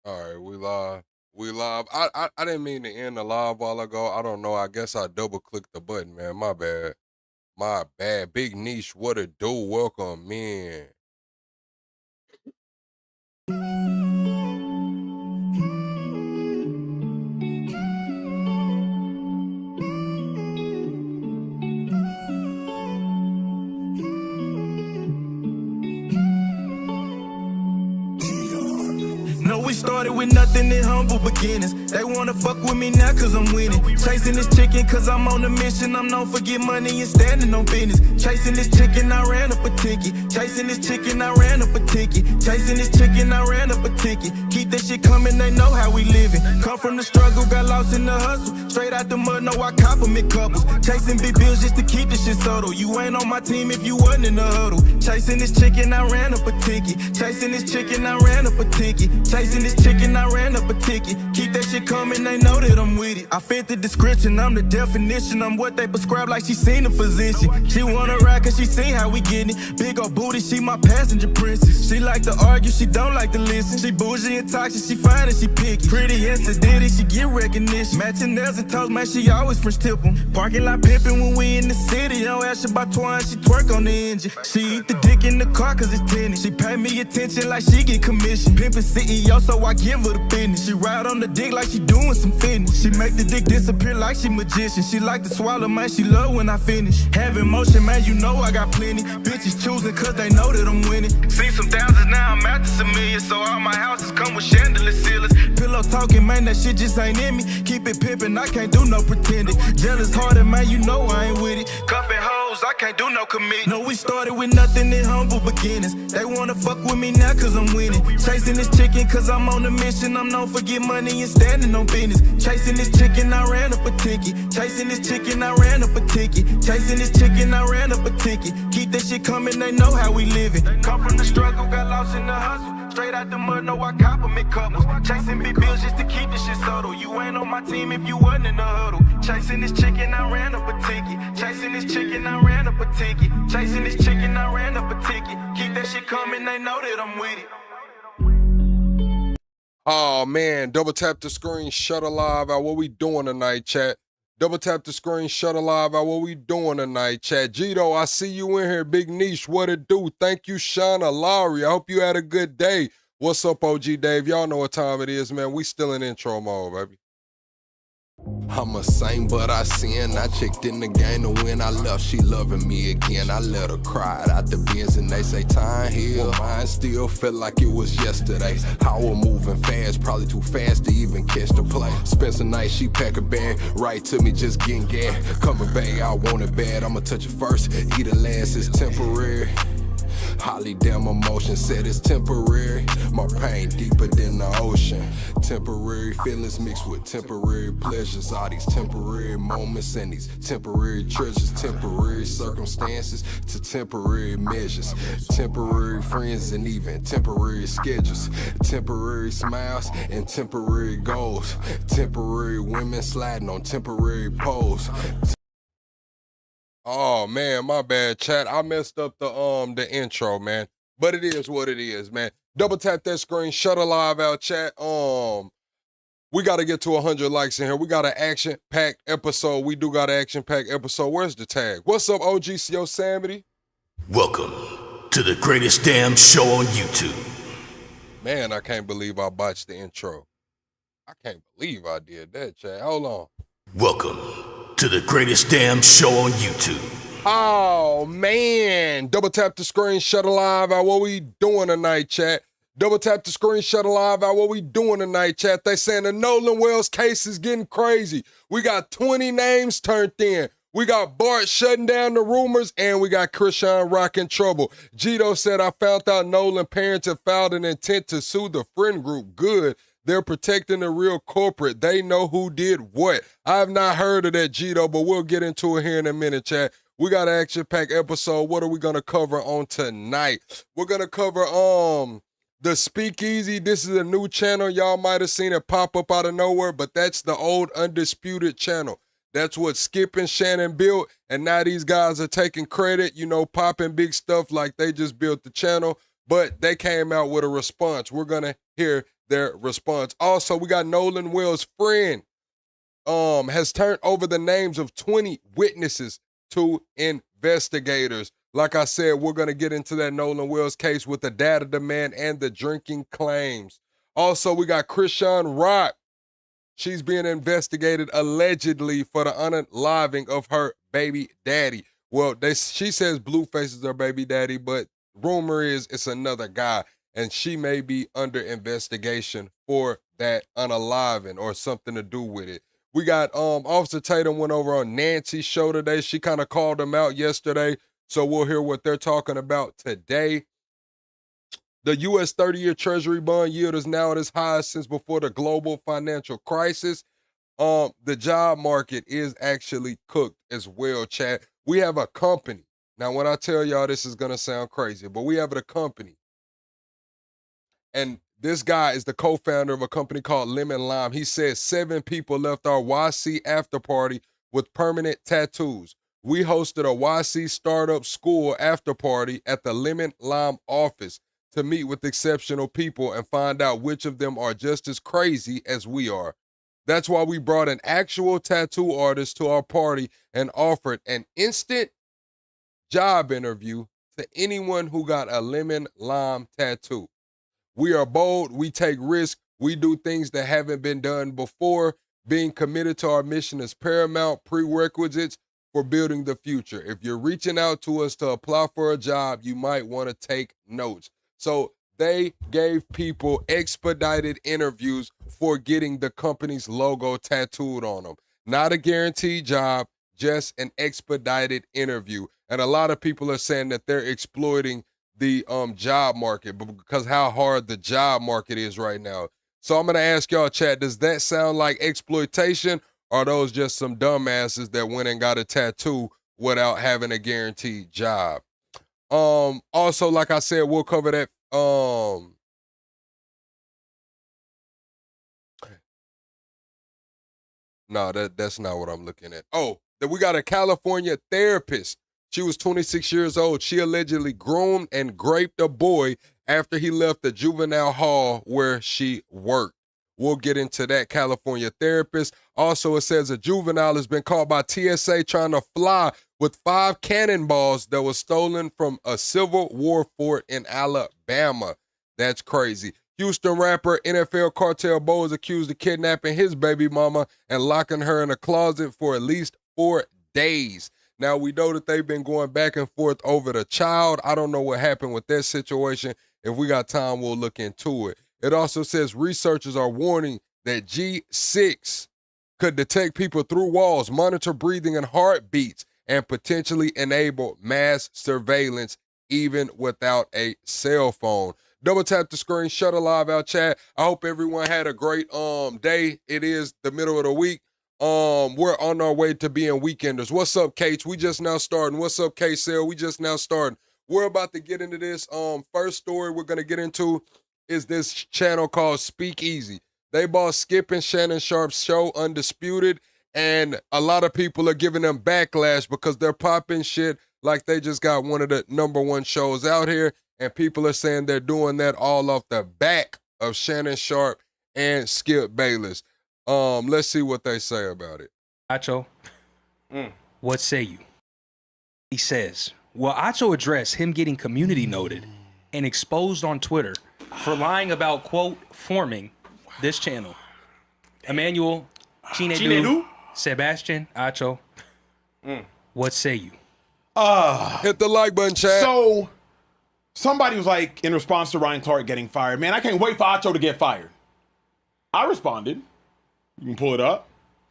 All right, we live. We live. I didn't mean to end the live while ago. I don't know. I guess I double clicked the button, man. My bad. My bad. Big niche. What a do. Welcome in. No, we started with nothing in humble beginnings. They wanna fuck with me now cause I'm winning. Chasing this chicken cause I'm on a mission. I'm known for get money and standing on business. Chasing this chicken, I ran up a ticket. Chasing this chicken, I ran up a ticket. Chasing this chicken, I ran up a ticket. Keep that shit coming, they know how we living. Come from the struggle, got lost in the hustle. Straight out the mud, no, I compliment couples. Chasing big bills just to keep this shit subtle. You ain't on my team if you wasn't in the huddle. Chasing this chicken, I ran up a ticket. Chasing this chicken, I ran up a ticket. Chasing this chicken, I ran up a ticket. Keep that shit coming, they know that I'm with it. I fit the description, I'm the definition. I'm what they prescribe like she seen a physician. She wanna ride cause she seen how we getting it. Big old booty, she my passenger princess. She like to argue, she don't like to listen. She bougie and toxic, she fine and she picky. Pretty and sedity, she get recognition. Matching nails and toes, man, she always French tip 'em. Parking lot pimping when we in the city. Don't ask her about twine, she twerk on the engine. She eat the dick in the car cause it's tennis. She pay me attention like she get commission. Pimpin' CEO, so I give her the business. She ride on the dick like she doing some fitness. She make the dick disappear like she magician. She like to swallow, man, she love when I finish. Having motion, man, you know I got plenty. Bitches choosing cause they know that I'm winning. Seen some thousands, now I'm at the some millions. So all my houses come with chandelier ceilings. Pillow talking, man, that shit just ain't in me. Keep it pimpin', I can't do no pretending. Jealous hearted, man, you know I ain't with it. Cuffin' hoes, I can't do no commit. No, we started with nothing in humble beginnings. They wanna fuck with me now cause I'm winning. Chasing this chicken cause I'm on a mission. I'm known for get money and standing on business. Chasing this chicken, I ran up a ticket. Chasing this chicken, I ran up a ticket. Chasing this chicken, I ran up a ticket. Keep that shit coming, they know how we living. Come from the struggle, got lost in the hustle. Straight out the mud, no, I compliment couples. Chasing big bills just to keep this shit subtle. You ain't on my team if you wasn't in the huddle. Chasing this chicken, I ran up a ticket. Chasing this chicken, I ran up a ticket. Chasing this chicken, I ran up a ticket. Keep that shit coming, they know that I'm with it. Oh man, double tap the screen, shut a live out. What we doing tonight, chat? Double tap the screen, shut a live out. What we doing tonight, chat? Gito, I see you in here. Big niche, what it do? Thank you, Shauna Lowry. I hope you had a good day. What's up, OG Dave? Y'all know what time it is, man. We still in intro mode, baby. I'm a saint, but I sin. I checked in the game to win. I left, she loving me again. I let her cry out the bins and they say time heal. Mine still felt like it was yesterday. How we're moving fast, probably too fast to even catch the play. Spence a night, she pack a bag, right to me, just getting gas. Coming back, I want it bad. I'ma touch it first, eat it last, it's temporary. Holly damn emotion said it's temporary. My pain deeper than the ocean. Temporary feelings mixed with temporary pleasures. All these temporary moments and these temporary treasures. Temporary circumstances to temporary measures. Temporary friends and even temporary schedules. Temporary smiles and temporary goals. Temporary women sliding on temporary poles. Oh man, my bad, chat. I messed up the intro, man. But it is what it is, man. Double tap that screen, shut a live out, chat. We gotta get to 100 likes in here. We got an action-packed episode. We do got an action-packed episode. Where's the tag? What's up, OG Yosemite? Welcome to the greatest damn show on YouTube. Man, I can't believe I botched the intro. I can't believe I did that, chat. Hold on. Welcome to the greatest damn show on YouTube. Oh, man. Double tap the screen, shut a live out. What we doing tonight, chat? Double tap the screen, shut a live out. What we doing tonight, chat? They saying the Nolan Wells case is getting crazy. We got 20 names turned in. We got Bart shutting down the rumors, and we got Chrisean rocking trouble. Gito said, I found out Nolan parents have filed an intent to sue the friend group. Good. They're protecting the real culprit. They know who did what. I have not heard of that, Gito, but we'll get into it here in a minute, chat. We got an action-packed episode. What are we going to cover on tonight? We're going to cover the Speakeasy. This is a new channel. Y'all might have seen it pop up out of nowhere, but that's the old Undisputed channel. That's what Skip and Shannon built, and now these guys are taking credit, you know, popping big stuff like they just built the channel, but they came out with a response. We're going to hear their response. Also, we got Nolan Will's friend has turned over the names of 20 witnesses to investigators. Like I said, we're going to get into that Nolan Will's case with the data demand and the drinking claims. Also, we got Chrisean Rock. She's being investigated allegedly for the unaliving of her baby daddy. Well, she says Blueface is her baby daddy, but rumor is it's another guy, and she may be under investigation for that unaliving or something to do with it. We got Officer Tatum went over on Nancy's show today. She kind of called them out yesterday, so we'll hear what they're talking about today. The U.S. 30-year Treasury bond yield is now at its highest since before the global financial crisis. The job market is actually cooked as well, Chad. We have a company. Now, when I tell y'all this is going to sound crazy, but we have a company. And this guy is the co-founder of a company called Lemon Lime. He says 7 people left our YC after party with permanent tattoos. We hosted a YC startup school after party at the Lemon Lime office to meet with exceptional people and find out which of them are just as crazy as we are. That's why we brought an actual tattoo artist to our party and offered an instant job interview to anyone who got a Lemon Lime tattoo. We are bold, we take risks, we do things that haven't been done before. Being committed to our mission is paramount prerequisites for building the future. If you're reaching out to us to apply for a job, you might want to take notes. So they gave people expedited interviews for getting the company's logo tattooed on them. Not a guaranteed job, just an expedited interview. And a lot of people are saying that they're exploiting the job market because how hard the job market is right now. So I'm going to ask y'all, chat, does that sound like exploitation, or are those just some dumbasses that went and got a tattoo without having a guaranteed job? Also, like I said, we'll cover that. No, that's not what I'm looking at. Oh, that we got a California therapist. She was 26 years old. She allegedly groomed and raped a boy after he left the juvenile hall where she worked. We'll get into that. California therapist. Also, it says a juvenile has been caught by TSA trying to fly with 5 cannonballs that was stolen from a Civil War fort in Alabama. That's crazy. Houston rapper NFL Cartel Bo is accused of kidnapping his baby mama and locking her in a closet for at least 4 days. Now, we know that they've been going back and forth over the child. I don't know what happened with that situation. If we got time, we'll look into it. It also says researchers are warning that G6 could detect people through walls, monitor breathing and heartbeats, and potentially enable mass surveillance even without a cell phone. Double tap the screen, shut a live out chat. I hope everyone had a great day. It is the middle of the week. We're on our way to being weekenders. What's up, Kate? We just now starting. What's up, K-Cell? We just now starting. We're about to get into this. First story we're gonna get into is this channel called Speakeasy. They bought Skip and Shannon Sharp's show, Undisputed, and a lot of people are giving them backlash because they're popping shit like they just got one of the #1 shows out here, and people are saying they're doing that all off the back of Shannon Sharp and Skip Bayless. Let's see what they say about it. Acho, what say you? He says, well, Acho addressed him getting community noted and exposed on Twitter for lying about, quote, forming this channel. Emmanuel, Chinedu, Sebastian, Acho, what say you? Hit the like button, chat. So, somebody was like, in response to Ryan Clark getting fired, man, I can't wait for Acho to get fired. I responded, you can pull it up.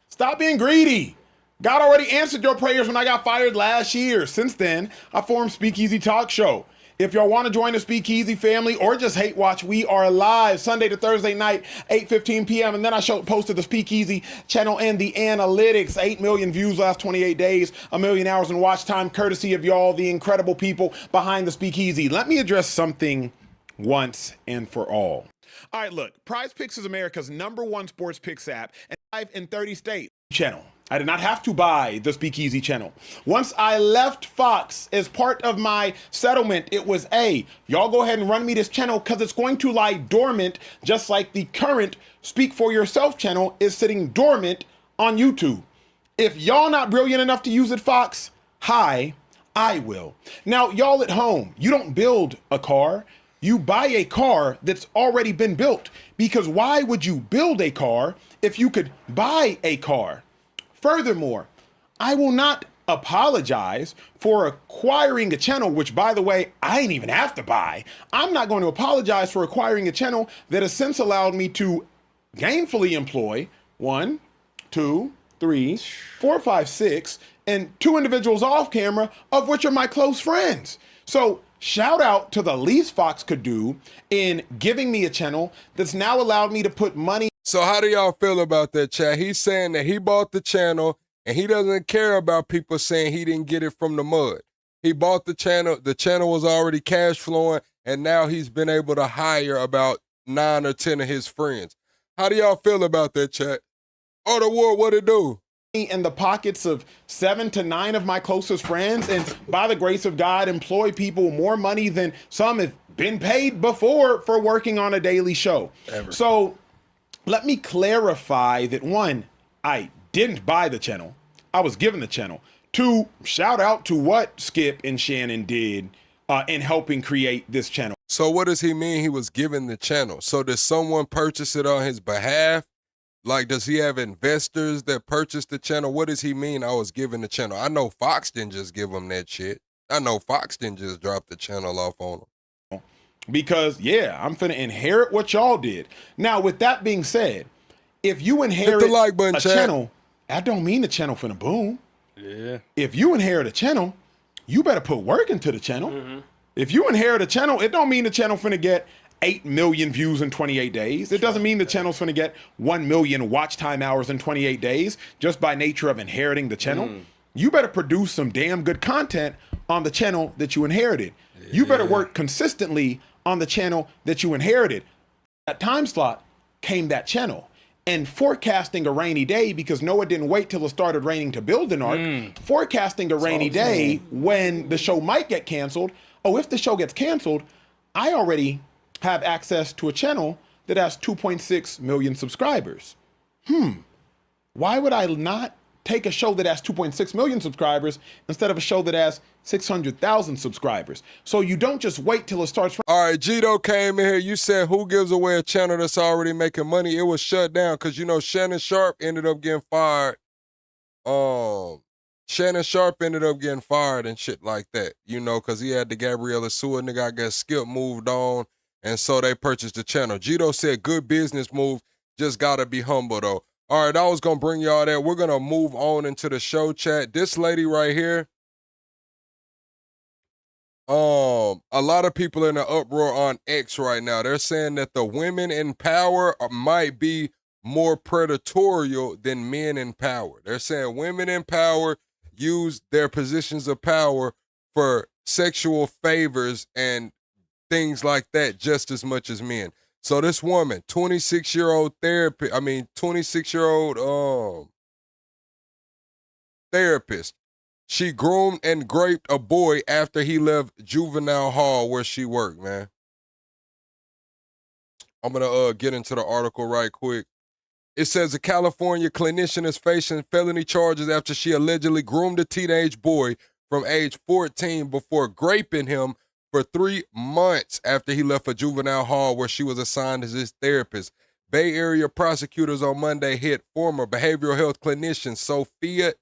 Stop being greedy. God already answered your prayers when I got fired last year. Since then, I formed Speakeasy Talk Show. If y'all want to join the Speakeasy family or just hate watch, we are live Sunday to Thursday night, 8:15 p.m. And then I posted the Speakeasy channel and the analytics. 8 million views last 28 days, 1 million hours in watch time, courtesy of y'all, the incredible people behind the Speakeasy. Let me address something once and for all. All right, look, Prize Picks is America's #1 sports picks app and live in 30 states. Channel. I did not have to buy the Speakeasy channel. Once I left Fox as part of my settlement, it was, hey, y'all go ahead and run me this channel because it's going to lie dormant, just like the current Speak For Yourself channel is sitting dormant on YouTube. If y'all not brilliant enough to use it, Fox, hi, I will. Now, y'all at home, you don't build a car. You buy a car that's already been built, because why would you build a car if you could buy a car? Furthermore, I will not apologize for acquiring a channel, which, by the way, I ain't even have to buy. I'm not going to apologize for acquiring a channel that has since allowed me to gainfully employ 1, 2, 3, 4, 5, 6, and 2 individuals off camera, of which are my close friends. So shout out to the least Fox could do in giving me a channel that's now allowed me to put money. So how do y'all feel about that, chat? He's saying that he bought the channel and he doesn't care about people saying he didn't get it from the mud. He bought the channel was already cash flowing, and now he's been able to hire about 9 or 10 of his friends. How do y'all feel about that, chat? Oh, the war, what it do? In the pockets of 7 to 9 of my closest friends, and by the grace of God, employ people more money than some have been paid before for working on a daily show. Ever. So let me clarify that 1, I didn't buy the channel. I was given the channel. 2, shout out to what Skip and Shannon did in helping create this channel. So what does he mean he was given the channel? So did someone purchase it on his behalf? Like, does he have investors that purchased the channel? What does he mean I was given the channel? I know Fox didn't just give him that shit. I know Fox didn't just drop the channel off on him. Because, yeah, I'm finna inherit what y'all did. Now, with that being said, if you inherit Hit the like button, a chat. channel, that don't mean the channel finna boom. Yeah. If you inherit a channel, you better put work into the channel. If you inherit a channel, it don't mean the channel finna get 8 million views in 28 days. It doesn't mean the channel's finna get 1 million watch time hours in 28 days just by nature of inheriting the channel. You better produce some damn good content on the channel that you inherited. You better work consistently on the channel that you inherited. That time slot came that channel. And forecasting a rainy day, because Noah didn't wait till it started raining to build an ark, forecasting a rainy day when the show might get canceled. Oh, if the show gets canceled, I already have access to a channel that has 2.6 million subscribers. Why would I not take a show that has 2.6 million subscribers instead of a show that has 600,000 subscribers? So you don't just wait till it starts. All right, Gito came in here. You said, who gives away a channel that's already making money? It was shut down because, you know, Shannon Sharp ended up getting fired. Shannon Sharp ended up getting fired and shit like that, you know, because he had the Gabriella Seward nigga. I guess Skip moved on, and so they purchased the channel. Gito said, good business move, just gotta be humble, though. All right, I was gonna bring y'all that. We're gonna move on into the show chat. This lady right here, a lot of people in the uproar on X right now. They're saying that the women in power might be more predatorial than men in power. They're saying women in power use their positions of power for sexual favors and things like that just as much as men. So this woman, 26-year-old therapist, she groomed and raped a boy after he left juvenile hall where she worked, man. I'm gonna get into the article right quick. It says a California clinician is facing felony charges after she allegedly groomed a teenage boy from age 14 before graping him for 3 months after he left a juvenile hall where she was assigned as his therapist. Bay Area prosecutors on Monday hit former behavioral health clinician Sophia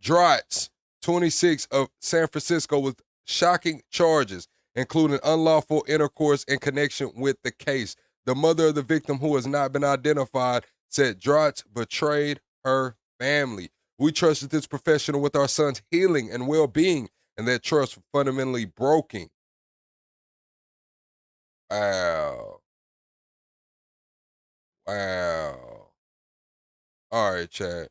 Drotz, 26, of San Francisco, with shocking charges, including unlawful intercourse in connection with the case. The mother of the victim, who has not been identified, said Drotz betrayed her family. We trusted this professional with our son's healing and well-being, and that trust was fundamentally broken. Wow. All right, Chad.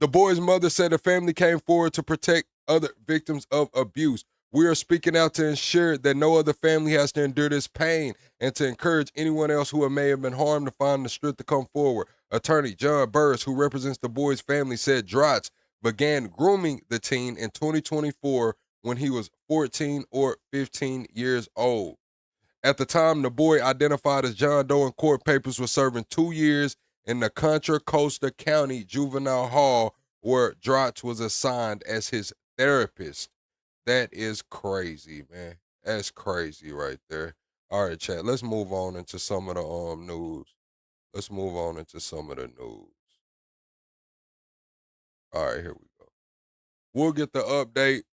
The boy's mother said the family came forward to protect other victims of abuse. We are speaking out to ensure that no other family has to endure this pain and to encourage anyone else who may have been harmed to find the strength to come forward. Attorney John Burris, who represents the boy's family, said Drotz began grooming the teen in 2024 when he was 14 or 15 years old. At the time, the boy, identified as John Doe in court papers, was serving 2 years in the Contra Costa County Juvenile Hall, where Drotz was assigned as his therapist. That is crazy, man. That's crazy right there. All right, chat. Let's move on into some of the news. Let's move on into some of the news. All right, here we go. We'll get the update.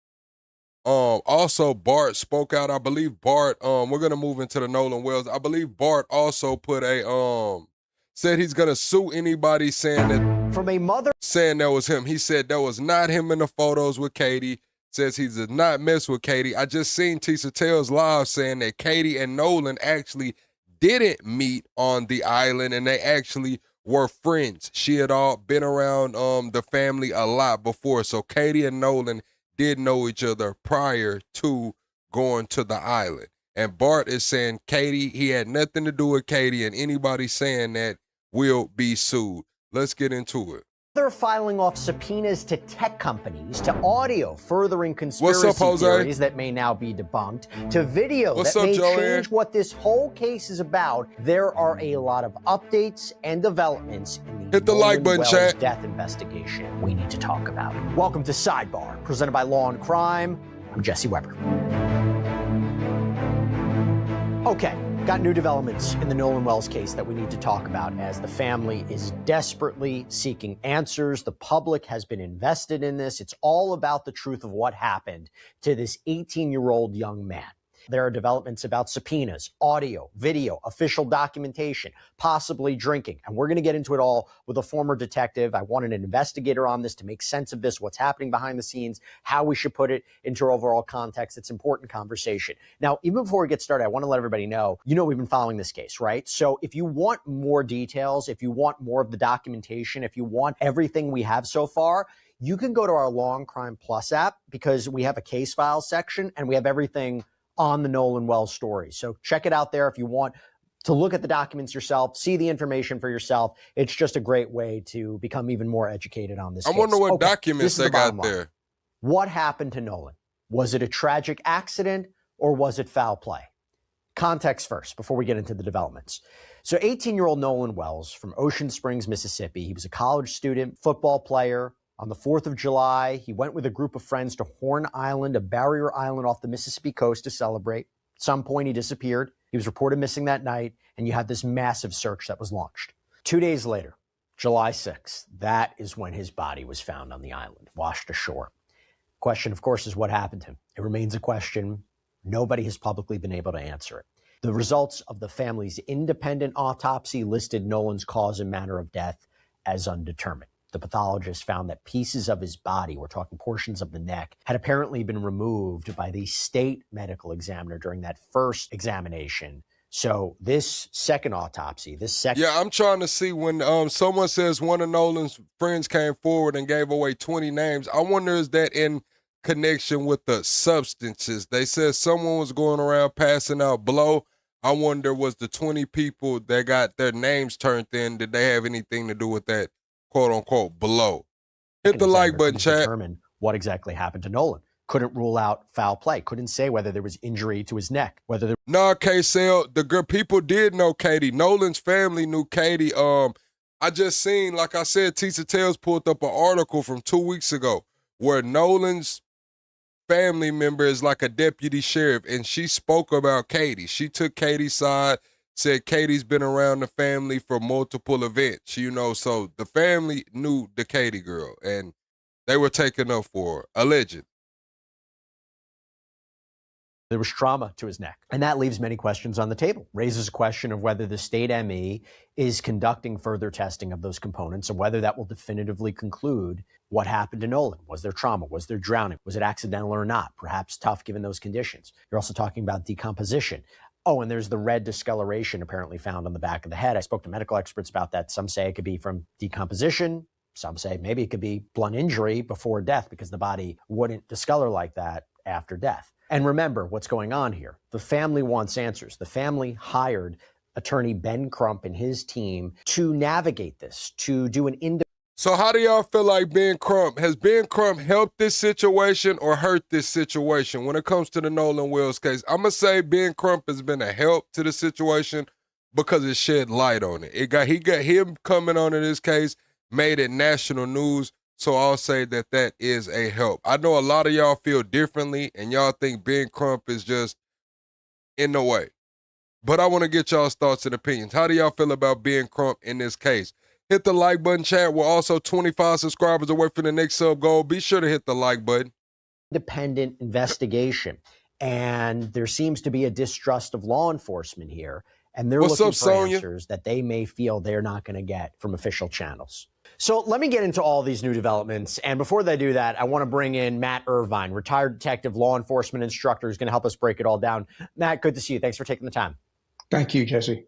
Also, Bart spoke out. I believe Bart, we're gonna move into the Nolan Wells. I believe Bart also put a said he's gonna sue anybody saying that from a mother saying that was him. He said that was not him in the photos with Katie. Says he did not mess with Katie. I just seen Tisa Tales live saying that Katie and Nolan actually didn't meet on the island and they actually were friends. She had all been around the family a lot before. So Katie and Nolan did know each other prior to going to the island. And Bart is saying Katie, he had nothing to do with Katie, and anybody saying that will be sued. Let's get into it. They're filing off subpoenas to tech companies, to audio furthering conspiracy What's up, Jose? theories that may now be debunked, to video What's that up, may Joanne? change what this whole case is about. There are a lot of updates and developments in the Hit the like button, Wells chat. death investigation we need to talk about. Welcome to Sidebar, presented by Law and Crime. I'm Jesse Weber. Okay, got new developments in the Nolan Wells case that we need to talk about as the family is desperately seeking answers. The public has been invested in this. It's all about the truth of what happened to this 18-year-old young man. There are developments about subpoenas, audio, video, official documentation, possibly drinking. And we're going to get into it all with a former detective. I wanted an investigator on this to make sense of this, what's happening behind the scenes, how we should put it into our overall context. It's important conversation. Now, even before we get started, I want to let everybody know, we've been following this case, right? So if you want more details, if you want more of the documentation, if you want everything we have so far, you can go to our Law and Crime Plus app because we have a case files section and we have everything on the Nolan Wells story. So check it out there if you want to look at the documents yourself, see the information for yourself. It's just a great way to become even more educated on this case. I wonder what Okay, documents this is they the bottom got line. there. What happened to Nolan? Was it a tragic accident or was it foul play? Context first, before we get into the developments. So 18-year-old Nolan Wells from Ocean Springs, Mississippi, he was a college student, football player. On the 4th of July, he went with a group of friends to Horn Island, a barrier island off the Mississippi coast, to celebrate. At some point, he disappeared. He was reported missing that night, and you had this massive search that was launched. 2 days later, July 6th, that is when his body was found on the island, washed ashore. Question, of course, is what happened to him. It remains a question. Nobody has publicly been able to answer it. The results of the family's independent autopsy listed Nolan's cause and manner of death as undetermined. The pathologist found that pieces of his body, we're talking portions of the neck, had apparently been removed by the state medical examiner during that first examination. So this second autopsy, Yeah, I'm trying to see when someone says one of Nolan's friends came forward and gave away 20 names. I wonder, is that in connection with the substances? They said someone was going around passing out blow. I wonder, was the 20 people that got their names turned in, did they have anything to do with that quote unquote blow? Hit the like button, chat. Determine what exactly happened to Nolan. Couldn't rule out foul play. Couldn't say whether there was injury to his neck, whether there Nah, K-Cell, the good people did know Katie. Nolan's family knew Katie. I just seen, like I said, Tisa Tales pulled up an article from 2 weeks ago where Nolan's family member is like a deputy sheriff, and she spoke about Katie. She took Katie's side, said Katie's been around the family for multiple events, so the family knew the Katie girl, and they were taking up for her, alleged. there was trauma to his neck. And that leaves many questions on the table. Raises a question of whether the state ME is conducting further testing of those components and whether that will definitively conclude what happened to Nolan. Was there trauma? Was there drowning? Was it accidental or not? Perhaps tough given those conditions. You're also talking about decomposition. Oh, and there's the red discoloration apparently found on the back of the head. I spoke to medical experts about that. Some say it could be from decomposition. Some say maybe it could be blunt injury before death because the body wouldn't discolor like that after death. And remember what's going on here. The family wants answers. The family hired attorney Ben Crump and his team to navigate this, to do an independent. So how do y'all feel like Ben Crump? Has Ben Crump helped this situation or hurt this situation when it comes to the Nolan Wells case? I'm going to say Ben Crump has been a help to the situation because it shed light on it. He got him coming on in this case, made it national news. So I'll say that is a help. I know a lot of y'all feel differently and y'all think Ben Crump is just in the way. But I want to get y'all's thoughts and opinions. How do y'all feel about Ben Crump in this case? Hit the like button, chat. We're also 25 subscribers away from the next sub goal. Be sure to hit the like button. Independent investigation. And there seems to be a distrust of law enforcement here. And they're looking for answers that they may feel they're not going to get from official channels. So let me get into all these new developments. And before they do that, I want to bring in Matt Irvine, retired detective, law enforcement instructor, who's going to help us break it all down. Matt, good to see you. Thanks for taking the time. Thank you, Jesse.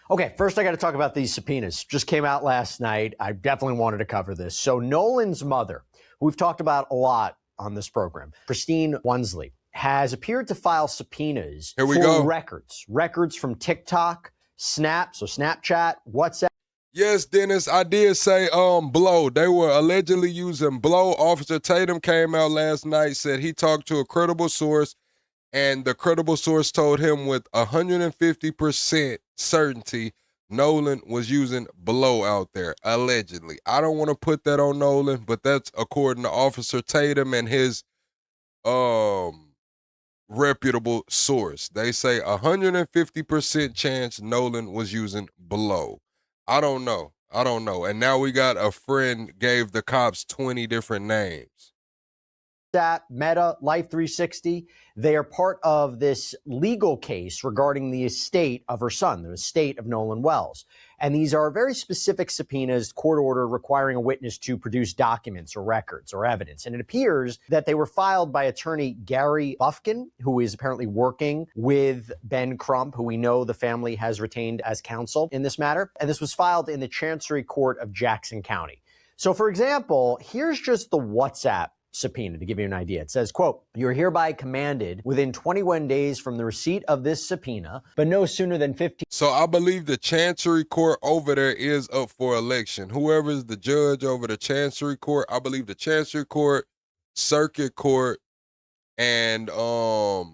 Okay, first I got to talk about these subpoenas. Just came out last night. I definitely wanted to cover this. So Nolan's mother, who we've talked about a lot on this program, Chrisean Wonsley, has appeared to file subpoenas for records from TikTok, Snapchat, WhatsApp. Yes, Dennis, I did say blow. They were allegedly using blow. Officer Tatum came out last night, said he talked to a credible source, and the credible source told him with 150% certainty Nolan was using blow out there, allegedly. I don't want to put that on Nolan, but that's according to Officer Tatum and his reputable source. They say 150% chance Nolan was using blow. I don't know. And now we got a friend gave the cops 20 different names. Meta, Life 360, they are part of this legal case regarding the estate of her son, the estate of Nolan Wells. And these are very specific subpoenas, court order requiring a witness to produce documents or records or evidence. And it appears that they were filed by attorney Gary Bufkin, who is apparently working with Ben Crump, who we know the family has retained as counsel in this matter. And this was filed in the Chancery Court of Jackson County. So, for example, here's just the WhatsApp subpoena to give you an idea. It says, quote, "You're hereby commanded within 21 days from the receipt of this subpoena, but no sooner than 15." So I believe the Chancery Court over there is up for election. Whoever is the judge over the Chancery Court, I believe the Chancery Court, Circuit Court, and the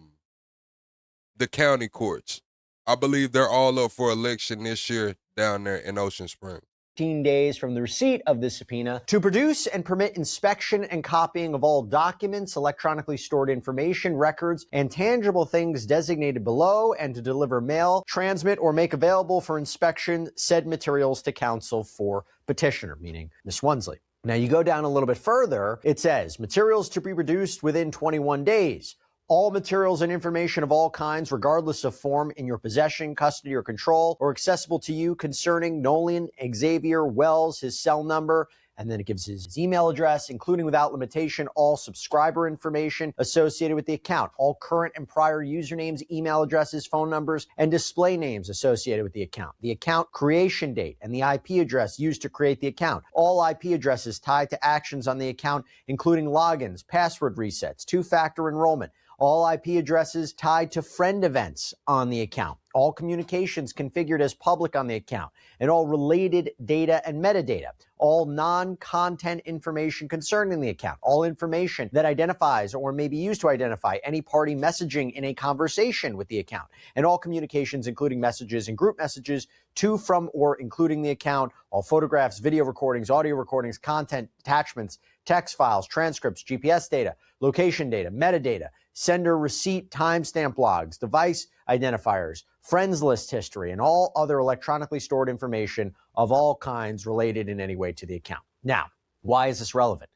county courts. I believe they're all up for election this year down there in Ocean Springs. 15 days from the receipt of this subpoena to produce and permit inspection and copying of all documents, electronically stored information, records, and tangible things designated below, and to deliver, mail, transmit, or make available for inspection said materials to counsel for petitioner, meaning Ms. Wonsley. Now you go down a little bit further, it says materials to be produced within 21 days. All materials and information of all kinds, regardless of form, in your possession, custody, or control, or accessible to you concerning Nolan Xavier Wells, his cell number, and then it gives his email address, including without limitation all subscriber information associated with the account, all current and prior usernames, email addresses, phone numbers, and display names associated with the account creation date, and the IP address used to create the account, all IP addresses tied to actions on the account, including logins, password resets, two-factor enrollment, all IP addresses tied to friend events on the account, all communications configured as public on the account, and all related data and metadata, all non-content information concerning the account, all information that identifies or may be used to identify any party messaging in a conversation with the account, and all communications including messages and group messages to, from, or including the account, all photographs, video recordings, audio recordings, content, attachments, text files, transcripts, GPS data, location data, metadata, sender receipt, timestamp logs, device identifiers, friends list history, and all other electronically stored information of all kinds related in any way to the account. Now, why is this relevant?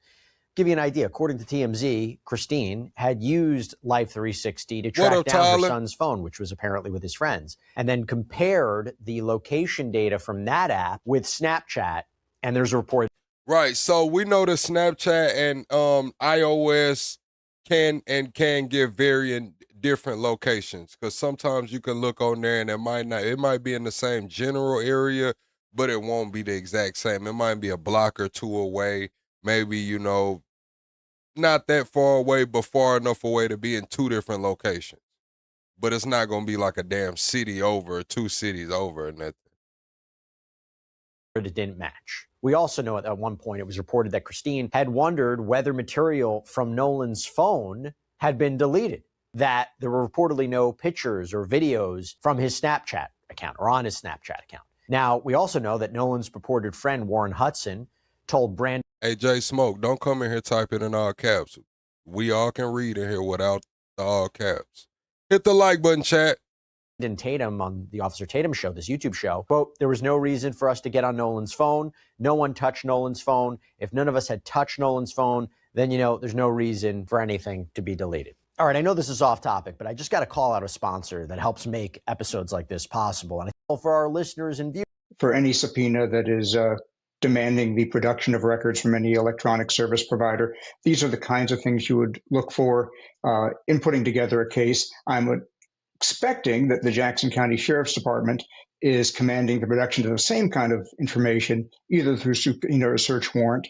Give you an idea. According to TMZ, Christine had used Life 360 to track down her son's phone, which was apparently with his friends, and then compared the location data from that app with Snapchat, and there's a report. Right, so we know that Snapchat and iOS can give varying different locations, because sometimes you can look on there and it might be in the same general area, but it won't be the exact same. It might be a block or two away, maybe, not that far away, but far enough away to be in two different locations. But it's not going to be like a damn city over, 2 cities over, and that. It didn't match. We also know at one point it was reported that Chrisean had wondered whether material from Nolan's phone had been deleted, that there were reportedly no pictures or videos from his Snapchat account or on his Snapchat account. Now, we also know that Nolan's purported friend, Warren Hudson, told Brandon. Hey, Jay Smoke, don't come in here typing in all caps. We all can read in here without the all caps. Hit the like button, chat. Tatum on the Officer Tatum show, this YouTube show, quote, there was no reason for us to get on Nolan's phone. No one touched Nolan's phone. If none of us had touched Nolan's phone, then, there's no reason for anything to be deleted. All right, I know this is off topic, but I just got to call out a sponsor that helps make episodes like this possible. And for our listeners and viewers. For any subpoena that is demanding the production of records from any electronic service provider, these are the kinds of things you would look for in putting together a case. I'm expecting that the Jackson County Sheriff's Department is commanding the production of the same kind of information, either through subpoena or search warrant.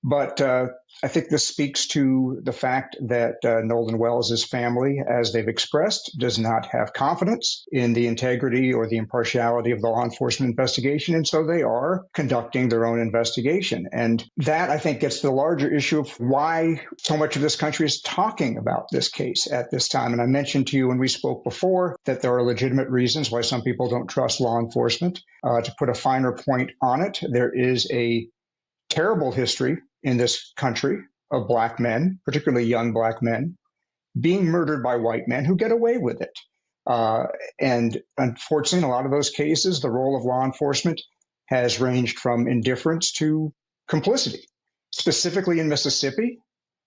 But I think this speaks to the fact that Nolan Wells' family, as they've expressed, does not have confidence in the integrity or the impartiality of the law enforcement investigation. And so they are conducting their own investigation. And that, I think, gets to the larger issue of why so much of this country is talking about this case at this time. And I mentioned to you when we spoke before that there are legitimate reasons why some people don't trust law enforcement. To put a finer point on it, there is a terrible history in this country of black men, particularly young black men, being murdered by white men who get away with it. And unfortunately, in a lot of those cases, the role of law enforcement has ranged from indifference to complicity. Specifically in Mississippi,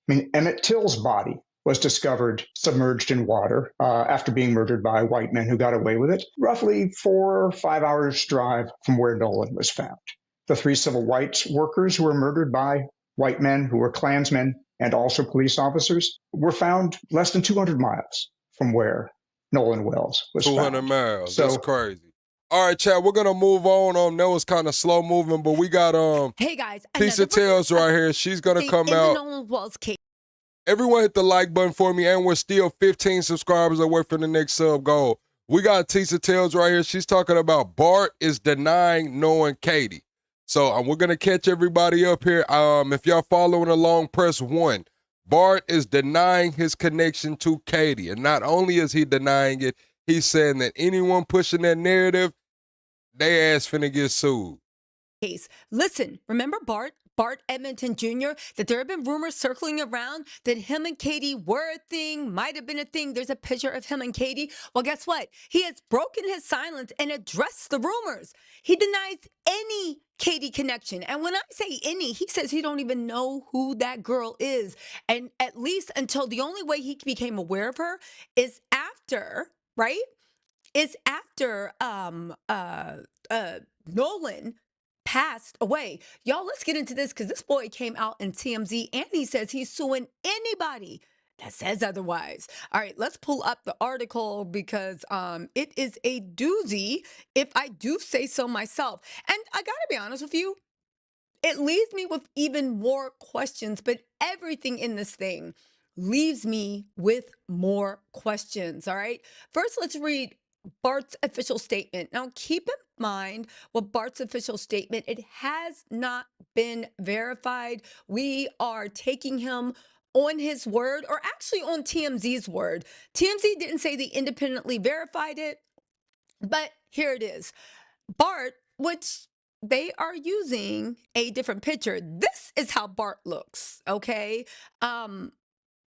Emmett Till's body was discovered submerged in water after being murdered by white men who got away with it, roughly 4 or 5 hours drive from where Nolan was found. The 3 civil rights workers who were murdered by white men who were Klansmen and also police officers were found less than 200 miles from where Nolan Wells was 200 found. miles. So, that's crazy. All right, Chad, we're gonna move on. That was kind of slow moving, but we got Hey guys, Piece of Tails right here. She's gonna come out. Nolan Wells case. Everyone hit the like button for me, and we're still 15 subscribers away from the next sub goal. We got Tisa Tails right here. She's talking about Bart is denying knowing Katie. So we're going to catch everybody up here. If y'all following along, press 1. Bart is denying his connection to Katie. And not only is he denying it, he's saying that anyone pushing that narrative, they ass finna get sued. Case. Listen, remember Bart Edmonton Jr., that there have been rumors circling around that him and Katie were a thing, might have been a thing. There's a picture of him and Katie. Well, guess what? He has broken his silence and addressed the rumors. He denies any Katie connection. And when I say any, he says he don't even know who that girl is. And at least until the only way he became aware of her is after, right? Is after Nolan passed away. Y'all, let's get into this because this boy came out in TMZ and he says he's suing anybody that says otherwise. All right, let's pull up the article because it is a doozy, if I do say so myself. And I gotta be honest with you, it leaves me with even more questions, but everything in this thing leaves me with more questions. All right, first let's read Bart's official statement. Now, keep in mind what Bart's official statement, it has not been verified. We are taking him on his word, or actually on TMZ's word. TMZ didn't say they independently verified it, but here it is. Bart, which they are using a different picture. This is how Bart looks, okay?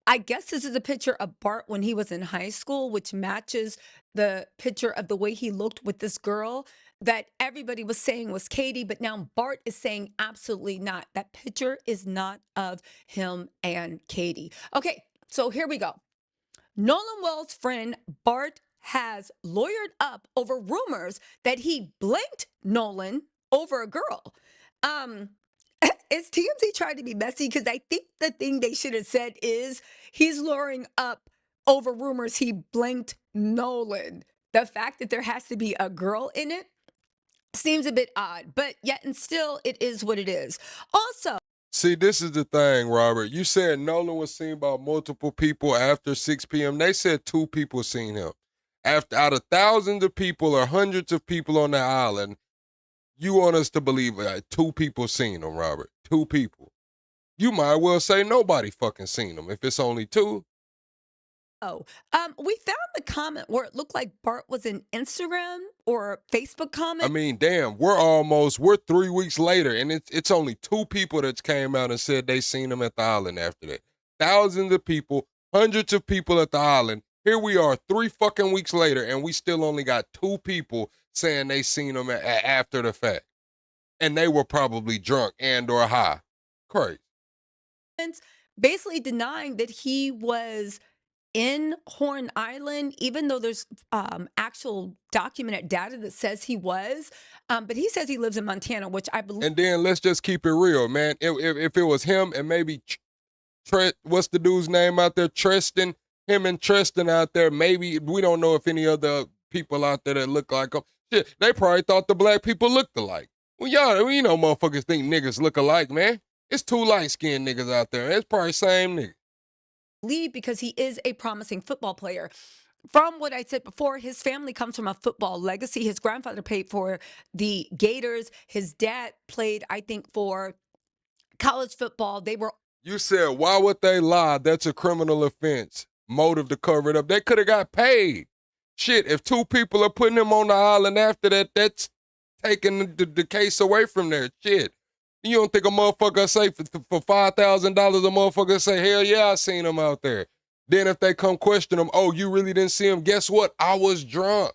I guess this is a picture of Bart when he was in high school, which matches the picture of the way he looked with this girl that everybody was saying was Katie, but now Bart is saying absolutely not. That picture is not of him and Katie. Okay, so here we go. Nolan Wells' friend Bart has lawyered up over rumors that he blanked Nolan over a girl. Is TMZ trying to be messy? Because I think the thing they should have said is he's luring up over rumors he blanked Nolan. The fact that there has to be a girl in it seems a bit odd, but yet and still it is what it is. Also, See, this is the thing, Robert. You said Nolan was seen by multiple people after 6 p.m. They said 2 people seen him. After out of thousands of people or hundreds of people on the island, you want us to believe 2 people seen him, Robert. 2 people. You might well say nobody fucking seen him if it's only 2. Oh, we found the comment where it looked like Bart was an Instagram or Facebook comment. I mean, damn, we're 3 weeks later, and it's only 2 people that came out and said they seen him at the island after that. Thousands of people, hundreds of people at the island. Here we are 3 fucking weeks later, and we still only got 2 people saying they seen him after the fact. And they were probably drunk and or high. Crazy. Basically denying that he was in Horn Island, even though there's actual documented data that says he was. But he says he lives in Montana, which I believe. And then let's just keep it real, man. If it was him and maybe what's the dude's name out there? Tristan. Him and Tristan out there, maybe we don't know if any other people out there that look like him. Shit, they probably thought the black people looked alike. Well, y'all, you know motherfuckers think niggas look alike, man. It's 2 light-skinned niggas out there. It's probably same nigga. Leave because he is a promising football player. From what I said before, his family comes from a football legacy. His grandfather played for the Gators. His dad played, I think, for college football. They were. You said, why would they lie? That's a criminal offense. Motive to cover it up. They could have got paid. Shit, if 2 people are putting him on the island after that, that's taking the case away from there. Shit. You don't think a motherfucker say for $5,000, a motherfucker say, hell yeah, I seen him out there. Then if they come question him, oh, you really didn't see him? Guess what? I was drunk.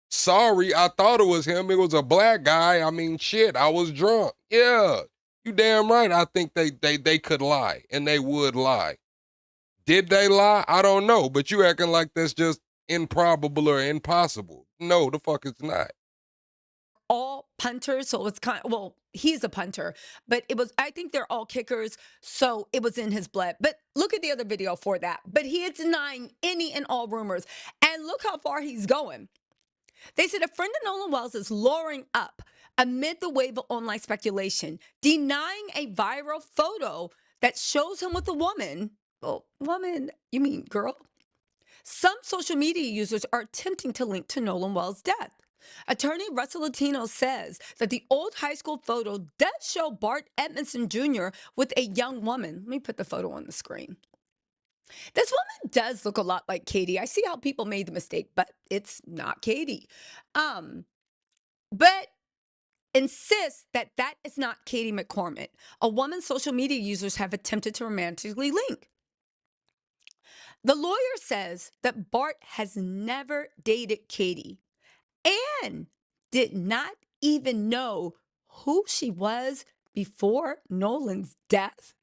Sorry, I thought it was him. It was a black guy. I mean, shit, I was drunk. Yeah, you damn right. I think they could lie, and they would lie. Did they lie? I don't know, but you acting like that's just improbable or impossible. No, the fuck it's not. All punters, so it's kind of, well, he's a punter, but I think they're all kickers, so it was in his blood. But look at the other video for that. But he is denying any and all rumors. And look how far he's going. They said a friend of Nolan Wells is luring up amid the wave of online speculation, denying a viral photo that shows him with a woman. Well, woman, you mean girl? Some social media users are attempting to link to Nolan Wells' death. Attorney Russell Latino says that the old high school photo does show Bart Edmondson Jr. with a young woman. Let me put the photo on the screen. This woman does look a lot like Katie. I see how people made the mistake, but it's not Katie. But insists that that is not Katie McCormick, a woman social media users have attempted to romantically link. The lawyer says that Bart has never dated Katie and did not even know who she was before Nolan's death.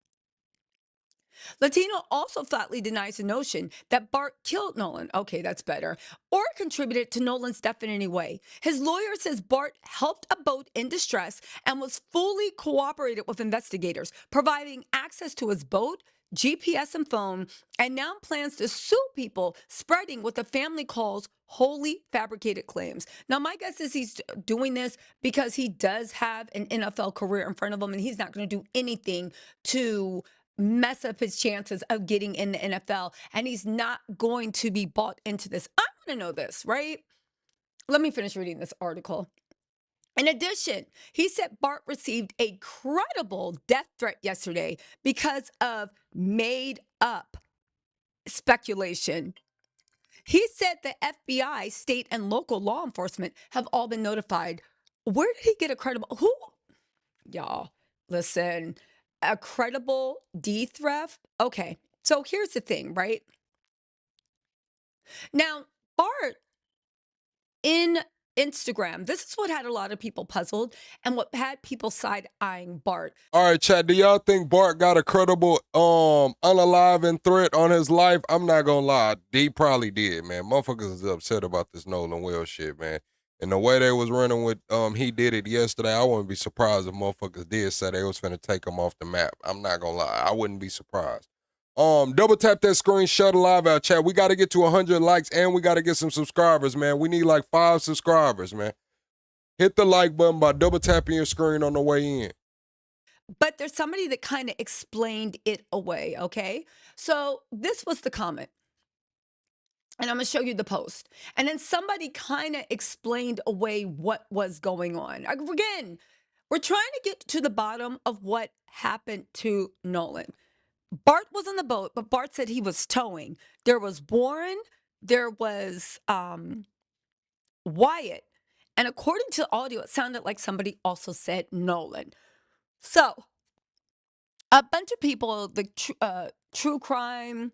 Latino also flatly denies the notion that Bart killed Nolan. Okay, that's better. Or contributed to Nolan's death in any way. His lawyer says Bart helped a boat in distress and was fully cooperated with investigators, providing access to his boat, GPS and phone, and now plans to sue people, spreading what the family calls wholly fabricated claims. Now, my guess is he's doing this because he does have an NFL career in front of him, and he's not going to do anything to mess up his chances of getting in the NFL, and he's not going to be bought into this. I want to know this, right? Let me finish reading this article. In addition, he said Bart received a credible death threat yesterday because of made up speculation. He said the FBI, state, and local law enforcement have all been notified. Where did he get a credible? Who? Y'all, listen, a credible death threat? Okay, so here's the thing, right? Now, Bart in Instagram, this is what had a lot of people puzzled and what had people side-eyeing Bart. All right, chat, do y'all think Bart got a credible unaliving threat on his life? I'm not gonna lie, he probably did, man. Motherfuckers is upset about this Nolan Wells shit, man. And the way they was running with he did it yesterday, I wouldn't be surprised if motherfuckers did say they was finna take him off the map. I'm not gonna lie, I wouldn't be surprised. Double tap that screen, shut a live out, chat. We got to get to 100 likes and we got to get some subscribers, man. We need like 5 subscribers, man. Hit the like button by double tapping your screen on the way in. but there's somebody that kind of explained it away, okay? So this was the comment. And I'm going to show you the post. And then somebody kind of explained away what was going on. Again, we're trying to get to the bottom of what happened to Nolan. Bart was on the boat, but Bart said he was towing. There was Warren, there was Wyatt. And according to the audio, it sounded like somebody also said Nolan. So a bunch of people, the True Crime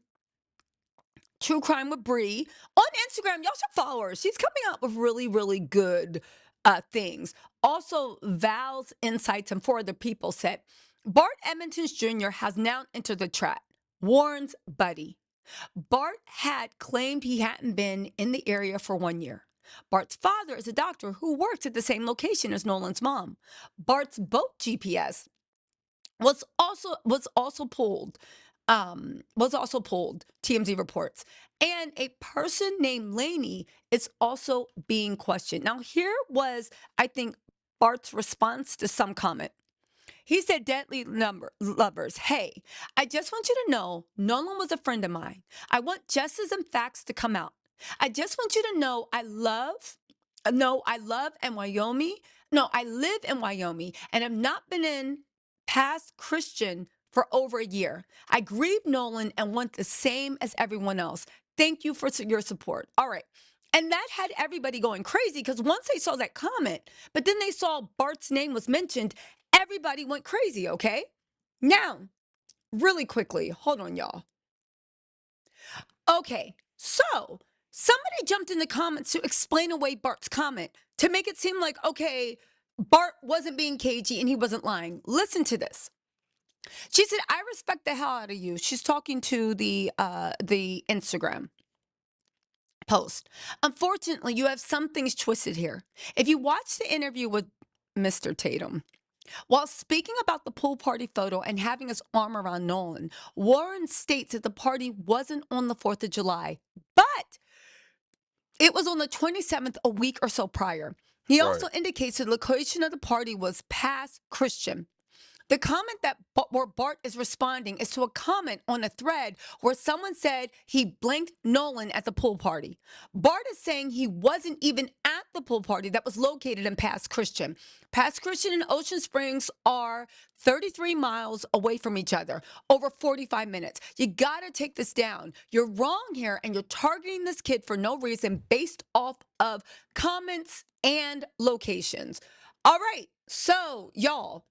with Bree on Instagram. Y'all should follow her. She's coming out with really, really good things. Also, Val's insights and four other people said Bart Edmonton Jr. has now entered the trap. Warren's buddy. Bart had claimed he hadn't been in the area for 1 year. Bart's father is a doctor who works at the same location as Nolan's mom. Bart's boat GPS was also pulled. TMZ reports. And a person named Laney is also being questioned. Now, here was, I think, Bart's response to some comment. He said, deadly lovers, hey, I just want you to know Nolan was a friend of mine. I want justice and facts to come out. I just want you to know I live in Wyoming. No, I live in Wyoming and have not been in past Chrisean for over a year. I grieve Nolan and want the same as everyone else. Thank you for your support. All right. And that had everybody going crazy because once they saw that comment, but then they saw Bart's name was mentioned, everybody went crazy, okay? Now, really quickly, hold on, y'all. Okay, so somebody jumped in the comments to explain away Bart's comment to make it seem like, okay, Bart wasn't being cagey and he wasn't lying. Listen to this. She said, I respect the hell out of you. She's talking to the Instagram post. Unfortunately, you have some things twisted here. If you watch the interview with Mr. Tatum, while speaking about the pool party photo and having his arm around Nolan, Warren states that the party wasn't on the 4th of July, but it was on the 27th, a week or so prior. He also indicates the location of the party was past Chrisean. The comment where Bart is responding is to a comment on a thread where someone said he blinked Nolan at the pool party. Bart is saying he wasn't even at the pool party that was located in Past Chrisean. Past Chrisean and Ocean Springs are 33 miles away from each other, over 45 minutes. You got to take this down. You're wrong here, and you're targeting this kid for no reason based off of comments and locations. All right, so y'all,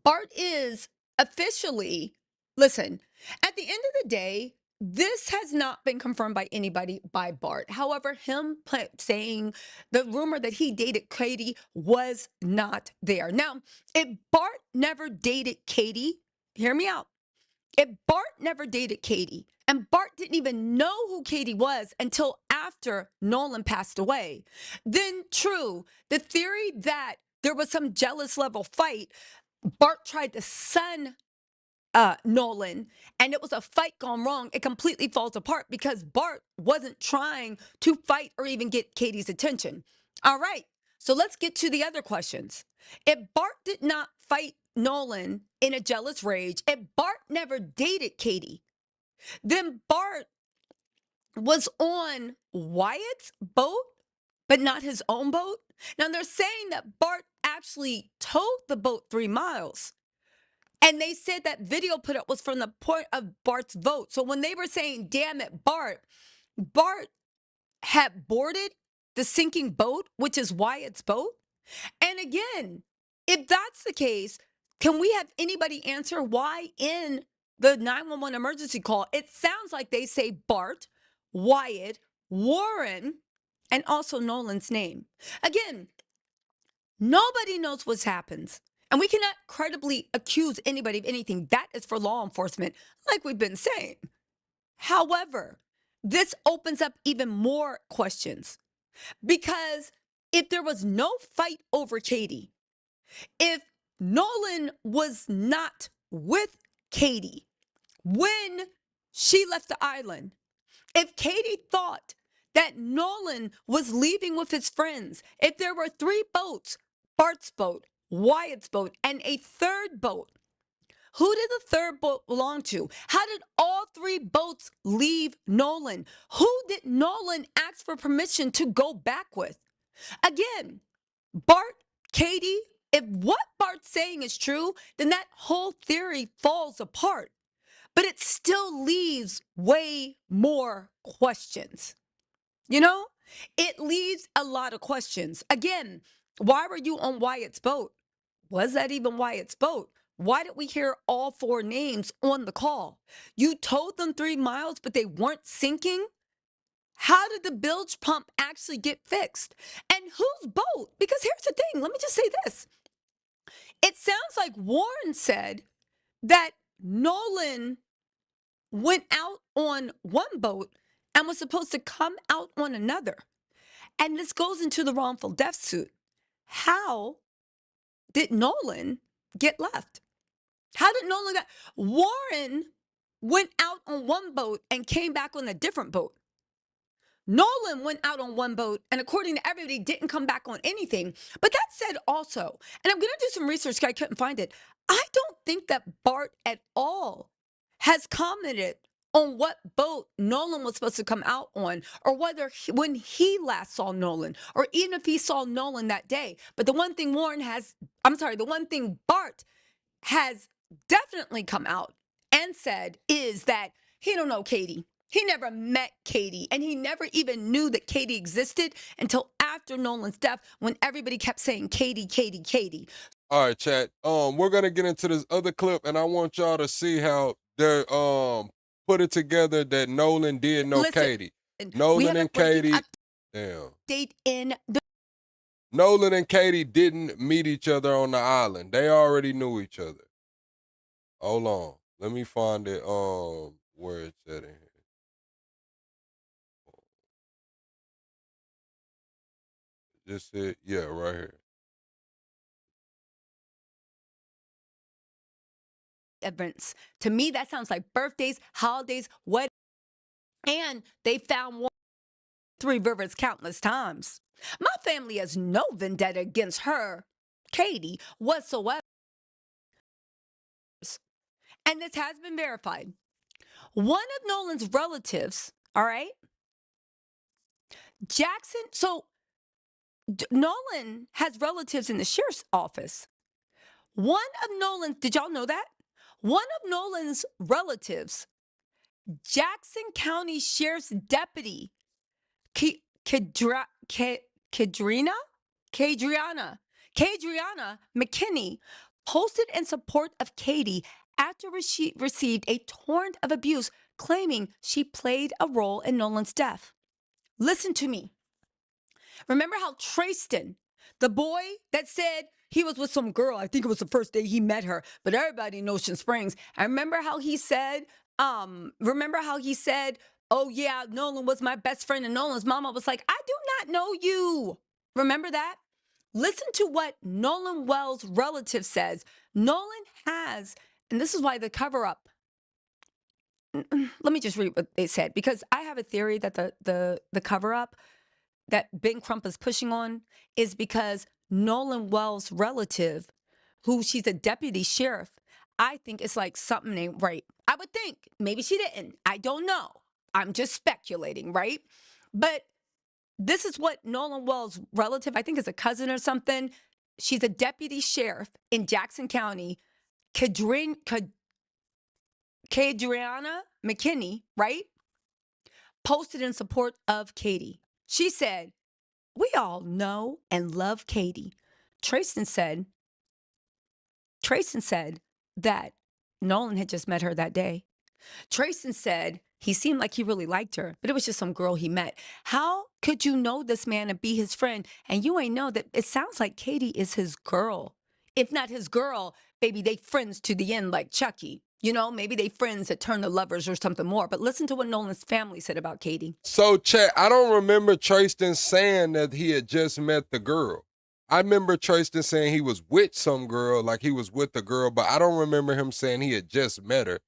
Bart is officially, listen, at the end of the day, this has not been confirmed by anybody by Bart. However, him saying the rumor that he dated Katie was not there. Now, if Bart never dated Katie, hear me out. If Bart never dated Katie, and Bart didn't even know who Katie was until after Nolan passed away, then true, the theory that there was some jealous level fight, Bart tried to son Nolan, and it was a fight gone wrong. It completely falls apart because Bart wasn't trying to fight or even get Katie's attention. All right, so let's get to the other questions. If Bart did not fight Nolan in a jealous rage, if Bart never dated Katie, then Bart was on Wyatt's boat, but not his own boat. Now they're saying that Bart actually towed the boat 3 miles. And they said that video put up was from the point of Bart's boat. So when they were saying, damn it, Bart had boarded the sinking boat, which is Wyatt's boat. And again, if that's the case, can we have anybody answer why in the 911 emergency call, it sounds like they say Bart, Wyatt, Warren, and also Nolan's name. Again, nobody knows what happens. And we cannot credibly accuse anybody of anything. That is for law enforcement, like we've been saying. However, this opens up even more questions. Because if there was no fight over Katie, if Nolan was not with Katie when she left the island, if Katie thought that Nolan was leaving with his friends, if there were 3 boats, Bart's boat, Wyatt's boat, and a third boat. Who did the third boat belong to? How did all three boats leave Nolan? Who did Nolan ask for permission to go back with? Again, Bart, Katie, if what Bart's saying is true, then that whole theory falls apart. But it still leaves way more questions. You know, it leaves a lot of questions. Again, why were you on Wyatt's boat? Was that even Wyatt's boat? Why did we hear all four names on the call? You towed them 3 miles, but they weren't sinking? How did the bilge pump actually get fixed? And whose boat? Because here's the thing. Let me just say this. It sounds like Warren said that Nolan went out on one boat and was supposed to come out on another. And this goes into the wrongful death suit. How did Nolan get left? How did Nolan get? Warren went out on one boat and came back on a different boat. Nolan went out on one boat and according to everybody didn't come back on anything. But that said also, and I'm going to do some research because I couldn't find it. I don't think that Bart at all has commented on what boat Nolan was supposed to come out on or whether when he last saw Nolan or even if he saw Nolan that day. But the one thing the one thing Bart has definitely come out and said is that he don't know Katie. He never met Katie, and he never even knew that Katie existed until after Nolan's death when everybody kept saying Katie, Katie, Katie. All right, chat. We're gonna get into this other clip, and I want y'all to see how they're put it together that Nolan did know Katie. Nolan and Katie. Damn. Date in the Nolan and Katie didn't meet each other on the island. They already knew each other. Hold on. Let me find it. Where it's at in here. Just it, yeah, right here. events. To me, that sounds like birthdays, holidays, weddings, and they found one Three Rivers countless times. My family has no vendetta against her, Katie, whatsoever. And this has been verified. One of Nolan's relatives, all right, Jackson, so Nolan has relatives in the sheriff's office. One of Nolan's, did y'all know that? One of Nolan's relatives, Jackson County Sheriff's Deputy, Kadriana McKinney, posted in support of Katie after she received a torrent of abuse, claiming she played a role in Nolan's death. Listen to me. Remember how Tristan, the boy that said he was with some girl, I think it was the first day he met her, but everybody in Ocean Springs. I remember how he said, oh yeah, Nolan was my best friend, and Nolan's mama was like, I do not know you. Remember that? Listen to what Nolan Wells' relative says. Nolan has, and this is why the cover-up, let me just read what they said, because I have a theory that the cover-up that Ben Crump is pushing on is because Nolan Wells' relative, who she's a deputy sheriff, I think it's like something ain't right. I would think. Maybe she didn't. I don't know. I'm just speculating, right? But this is what Nolan Wells' relative, I think is a cousin or something. She's a deputy sheriff in Jackson County, Kadriana McKinney, right? Posted in support of Katie. She said, we all know and love Katie. Tristan said that Nolan had just met her that day. Tristan said he seemed like he really liked her, but it was just some girl he met. How could you know this man and be his friend and you ain't know that it sounds like Katie is his girl? If not his girl, baby, they friends to the end like Chucky. You know, maybe they friends that turn to lovers or something more. But listen to what Nolan's family said about Katie. So, chat, I don't remember Tristan saying that he had just met the girl. I remember Tristan saying he was with some girl, like he was with the girl, but I don't remember him saying he had just met her.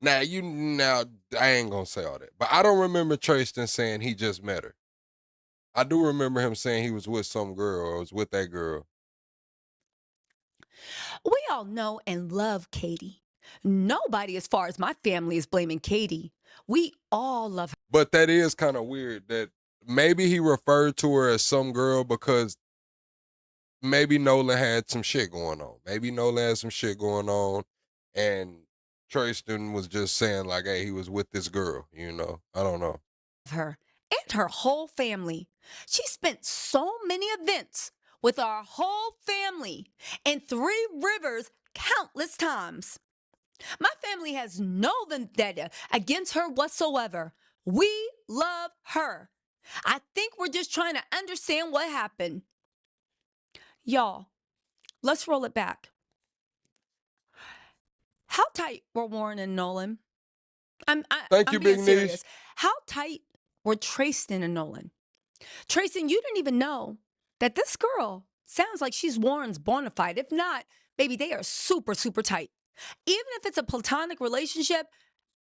Now, I ain't gonna say all that, but I don't remember Tristan saying he just met her. I do remember him saying he was with some girl or was with that girl. We all know and love Katie. Nobody, as far as my family, is blaming Katie. We all love her. But that is kind of weird that maybe he referred to her as some girl because maybe Nolan had some shit going on. Maybe Nolan had some shit going on, and Tristan was just saying like, hey, he was with this girl, you know? I don't know. Her and her whole family. She spent so many events with our whole family in Three Rivers countless times. My family has no vendetta against her whatsoever. We love her. I think we're just trying to understand what happened. Y'all, let's roll it back. How tight were Warren and Nolan? Thank you, I'm being Big serious. Niche. How tight were Tristan and Nolan? Tristan, you didn't even know that this girl sounds like she's Warren's bona fide. If not, baby, they are super, super tight. Even if it's a platonic relationship,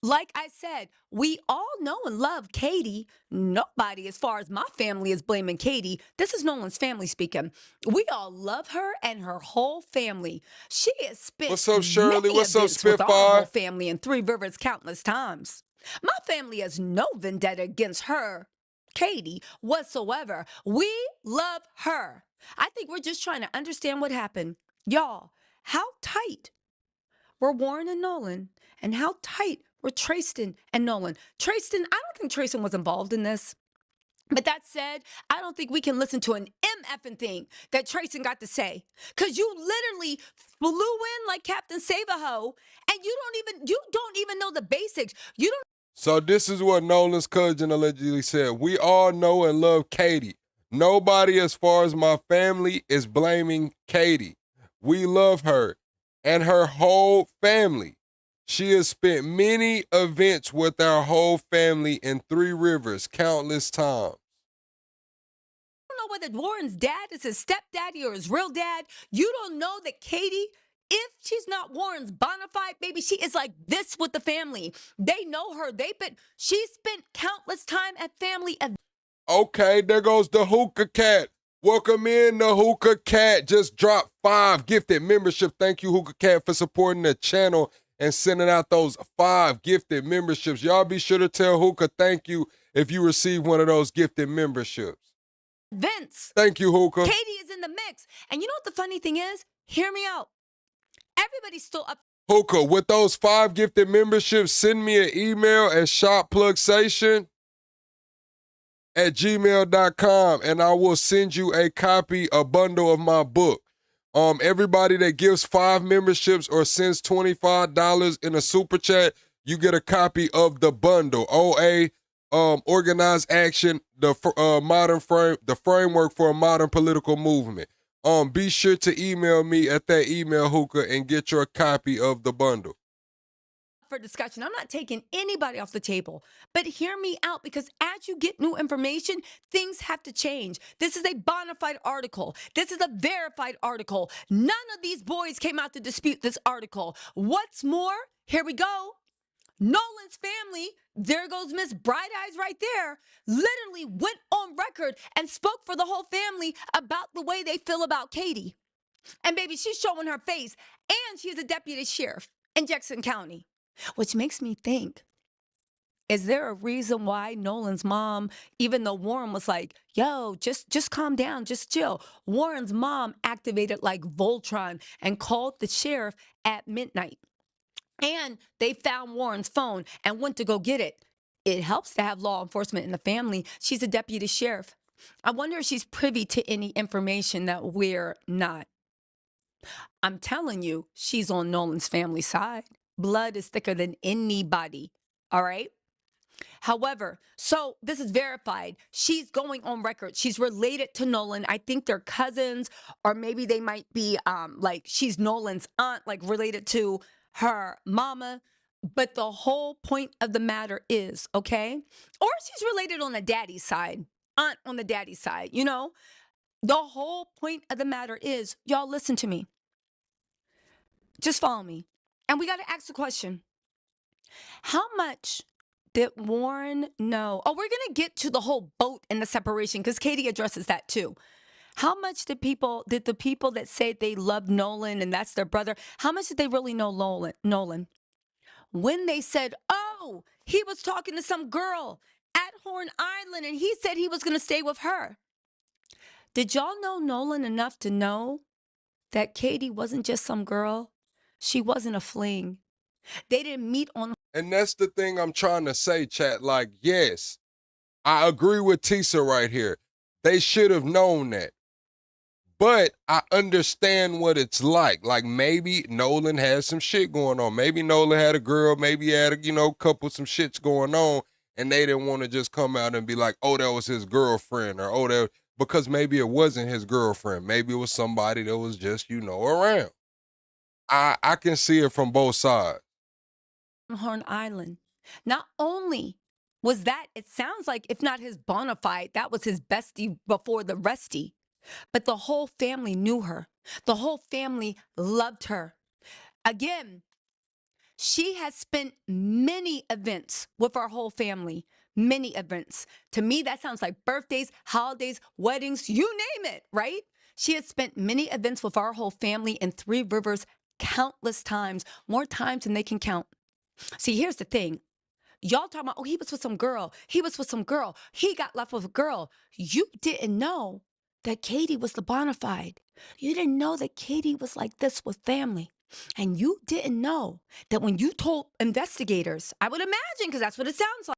like I said, we all know and love Katie. Nobody, as far as my family, is blaming Katie. This is Nolan's family speaking. We all love her and her whole family. She has spent What's up, Shirley? many What's up, events with our whole Spitfire? family in Three Rivers countless times. My family has no vendetta against her, Katie, whatsoever. We love her. I think we're just trying to understand what happened. Y'all, how tight were Warren and Nolan, and how tight were Tristan and Nolan? Tristan, I don't think Tristan was involved in this. But that said, I don't think we can listen to an MFing thing that Tristan got to say. Cause you literally flew in like Captain Save-A-Ho, and you don't even know the basics. You don't. So this is what Nolan's cousin allegedly said. We all know and love Katie. Nobody, as far as my family, is blaming Katie. We love her and her whole family. She has spent many events with our whole family in Three Rivers countless times. I don't know whether Warren's dad is his stepdaddy or his real dad. You don't know that Katie, if she's not Warren's bona fide, baby, she is like this with the family. They know her. She spent countless time at family events. Okay, there goes the Hookah Cat. Welcome in, the Hookah Cat. Just dropped 5 gifted membership. Thank you, Hookah Cat, for supporting the channel and sending out those 5 gifted memberships. Y'all be sure to tell Hookah thank you if you receive one of those gifted memberships. Thank you, Hookah. Katie is in the mix. And you know what the funny thing is? Hear me out. Everybody's still up. Hookah, with those 5 gifted memberships, send me an email at shopplugStation@gmail.com and I will send you a bundle of my book. Everybody that gives 5 memberships or sends $25 in a super chat, you get a copy of the bundle. OA, Organized Action, the framework for a modern political movement. Be sure to email me at that email, Hookah, and get your copy of the bundle. For discussion. I'm not taking anybody off the table, but hear me out, because as you get new information, things have to change. This is a bona fide article. This is a verified article. None of these boys came out to dispute this article. What's more, here we go. Nolan's family, there goes Miss Bright Eyes right there, literally went on record and spoke for the whole family about the way they feel about Katie. And baby, she's showing her face, and she's a deputy sheriff in Jackson County. Which makes me think, is there a reason why Nolan's mom, even though Warren was like, yo, just calm down, just chill, Warren's mom activated like Voltron and called the sheriff at midnight. And they found Warren's phone and went to go get it. It helps to have law enforcement in the family. She's a deputy sheriff. I wonder if she's privy to any information that we're not. I'm telling you, she's on Nolan's family side. Blood is thicker than anybody, all right? However, so this is verified. She's going on record. She's related to Nolan. I think they're cousins, or maybe they might be like she's Nolan's aunt, like related to her mama. But the whole point of the matter is, okay? Or she's related on the daddy's side, aunt on the daddy's side, you know? The whole point of the matter is, y'all listen to me. Just follow me. And we got to ask the question, how much did Warren know? Oh, we're going to get to the whole boat and the separation, because Katie addresses that too. How much did the people that say they love Nolan and that's their brother, how much did they really know Nolan? When they said, oh, he was talking to some girl at Horn Island and he said he was going to stay with her. Did y'all know Nolan enough to know that Katie wasn't just some girl? She wasn't a fling. They didn't meet on. And that's the thing I'm trying to say, chat. Like, yes, I agree with Tisa right here. They should have known that. But I understand what it's like. Like, maybe Nolan had some shit going on. Maybe Nolan had a girl. Maybe he had a, couple some shits going on. And they didn't want to just come out and be like, oh, that was his girlfriend. Or, oh, that, because maybe it wasn't his girlfriend. Maybe it was somebody that was just, around. I can see it from both sides. Horn Island. Not only was that, it sounds like, if not his bona fide, that was his bestie before the restie. But the whole family knew her. The whole family loved her. Again, she has spent many events with our whole family. Many events. To me, that sounds like birthdays, holidays, weddings, you name it, right? She has spent many events with our whole family in Three Rivers countless times, more times than they can count. See, here's the thing. Y'all talking about, oh, he was with some girl. He was with some girl. He got left with a girl. You didn't know that Katie was the bona fide. You didn't know that Katie was like this with family. And you didn't know that when you told investigators, I would imagine, because that's what it sounds like.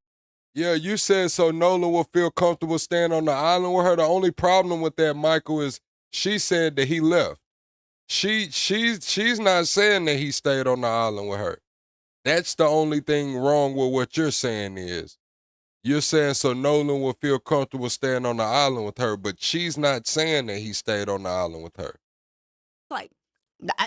Yeah, you said so Nolan will feel comfortable staying on the island with her. The only problem with that, Michael, is she said that he left. She's not saying that he stayed on the island with her. That's the only thing wrong with what you're saying is. You're saying so Nolan will feel comfortable staying on the island with her, but she's not saying that he stayed on the island with her. Like,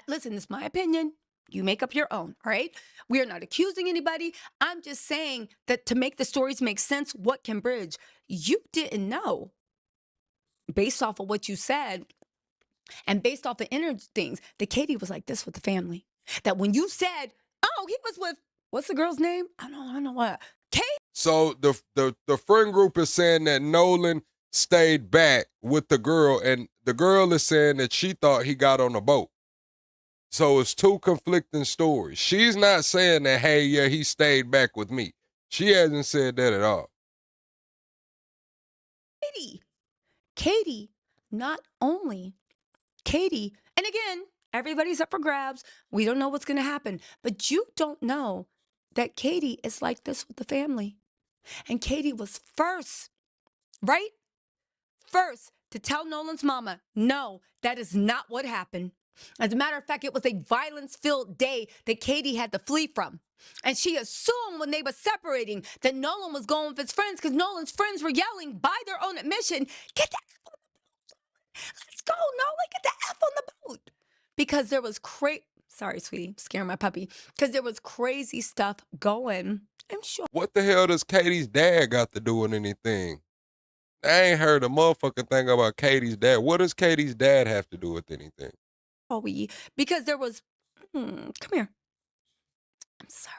listen, it's my opinion. You make up your own, all right? We are not accusing anybody. I'm just saying that to make the stories make sense, what can bridge? You didn't know, based off of what you said and based off of inner things, that Katie was like this with the family. That when you said, oh, he was with, what's the girl's name? I don't know what. Katie. So the friend group is saying that Nolan stayed back with the girl, and the girl is saying that she thought he got on a boat. So it's two conflicting stories. She's not saying that, hey, yeah, he stayed back with me. She hasn't said that at all. Katie, not only Katie, and again, everybody's up for grabs. We don't know what's going to happen, but you don't know that Katie is like this with the family. And Katie was first, right? First to tell Nolan's mama, no, that is not what happened. As a matter of fact, it was a violence-filled day that Katie had to flee from. And she assumed when they were separating that Nolan was going with his friends because Nolan's friends were yelling by their own admission, get the F on the boat. Let's go, Nolan, get the F on the boat. Because there was sorry, sweetie, scaring my puppy. Because there was crazy stuff going. I'm sure. What the hell does Katie's dad got to do with anything? I ain't heard a motherfucking thing about Katie's dad. What does Katie's dad have to do with anything? Oh, because there was, come here. I'm sorry.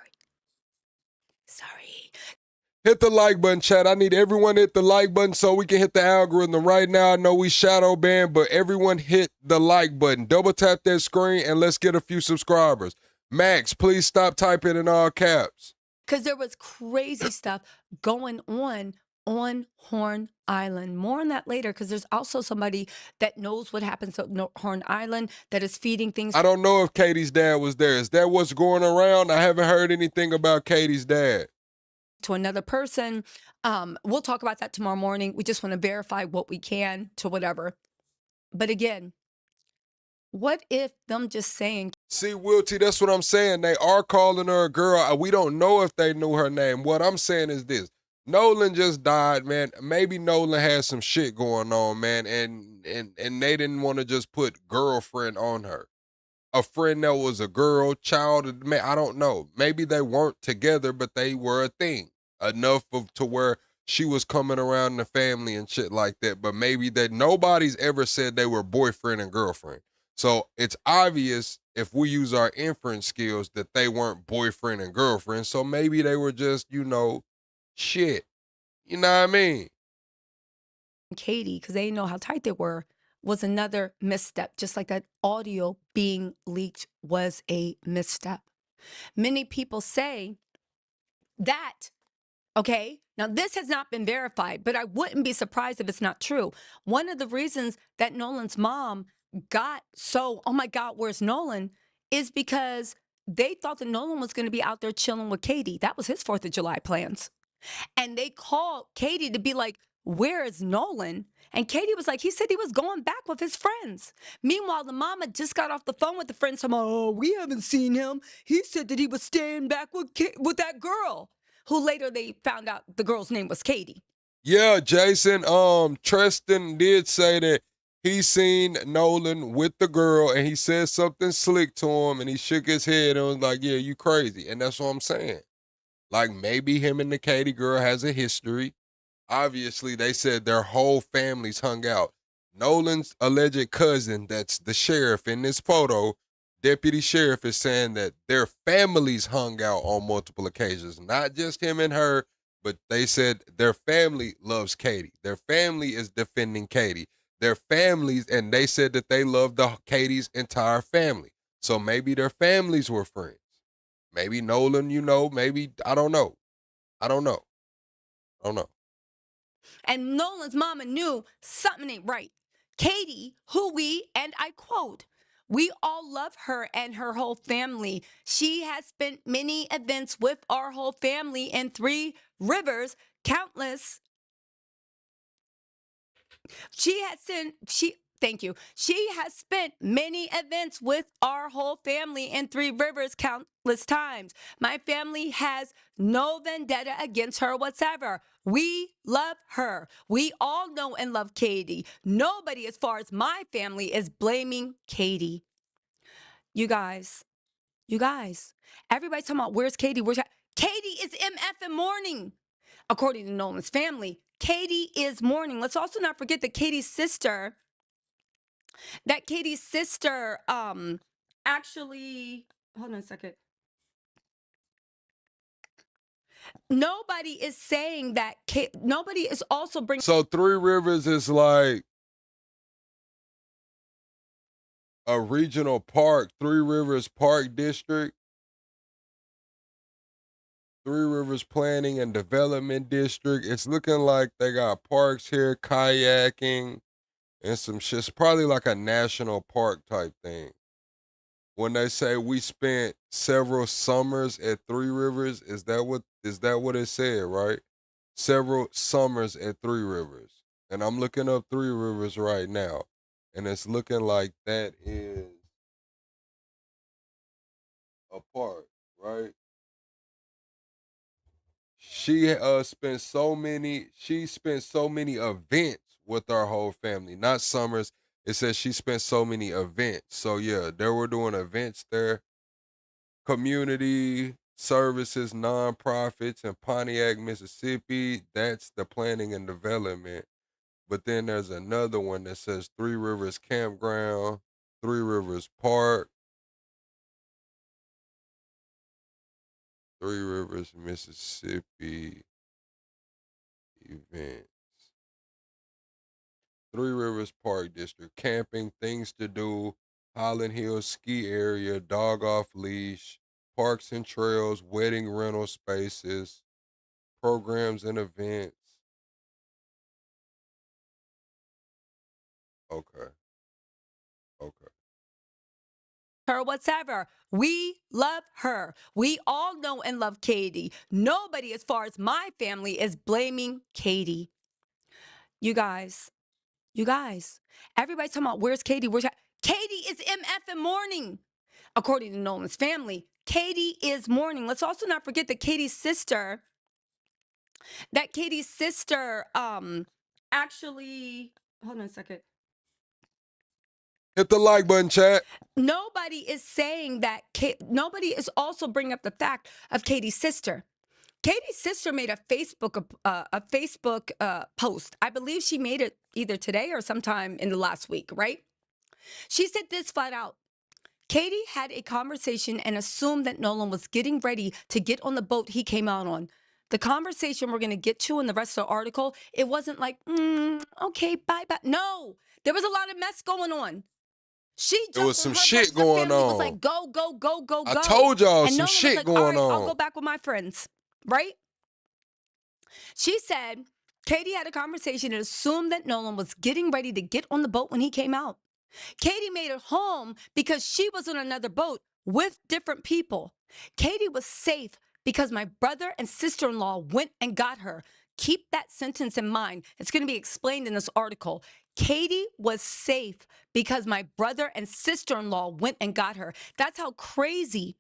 Hit the like button, chat. I need everyone to hit the like button so we can hit the algorithm. Right now, I know we shadow banned, but everyone hit the like button. Double tap that screen and let's get a few subscribers. Max, please stop typing in all caps. Because there was crazy stuff going on Horn Island. More on that later, because there's also somebody that knows what happens at Horn Island that is feeding things. I don't know if Katie's dad was there. Is that what's going around? I haven't heard anything about Katie's dad. To another person. We'll talk about that tomorrow morning. We just want to verify what we can to whatever. But again, what if them just saying... See, Wilty, that's what I'm saying. They are calling her a girl. We don't know if they knew her name. What I'm saying is this. Nolan just died, man. Maybe Nolan had some shit going on, man, and they didn't want to just put girlfriend on her. A friend that was a girl, child, man, I don't know. Maybe they weren't together, but they were a thing. Enough to where she was coming around the family and shit like that. But maybe that nobody's ever said they were boyfriend and girlfriend. So it's obvious if we use our inference skills that they weren't boyfriend and girlfriend. So maybe they were just, shit. You know what I mean? Katie, because they didn't know how tight they were. was another misstep, just like that audio being leaked was a misstep. Many people say that, okay, now this has not been verified, but I wouldn't be surprised if it's not true. One of the reasons that Nolan's mom got so, oh my God, where's Nolan, is because they thought that Nolan was going to be out there chilling with Katie. That was his 4th of July plans. And they called Katie to be like, where is Nolan? And Katie was like, he said he was going back with his friends. Meanwhile, the mama just got off the phone with the friends. Saying, oh, we haven't seen him. He said that he was staying back with that girl, who later they found out the girl's name was Katie. Yeah, Jason. Tristan did say that he seen Nolan with the girl, and he said something slick to him, and he shook his head and was like, "Yeah, you crazy." And that's what I'm saying. Like, maybe him and the Katie girl has a history. Obviously, they said their whole families hung out. Nolan's alleged cousin, that's the sheriff in this photo, deputy sheriff, is saying that their families hung out on multiple occasions. Not just him and her, but they said their family loves Katie. Their family is defending Katie. Their families, and they said that they love Katie's entire family. So maybe their families were friends. Maybe Nolan, maybe, I don't know. I don't know. And Nolan's mama knew something ain't right. Katie, who and I quote, we all love her and her whole family. She has spent many events with our whole family in Three Rivers, countless. Thank you. She has spent many events with our whole family in Three Rivers countless times. My family has no vendetta against her whatsoever. We love her. We all know and love Katie. Nobody, as far as my family, is blaming Katie. You guys, everybody's talking about where's Katie? Katie is MF in mourning. According to Nolan's family, Katie is mourning. Let's also not forget that Katie's sister actually, hold on a second. Nobody is saying that nobody is also bringing. So Three Rivers is like a regional park, Three Rivers Park District, Three Rivers Planning and Development District. It's looking like they got parks here, kayaking, and some shit. It's probably like a national park type thing. When they say we spent several summers at Three Rivers, is that what it said, right? Several summers at Three Rivers. And I'm looking up Three Rivers right now, and it's looking like that is a park, right? She spent so many events with our whole family, not summers. It says she spent so many events. So yeah, they were doing events there. Community services, nonprofits in Pontiac, Mississippi. That's the planning and development. But then there's another one that says Three Rivers Campground, Three Rivers Park, Three Rivers, Mississippi events. Three Rivers Park District, camping, things to do, Highland Hills ski area, dog off leash, parks and trails, wedding rental spaces, programs and events. Okay. Her whatsoever. We love her. We all know and love Katie. Nobody, as far as my family, is blaming Katie. You guys, everybody's talking about where's Katie? Katie is MF in mourning. According to Nolan's family, Katie is mourning. Let's also not forget that Katie's sister actually, hold on a second. Hit the like button, chat. Nobody is saying that. Nobody is also bringing up the fact of Katie's sister. Katie's sister made a Facebook post. I believe she made it either today or sometime in the last week, right? She said this flat out. Katie had a conversation and assumed that Nolan was getting ready to get on the boat he came out on. The conversation we're going to get to in the rest of the article, it wasn't like, okay, bye. No, there was a lot of mess going on. She There was jumped some on her shit bus. Her going family was on. like, go, go, go, go, I go. told y'all and some Nolan shit was like, going all right, on. I'll go back with my friends, right? She said Katie had a conversation and assumed that Nolan was getting ready to get on the boat when he came out. Katie made it home because she was on another boat with different people. Katie was safe because my brother and sister-in-law went and got her. Keep that sentence in mind. It's going to be explained in this article. Katie was safe because my brother and sister-in-law went and got her. That's how crazy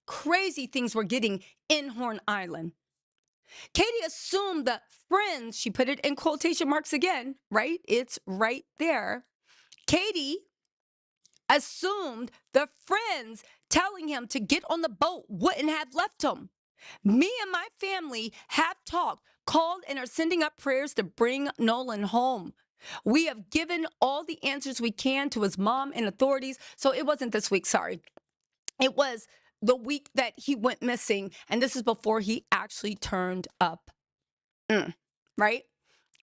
things were getting in Horn Island. Katie assumed the friends, she put it in quotation marks again, right? It's right there. Katie assumed the friends telling him to get on the boat wouldn't have left him. Me and my family have talked, called, and are sending up prayers to bring Nolan home. We have given all the answers we can to his mom and authorities. So it wasn't this week, sorry. It was the week that he went missing, and this is before he actually turned up. Right?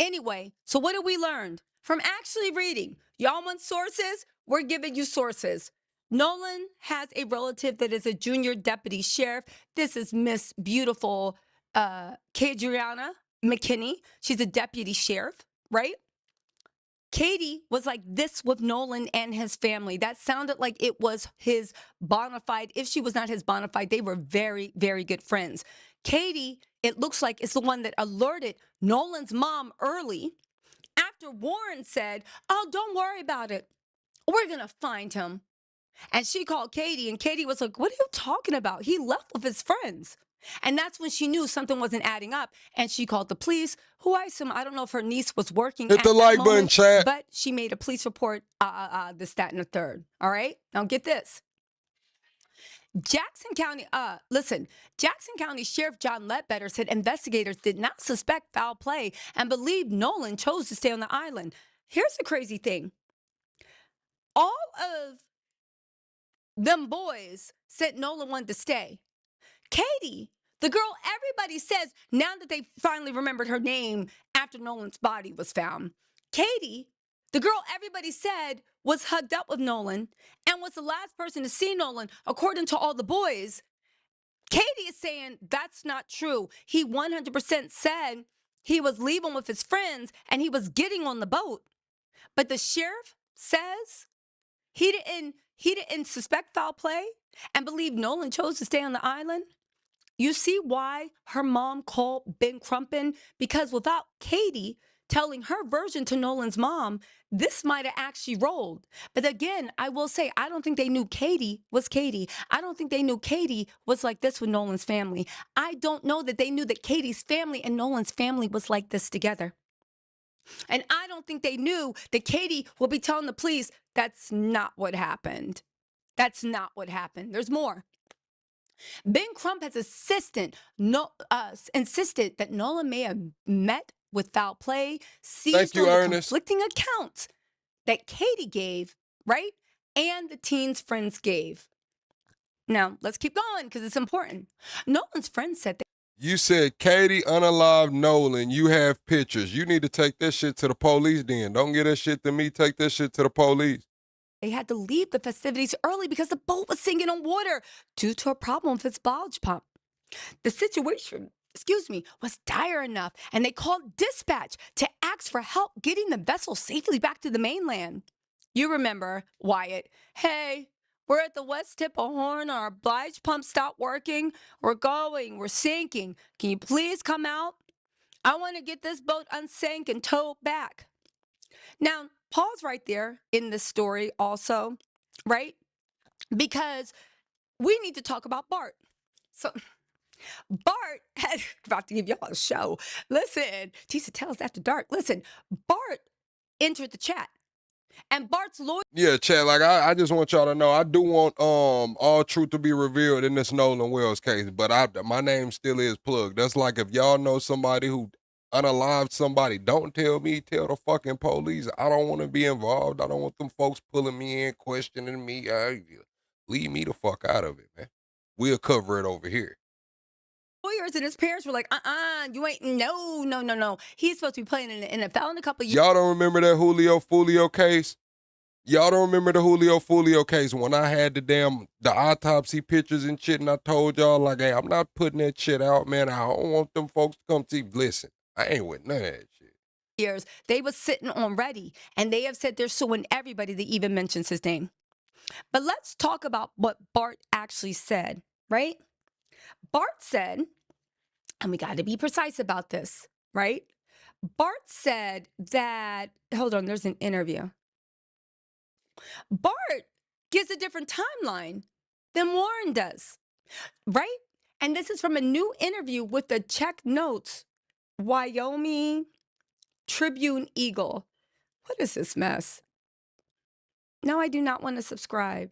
Anyway, so what did we learn from actually reading? Y'all want sources? We're giving you sources. Nolan has a relative that is a junior deputy sheriff. This is Miss Beautiful Kadriana McKinney. She's a deputy sheriff, right? Katie was like this with Nolan and his family. That sounded like it was his bona fide. If she was not his bona fide, they were very, very good friends. Katie, it looks like, is the one that alerted Nolan's mom early after Warren said, oh, don't worry about it. We're going to find him. And she called Katie, and Katie was like, what are you talking about? He left with his friends. And that's when she knew something wasn't adding up. And she called the police, who I assume, I don't know if her niece was working Hit at the that like button, moment, chat. but she made a police report, this, that, and the third. All right? Now get this. Jackson County Sheriff John Ledbetter said investigators did not suspect foul play and believed Nolan chose to stay on the island. Here's the crazy thing. All of them boys said Nolan wanted to stay. Katie, the girl everybody says, now that they finally remembered her name after Nolan's body was found, Katie, the girl everybody said was hugged up with Nolan and was the last person to see Nolan, according to all the boys. Katie is saying that's not true. He 100% said he was leaving with his friends and he was getting on the boat. But the sheriff says he didn't suspect foul play and believe Nolan chose to stay on the island. You see why her mom called Ben Crumpin? Because without Katie telling her version to Nolan's mom, this might have actually rolled. But again, I will say, I don't think they knew Katie was Katie. I don't think they knew Katie was like this with Nolan's family. I don't know that they knew that Katie's family and Nolan's family was like this together. And I don't think they knew that Katie will be telling the police that's not what happened. That's not what happened. There's more. Ben Crump has insisted that Nolan may have met with foul play, seized on the conflicting accounts that Katie gave, right? And the teen's friends gave. Now, let's keep going because it's important. Nolan's friends said that You said Katie unalived Nolan. You have pictures. You need to take that shit to the police then. Don't get that shit to me. Take that shit to the police. they had to leave the festivities early because the boat was sinking on water due to a problem with its barge pump. The situation, was dire enough, and they called dispatch to ask for help getting the vessel safely back to the mainland. You remember, Wyatt, hey, we're at the west tip of Horn, our barge pump stopped working. We're sinking. Can you please come out? I want to get this boat unsank and towed back. Now, pause right there in this story also, right? Because we need to talk about Bart. So Bart had about to give y'all a show. Listen, Tisa tells after dark. Listen, Bart entered the chat. And Bart's lawyer. Yeah, chat, like I just want y'all to know, I do want all truth to be revealed in this Nolan Wells case, but my name still is plugged. That's like if y'all know somebody who unalived somebody, don't tell me, tell the fucking police. I don't want to be involved. I don't want them folks pulling me in, questioning me. Leave me the fuck out of it, man. We'll cover it over here. lawyers and his parents were like, you ain't, no. He's supposed to be playing in the NFL in a couple of years. Y'all don't remember that Julio Fulio case? Y'all don't remember the Julio Fulio case when I had the autopsy pictures and shit, and I told y'all, like, hey, I'm not putting that shit out, man. I don't want them folks to come see. Listen, I ain't with none of that shit. Years, they was sitting on ready, and they have said they're suing everybody that even mentions his name. But let's talk about what Bart actually said, right? Bart said, and we got to be precise about this, right? Bart said that, hold on, there's an interview. Bart gives a different timeline than Warren does, right? And this is from a new interview with the Check Notes Wyoming Tribune Eagle. What is this mess? No, I do not want to subscribe.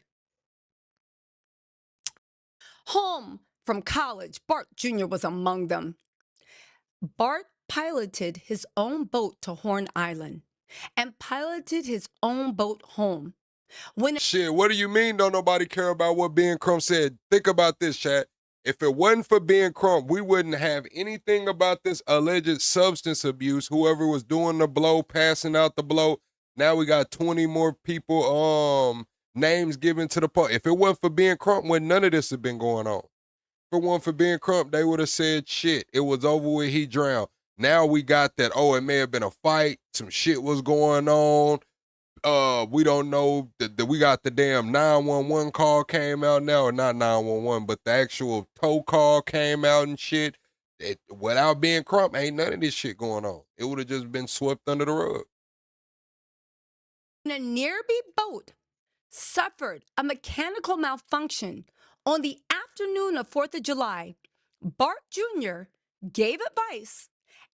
Home from college, Bart Jr. was among them. Bart piloted his own boat to Horn Island and piloted his own boat home. Shit, what do you mean don't nobody care about what Ben Crump said? Think about this, chat. If it wasn't for Ben Crump, we wouldn't have anything about this alleged substance abuse. Whoever was doing the blow, passing out the blow. Now we got 20 more people, names given to the part. If it wasn't for Ben Crump, when none of this had been going on. If it wasn't for Ben Crump, they would have said, shit, it was over with, he drowned. Now we got that, it may have been a fight, some shit was going on. We don't know that we got the damn 911 call came out now, or not 911, but the actual tow call came out and shit. Without Ben Crump, ain't none of this shit going on. It would have just been swept under the rug. A nearby boat suffered a mechanical malfunction on the afternoon of 4th of July. Bart Jr. gave advice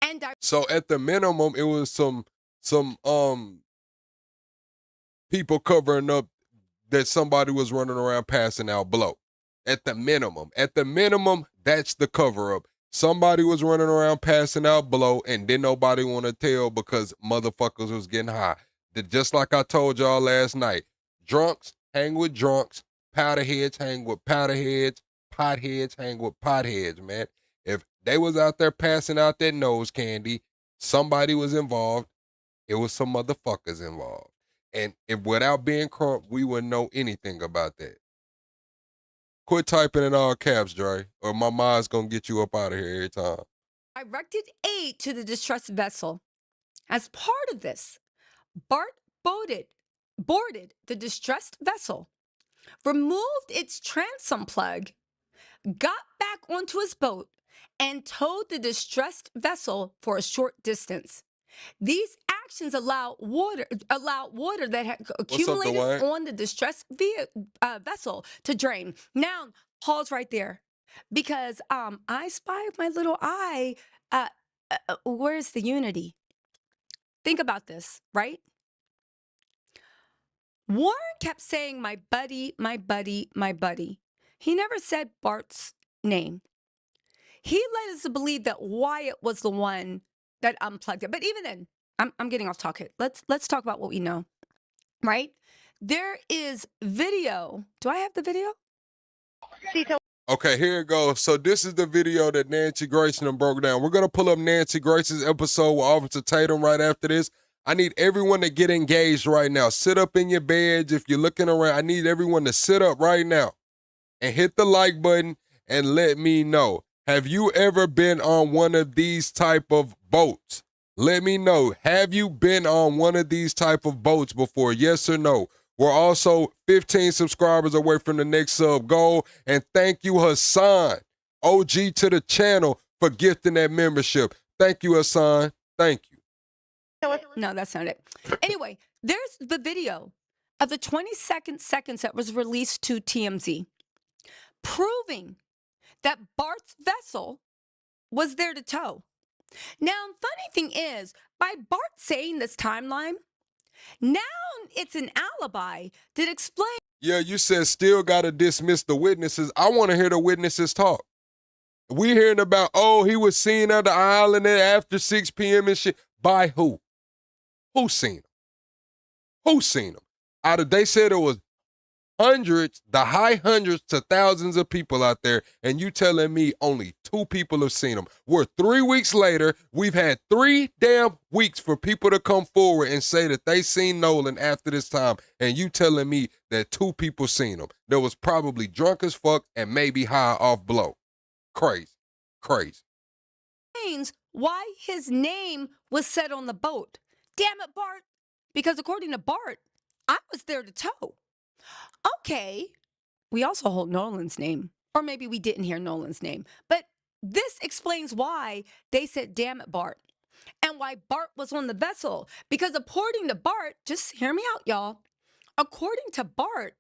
and so at the minimum, it was some people covering up that somebody was running around passing out blow. At the minimum, that's the cover up. Somebody was running around passing out blow and didn't nobody want to tell because motherfuckers was getting high. Just like I told y'all last night, drunks hang with drunks, powderheads hang with powderheads, potheads hang with potheads, man. If they was out there passing out that nose candy, somebody was involved. It was some motherfuckers involved. And if without being Crump, we wouldn't know anything about that. Quit typing in all caps, Dre, or my mind's gonna get you up out of here every time. Directed aid to the distressed vessel. As part of this, Bart boarded the distressed vessel, removed its transom plug, got back onto his boat, and towed the distressed vessel for a short distance. These actions allow water that had accumulated on the distressed vessel to drain. Now, pause right there, because I spy with my little eye. Where's the unity? Think about this, right? Warren kept saying, my buddy, my buddy, my buddy. He never said Bart's name. He led us to believe that Wyatt was the one that unplugged it. But even then, I'm getting off topic. Let's talk about what we know, right? There is video. Do I have the video? Okay, here it goes. So this is the video that Nancy Grayson broke down. We're going to pull up Nancy Grayson's episode with Officer Tatum right after this. I need everyone to get engaged right now. Sit up in your beds. If you're looking around, I need everyone to sit up right now and hit the like button and let me know. Have you ever been on one of these type of boats? Let me know. Have you been on one of these type of boats before? Yes or no? We're also 15 subscribers away from the next sub goal. And thank you, Hassan, OG to the channel, for gifting that membership. Thank you, Hassan. Thank you. No, that's not it. Anyway, there's the video of the 22nd seconds that was released to TMZ, proving that Bart's vessel was there to tow. Now, funny thing is, by Bart saying this timeline, now it's an alibi that explains. Yeah, you said still got to dismiss the witnesses. I want to hear the witnesses talk. We hearing about, he was seen on the island after 6 p.m. and shit. By who? Who seen him? Who seen him? They said it was hundreds, the high hundreds to thousands of people out there, and you telling me only 2 people have seen him. We're 3 weeks later. We've had 3 damn weeks for people to come forward and say that they seen Nolan after this time, and you telling me that 2 people seen him. That was probably drunk as fuck and maybe high off blow. Crazy. Crazy. Why his name was said on the boat. Damn it, Bart. Because according to Bart, I was there to tow. Okay. We also hold Nolan's name. Or maybe we didn't hear Nolan's name. But this explains why they said, damn it, Bart. And why Bart was on the vessel. Because according to Bart, just hear me out, y'all. According to Bart,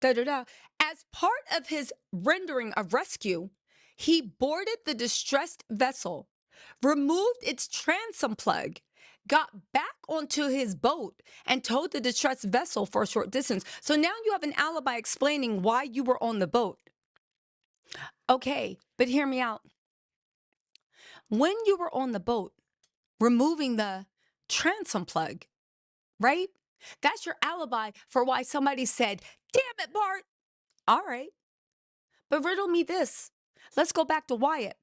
as part of his rendering of rescue, he boarded the distressed vessel, removed its transom plug, got back onto his boat, and towed the distressed vessel for a short distance. So now you have an alibi explaining why you were on the boat. Okay, but hear me out. When you were on the boat, removing the transom plug, right? That's your alibi for why somebody said, damn it, Bart. All right. But riddle me this. Let's go back to Wyatt.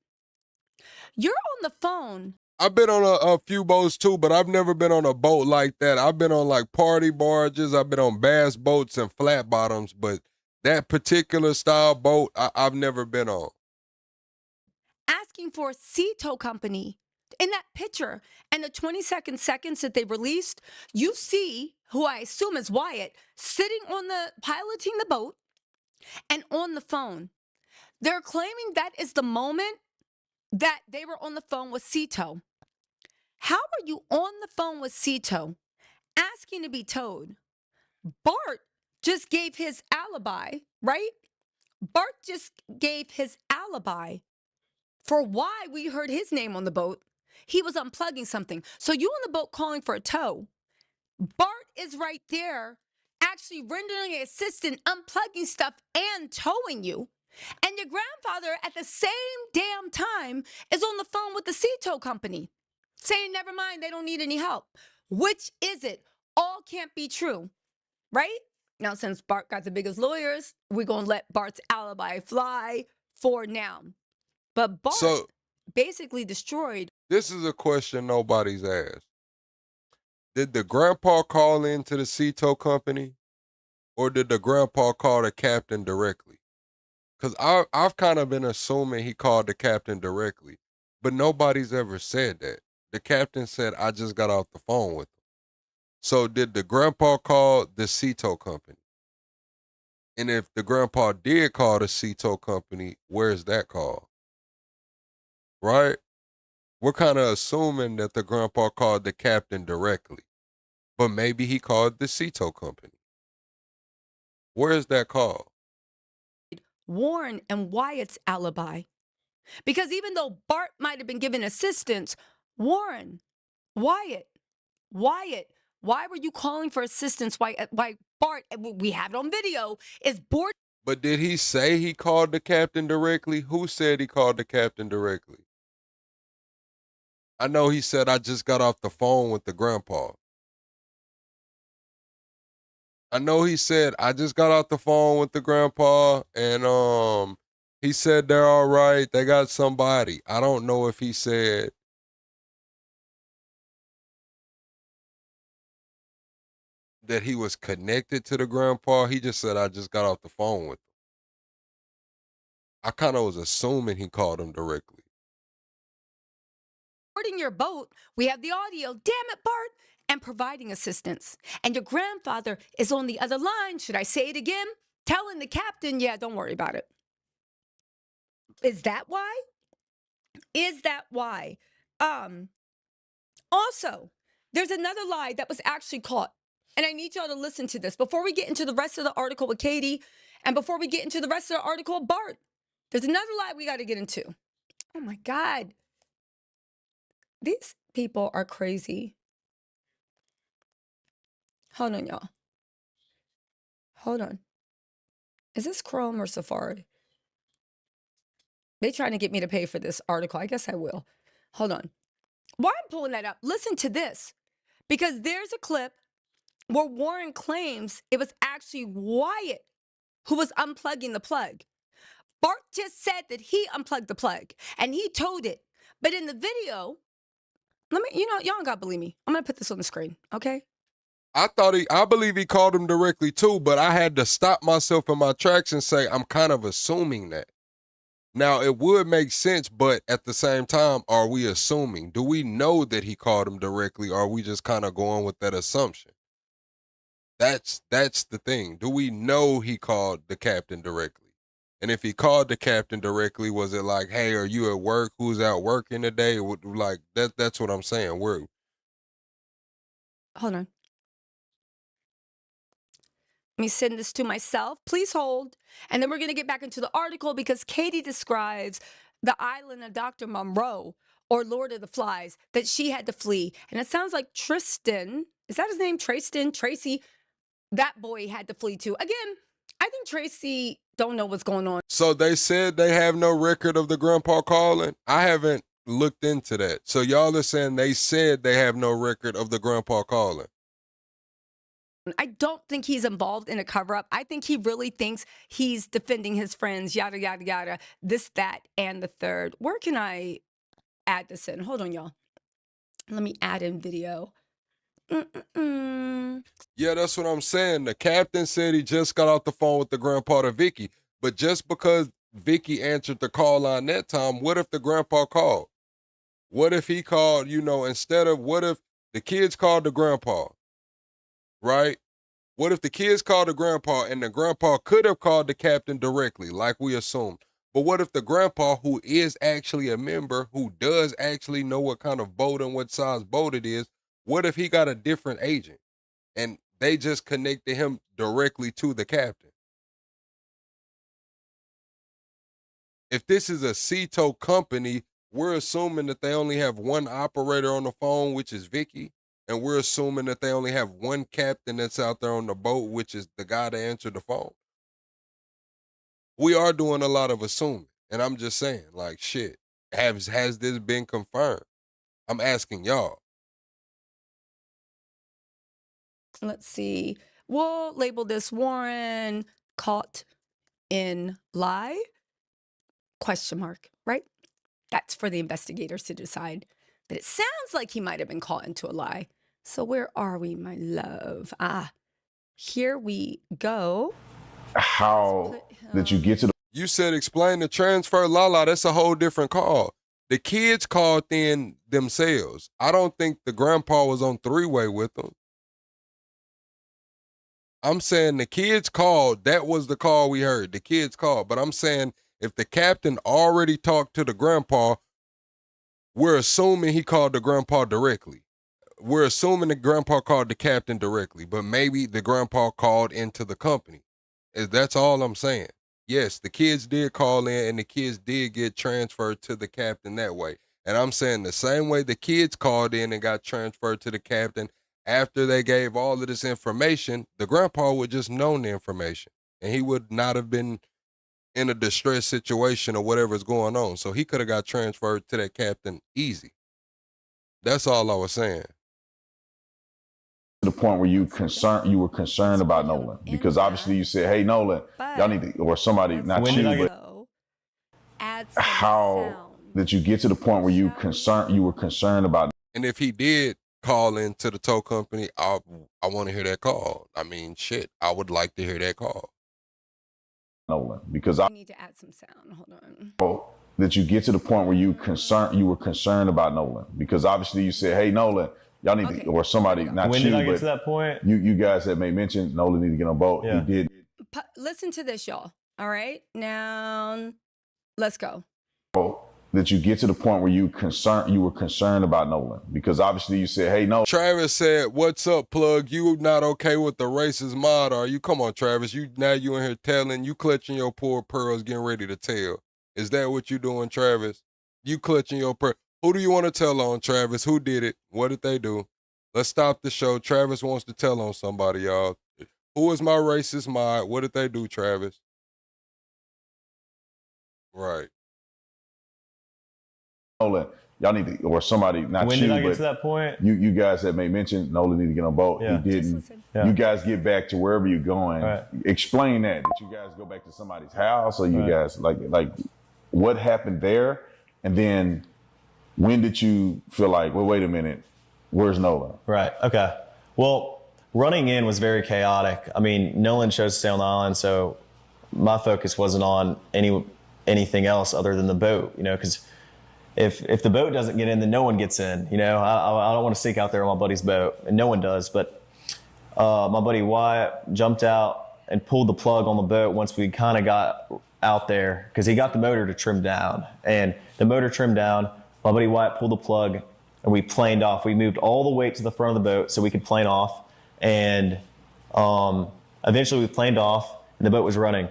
You're on the phone. I've been on a few boats too, but I've never been on a boat like that. I've been on like party barges. I've been on bass boats and flat bottoms, but that particular style boat, I've never been on. Asking for a sea tow company. In that picture and the 20-second seconds that they released, you see who I assume is Wyatt sitting on the piloting the boat and on the phone. They're claiming that is the moment that they were on the phone with Sea Tow. How are you on the phone with Sea Tow asking to be towed? Bart just gave his alibi, right? Bart just gave his alibi for why we heard his name on the boat. He was unplugging something. So you on the boat calling for a tow. Bart is right there actually rendering assistance, unplugging stuff and towing you. And your grandfather at the same damn time is on the phone with the sea tow company saying, never mind, they don't need any help. Which is it? All can't be true, right? Now, since Bart got the biggest lawyers, we're going to let Bart's alibi fly for now. But Bart basically destroyed. This is a question nobody's asked. Did the grandpa call into the sea tow company, or did the grandpa call the captain directly? Because I've kind of been assuming he called the captain directly, but nobody's ever said that. The captain said, I just got off the phone with him. So did the grandpa call the sea tow company? And if the grandpa did call the sea tow company, where's that call? Right? We're kind of assuming that the grandpa called the captain directly, but maybe he called the sea tow company. Where's that call? Warren and Wyatt's alibi. Because even though Bart might have been given assistance, Warren, Wyatt, why were you calling for assistance? Why Bart, we have it on video, is bored. But did he say he called the captain directly? Who said he called the captain directly? I know he said, I just got off the phone with the grandpa. I know he said, I just got off the phone with the grandpa, and he said they're all right. They got somebody. I don't know if he said that he was connected to the grandpa. He just said, I just got off the phone with him. I kind of was assuming he called him directly. Boarding your boat, we have the audio, damn it, Bart, and providing assistance. And your grandfather is on the other line. Should I say it again? Telling the captain, yeah, don't worry about it. Is that why? Is that why? Also, there's another lie that was actually caught. And I need y'all to listen to this before we get into the rest of the article with Katie and before we get into the rest of the article with Bart. There's another lie we got to get into. Oh my God. These people are crazy. Hold on, y'all. Hold on. Is this Chrome or Safari? They trying to get me to pay for this article. I guess I will. Hold on. Why I'm pulling that up, listen to this. Because there's a clip where Warren claims it was actually Wyatt who was unplugging the plug. Bart just said that he unplugged the plug and he told it. But in the video, y'all don't gotta believe me. I'm gonna put this on the screen, okay? I believe he called him directly too, but I had to stop myself in my tracks and say, I'm kind of assuming that. Now, it would make sense, but at the same time, are we assuming? Do we know that he called him directly, or are we just kind of going with that assumption? That's the thing. Do we know he called the captain directly? And if he called the captain directly, was it like, hey, are you at work? Who's out working today? Like, that's what I'm saying. Hold on. Let me send this to myself. Please hold. And then we're going to get back into the article because Katie describes the island of Dr. Monroe or Lord of the Flies that she had to flee. And it sounds like Tristan, is that his name? Tracy, that boy had to flee too. Again, I think Tracy don't know what's going on. So they said they have no record of the grandpa calling. I haven't looked into that. So y'all are saying they said they have no record of the grandpa calling. I don't think he's involved in a cover-up. I think he really thinks he's defending his friends, yada, yada, yada, this, that, and the third. Where can I add this in? Hold on, y'all. Let me add in video. Yeah, that's what I'm saying. The captain said he just got off the phone with the grandpa to Vicky. But just because Vicky answered the call line that time, what if the grandpa called? What if he called, what if the kids called the grandpa? Right? What if the kids called the grandpa and the grandpa could have called the captain directly, like we assumed? But what if the grandpa, who is actually a member, who does actually know what kind of boat and what size boat it is, what if he got a different agent and they just connected him directly to the captain? If this is a CETO company, we're assuming that they only have one operator on the phone, which is Vicky. And we're assuming that they only have one captain that's out there on the boat, which is the guy that answered the phone. We are doing a lot of assuming. And I'm just saying, like, shit, has this been confirmed? I'm asking y'all. Let's see. We'll label this Warren caught in lie? Question mark, right? That's for the investigators to decide. But it sounds like he might have been caught into a lie. So where are we, my love? Here we go. How did you get to the... You said explain the transfer, Lala. That's a whole different call. The kids called in themselves. I don't think the grandpa was on three-way with them. I'm saying the kids called. That was the call we heard. The kids called. But I'm saying if the captain already talked to the grandpa, we're assuming he called the grandpa directly. We're assuming the grandpa called the captain directly, but maybe the grandpa called into the company. That's all I'm saying. Yes, the kids did call in and the kids did get transferred to the captain that way. And I'm saying the same way the kids called in and got transferred to the captain after they gave all of this information, the grandpa would just known the information and he would not have been in a distressed situation or whatever's going on. So he could have got transferred to that captain easy. That's all I was saying. To the point where you were concerned about Nolan? Because obviously you said, hey, Nolan, y'all need to, or somebody, not you, but how did you get to the point where you were concerned about? And if he did call into the tow company, I want to hear that call. I mean, shit, I would like to hear that call. Nolan, because I need to add some sound. Hold on. Did you get to the point where you were concerned about Nolan? Because obviously you said, hey, Nolan, y'all need to, or somebody, not when you, did I get but to that point? You guys had made mention Nolan need to get on a boat. Yeah. He did. Listen to this, y'all. All right, now let's go. Did you get to the point where you were concerned about Nolan? Because obviously you said, hey, Nolan. Travis said, what's up, plug? You not okay with the racist mod, are you? Come on, Travis. You in here telling, you clutching your poor pearls, getting ready to tell. Is that what you doing, Travis? You clutching your pearls. Who do you want to tell on, Travis? Who did it? What did they do? Let's stop the show. Travis wants to tell on somebody, y'all. Who is my racist mod? What did they do, Travis? Right. Nolan, y'all need to, or somebody, not When you, did I get but to that point? you guys had made mention Nolan need to get on a boat. Yeah. He didn't. Yeah. You guys get back to wherever you're going. Right. Explain that. Did you guys go back to somebody's house, or you guys like what happened there? And then when did you feel like, well, wait a minute, where's Nolan? Right. Okay. Well, running in was very chaotic. I mean, Nolan chose to stay on the island, so my focus wasn't on anything else other than the boat, because if the boat doesn't get in, then no one gets in. I don't want to sneak out there on my buddy's boat, and no one does. But my buddy Wyatt jumped out and pulled the plug on the boat once we kind of got out there, because he got the motor to trim down. And the motor trimmed down, my buddy Wyatt pulled the plug, and we planed off. We moved all the weight to the front of the boat so we could plane off. And eventually we planed off, and the boat was running.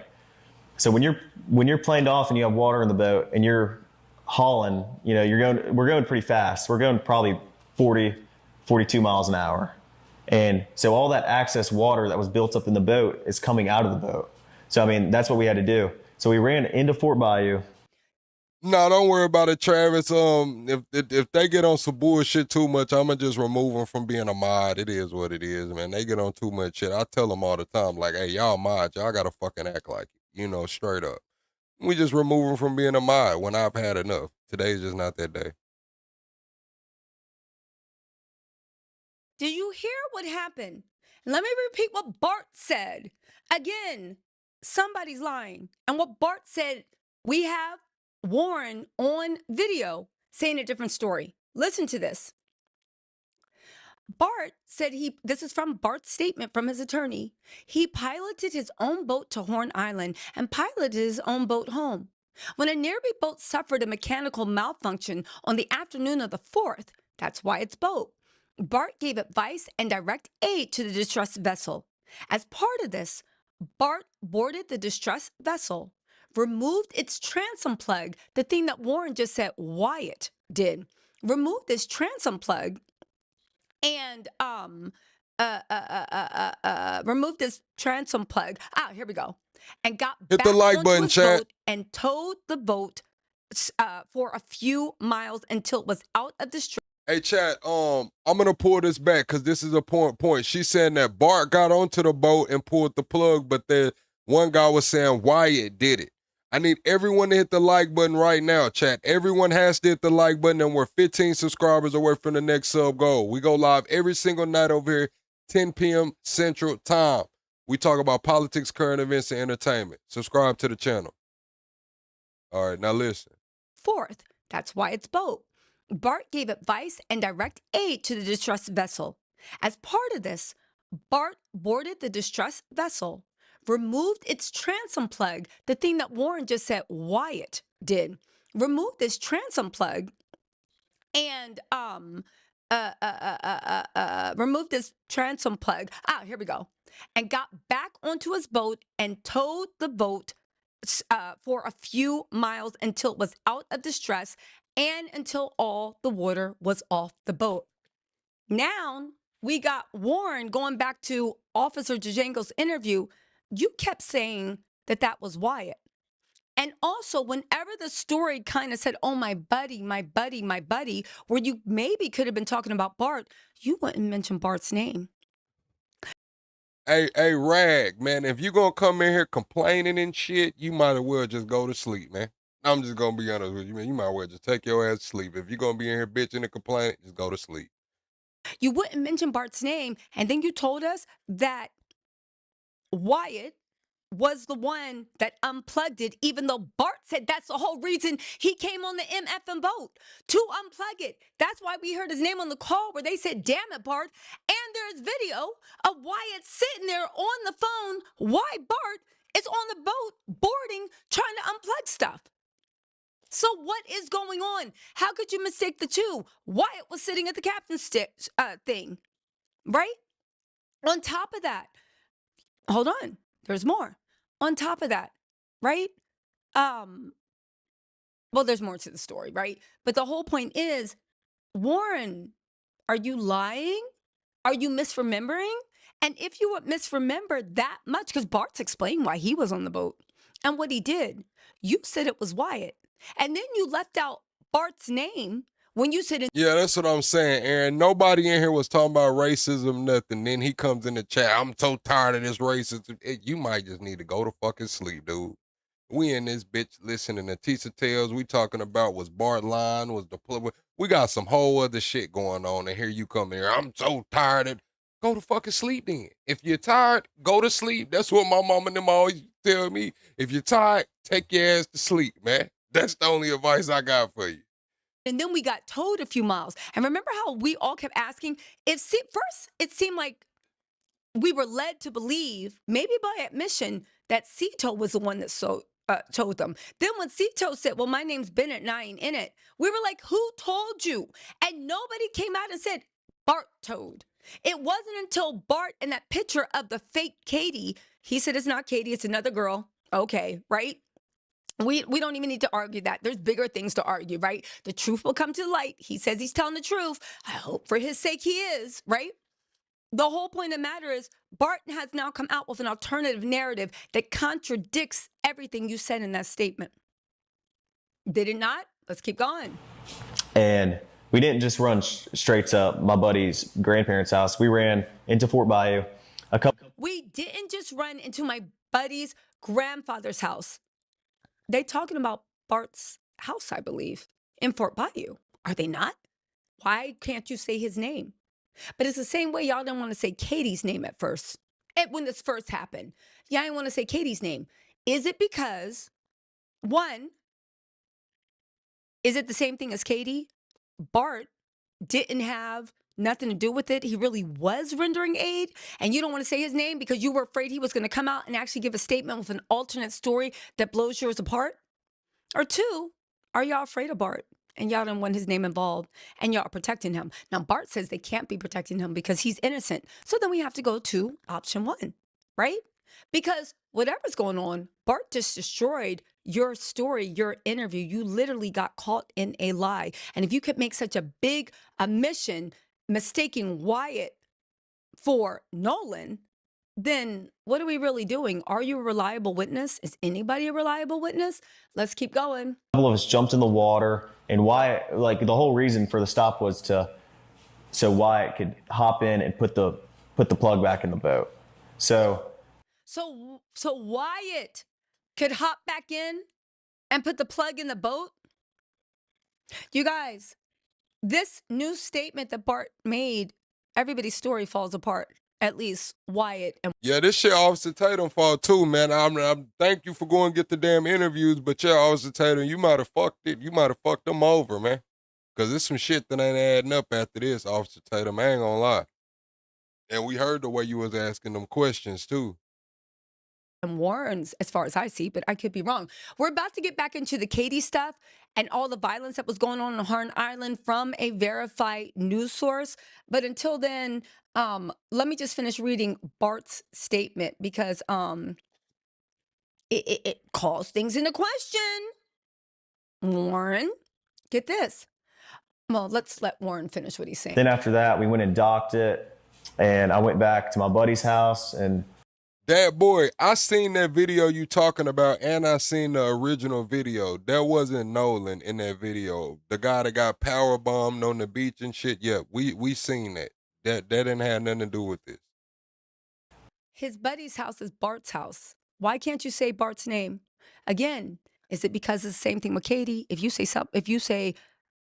So when you're planed off and you have water in the boat and you're hauling, we're going pretty fast. We're going probably 40, 42 miles an hour. And so all that excess water that was built up in the boat is coming out of the boat. So, I mean, that's what we had to do. So we ran into Fort Bayou. No, don't worry about it, Travis. If they get on some bullshit too much, I'ma just remove them from being a mod. It is what it is, man. They get on too much shit. I tell them all the time, like, hey, y'all mods, y'all gotta fucking act like it, straight up. We just remove them from being a mod when I've had enough. Today's just not that day. Did you hear what happened? Let me repeat what Bart said. Again, somebody's lying. And what Bart said, we have Warren on video saying a different story. Listen to this. Bart said this is from Bart's statement from his attorney. He piloted his own boat to Horn Island and piloted his own boat home. When a nearby boat suffered a mechanical malfunction on the afternoon of the 4th, that's why it's boat, Bart gave advice and direct aid to the distressed vessel. As part of this, Bart boarded the distressed vessel, removed its transom plug, the thing that Warren just said Wyatt did, removed this transom plug and removed this transom plug. Here we go. And got Hit back the like onto button, his chat. boat and towed the boat for a few miles until it was out of distress. Hey, chat, I'm gonna pull this back because this is a point. She's saying that Bart got onto the boat and pulled the plug, but then one guy was saying Wyatt did it. I need everyone to hit the like button right now, chat. Everyone has to hit the like button, and we're 15 subscribers away from the next sub goal. We go live every single night over here, 10 p.m. Central Time. We talk about politics, current events, and entertainment. Subscribe to the channel. All right, now listen. 4th, that's why it's boat. Bart gave advice and direct aid to the distressed vessel. As part of this, Bart boarded the distressed vessel, removed its transom plug, the thing that Warren just said Wyatt did, removed this transom plug and removed this transom plug. Here we go. And got back onto his boat and towed the boat for a few miles until it was out of distress and until all the water was off the boat. Now we got Warren going back to Officer Django's interview. You kept saying that was Wyatt. And also, whenever the story kind of said, oh, my buddy, where you maybe could have been talking about Bart, you wouldn't mention Bart's name. Hey, Rag, man, if you gonna come in here complaining and shit, you might as well just go to sleep, man. I'm just gonna be honest with you, man. You might as well just take your ass to sleep. If you're gonna be in here bitching and complaining, just go to sleep. You wouldn't mention Bart's name, and then you told us that Wyatt was the one that unplugged it, even though Bart said that's the whole reason he came on the MFM boat, to unplug it. That's why we heard his name on the call where they said, damn it, Bart. And there's video of Wyatt sitting there on the phone while Bart is on the boat boarding, trying to unplug stuff. So what is going on? How could you mistake the two? Wyatt was sitting at the captain's thing, right? On top of that, hold on, there's more. On top of that, right? Well, there's more to the story, right? But the whole point is, Warren, are you lying? Are you misremembering? And if you would misremember that much, because Bart's explained why he was on the boat and what he did, you said it was Wyatt. And then you left out Bart's name When you sit in Yeah, that's what I'm saying, Aaron. Nobody in here was talking about racism, nothing. Then he comes in the chat. I'm so tired of this racism. You might just need to go to fucking sleep, dude. We in this bitch listening to Tisa Tales. We talking about was Bart line, was the we got some whole other shit going on, and here you come here. I'm so tired of. Go to fucking sleep then. If you're tired, go to sleep. That's what my mom and them always tell me. If you're tired, take your ass to sleep, man. That's the only advice I got for you. and then we got towed a few miles. And remember how we all kept asking? First, it seemed like we were led to believe, maybe by admission, that Cito was the one that told them. Then when Cito said, well, my name's Bennett and I ain't in it, we were like, who told you? And nobody came out and said, Bart told. It wasn't until Bart and that picture of the fake Katie, he said, it's not Katie, it's another girl. Okay, right? We don't even need to argue that. There's bigger things to argue, right? The truth will come to light. He says he's telling the truth. I hope for his sake he is, right? The whole point of the matter is Bart has now come out with an alternative narrative that contradicts everything you said in that statement. Did it not? Let's keep going. And we didn't just run straight to my buddy's grandparents' house. We ran into Fort Bayou. We didn't just run into my buddy's grandfather's house. They talking about Bart's house, I believe, in Fort Bayou. Are they not? Why can't you say his name? But it's the same way y'all didn't want to say Katie's name at first. When this first happened, y'all didn't want to say Katie's name. Is it because, one, is it the same thing as Katie? Bart didn't have nothing to do with it. He really was rendering aid. And you don't want to say his name because you were afraid he was going to come out and actually give a statement with an alternate story that blows yours apart? Or two, are y'all afraid of Bart? And y'all don't want his name involved, and y'all are protecting him. Now, Bart says they can't be protecting him because he's innocent. So then we have to go to option one, right? Because whatever's going on, Bart just destroyed your story, your interview. You literally got caught in a lie. And if you could make such a big mission mistaking Wyatt for Nolan, then what are we really doing? Are you a reliable witness? Is anybody a reliable witness? Let's keep going. A couple of us jumped in the water, and Wyatt, like the whole reason for the stop was so Wyatt could hop in and put the plug back in the boat. So Wyatt could hop back in and put the plug in the boat? You guys, this new statement that Bart made, everybody's story falls apart. At least Wyatt and Yeah, this shit Officer Tatum fault too, man. I'm thank you for going and get the damn interviews, but yeah, Officer Tatum, you might have fucked it. You might have fucked them over, man. Cause there's some shit that ain't adding up after this, Officer Tatum. I ain't gonna lie. And we heard the way you was asking them questions too. Warrens, as far as I see, but I could be wrong. We're about to get back into the Katie stuff and all the violence that was going on Harn Island from a verified news source. But until then, let me just finish reading Bart's statement because it calls things into question. Warren, get this. Well, let's let Warren finish what he's saying. Then after that, we went and docked it, and I went back to my buddy's house. And Dad boy, I seen that video you talking about, and I seen the original video. There wasn't Nolan in that video. The guy that got power bombed on the beach and shit. Yeah, we seen that. That didn't have nothing to do with this. His buddy's house is Bart's house. Why can't you say Bart's name? Again, is it because it's the same thing with Katie? If you say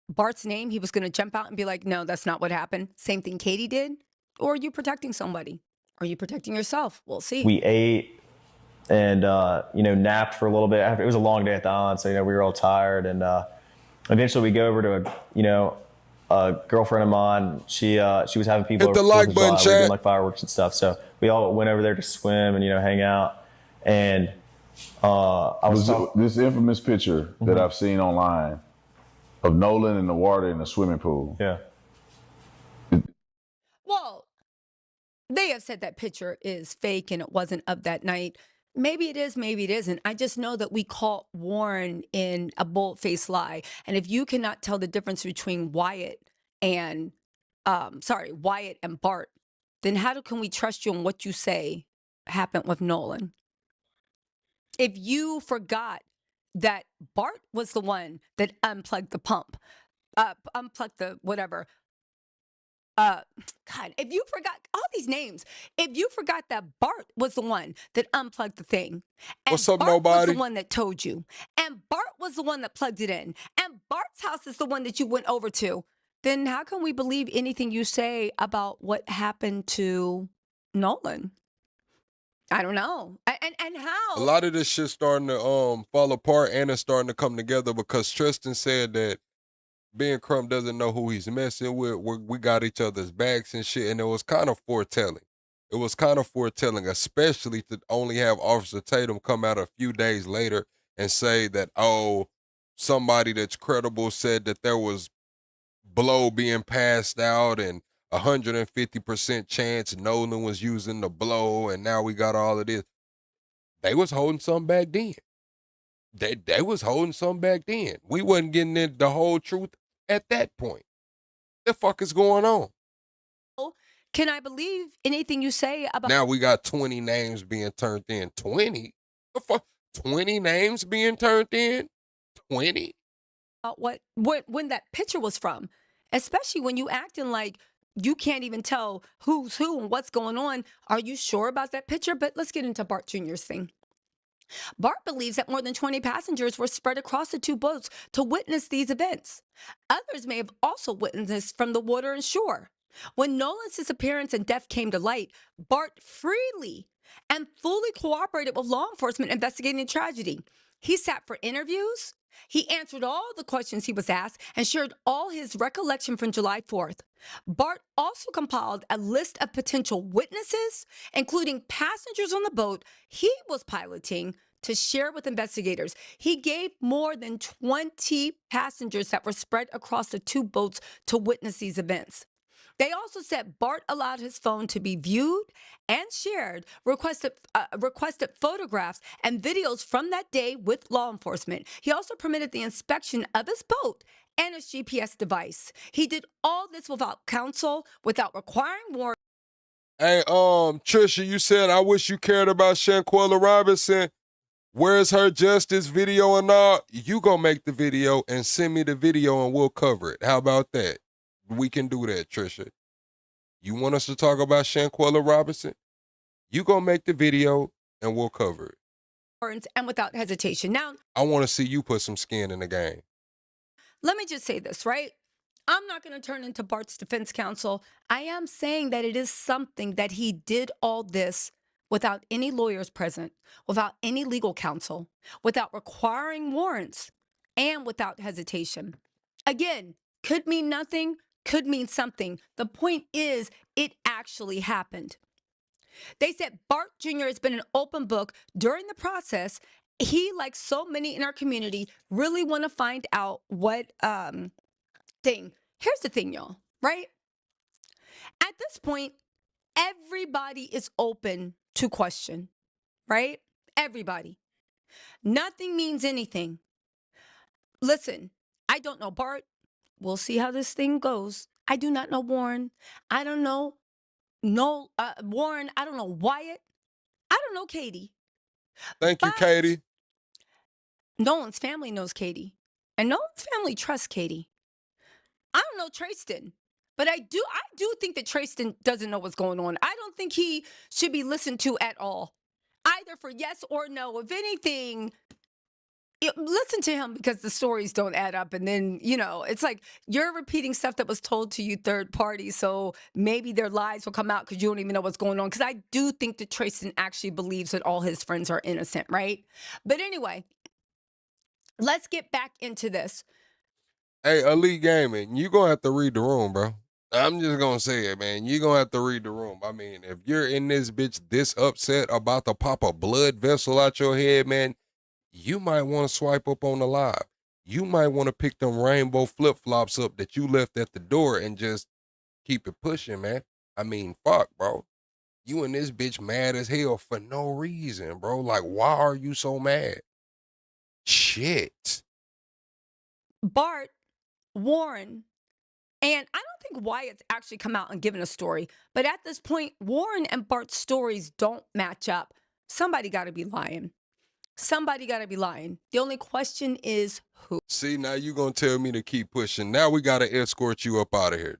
Bart's name, he was going to jump out and be like, no, that's not what happened. Same thing Katie did? Or are you protecting somebody? Are you protecting yourself? We'll see. We ate and, napped for a little bit. It was a long day at the island, so, we were all tired. And eventually we go over to a girlfriend of mine. She was having people Hit the over like for button, July. We were doing chat. like fireworks and stuff. So we all went over there to swim and, hang out. And I was this infamous picture that I've seen online of Nolan in the water in the swimming pool. Yeah. Well, they have said that picture is fake and it wasn't of that night. Maybe it is, maybe it isn't. I just know that we caught Warren in a bold-faced lie. And if you cannot tell the difference between Wyatt and Bart, then how can we trust you on what you say happened with Nolan? If you forgot that Bart was the one that unplugged the pump, unplug the whatever. God, if you forgot all these names, if you forgot that Bart was the one that unplugged the thing, and What's up, Bart was the nobody? one that told you, and Bart was the one that plugged it in, and Bart's house is the one that you went over to, then how can we believe anything you say about what happened to Nolan? I don't know. And A how? lot of this shit starting to fall apart and it's starting to come together because Tristan said that Ben Crump doesn't know who he's messing with. We got each other's backs and shit, and it was kind of foretelling. It was kind of foretelling, especially to only have Officer Tatum come out a few days later and say that, oh, somebody that's credible said that there was blow being passed out and 150% chance Nolan was using the blow, and now we got all of this. They was holding something back then. They was holding something back then. We wasn't getting into the whole truth at that point. The fuck is going on? Can I believe anything you say about Now we got 20 names being turned in. 20? The fuck? 20 names being turned in? 20? what when that picture was from? Especially when you acting like you can't even tell who's who and what's going on. Are you sure about that picture? But let's get into Bart Jr.'s thing. Bart believes that more than 20 passengers were spread across the two boats to witness these events. Others may have also witnessed from the water and shore. When Nolan's disappearance and death came to light, Bart freely and fully cooperated with law enforcement investigating the tragedy. He sat for interviews. He answered all the questions he was asked and shared all his recollection from July 4th. Bart also compiled a list of potential witnesses, including passengers on the boat he was piloting, to share with investigators. He gave more than 20 passengers that were spread across the two boats to witness these events. They also said Bart allowed his phone to be viewed and shared requested photographs and videos from that day with law enforcement. He also permitted the inspection of his boat and his GPS device. He did all this without counsel, without requiring warrants. Hey, Trisha, you said I wish you cared about Shanquella Robinson. Where's her justice video and all? You gonna make the video and send me the video and we'll cover it. How about that? We can do that, Trisha. You want us to talk about Shanquella Robinson? You gonna make the video and we'll cover it. And without hesitation. Now, I want to see you put some skin in the game. let me just say this, right? I'm not going to turn into Bart's defense counsel. I am saying that it is something that he did all this without any lawyers present, without any legal counsel, without requiring warrants, and without hesitation. Again, could mean nothing, could mean something. The point is, it actually happened. They said Bart Jr. has been an open book during the process. He, like so many in our community, really want to find out what thing. Here's the thing, y'all, right? At this point, everybody is open to question, right? Everybody. Nothing means anything. Listen, I don't know Bart. We'll see how this thing goes. I do not know Warren. I don't know Warren. I don't know Wyatt. I don't know Katie. Thank you, But Katie. Nolan's family knows Katie. And Nolan's family trusts Katie. I don't know Tristan. But I do think that Tristan doesn't know what's going on. I don't think he should be listened to at all, either for yes or no. If anything, listen to him because the stories don't add up. And then, it's like you're repeating stuff that was told to you third party. So maybe their lies will come out because you don't even know what's going on. Because I do think that Tristan actually believes that all his friends are innocent, right? But anyway, let's get back into this. Hey, Elite Gaming, you gonna have to read the room, bro. I'm just gonna say it, man. You gonna have to read the room. I mean, if you're in this bitch this upset about to pop a blood vessel out your head, man, you might want to swipe up on the live. You might want to pick them rainbow flip-flops up that you left at the door and just keep it pushing, man. I mean, fuck, bro. You and this bitch mad as hell for no reason, bro. Like, why are you so mad? Shit. Bart, Warren, and I don't think Wyatt's actually come out and given a story. But at this point, Warren and Bart's stories don't match up. Somebody got to be lying. Somebody got to be lying. The only question is who. See, now you gonna tell me to keep pushing. Now we gotta escort you up out of here.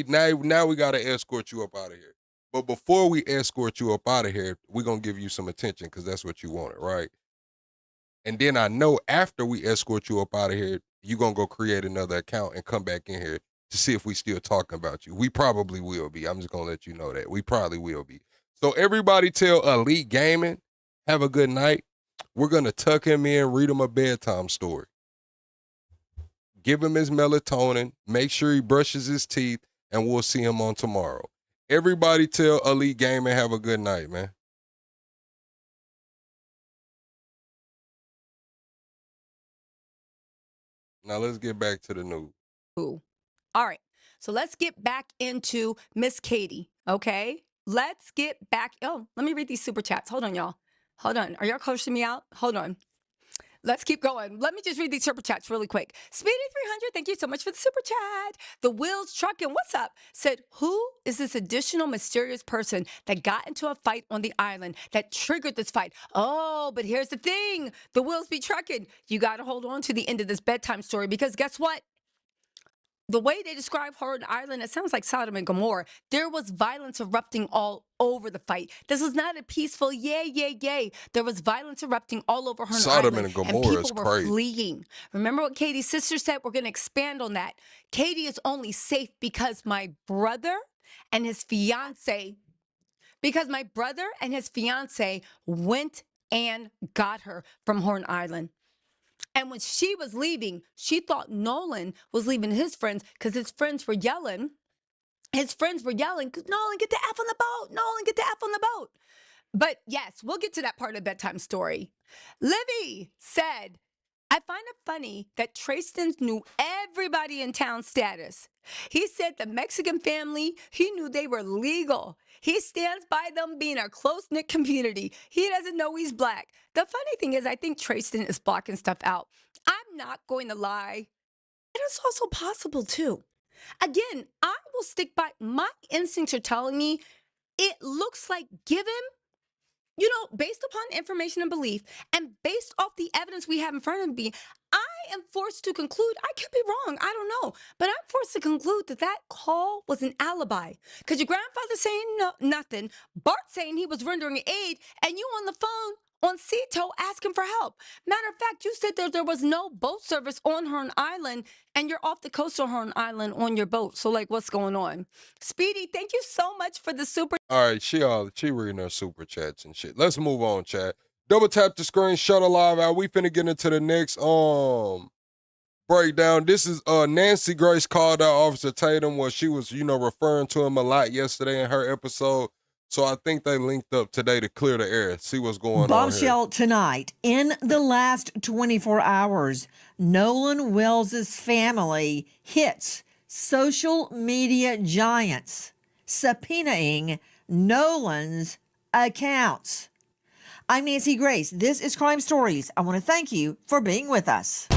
Now we gotta escort you up out of here. But before we escort you up out of here, we're gonna give you some attention because that's what you wanted, right? And then I know after we escort you up out of here, you're gonna go create another account and come back in here to see if we still talking about you. We probably will be. I'm just gonna let you know that. We probably will be. So everybody tell Elite Gaming, have a good night. We're gonna tuck him in, read him a bedtime story. Give him his melatonin, make sure he brushes his teeth, and we'll see him on tomorrow. Everybody tell Elite Gaming, have a good night, man. Now let's get back to the news. Who? All right. So let's get back into Miss Katie, okay? Let's get back. Oh, let me read these super chats. Hold on, y'all. Hold on. Are y'all coaching me out? Hold on. Let's keep going. Let me just read these super chats really quick. Speedy300, thank you so much for the super chat. The Wheels Truckin', what's up? Said, who is this additional mysterious person that got into a fight on the island that triggered this fight? Oh, but here's the thing. The Wheels be trucking. You got to hold on to the end of this bedtime story because guess what? The way they describe Horror Island, it sounds like Sodom and Gomorrah. There was violence erupting all over the fight. This was not a peaceful yay, yay, yay. There was violence erupting all over Horror Sodom Island. and Gomorrah is people were crazy. fleeing. Remember what Katie's sister said? We're going to expand on that. Katie is only safe because my brother and his fiance, went and got her from Horn Island. And when she was leaving, she thought Nolan was leaving his friends because his friends were yelling. Nolan, get the F on the boat. Nolan, get the F on the boat. But yes, we'll get to that part of the bedtime story. Livy said, I find it funny that Trayston knew everybody in town's status. He said the Mexican family, he knew they were legal. He stands by them being a close-knit community. He doesn't know he's black. The funny thing is, I think Trayston is blocking stuff out. I'm not going to lie. And it's also possible, too. Again, I will stick by my instincts are telling me it looks like give him, based upon information and belief and based off the evidence we have in front of me, I am forced to conclude, I could be wrong, I don't know, but I'm forced to conclude that call was an alibi. Because your grandfather saying nothing, Bart saying he was rendering aid, and you on the phone on Ceto asking for help. Matter of fact, you said that there was no boat service on Horn Island, and you're off the coast of Horn Island on your boat. So, what's going on? Speedy, thank you so much for the super. All right, she reading her super chats and shit. Let's move on, chat. Double tap the screen, shut her live out. We finna get into the next breakdown. This is Nancy Grace called out Officer Tatum where she was, referring to him a lot yesterday in her episode. So I think they linked up today to clear the air, see what's going on here. Bombshell tonight. In the last 24 hours, Nolan Wells' family hits social media giants, subpoenaing Nolan's accounts. I'm Nancy Grace. This is Crime Stories. I want to thank you for being with us.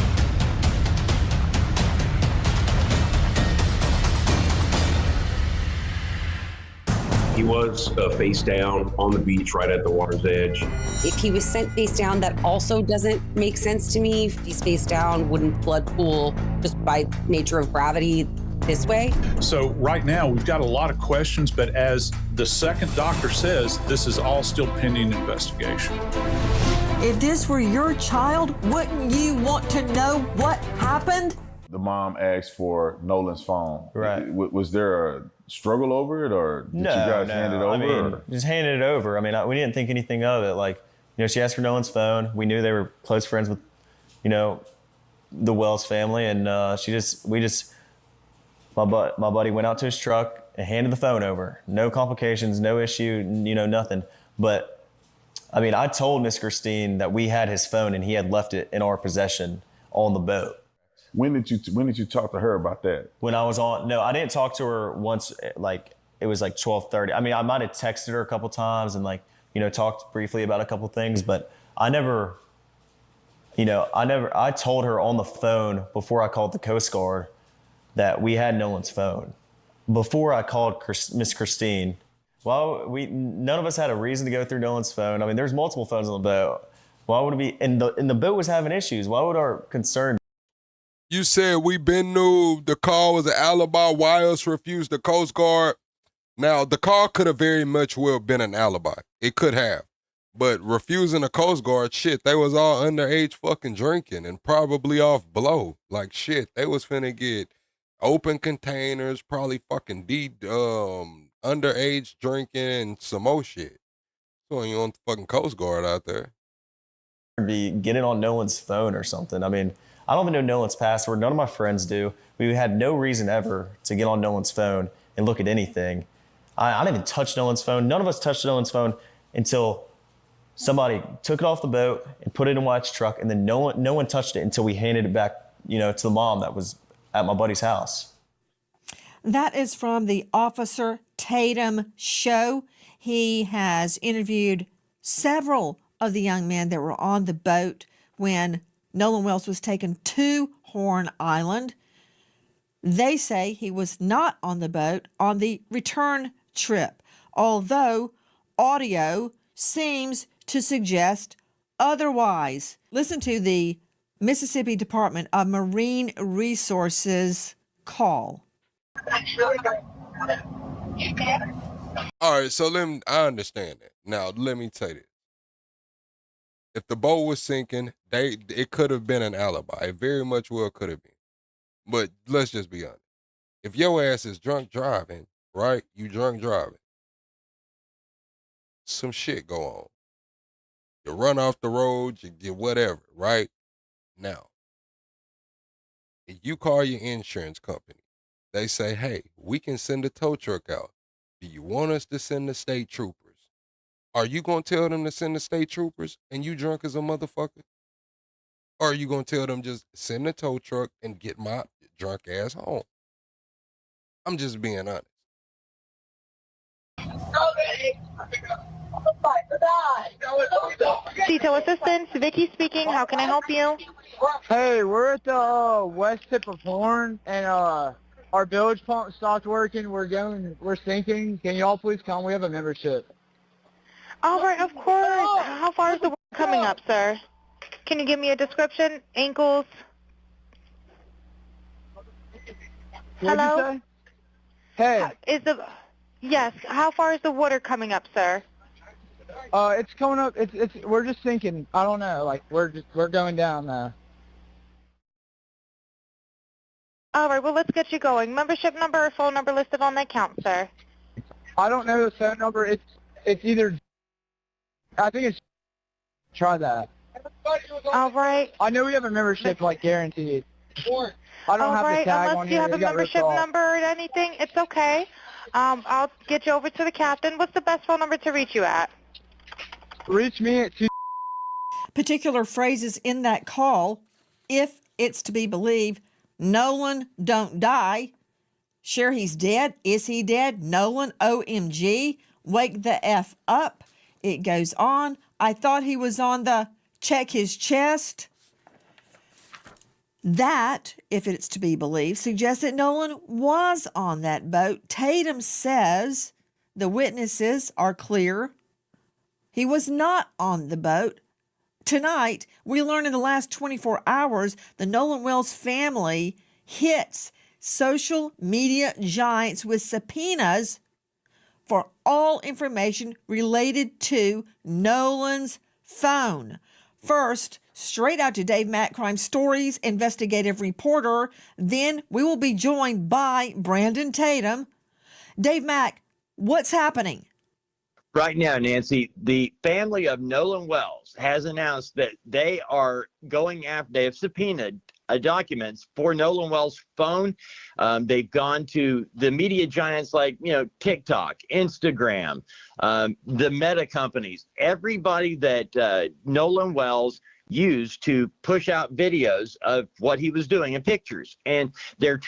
He was face down on the beach right at the water's edge. If he was sent face down, that also doesn't make sense to me. If he's face down, wouldn't blood pool just by nature of gravity this way? So right now we've got a lot of questions, but as the second doctor says, this is all still pending investigation. If this were your child, wouldn't you want to know what happened? The mom asked for Nolan's phone. Right. Was there a struggle over it, or did you guys hand it over? I mean, just handed it over. I mean, we didn't think anything of it. Like, she asked for Nolan's phone. We knew they were close friends with, the Wells family, and my buddy went out to his truck and handed the phone over. No complications, no issue, nothing. But I mean, I told Miss Christine that we had his phone and he had left it in our possession on the boat. When did you talk to her about that? When I was on, no, I didn't talk to her once. It was 12:30. I mean, I might have texted her a couple times and talked briefly about a couple things, but I told her on the phone before I called the Coast Guard that we had Nolan's phone. Before I called Miss Christine, none of us had a reason to go through Nolan's phone. I mean, there's multiple phones on the boat. Why would it be? And the boat was having issues. Why would our concern? You said we been knew the call was an alibi. Why else refused the Coast Guard? Now, the call could have very much well been an alibi. It could have. But refusing the Coast Guard, shit, they was all underage fucking drinking and probably off blow. Like, shit, they was finna get open containers, probably fucking underage drinking and some more shit. So you want the fucking Coast Guard out there. Be getting on Nolan's phone or something. I mean, I don't even know Nolan's password. None of my friends do. We had no reason ever to get on Nolan's phone and look at anything. I didn't even touch Nolan's phone. None of us touched Nolan's phone until somebody took it off the boat and put it in Wyatt's truck, and then no one touched it until we handed it back, to the mom that was at my buddy's house. That is from the Officer Tatum show. He has interviewed several of the young men that were on the boat when Nolan Wells was taken to Horn Island. They say he was not on the boat on the return trip, although audio seems to suggest otherwise. Listen to the Mississippi Department of Marine Resources call. All right, so I understand that. Now, let me tell you this. If the boat was sinking, it could have been an alibi. It very much well could have been. But let's just be honest. If your ass is drunk driving, right? You drunk driving. Some shit go on. You run off the road, you get whatever, right? Now, if you call your insurance company, they say, hey, we can send a tow truck out. Do you want us to send the state troopers? Are you going to tell them to send the state troopers and you drunk as a motherfucker? Or are you going to tell them just send the tow truck and get my drunk ass home? I'm just being honest. Detail assistance, Vicky speaking. How can I help you? Hey, we're at the west tip of Horn, and our bilge pump stopped working. We're sinking. Can y'all please come? We have a membership. All right, of course. How far is the water coming up, sir? Can you give me a description? Ankles? Hello? Hey. Yes. How far is the water coming up, sir? It's coming up. We're just sinking. I don't know. Like we're going down now. All right. Well, let's get you going. Membership number or phone number listed on the account, sir. I don't know the phone number. It's either. I think it's. Try that. All right. I know we have a membership, like guaranteed. I don't have the tag unless on you here. have a membership number or anything, it's okay. I'll get you over to the captain. What's the best phone number to reach you at? Reach me at 2. Particular phrases in that call, if it's to be believed, Nolan don't die. Sure, he's dead. Is he dead? Nolan, OMG. Wake the F up. It goes on. I thought he was on the check his chest. That, if it's to be believed, suggests that Nolan was on that boat. Tatum says the witnesses are clear. He was not on the boat. Tonight, we learned in the last 24 hours, the Nolan Wells family hits social media giants with subpoenas for all information related to Nolan's phone. First, straight out to Dave Mack, Crime Stories investigative reporter. Then we will be joined by Brandon Tatum. Dave Mack, what's happening? Right now, Nancy, the family of Nolan Wells has announced that they are going after, they have subpoenaed documents for Nolan Wells' phone. They've gone to the media giants like, TikTok, Instagram, the Meta companies, everybody that Nolan Wells used to push out videos of what he was doing and pictures. And they're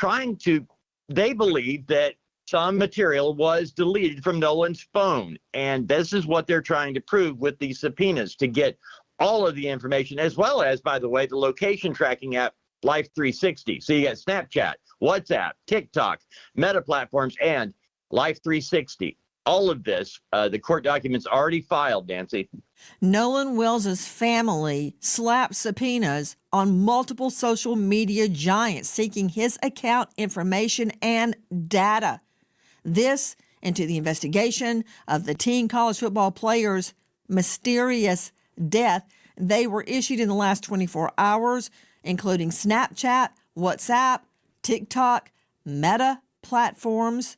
they believe that some material was deleted from Nolan's phone. And this is what they're trying to prove with these subpoenas, to get all of the information, as well as, by the way, the location tracking app, Life 360. So you got Snapchat, WhatsApp, TikTok, Meta platforms, and Life 360. all of this. The court documents already filed, Nancy. Nolan Wells's family slapped subpoenas on multiple social media giants seeking his account information and data. This into the investigation of the teen college football player's mysterious death. They were issued in the last 24 hours, including Snapchat, WhatsApp, TikTok, Meta platforms,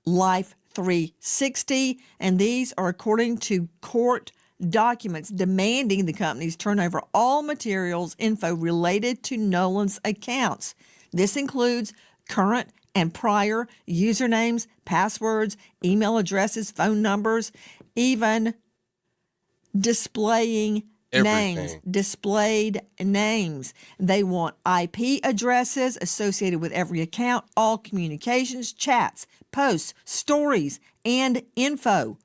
Life 360, and these are according to court documents demanding the companies turn over all materials info related to Nolan's accounts. This includes current and prior usernames, passwords, email addresses, phone numbers, even displayed names. They want IP addresses associated with every account, all communications, chats, posts, stories, and info.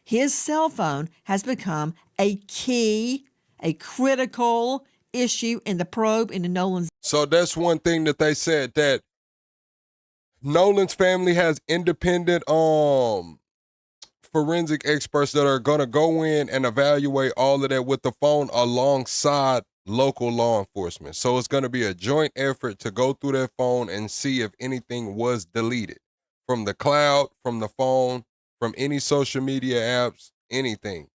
His cell phone has become a critical issue in the probe into Nolan's. So that's one thing that they said, that Nolan's family has independent forensic experts that are going to go in and evaluate all of that with the phone alongside local law enforcement. So it's going to be a joint effort to go through that phone and see if anything was deleted from the cloud, from the phone, from any social media apps, anything.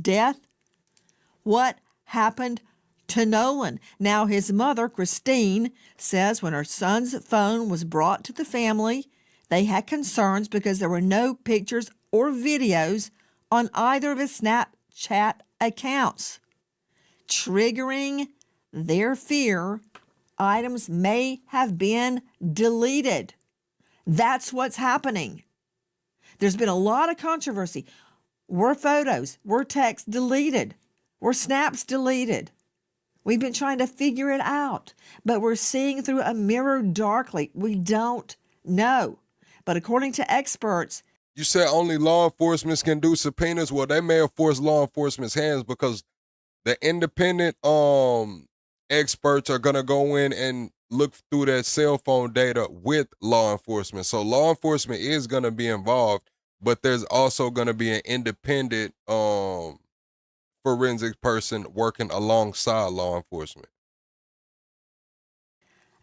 Death? What happened to Nolan? Now, his mother, Chrisean, says when her son's phone was brought to the family, they had concerns because there were no pictures or videos on either of his Snapchat accounts. Triggering their fear, items may have been deleted. That's what's happening. There's been a lot of controversy. Were photos, were texts deleted? Were snaps deleted? We've been trying to figure it out, but we're seeing through a mirror darkly. We don't know. But according to experts, you said only law enforcement can do subpoenas. Well, they may have forced law enforcement's hands because the independent experts are going to go in and look through that cell phone data with law enforcement. So law enforcement is going to be involved, but there's also going to be an independent forensic person working alongside law enforcement.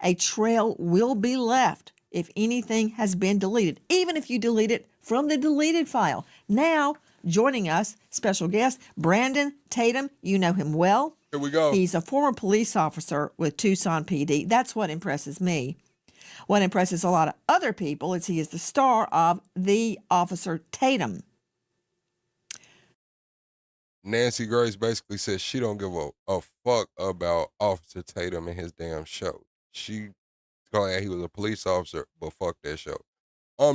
A trail will be left if anything has been deleted, even if you delete it from the deleted file. Now, joining us, special guest, Brandon Tatum. You know him well. Here we go. He's a former police officer with Tucson PD. That's what impresses me. What impresses a lot of other people is he is the star of The Officer Tatum. Nancy Grace basically says she don't give a fuck about Officer Tatum and his damn show. She glad he was a police officer, but fuck that show.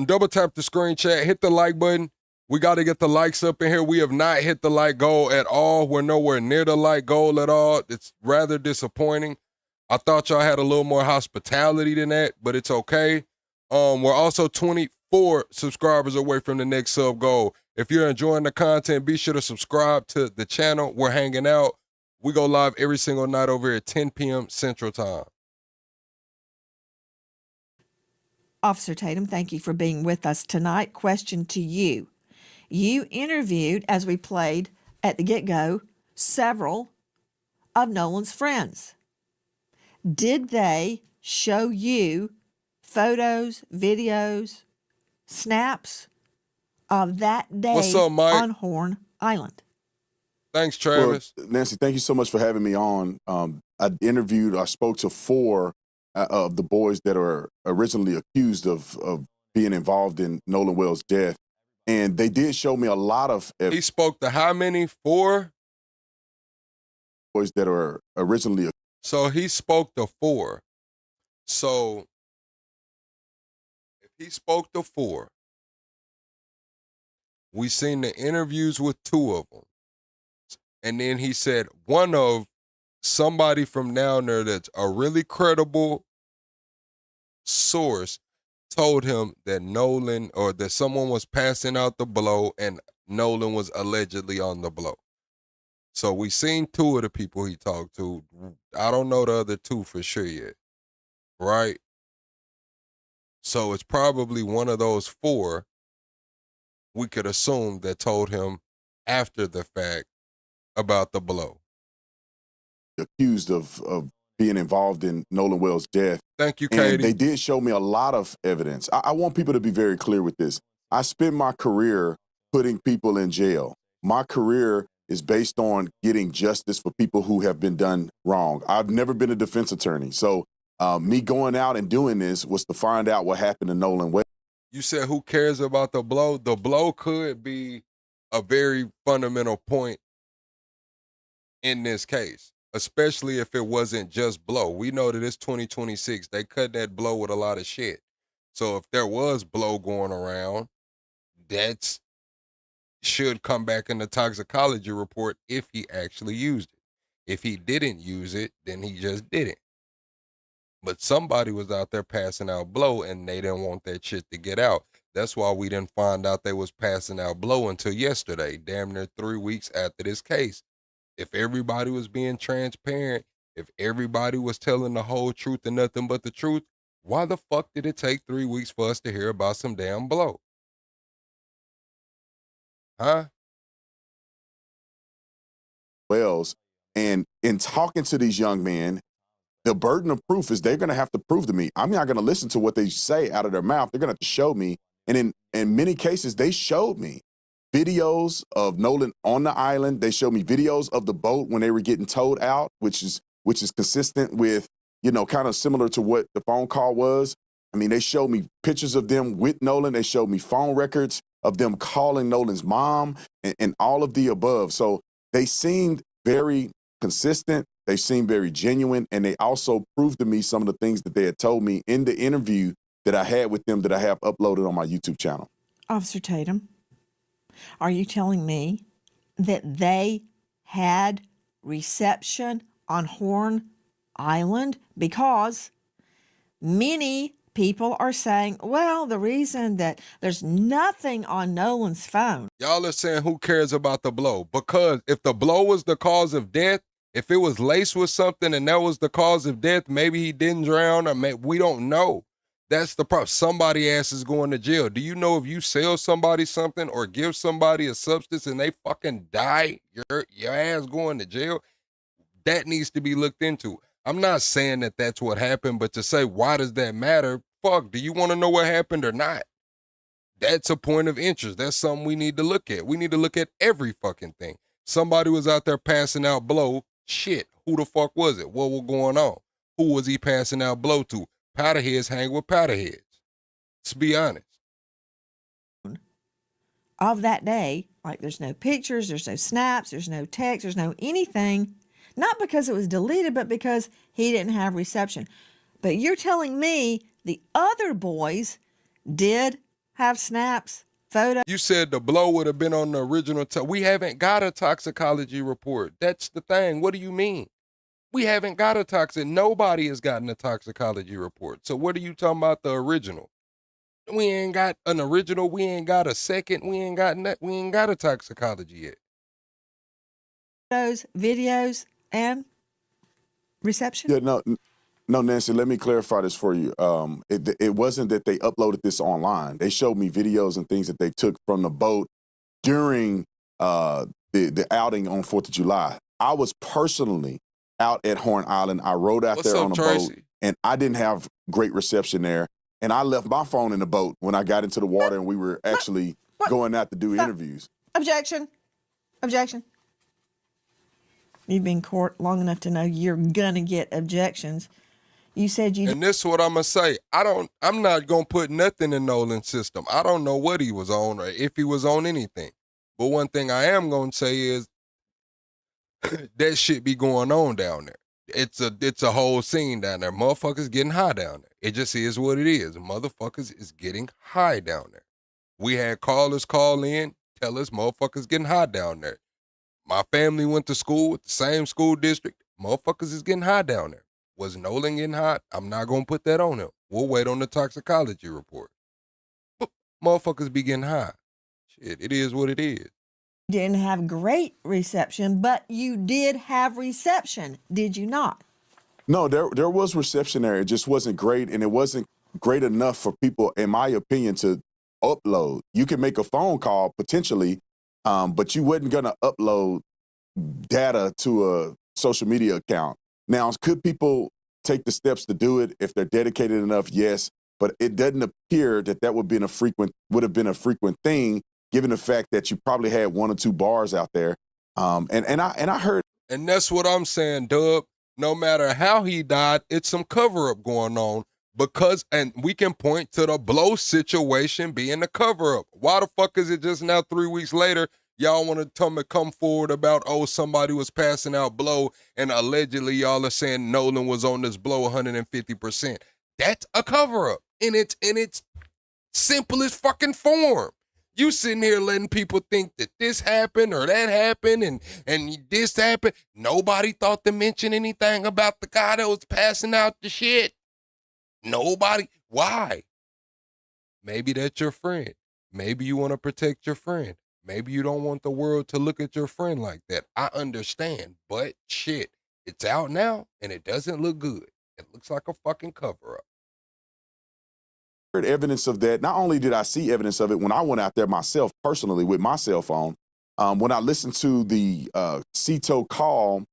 Double tap the screen, chat, hit the like button. We got to get the likes up in here. We have not hit the like goal at all. We're nowhere near the like goal at all. It's rather disappointing. I thought y'all had a little more hospitality than that, but it's okay. We're also 24 subscribers away from the next sub goal. If you're enjoying the content, be sure to subscribe to the channel. We're hanging out. We go live every single night over here at 10 p.m. Central Time. Officer Tatum, thank you for being with us tonight. Question to you. You interviewed, as we played at the get-go, several of Nolan's friends. Did they show you photos, videos, snaps of that day What's up, Mike? on Horn Island? Thanks, Travis. Well, Nancy, thank you so much for having me on. I spoke to 4 of the boys that are originally accused of being involved in Nolan Wells' death. And they did show me a lot of... He spoke to how many? 4? Boys that are originally... So he spoke to 4. So if he spoke to 4, we seen the interviews with 2 of them. And then he said one of somebody from down there that's a really credible source told him that Nolan, or that someone was passing out the blow and Nolan was allegedly on the blow. So we seen 2 of the people he talked to. I don't know the other 2 for sure yet, right? So it's probably one of those 4 we could assume that told him after the fact about the blow. Accused of being involved in Nolan Wells' death. Thank you, And Katie. they did show me a lot of evidence. I want people to be very clear with this. I spent my career putting people in jail. My career is based on getting justice for people who have been done wrong. I've never been a defense attorney. So me going out and doing this was to find out what happened to Nolan Wells. You said who cares about the blow? The blow could be a very fundamental point in this case, especially if it wasn't just blow. We know that it's 2026. They cut that blow with a lot of shit. So if there was blow going around, that's should come back in the toxicology report if he actually used it. If he didn't use it, then he just didn't. But somebody was out there passing out blow and they didn't want that shit to get out. That's why we didn't find out they was passing out blow until yesterday, damn near 3 weeks after this case. If everybody was being transparent, if everybody was telling the whole truth and nothing but the truth, why the fuck did it take 3 weeks for us to hear about some damn blow? Huh? Wells. And in talking to these young men, the burden of proof is they're going to have to prove to me. I'm not going to listen to what they say out of their mouth. They're going to have to show me. And in many cases, they showed me videos of Nolan on the island. They showed me videos of the boat when they were getting towed out, which is consistent with, kind of similar to what the phone call was. I mean, they showed me pictures of them with Nolan. They showed me phone records of them calling Nolan's mom and all of the above. So they seemed very consistent. They seemed very genuine. And they also proved to me some of the things that they had told me in the interview that I had with them that I have uploaded on my YouTube channel. Officer Tatum, are you telling me that they had reception on Horn Island? Because many people are saying, well, the reason that there's nothing on Nolan's phone. Y'all are saying who cares about the blow? Because if the blow was the cause of death, if it was laced with something and that was the cause of death, maybe he didn't drown or we don't know. That's the problem. Somebody ass is going to jail. Do you know if you sell somebody something or give somebody a substance and they fucking die, your ass going to jail? That needs to be looked into. I'm not saying that that's what happened, but to say, why does that matter? Fuck, do you want to know what happened or not? That's a point of interest. That's something we need to look at. We need to look at every fucking thing. Somebody was out there passing out blow. Shit, who the fuck was it? What was going on? Who was he passing out blow to? Powderheads hang with powderheads. Let's be honest. Of that day, like there's no pictures, there's no snaps, there's no text, there's no anything. Not because it was deleted, but because he didn't have reception. But you're telling me the other boys did have snaps, photos. You said the blow would have been on the original. We haven't got a toxicology report. That's the thing. What do you mean? We haven't got a toxic. Nobody has gotten a toxicology report. So what are you talking about the original? We ain't got an original. We ain't got a second. We ain't got a toxicology yet. Those videos and reception? Yeah, no, Nancy, let me clarify this for you. It wasn't that they uploaded this online. They showed me videos and things that they took from the boat during the outing on 4th of July. I was personally out at Horn Island. I rode out there on a boat, and I didn't have great reception there. And I left my phone in the boat when I got into the water and we were actually going out to do interviews. Objection. Objection. You've been in court long enough to know you're gonna get objections. You said you. And this is what I'm gonna say. I'm not gonna put nothing in Nolan's system. I don't know what he was on or if he was on anything. But one thing I am gonna say is that shit be going on down there. It's a whole scene down there. Motherfuckers getting high down there. It just is what it is. Motherfuckers is getting high down there. We had callers call in, tell us motherfuckers getting high down there. My family went to school with the same school district. Motherfuckers is getting high down there. Was Nolan getting hot? I'm not going to put that on him. We'll wait on the toxicology report. But motherfuckers be getting high. Shit, it is what it is. Didn't have great reception, but you did have reception, did you not? No, there was reception there. It just wasn't great, and it wasn't great enough for people, in my opinion, to upload. You can make a phone call potentially, but you wasn't going to upload data to a social media account. Now, could people take the steps to do it if they're dedicated enough? Yes, but it doesn't appear that that would have been a frequent thing, given the fact that you probably had 1 or 2 bars out there. And I heard, and that's what I'm saying, Dub. No matter how he died, it's some cover-up going on because, and we can point to the blow situation being the cover-up. Why the fuck is it just now 3 weeks later, y'all want to come forward about, oh, somebody was passing out blow, and allegedly y'all are saying Nolan was on this blow 150%. That's a cover-up in its simplest fucking form. You sitting here letting people think that this happened or that happened and this happened. Nobody thought to mention anything about the guy that was passing out the shit. Nobody. Why? Maybe that's your friend. Maybe you want to protect your friend. Maybe you don't want the world to look at your friend like that. I understand, but shit, it's out now and it doesn't look good. It looks like a fucking cover-up. Evidence of that. Not only did I see evidence of it when I went out there myself personally with my cell phone, when I listened to the CETO call,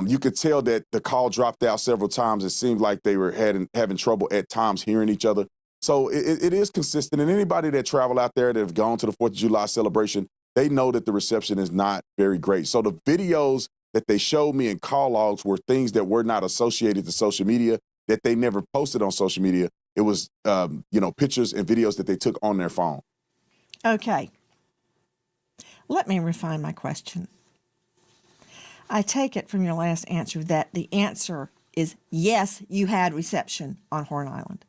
you could tell that the call dropped out several times. It seemed like they were having trouble at times hearing each other. So it is consistent. And anybody that travel out there that have gone to the 4th of July celebration, they know that the reception is not very great. So the videos that they showed me in call logs were things that were not associated to social media, that they never posted on social media. It was, pictures and videos that they took on their phone. Okay. Let me refine my question. I take it from your last answer that the answer is yes, you had reception on Horn Island.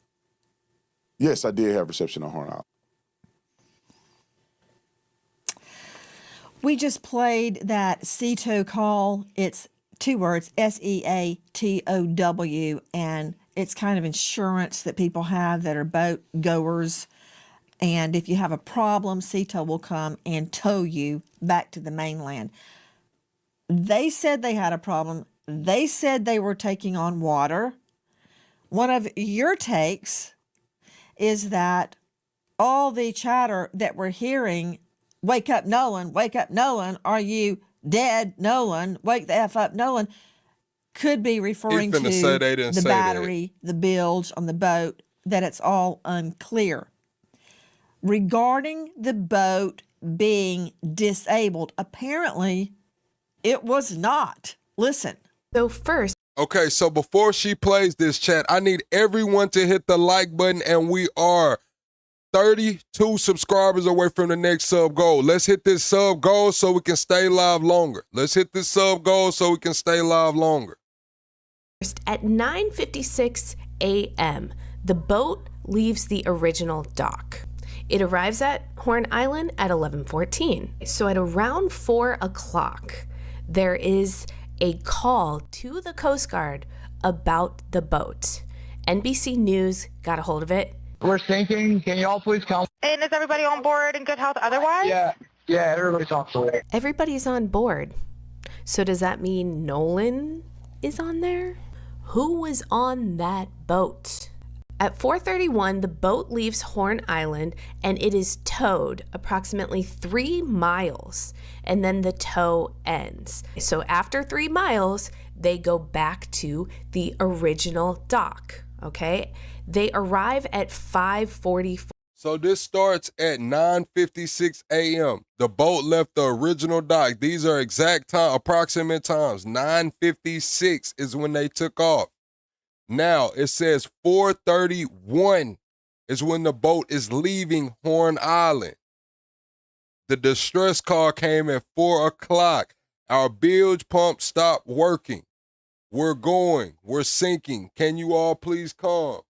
Yes, I did have reception on Horn Island. We just played that CETO call. It's 2 words, SEATOW, and it's kind of insurance that people have that are boat goers. And if you have a problem, CETO will come and tow you back to the mainland. They said they had a problem. They said they were taking on water. One of your takes is that all the chatter that we're hearing, wake up, Nolan, are you dead, Nolan, wake the F up, Nolan, could be referring to the battery, the bilge on the boat, that it's all unclear. Regarding the boat being disabled, apparently it was not. Listen. So first. Okay, so before she plays this, chat, I need everyone to hit the like button, and we are 32 subscribers away from the next sub goal. Let's hit this sub goal so we can stay live longer. At 9:56 a.m., the boat leaves the original dock. It arrives at Horn Island at 11:14. So at around 4 o'clock, there is a call to the Coast Guard about the boat. NBC News got a hold of it. We're sinking. Can you all please come? And is everybody on board in good health otherwise? Yeah, everybody's on board. Everybody's on board. So does that mean Nolan is on there? Who was on that boat? At 4:31, the boat leaves Horn Island and it is towed approximately 3 miles, and then the tow ends. So after 3 miles, they go back to the original dock, okay? They arrive at 5:44. So this starts at 9:56 a.m. The boat left the original dock. These are exact time, approximate times. 9:56 is when they took off. Now it says 4:31 is when the boat is leaving Horn Island. The distress call came at 4 o'clock. Our bilge pump stopped working. We're sinking. Can you all please come?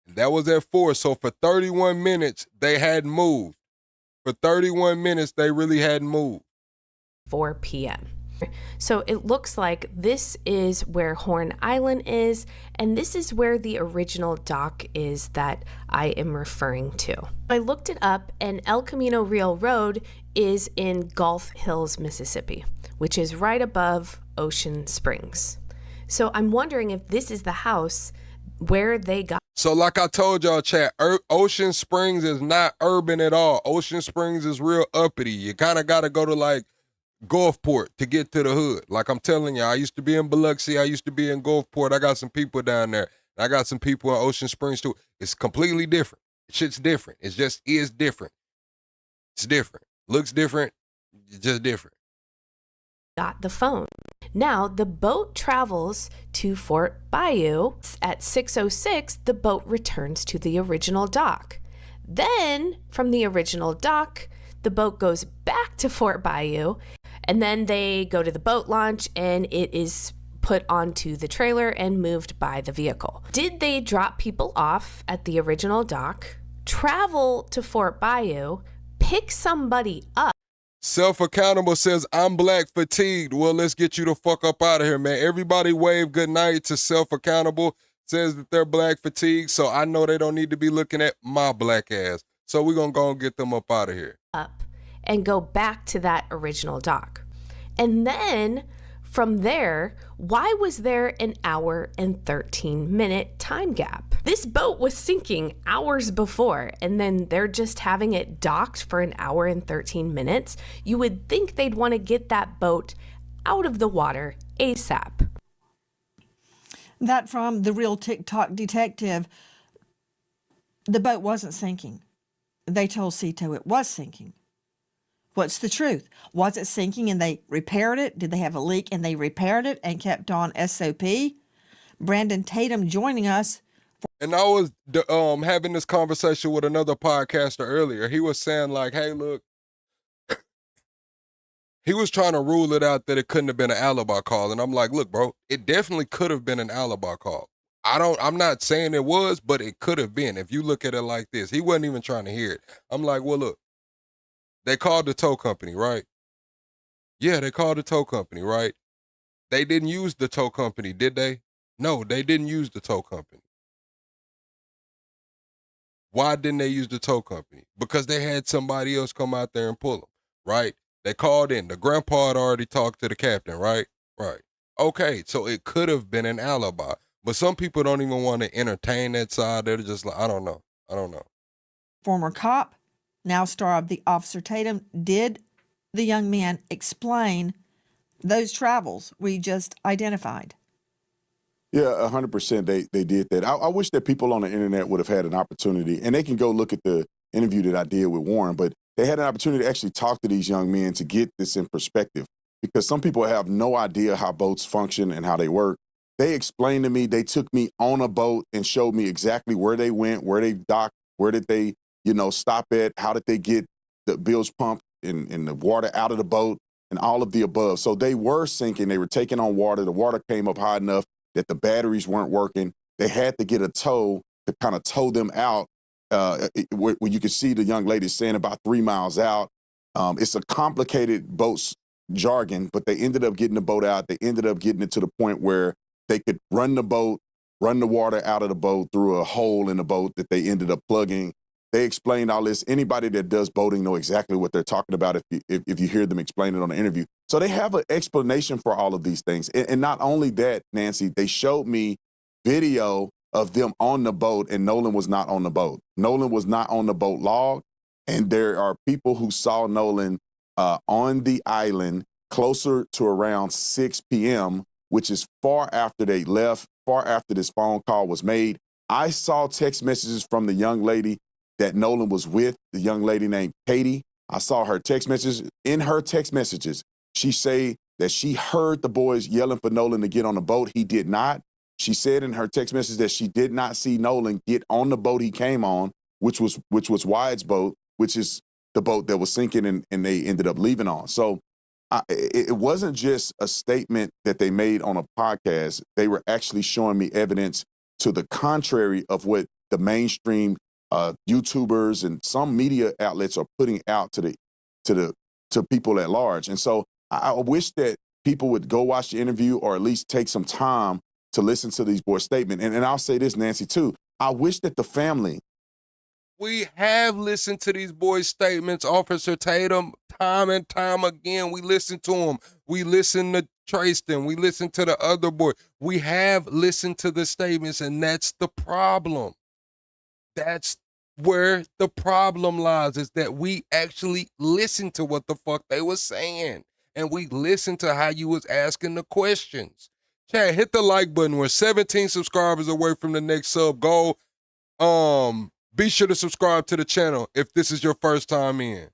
That was at 4. So for 31 minutes, they hadn't moved. For 31 minutes, they really hadn't moved. 4 p.m. So it looks like this is where Horn Island is, and this is where the original dock is that I am referring to. I looked it up, and El Camino Real Road is in Gulf Hills, Mississippi, which is right above Ocean Springs. So I'm wondering if this is the house where they got. So like I told y'all, chat, Ocean Springs is not urban at all. Ocean Springs is real uppity. You kind of got to go to like Gulfport to get to the hood. Like I'm telling you, I used to be in Biloxi. I used to be in Gulfport. I got some people down there. I got some people in Ocean Springs too. It's completely different. Shit's different. It just is different. It's different. Looks different. It's just different. Got the phone. Now the boat travels to Fort Bayou. At 6:06, the boat returns to the original dock. Then from the original dock, the boat goes back to Fort Bayou, and then they go to the boat launch and it is put onto the trailer and moved by the vehicle. Did they drop people off at the original dock, travel to Fort Bayou, pick somebody up? Self-accountable says, I'm black fatigued. Well, let's get you the fuck up out of here, man. Everybody wave good night to self-accountable. Says that they're black fatigued, so I know they don't need to be looking at my black ass. So we're going to go and get them up out of here. Up and go back to that original dock. And then from there, why was there an hour and 13-minute time gap? This boat was sinking hours before, and then they're just having it docked for an hour and 13 minutes. You would think they'd want to get that boat out of the water ASAP. That from the Real TikTok Detective. The boat wasn't sinking. They told Cito it was sinking. What's the truth? Was it sinking and they repaired it? Did they have a leak and they repaired it and kept on SOP? Brandon Tatum joining us. And I was having this conversation with another podcaster earlier. He was saying like, hey, look, he was trying to rule it out that it couldn't have been an alibi call. And I'm like, look, bro, it definitely could have been an alibi call. I'm not saying it was, but it could have been. If you look at it like this, he wasn't even trying to hear it. I'm like, well, look, they called the tow company, right? Yeah, they called the tow company, right? They didn't use the tow company, did they? No, they didn't use the tow company. Why didn't they use the tow company? Because they had somebody else come out there and pull them, right? They called in. The grandpa had already talked to the captain, right? Right. Okay, so it could have been an alibi. But some people don't even want to entertain that side. They're just like, I don't know. Former cop, now star of The Officer Tatum, did the young man explain those travels we just identified? Yeah, 100% they did that. I wish that people on the internet would have had an opportunity, and they can go look at the interview that I did with Warren, but they had an opportunity to actually talk to these young men to get this in perspective, because some people have no idea how boats function and how they work. They explained to me, they took me on a boat and showed me exactly where they went, where they docked, where did they, stop at, how did they get the bilge pump and the water out of the boat and all of the above. So they were sinking, they were taking on water. The water came up high enough that the batteries weren't working. They had to get a tow to kind of tow them out, where you could see the young lady saying about 3 miles out. It's a complicated boat's jargon, but they ended up getting the boat out. They ended up getting it to the point where they could run the water out of the boat through a hole in the boat that they ended up plugging. They explained all this. Anybody that does boating know exactly what they're talking about if you hear them explain it on the interview. So they have an explanation for all of these things. And not only that, Nancy, they showed me video of them on the boat, and Nolan was not on the boat. Nolan was not on the boat log, and there are people who saw Nolan on the island closer to around 6 p.m., which is far after they left, far after this phone call was made. I saw text messages from the young lady that Nolan was with, the young lady named Katie. I saw her text messages. In her text messages, she say that she heard the boys yelling for Nolan to get on the boat. He did not. She said in her text message that she did not see Nolan get on the boat he came on, which was Wyatt's boat, which is the boat that was sinking and they ended up leaving on. So it wasn't just a statement that they made on a podcast. They were actually showing me evidence to the contrary of what the mainstream YouTubers and some media outlets are putting out to people at large. And so I wish that people would go watch the interview, or at least take some time to listen to these boys' statement. And I'll say this, Nancy, too. I wish that the family. We have listened to these boys' statements, Officer Tatum, time and time again. We listen to them. We listen to Trayston. We listened to the other boy. We have listened to the statements, and that's the problem. That's where the problem lies, is that we actually listened to what the fuck they was saying. And we listened to how you was asking the questions. Chad, hit the like button. We're 17 subscribers away from the next sub goal. Be sure to subscribe to the channel if this is your first time in.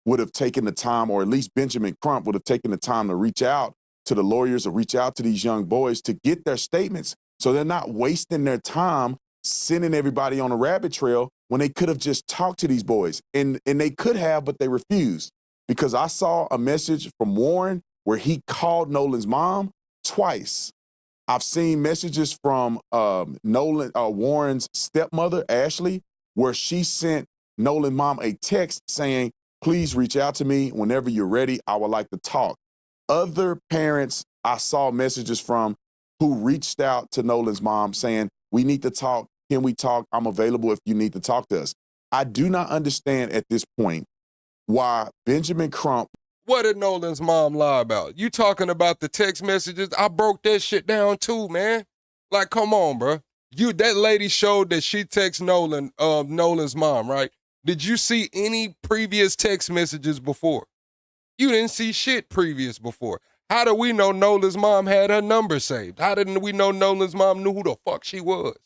Would have taken the time, or at least Benjamin Crump would have taken the time to reach out to the lawyers or reach out to these young boys to get their statements, so they're not wasting their time sending everybody on a rabbit trail when they could have just talked to these boys. And they could have, but they refused. Because I saw a message from Warren where he called Nolan's mom twice. I've seen messages from Warren's stepmother, Ashley, where she sent Nolan's mom a text saying, please reach out to me whenever you're ready. I would like to talk. Other parents I saw messages from who reached out to Nolan's mom saying, we need to talk. Can we talk? I'm available if you need to talk to us. I do not understand at this point why Benjamin Crump. What did Nolan's mom lie about? You talking about the text messages? I broke that shit down too, man. Like, come on, bro. That lady showed that she texted Nolan's mom, right? Did you see any previous text messages before? You didn't see shit previous before. How do we know Nolan's mom had her number saved? How didn't we know Nolan's mom knew who the fuck she was?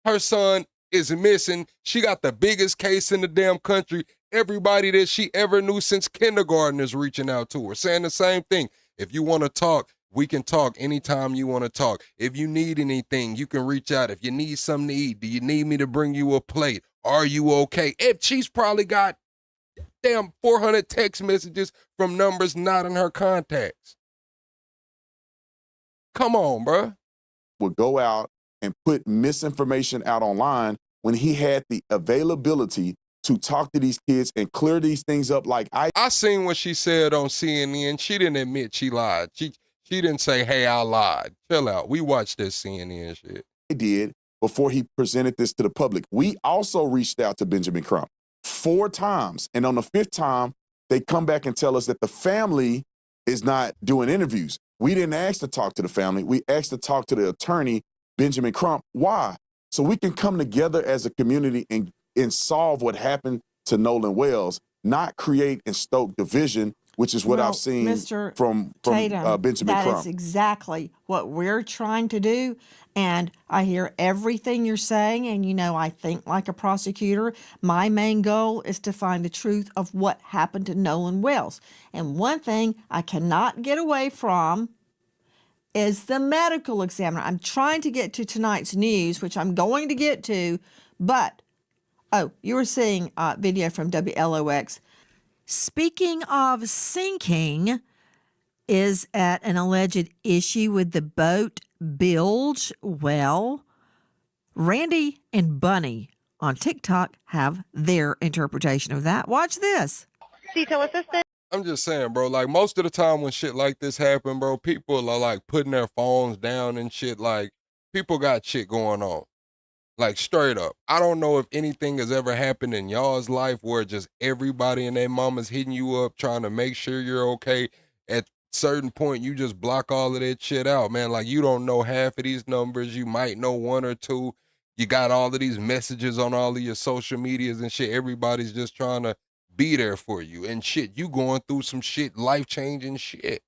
Her son is missing. She got the biggest case in the damn country. Everybody that she ever knew since kindergarten is reaching out to her, saying the same thing. If you want to talk, we can talk anytime you want to talk. If you need anything, you can reach out. If you need something to eat, do you need me to bring you a plate? Are you okay? If she's probably got damn 400 text messages from numbers not in her contacts. Come on, bro. Would go out and put misinformation out online when he had the availability to talk to these kids and clear these things up. Like I seen what she said on CNN. She didn't admit she lied. She didn't say, hey, I lied. Chill out. We watched this CNN shit. He did before he presented this to the public. We also reached out to Benjamin Crump 4 times. And on the 5th time, they come back and tell us that the family is not doing interviews. We didn't ask to talk to the family. We asked to talk to the attorney, Benjamin Crump. Why? So we can come together as a community and solve what happened to Nolan Wells, not create and stoke division, which is what I've seen Mr. from Tatum, Benjamin Crump. That is exactly what we're trying to do. And I hear everything you're saying, and I think like a prosecutor. My main goal is to find the truth of what happened to Nolan Wells. And one thing I cannot get away from is the medical examiner. I'm trying to get to tonight's news, which I'm going to get to, but, you were seeing a video from WLOX. Speaking of sinking, is at an alleged issue with the boat bilge. Well, Randy and Bunny on TikTok have their interpretation of that. Watch this. Detail assistant. I'm just saying, bro, like most of the time when shit like this happen, bro, people are like putting their phones down and shit. Like people got shit going on. Like straight up. I don't know if anything has ever happened in y'all's life where just everybody and their mama's hitting you up trying to make sure you're okay. At certain point, you just block all of that shit out, man. Like you don't know half of these numbers. You might know 1 or 2. You got all of these messages on all of your social medias and shit. Everybody's just trying to be there for you and shit. You going through some shit, life-changing shit.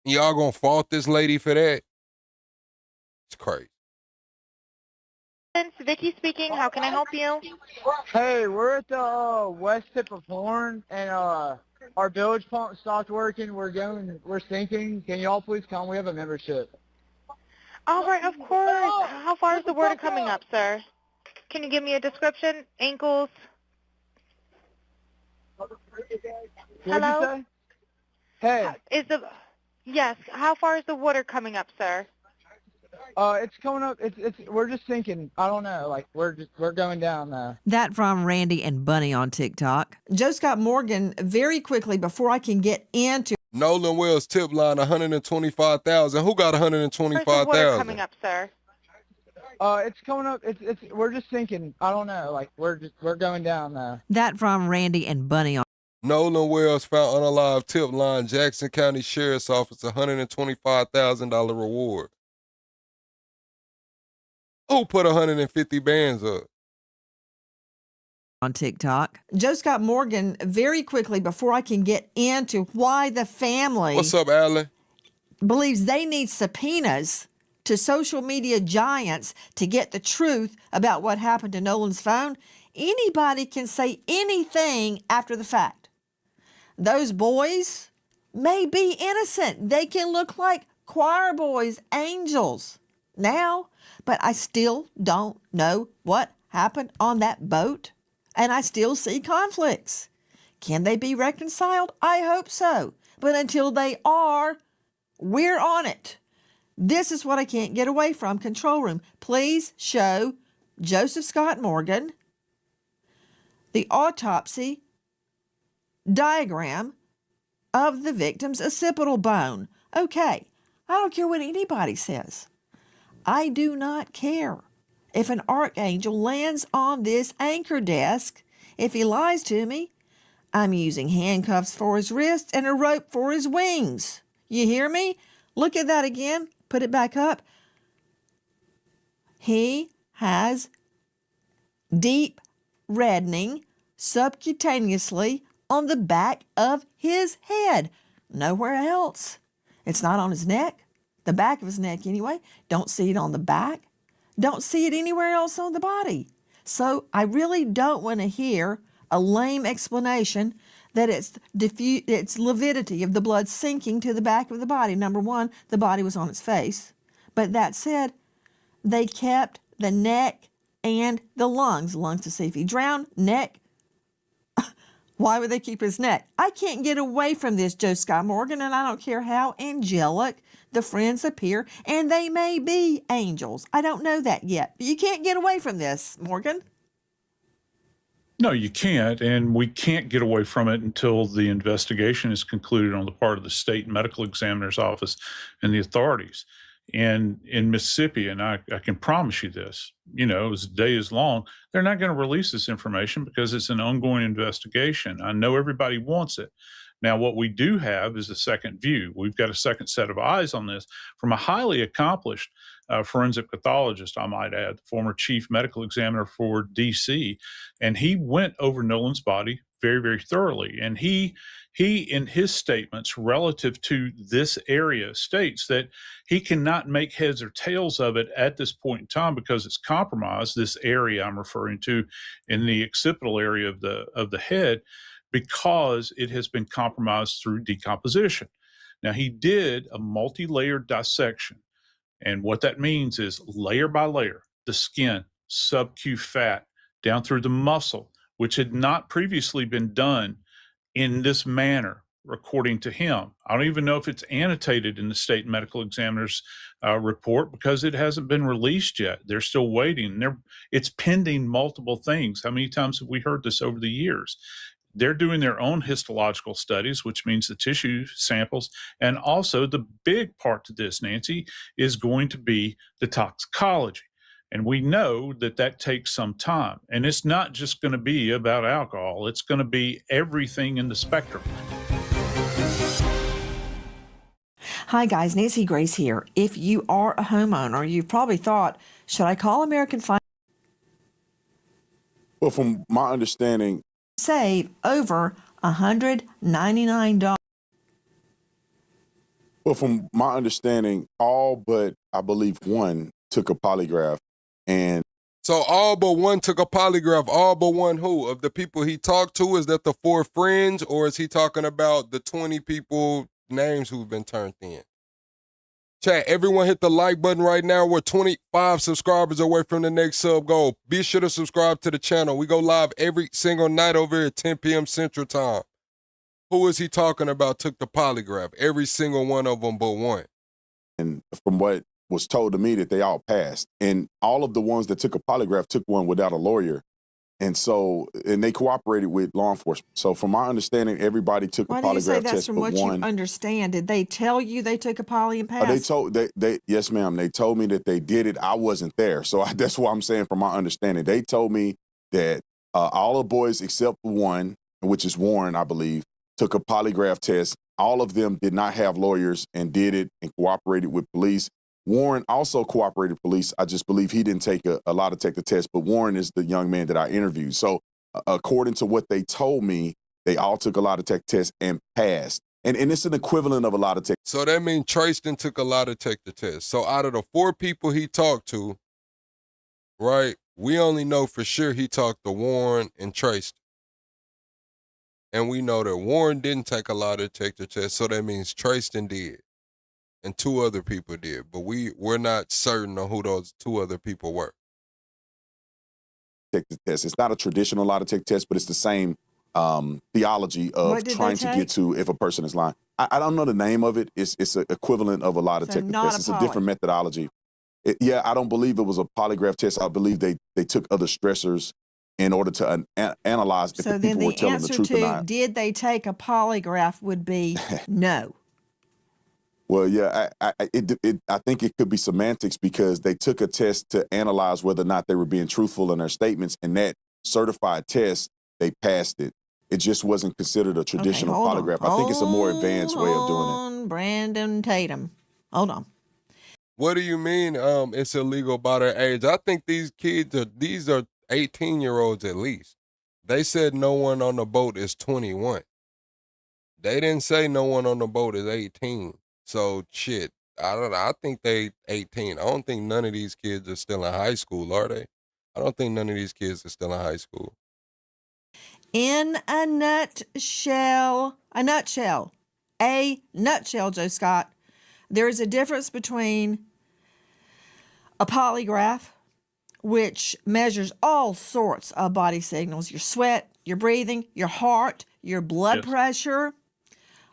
Y'all gonna fault this lady for that? It's crazy. Vicky speaking. How can I help you? Hey, we're at the west tip of Horn, and our bilge pump stopped working. We're sinking. Can y'all please come? We have a membership. All right, of course. How far is the water coming up, sir? Can you give me a description? Ankles? Hello? Hey. Yes. How far is the water coming up, sir? It's coming up. We're just sinking. I don't know. Like we're going down now. That from Randy and Bunny on TikTok. Joe Scott Morgan, very quickly before I can get into Nolan Wells tip line 125,000. Who got 125,000? Water coming up, sir. It's coming up. We're just sinking. I don't know. Like we're going down now. That from Randy and Bunny on. Nolan Wells found unalive tip line, Jackson County Sheriff's Office, $125,000 reward. Who put 150 bands up? On TikTok. Joe Scott Morgan, very quickly, before I can get into why the family What's up, Alan? believes they need subpoenas to social media giants to get the truth about what happened to Nolan's phone. Anybody can say anything after the fact. Those boys may be innocent. They can look like choir boys, angels now, but I still don't know what happened on that boat. And I still see conflicts. Can they be reconciled? I hope so. But until they are, we're on it. This is what I can't get away from. Control room, please show Joseph Scott Morgan the autopsy diagram of the victim's occipital bone. Okay, I don't care what anybody says. I do not care if an archangel lands on this anchor desk. If he lies to me, I'm using handcuffs for his wrists and a rope for his wings. You hear me? Look at that again. Put it back up. He has deep reddening subcutaneously on the back of his head. Nowhere else. It's not on his neck. The back of his neck anyway. Don't see it on the back. Don't see it anywhere else on the body. So I really don't want to hear a lame explanation that it's lividity of the blood sinking to the back of the body. Number one, the body was on its face. But that said, they kept the neck and the lungs. Lungs to see if he drowned, neck. Why would they keep his neck? I can't get away from this, Joe Scott Morgan, and I don't care how angelic the friends appear, and they may be angels. I don't know that yet. But you can't get away from this, Morgan. No, you can't, and we can't get away from it until the investigation is concluded on the part of the state medical examiner's office and the authorities. And in Mississippi, and I can promise you this, as the day is long, they're not going to release this information because it's an ongoing investigation. I know everybody wants it. Now, what we do have is a second view. We've got a second set of eyes on this from a highly accomplished forensic pathologist, I might add, the former chief medical examiner for DC. And he went over Nolan's body very, very thoroughly. And he in his statements relative to this area states that he cannot make heads or tails of it at this point in time because it's compromised, this area I'm referring to in the occipital area of the head, because it has been compromised through decomposition. Now, he did a multi-layered dissection. And what that means is layer by layer, the skin, sub-Q fat, down through the muscle, which had not previously been done in this manner, according to him. I don't even know if it's annotated in the state medical examiner's report because it hasn't been released yet. They're still waiting. It's pending multiple things. How many times have we heard this over the years? They're doing their own histological studies, which means the tissue samples. And also the big part to this, Nancy, is going to be the toxicology. And we know that takes some time. And it's not just going to be about alcohol. It's going to be everything in the spectrum. Hi, guys. Nancy Grace here. If you are a homeowner, you've probably thought, should I call American Finance? Well, from my understanding, save over $199. Well, from my understanding, all but I believe one took a polygraph. And so all but one took a polygraph. All but one who? Of the people he talked to? Is that the 4 friends, or is he talking about the 20 people names who've been turned in? Chat, everyone hit the like button right now. We're 25 subscribers away from the next sub goal. Be sure to subscribe to the channel. We go live every single night over here at 10 p.m. Central Time. Who is he talking about took the polygraph? Every single one of them but one. And from what was told to me, that they all passed. And all of the ones that took a polygraph took one without a lawyer. And they cooperated with law enforcement. So from my understanding, everybody took a polygraph test. Why do you say that's from what one. You understand? Did they tell you they took a poly and passed? Yes, ma'am. They told me that they did it. I wasn't there. So that's what I'm saying from my understanding. They told me that all the boys except one which is Warren, I believe, took a polygraph test. All of them did not have lawyers and did it and cooperated with police. Warren also cooperated with police. I just believe he didn't take a lot to take the test, but Warren is the young man that I interviewed. So according to what they told me, they all took a lie detector test and passed. And it's an equivalent of a lie detector. So that means Trayston took a lie detector test. So out of the 4 people he talked to, right, we only know for sure he talked to Warren and Trayston. And we know that Warren didn't take a lie detector test, so that means Trayston did. And 2 other people did. But we're not certain on who those 2 other people were. Test. It's not a traditional lie detector test, but it's the same theology of trying to get to if a person is lying. I don't know the name of it. It's an equivalent of a lie detector test. It's a different methodology. I don't believe it was a polygraph test. I believe they took other stressors in order to analyze if the people were telling the truth or not. Did they take a polygraph would be no. Well, yeah, I think it could be semantics because they took a test to analyze whether or not they were being truthful in their statements, and that certified test, they passed it. It just wasn't considered a traditional polygraph. I think it's a more advanced way of doing it. Brandon Tatum. Hold on. What do you mean it's illegal by their age? I think these are 18-year-olds at least. They said no one on the boat is 21. They didn't say no one on the boat is 18. So shit, I think they 18. I don't think none of these kids are still in high school, are they? I don't think none of these kids are still in high school. In a nutshell, Joe Scott, there is a difference between a polygraph, which measures all sorts of body signals, your sweat, your breathing, your heart, your blood pressure,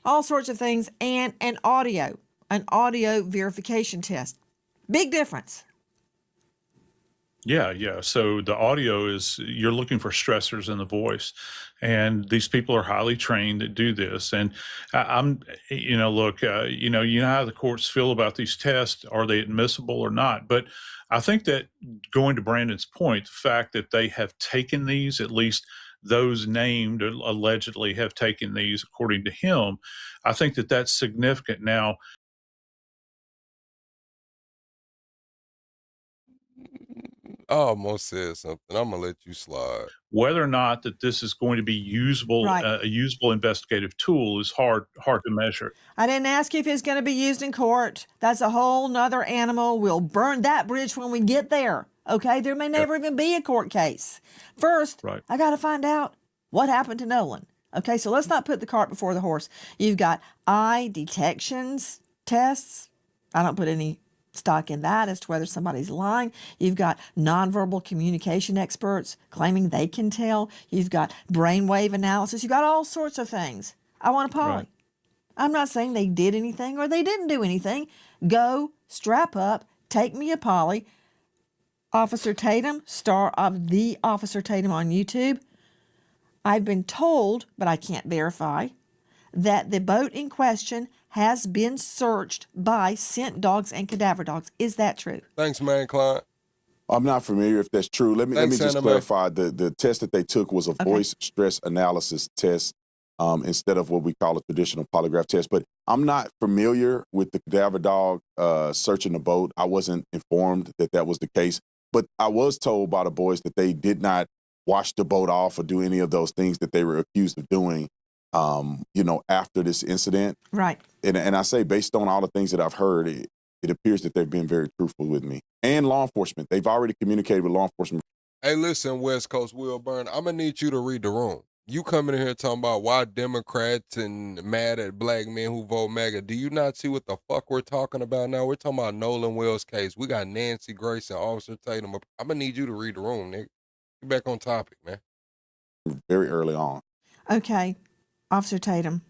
all sorts of things, and an audio verification test. Big difference. Yeah. So the audio is, you're looking for stressors in the voice, and these people are highly trained that do this. And you know how the courts feel about these tests. Are they admissible or not? But I think that, going to Brandon's point, the fact that they have taken these, at least those named allegedly have taken these, according to him, I think that that's significant. Now, I almost said something. I'm gonna let you slide. whether or not that this is going to be usable, a usable investigative tool, is hard to measure. I didn't ask you if it's going to be used in court. That's a whole nother animal. We'll burn that bridge when we get there. Okay? There may never even be a court case. First, I got to find out what happened to Nolan. Okay, so let's not put the cart before the horse. You've got eye detections tests. I don't put any stock in that as to whether somebody's lying. You've got nonverbal communication experts claiming they can tell. You've got brainwave analysis. You've got all sorts of things. I want a poly. Right. I'm not saying they did anything or they didn't do anything. Go, strap up, take me a poly. Officer Tatum, star of The Officer Tatum on YouTube. I've been told, but I can't verify, that the boat in question has been searched by scent dogs and cadaver dogs. Is that true? Thanks, man, Clyde. I'm not familiar if that's true. Let me just clarify. The test that they took was a voice stress analysis test instead of what we call a traditional polygraph test. But I'm not familiar with the cadaver dog searching the boat. I wasn't informed that that was the case. But I was told by the boys that they did not wash the boat off or do any of those things that they were accused of doing, after this incident. Right. And I say, based on all the things that I've heard, it appears that they've been very truthful with me. And law enforcement. They've already communicated with law enforcement. Hey, listen, West Coast Wilburn, I'm going to need you to read the room. You coming in here talking about why Democrats and mad at black men who vote MAGA. Do you not see what the fuck we're talking about now? We're talking about Nolan Wells' case. We got Nancy Grace and Officer Tatum. I'm going to need you to read the room, nigga. Get back on topic, man. Very early on. Okay, Officer Tatum,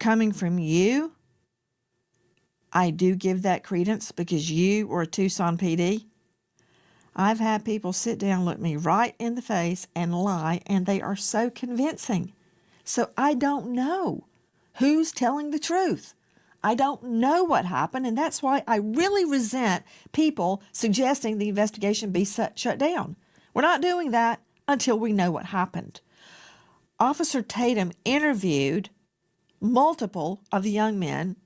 coming from you, I do give that credence because you were a Tucson PD. I've had people sit down, look me right in the face and lie, and they are so convincing. So I don't know who's telling the truth. I don't know what happened, and that's why I really resent people suggesting the investigation be shut down. We're not doing that until we know what happened. Officer Tatum interviewed multiple of the young men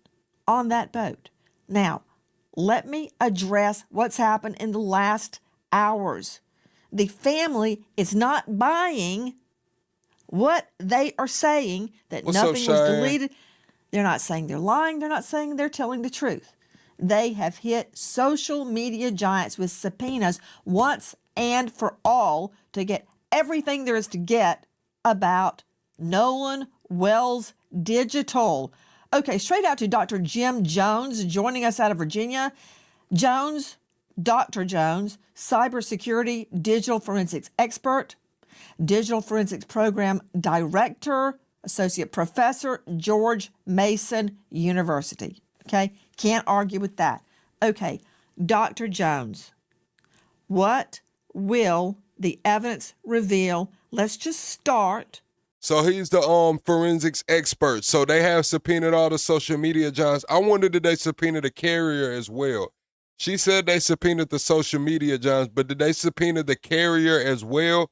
on that boat. Now, let me address what's happened in the last hours. The family is not buying what they are saying, that What's up, nothing was Cheyenne? deleted. They're not saying they're lying. They're not saying they're telling the truth. They have hit social media giants with subpoenas once and for all to get everything there is to get about Nolan Wells Digital. Okay, straight out to Dr. Jim Jones joining us out of Virginia. Jones, Dr. Jones, cybersecurity digital forensics expert, digital forensics program director, associate professor, George Mason University. Okay, can't argue with that. Okay, Dr. Jones, what will the evidence reveal? Let's just start. So he's the forensics expert. So they have subpoenaed all the social media giants. I wonder, did they subpoena the carrier as well? She said they subpoenaed the social media giants, but did they subpoena the carrier as well?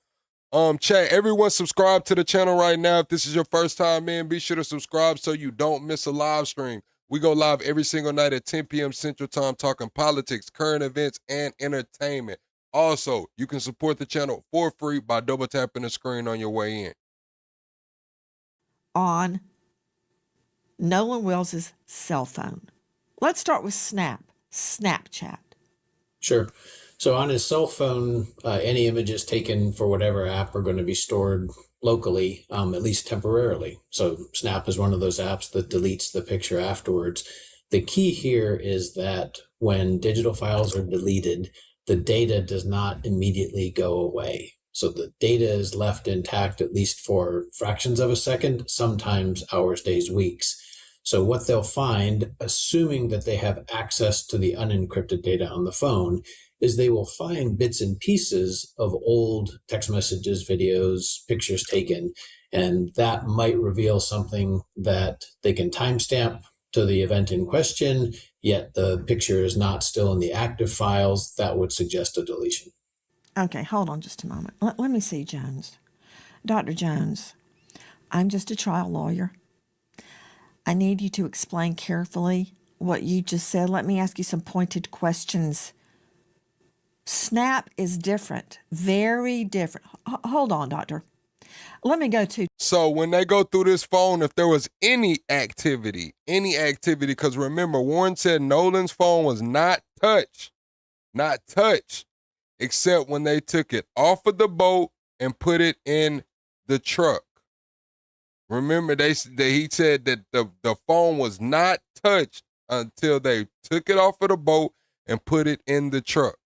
Chat, everyone subscribe to the channel right now. If this is your first time in, be sure to subscribe so you don't miss a live stream. We go live every single night at 10 p.m. Central Time talking politics, current events, and entertainment. Also, you can support the channel for free by double tapping the screen on your way in. On Nolan Wells' cell phone. Let's start with Snapchat. Sure. So on his cell phone, any images taken for whatever app are going to be stored locally, at least temporarily. So Snap is one of those apps that deletes the picture afterwards. The key here is that when digital files are deleted, the data does not immediately go away. So the data is left intact at least for fractions of a second, sometimes hours, days, weeks. So what they'll find, assuming that they have access to the unencrypted data on the phone, is they will find bits and pieces of old text messages, videos, pictures taken, and that might reveal something that they can timestamp to the event in question, yet the picture is not still in the active files. That would suggest a deletion. Okay, hold on just a moment. Let me see, Jones. Dr. Jones, I'm just a trial lawyer. I need you to explain carefully what you just said. Let me ask you some pointed questions. Snap is different, very different. Hold on, doctor. Let me go to. So when they go through this phone, if there was any activity, because remember, Warren said Nolan's phone was not touched, except when they took it off of the boat and put it in the truck. Remember, he said that the phone was not touched until they took it off of the boat and put it in the truck.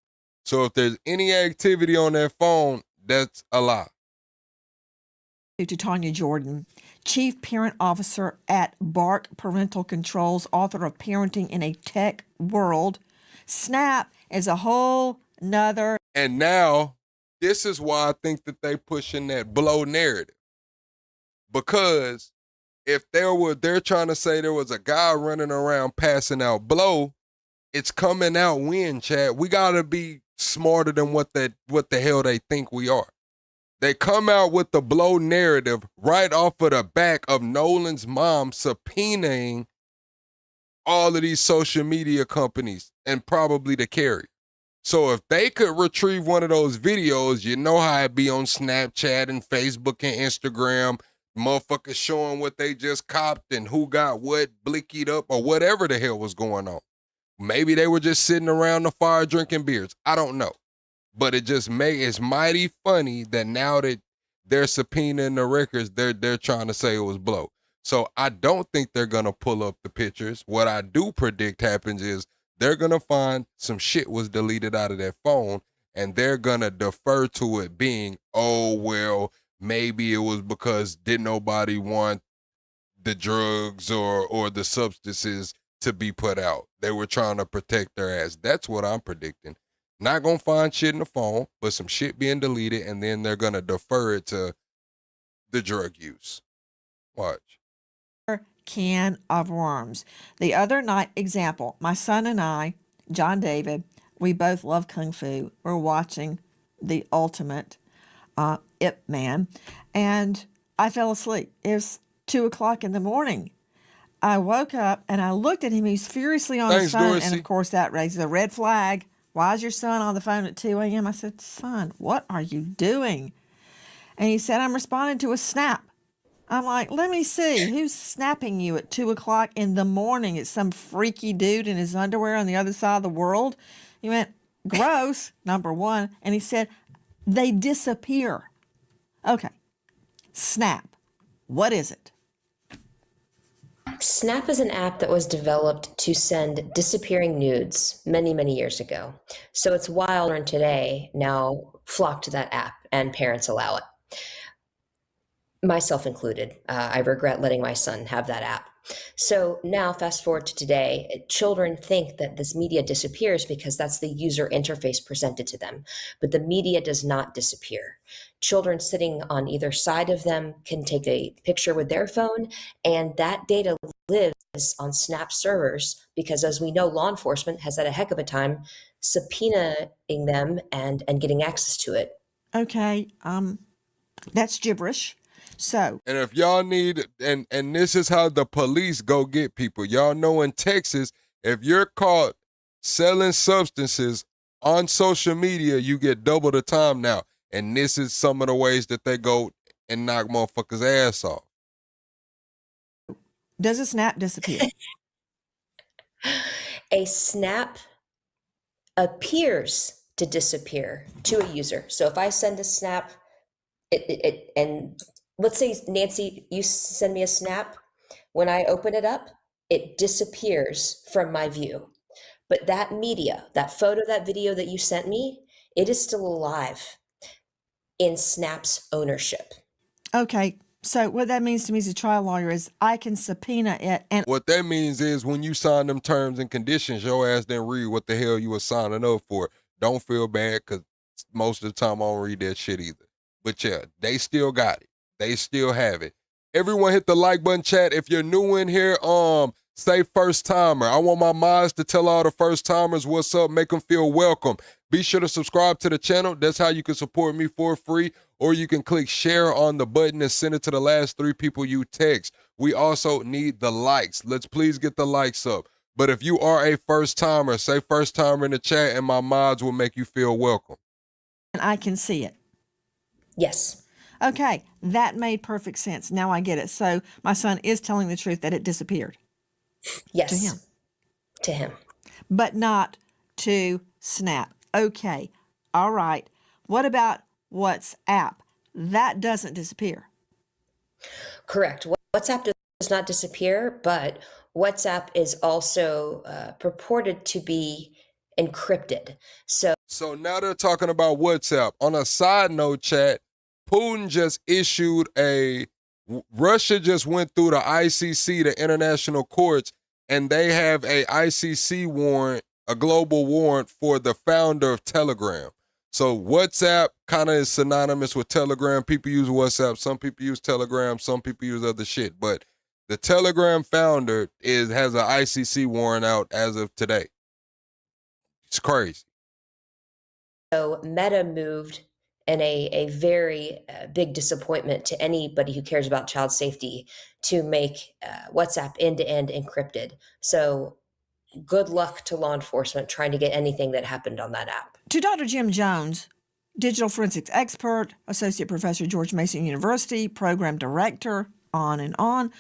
So if there's any activity on that phone, that's a lie. To Tanya Jordan, Chief Parent Officer at Bart Parental Controls, author of Parenting in a Tech World. Snap is a whole nother. And now, this is why I think that they pushing that blow narrative. Because if they're trying to say there was a guy running around passing out blow, it's coming out when, Chad. We gotta be smarter than what the hell they think we are. They come out with the blow narrative right off of the back of Nolan's mom subpoenaing all of these social media companies and probably the carrier. So if they could retrieve one of those videos, you know how it be on Snapchat and Facebook and Instagram, motherfuckers showing what they just copped and who got what blickied up or whatever the hell was going on. Maybe they were just sitting around the fire drinking beers. I don't know. But it's mighty funny that now that they're subpoenaing the records, they're trying to say it was blow. So I don't think they're gonna pull up the pictures. What I do predict happens is they're gonna find some shit was deleted out of their phone, and they're gonna defer to it being, oh well, maybe it was because didn't nobody want the drugs or the substances to be put out. They were trying to protect their ass. That's what I'm predicting. Not gonna find shit in the phone, but some shit being deleted, and then they're gonna defer it to the drug use. Watch. Can of worms. The other night, example, my son and I, John David, we both love Kung Fu. We're watching the ultimate Ip Man. And I fell asleep. It was 2 o'clock in the morning. I woke up and I looked at him. He was furiously on his Thanks, phone. Dorsey. And of course, that raises a red flag. Why is your son on the phone at 2 a.m.? I said, son, what are you doing? And he said, I'm responding to a snap. I'm like, let me see. Who's snapping you at 2 o'clock in the morning? It's some freaky dude in his underwear on the other side of the world. He went, gross, number one. And he said, they disappear. Okay. Snap. What is it? Snap is an app that was developed to send disappearing nudes many, many years ago. So it's why children today now flock to that app and parents allow it. Myself included. I regret letting my son have that app. So now fast forward to today, children think that this media disappears because that's the user interface presented to them. But the media does not disappear. Children sitting on either side of them can take a picture with their phone, and that data lives on Snap servers because, as we know, law enforcement has had a heck of a time subpoenaing them and getting access to it. Okay, that's gibberish. So, and if y'all need, and this is how the police go get people. Y'all know in Texas, if you're caught selling substances on social media, you get double the time now. And this is some of the ways that they go and knock motherfuckers' ass off. Does a snap disappear? A snap appears to disappear to a user. So if I send a snap, and let's say, Nancy, you send me a snap. When I open it up, it disappears from my view. But that media, that photo, that video that you sent me, it is still alive in Snap's ownership. Okay, so what that means to me as a trial lawyer is I can subpoena it. And what that means is when you sign them terms and conditions, your ass didn't read what the hell you were signing up for. Don't feel bad, because most of the time I don't read that shit either. But yeah, they still got it. They still have it. Everyone hit the like button, chat. If you're new in here, say first timer. I want my mods to tell all the first timers what's up, make them feel welcome. Be sure to subscribe to the channel. That's how you can support me for free, or you can click share on the button and send it to the last 3 people you text. We also need the likes. Let's please get the likes up. But if you are a first timer, say first timer in the chat and my mods will make you feel welcome. And I can see it. Yes. Okay, that made perfect sense. Now I get it. So my son is telling the truth that it disappeared. Yes. To him. To him. But not to Snap. Okay. All right. What about WhatsApp? That doesn't disappear. Correct. WhatsApp does not disappear, but WhatsApp is also purported to be encrypted. So now they're talking about WhatsApp. On a side note, chat, Putin just issued Russia just went through the ICC, the international courts, and they have a ICC warrant, a global warrant for the founder of Telegram. So WhatsApp kind of is synonymous with Telegram. People use WhatsApp. Some people use Telegram. Some people use other shit. But the Telegram founder has an ICC warrant out as of today. It's crazy. So Meta moved in a very big disappointment to anybody who cares about child safety to make WhatsApp end-to-end encrypted. So good luck to law enforcement trying to get anything that happened on that app. To Dr. Jim Jones, digital forensics expert, associate professor, George Mason University, program director, on and on.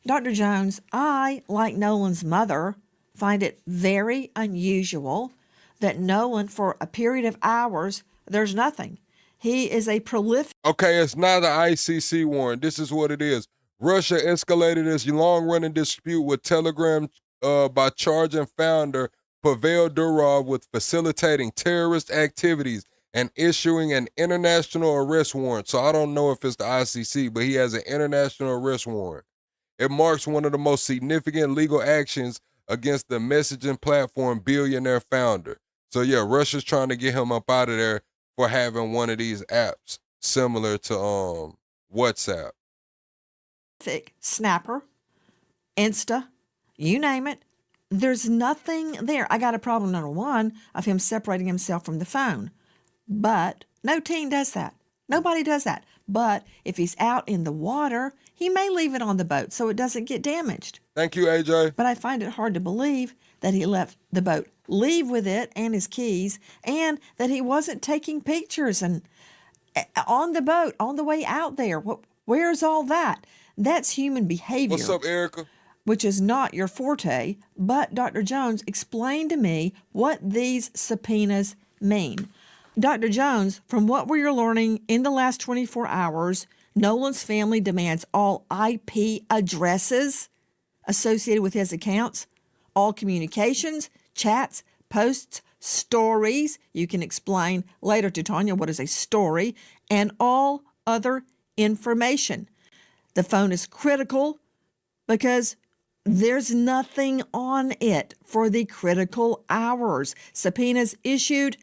Dr. Jones, I, like Nolan's mother, find it very unusual that Nolan, for a period of hours, there's nothing. He is a prolific. Okay, it's not an ICC warrant. This is what it is. Russia escalated its long-running dispute with Telegram by charging founder Pavel Durov with facilitating terrorist activities and issuing an international arrest warrant. So I don't know if it's the ICC, but he has an international arrest warrant. It marks one of the most significant legal actions against the messaging platform billionaire founder. So yeah, Russia's trying to get him up out of there for having one of these apps similar to WhatsApp. Snapper, Insta, you name it. There's nothing there. I got a problem, number one, of him separating himself from the phone. But no teen does that. Nobody does that. But if he's out in the water, he may leave it on the boat so it doesn't get damaged. Thank you, AJ. But I find it hard to believe that he left the boat, leave with it and his keys, and that he wasn't taking pictures and on the boat on the way out there. Where's all that? That's human behavior. What's up, Erica? Which is not your forte. But Dr. Jones, explain to me what these subpoenas mean. Dr. Jones, from what we're learning in the last 24 hours, Nolan's family demands all IP addresses associated with his accounts, all communications, chats, posts, stories. You can explain later to Tanya what is a story, and all other information. The phone is critical because there's nothing on it for the critical hours. Subpoenas issued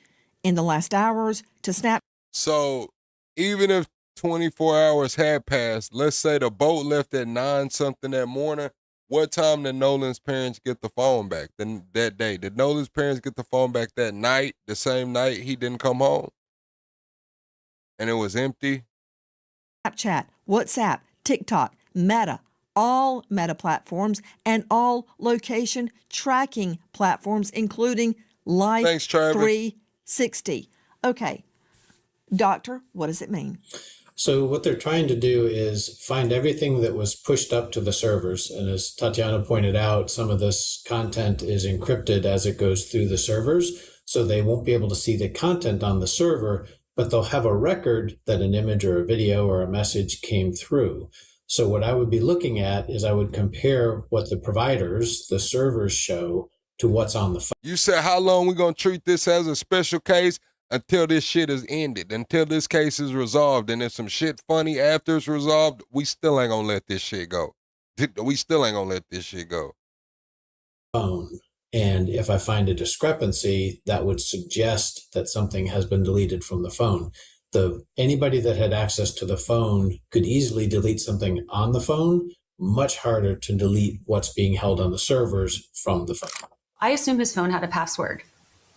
in the last hours to Snap. So even if 24 hours had passed, let's say the boat left at 9-something that morning, what time did Nolan's parents get the phone back that day? Did Nolan's parents get the phone back that night, the same night he didn't come home? And it was empty? Snapchat, WhatsApp, TikTok, Meta, all Meta platforms, and all location tracking platforms, including Life 360. Okay, doctor, what does it mean? So what they're trying to do is find everything that was pushed up to the servers. And as Tatiana pointed out, some of this content is encrypted as it goes through the servers. So they won't be able to see the content on the server, but they'll have a record that an image or a video or a message came through. So what I would be looking at is I would compare what the providers, the servers show to what's on the phone. You said how long we going to treat this as a special case? Until this shit is ended, until this case is resolved. And if some shit funny after it's resolved, we still ain't gonna let this shit go. We still ain't gonna let this shit go. Phone. And if I find a discrepancy, that would suggest that something has been deleted from the phone. Anybody that had access to the phone could easily delete something on the phone, much harder to delete what's being held on the servers from the phone. I assume his phone had a password.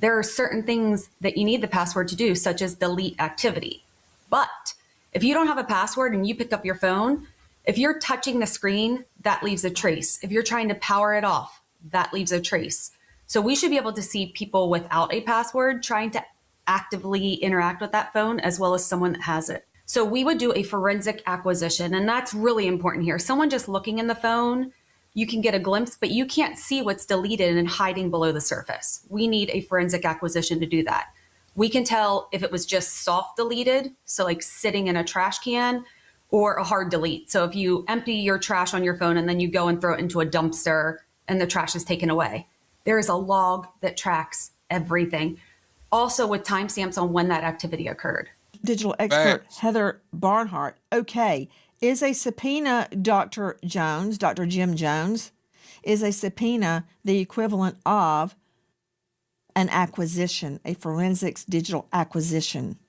There are certain things that you need the password to do, such as delete activity. But if you don't have a password and you pick up your phone, if you're touching the screen, that leaves a trace. If you're trying to power it off, that leaves a trace. So we should be able to see people without a password trying to actively interact with that phone, as well as someone that has it. So we would do a forensic acquisition, and that's really important here. Someone just looking in the phone, you can get a glimpse, but you can't see what's deleted and hiding below the surface. We need a forensic acquisition to do that. We can tell if it was just soft deleted, so like sitting in a trash can, or a hard delete. So if you empty your trash on your phone and then you go and throw it into a dumpster and the trash is taken away, there is a log that tracks everything. Also with timestamps on when that activity occurred. Digital expert Heather Barnhart. Okay. Is a subpoena, Dr. Jones, Dr. Jim Jones, is a subpoena the equivalent of an acquisition, a forensics digital acquisition?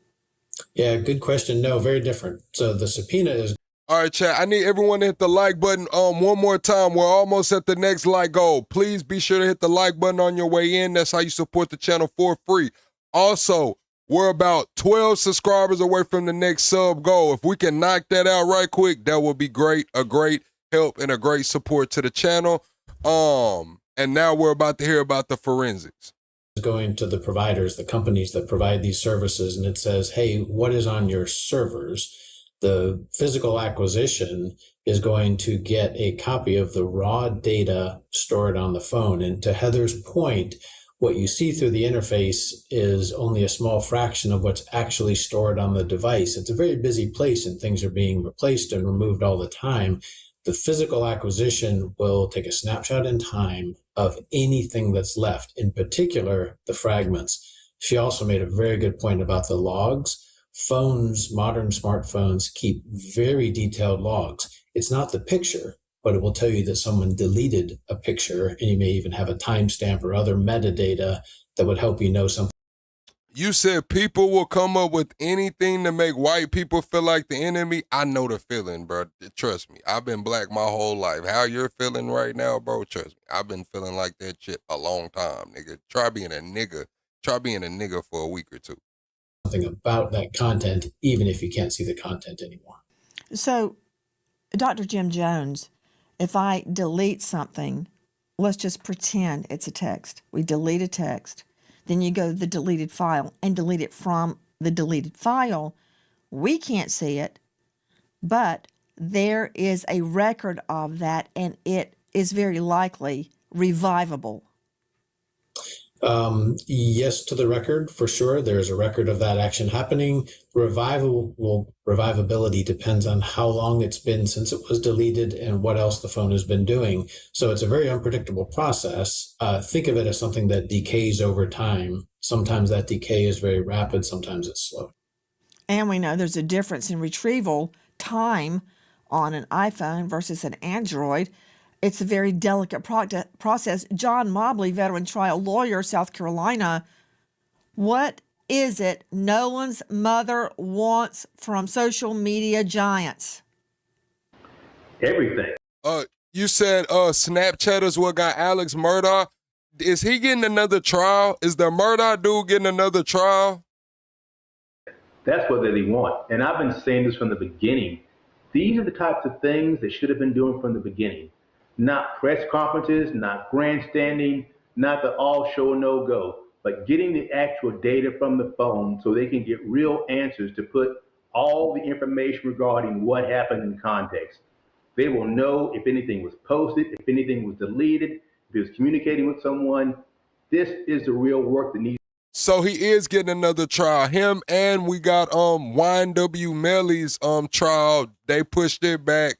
Yeah, good question. No, very different. So the subpoena is... All right, chat, I need everyone to hit the like button one more time. We're almost at the next like goal. Please be sure to hit the like button on your way in. That's how you support the channel for free. Also, we're about 12 subscribers away from the next sub goal. If we can knock that out right quick, that would be great. A great help and a great support to the channel. And now we're about to hear about the forensics. Going to the providers, the companies that provide these services, and it says, hey, what is on your servers? The physical acquisition is going to get a copy of the raw data stored on the phone. And to Heather's point, what you see through the interface is only a small fraction of what's actually stored on the device. It's a very busy place and things are being replaced and removed all the time. The physical acquisition will take a snapshot in time of anything that's left, in particular, the fragments. She also made a very good point about the logs. Phones, modern smartphones, keep very detailed logs. It's not the picture, but it will tell you that someone deleted a picture, and you may even have a timestamp or other metadata that would help you know something. You said people will come up with anything to make white people feel like the enemy. I know the feeling, bro. Trust me. I've been black my whole life. How you're feeling right now, bro, trust me. I've been feeling like that shit a long time, nigga. Try being a nigga for a week or two. something about that content, even if you can't see the content anymore. So, Dr. Jim Jones, if I delete something, let's just pretend it's a text. We delete a text. Then you go to the deleted file and delete it from the deleted file. We can't see it, but there is a record of that, and it is very likely revivable. Yes, to the record, for sure. There's a record of that action happening. Revivability depends on how long it's been since it was deleted and what else the phone has been doing. So it's a very unpredictable process. Think of it as something that decays over time. Sometimes that decay is very rapid, sometimes it's slow. And we know there's a difference in retrieval time on an iPhone versus an Android. It's a very delicate process. John Mobley, veteran trial lawyer, South Carolina. What is it Nolan's mother wants from social media giants? Everything. You said Snapchat is what got Alex Murdaugh. Is he getting another trial? Is the Murdaugh dude getting another trial? That's what they want. And I've been saying this from the beginning. These are the types of things they should have been doing from the beginning. Not press conferences, not grandstanding, not the all show no go, but getting the actual data from the phone so they can get real answers to put all the information regarding what happened in context. They will know if anything was posted, if anything was deleted, if he was communicating with someone. This is the real work that needs. So he is getting another trial. Him, and we got YNW Melly's trial. They pushed it back.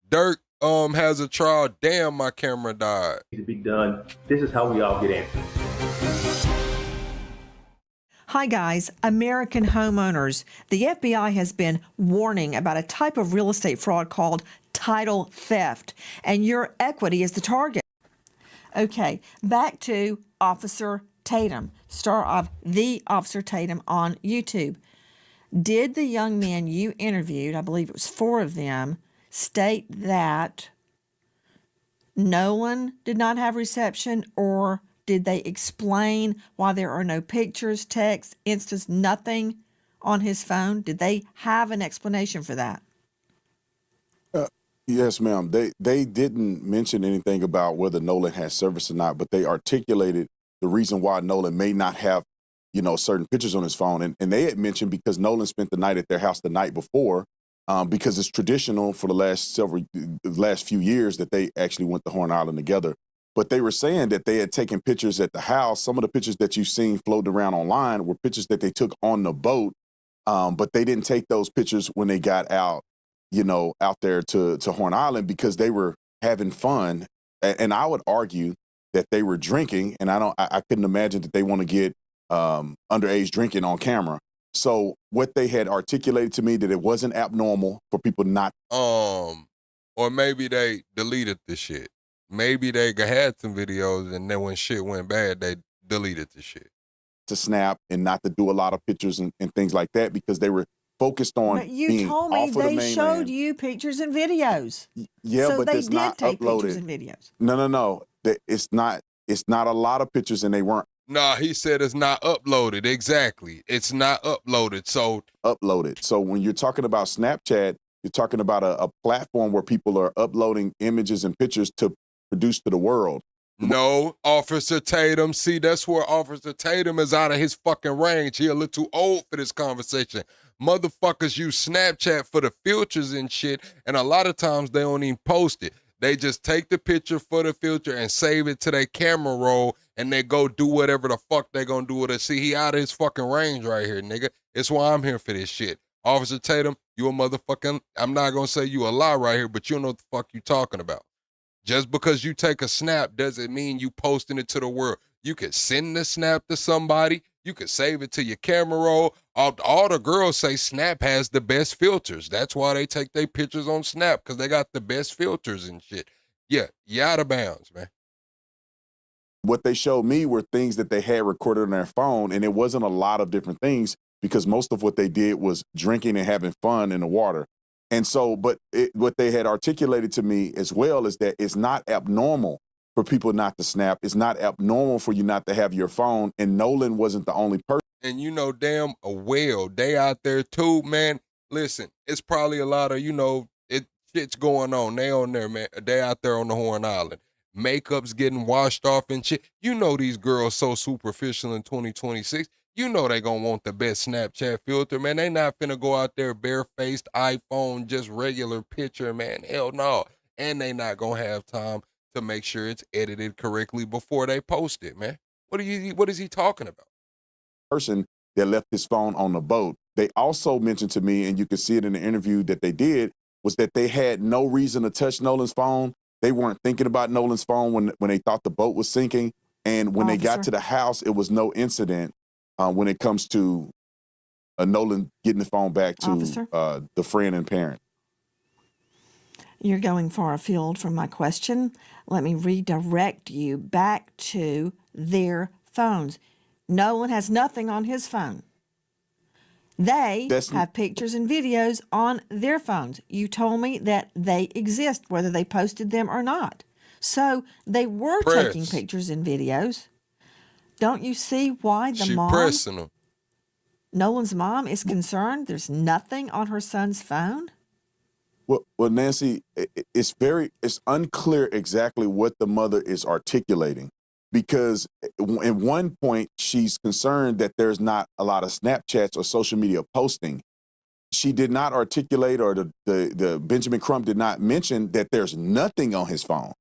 Dirk has a trial. Damn, my camera died. To be done. This is how we all get answers. Hi guys, American homeowners. The FBI has been warning about a type of real estate fraud called title theft, and your equity is the target. Okay, back to Officer Tatum, star of The Officer Tatum on YouTube. Did the young men you interviewed, I believe it was 4 of them, state that Nolan did not have reception, or did they explain why there are no pictures, texts, instas, nothing on his phone? Did they have an explanation for that? Yes, ma'am. They didn't mention anything about whether Nolan has service or not, but they articulated the reason why Nolan may not have, certain pictures on his phone. And they had mentioned because Nolan spent the night at their house the night before, because it's traditional for the last few years that they actually went to Horn Island together. But they were saying that they had taken pictures at the house. Some of the pictures that you've seen floating around online were pictures that they took on the boat, but they didn't take those pictures when they got out there to Horn Island because they were having fun. And I would argue that they were drinking, and I couldn't imagine that they want to get underage drinking on camera. So what they had articulated to me that it wasn't abnormal for people not. Or maybe they deleted the shit. Maybe they had some videos, and then when shit went bad, they deleted the shit. To snap and not to do a lot of pictures and things like that because they were focused on but you being told me off of the they mainland. showed you pictures and videos. Yeah, so but they it's did not take uploaded. pictures and videos. No. It's not a lot of pictures, and they weren't. Nah, he said it's not uploaded. Exactly. It's not uploaded. So uploaded. So when you're talking about Snapchat, you're talking about a platform where people are uploading images and pictures to produce to the world. No, Officer Tatum. See, that's where Officer Tatum is out of his fucking range. He a little too old for this conversation. Motherfuckers use Snapchat for the filters and shit, and a lot of times they don't even post it. They just take the picture for the filter and save it to their camera roll, and they go do whatever the fuck they gonna do with it. See, he out of his fucking range right here, nigga. It's why I'm here for this shit. Officer Tatum, you a motherfucking, I'm not gonna say you a lie right here, but you know what the fuck you talking about. Just because you take a snap doesn't mean you posting it to the world. You could send the snap to somebody. You could save it to your camera roll. All the girls say Snap has the best filters. That's why they take their pictures on Snap, because they got the best filters and shit. Yeah, you out of bounds, man. What they showed me were things that they had recorded on their phone, and it wasn't a lot of different things because most of what they did was drinking and having fun in the water. And so, but what they had articulated to me as well is that it's not abnormal for people not to snap. It's not abnormal for you not to have your phone. And Nolan wasn't the only person. and you know damn well they out there too, man. Listen, it's probably a lot of, shit's going on. They on there, man. They out there on the Horn Island. Makeup's getting washed off and shit. You know these girls so superficial in 2026. You know they gonna want the best Snapchat filter, man. They not finna go out there barefaced, iPhone, just regular picture, man. Hell no. And they not gonna have time to make sure it's edited correctly before they post it, man. What is he talking about? Person that left his phone on the boat. They also mentioned to me, and you can see it in the interview that they did, was that they had no reason to touch Nolan's phone. They weren't thinking about Nolan's phone when they thought the boat was sinking. And when they got to the house, it was no incident when it comes to Nolan getting the phone back to the friend and parent. You're going far afield from my question. Let me redirect you back to their phones. Nolan has nothing on his phone. They have pictures and videos on their phones. You told me that they exist, whether they posted them or not. So they were taking pictures and videos. Don't you see why the mom, pressing them. Nolan's mom, is concerned there's nothing on her son's phone? Well, Nancy, it's unclear exactly what the mother is articulating, because at one point she's concerned that there's not a lot of Snapchats or social media posting. She did not articulate, or the Benjamin Crump did not mention that there's nothing on his phone.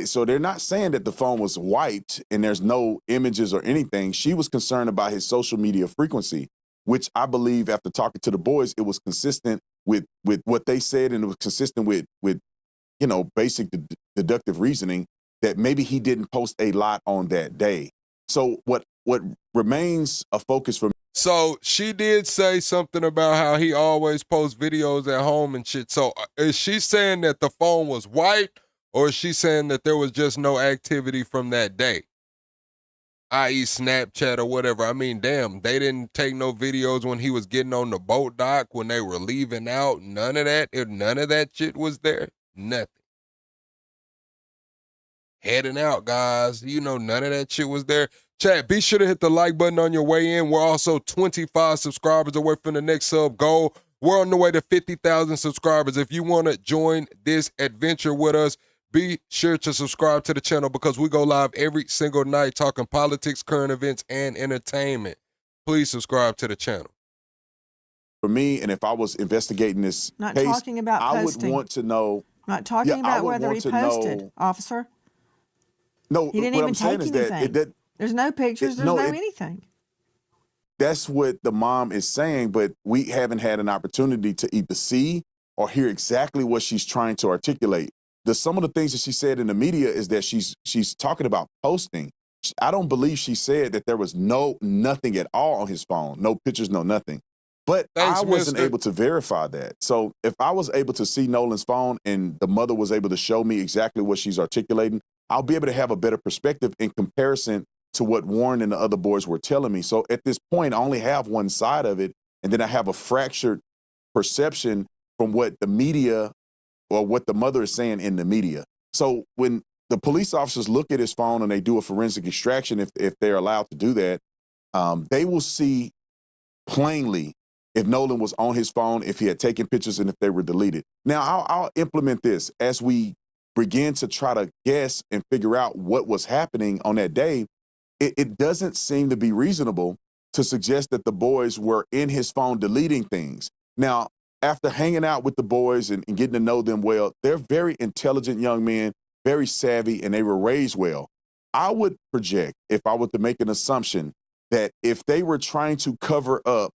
So they're not saying that the phone was wiped and there's no images or anything. She was concerned about his social media frequency, which I believe after talking to the boys, it was consistent with what they said, and it was consistent with basic deductive reasoning that maybe he didn't post a lot on that day. So what remains a focus for me. So she did say something about how he always posts videos at home and shit. So is she saying that the phone was wiped, or is she saying that there was just no activity from that day? i.e. Snapchat or whatever. I mean, damn, they didn't take no videos when he was getting on the boat dock, when they were leaving out. None of that. None of that shit was there. Nothing. Heading out, guys. None of that shit was there. Chat, be sure to hit the like button on your way in. We're also 25 subscribers away from the next sub goal. We're on the way to 50,000 subscribers. If you want to join this adventure with us, be sure to subscribe to the channel, because we go live every single night talking politics, current events, and entertainment. Please subscribe to the channel. For me, and if I was investigating this Not case, talking about I posting. would want to know. Not talking about whether he posted, officer. No, he didn't what even I'm saying take is anything. that there's no pictures. There's no anything. That's what the mom is saying, but we haven't had an opportunity to either see or hear exactly what she's trying to articulate. Some of the things that she said in the media is that she's talking about posting. I don't believe she said that there was nothing at all on his phone, no pictures, no nothing. But Thanks, I wasn't mister. able to verify that. So if I was able to see Nolan's phone and the mother was able to show me exactly what she's articulating, I'll be able to have a better perspective in comparison to what Warren and the other boys were telling me. So at this point, I only have one side of it, and then I have a fractured perception from what the media or what the mother is saying in the media. So when the police officers look at his phone and they do a forensic extraction, if they're allowed to do that, they will see plainly if Nolan was on his phone, if he had taken pictures, and if they were deleted. Now, I'll implement this as we begin to try to guess and figure out what was happening on that day. It doesn't seem to be reasonable to suggest that the boys were in his phone deleting things. Now, after hanging out with the boys and getting to know them well, they're very intelligent young men, very savvy, and they were raised well. I would project, if I were to make an assumption, that if they were trying to cover up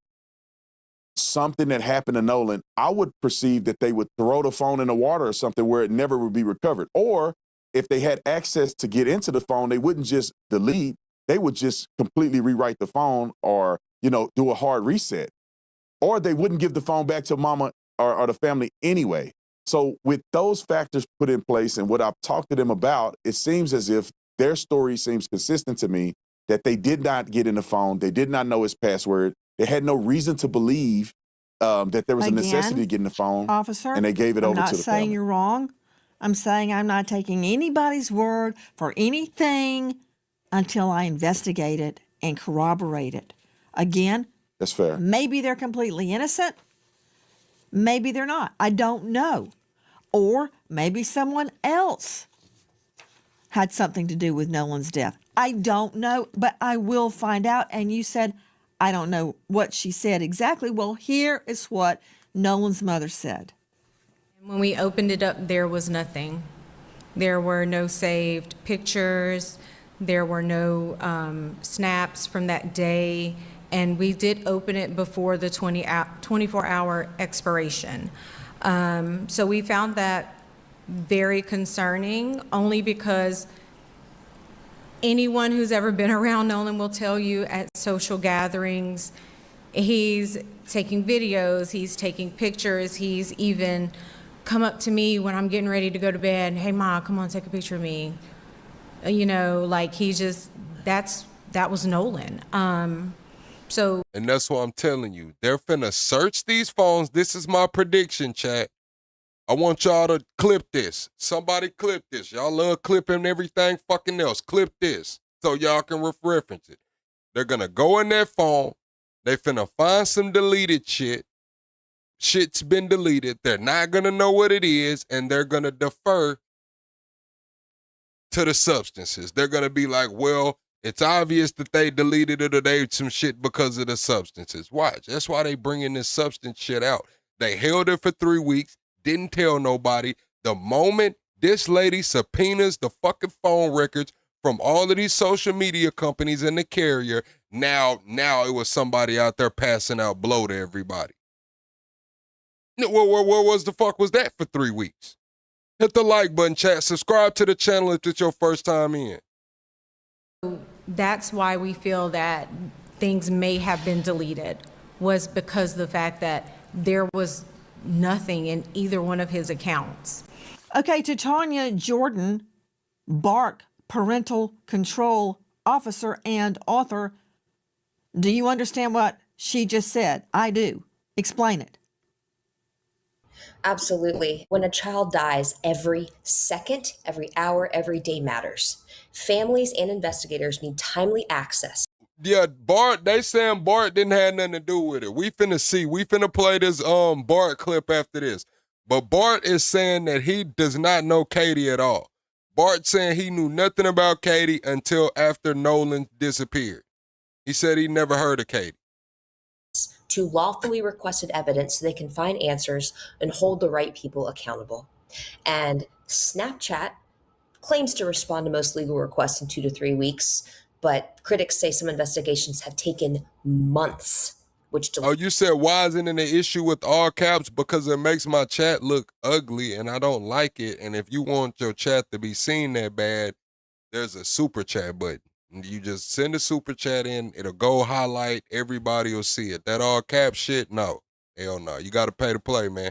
something that happened to Nolan, I would perceive that they would throw the phone in the water or something where it never would be recovered. Or if they had access to get into the phone, they wouldn't just delete, they would just completely rewrite the phone or, do a hard reset. Or they wouldn't give the phone back to mama or the family anyway. So with those factors put in place and what I've talked to them about, it seems as if their story seems consistent to me, that they did not get in the phone. They did not know his password. They had no reason to believe that there was a necessity to get in the phone. Officer, and they gave it over to the family. I'm not saying you're wrong. I'm saying I'm not taking anybody's word for anything until I investigate it and corroborate it. Again, That's fair. maybe they're completely innocent. Maybe they're not. I don't know. Or maybe someone else had something to do with Nolan's death. I don't know, but I will find out. And you said, I don't know what she said exactly. Well, here is what Nolan's mother said. When we opened it up, there was nothing. There were no saved pictures. There were no snaps from that day. And we did open it before the 24-hour expiration. So we found that very concerning, only because anyone who's ever been around Nolan will tell you at social gatherings, he's taking videos, he's taking pictures, he's even come up to me when I'm getting ready to go to bed, hey Ma, come on, take a picture of me. You know, like he just, that was Nolan. And that's what I'm telling you. They're finna search these phones. This is my prediction, chat. I want y'all to clip this. Somebody clip this. Y'all love clipping everything fucking else. Clip this so y'all can reference it. They're gonna go in that phone. They finna find some deleted shit. Shit's been deleted. They're not gonna know what it is, and they're gonna defer to the substances. They're gonna be like, well, it's obvious that they deleted it or they some shit because of the substances. Watch. That's why they bringing this substance shit out. They held it for 3 weeks, didn't tell nobody. The moment this lady subpoenas the fucking phone records from all of these social media companies and the carrier, now it was somebody out there passing out blow to everybody. Where was the fuck was that for 3 weeks? Hit the like button, chat. Subscribe to the channel if it's your first time in. That's why we feel that things may have been deleted, was because of the fact that there was nothing in either one of his accounts. Okay, to Tanya Jordan, Bart parental control officer and author, do you understand what she just said? I do. Explain it. Absolutely. When a child dies, every second, every hour, every day matters. Families and investigators need timely access. Yeah, Bart, they saying Bart didn't have nothing to do with it. We finna play this Bart clip after this. But Bart is saying that he does not know Katie at all. Bart saying he knew nothing about Katie until after Nolan disappeared. He said he never heard of Katie. To lawfully requested evidence so they can find answers and hold the right people accountable. And Snapchat claims to respond to most legal requests in 2 to 3 weeks, but critics say some investigations have taken months. Oh, you said why isn't it an issue with all caps? Because it makes my chat look ugly and I don't like it. And if you want your chat to be seen that bad, there's a super chat button. You just send a super chat in, it'll go highlight, everybody will see it. That all cap shit, no. Hell no. You gotta pay to play, man.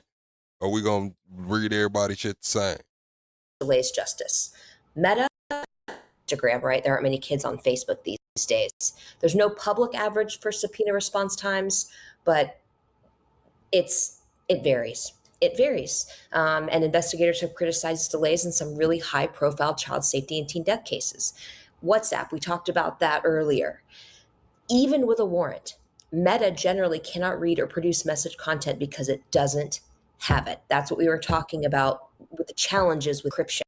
Or we gonna read everybody shit the same. Delays justice. Meta, Instagram, right? There aren't many kids on Facebook these days. There's no public average for subpoena response times, but it varies. It varies. And investigators have criticized delays in some really high-profile child safety and teen death cases. WhatsApp, we talked about that earlier. Even with a warrant, Meta generally cannot read or produce message content because it doesn't have it. That's what we were talking about with the challenges with encryption.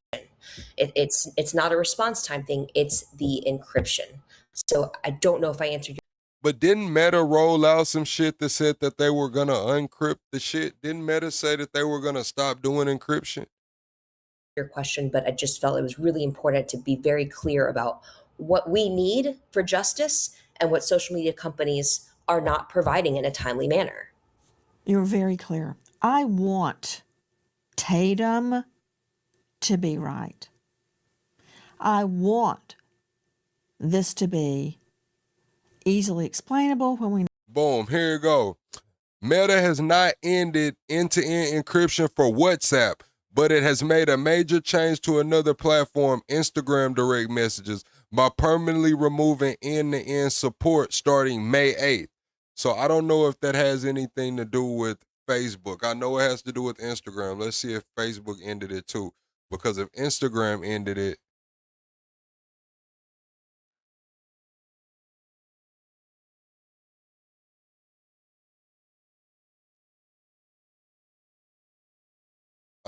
It's not a response time thing, it's the encryption. So I don't know if I answered your But didn't Meta roll out some shit that said that they were gonna uncrypt the shit? Didn't Meta say that they were gonna stop doing encryption? question, but I just felt it was really important to be very clear about what we need for justice and what social media companies are not providing in a timely manner. You're very clear. I want Tatum to be right. I want this to be easily explainable when we... Boom, here you go. Meta has not ended end-to-end encryption for WhatsApp, but it has made a major change to another platform, Instagram direct messages, by permanently removing end-to-end support starting May 8th. So I don't know if that has anything to do with Facebook. I know it has to do with Instagram. Let's see if Facebook ended it too. Because if Instagram ended it,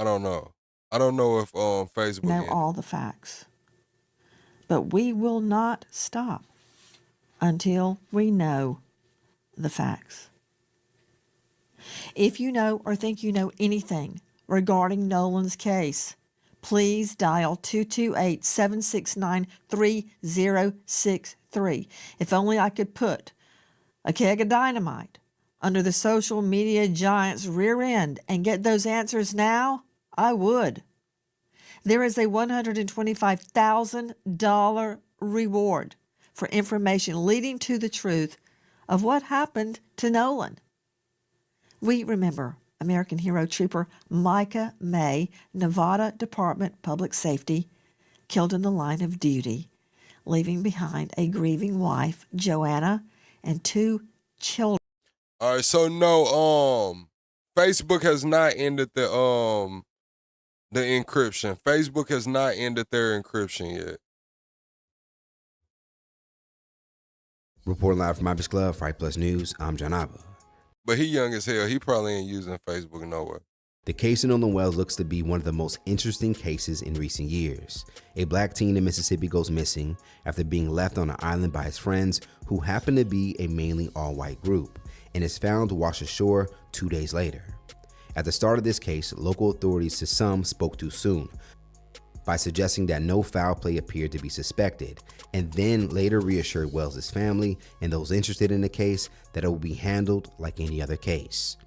I don't know. I don't know if Facebook know ended. all the facts. But we will not stop until we know the facts. If you know or think you know anything regarding Nolan's case, please dial 228-769-3063. If only I could put a keg of dynamite under the social media giant's rear end and get those answers now, I would. There is a $125,000 reward for information leading to the truth of what happened to Nolan. We remember American hero trooper Micah May, Nevada Department of Public Safety, killed in the line of duty, leaving behind a grieving wife, Joanna, and 2 children. All right, so no, Facebook has not ended the encryption. Facebook has not ended their encryption yet. Reporting live from Ibis Club, Fight Plus News, I'm John Abba. But he young as hell. He probably ain't using Facebook nowhere. The case of Nolan Wells looks to be one of the most interesting cases in recent years. A black teen in Mississippi goes missing after being left on an island by his friends, who happen to be a mainly all-white group, and is found washed ashore 2 days later. At the start of this case, local authorities to some spoke too soon by suggesting that no foul play appeared to be suspected, and then later reassured Wells' family and those interested in the case that it will be handled like any other case.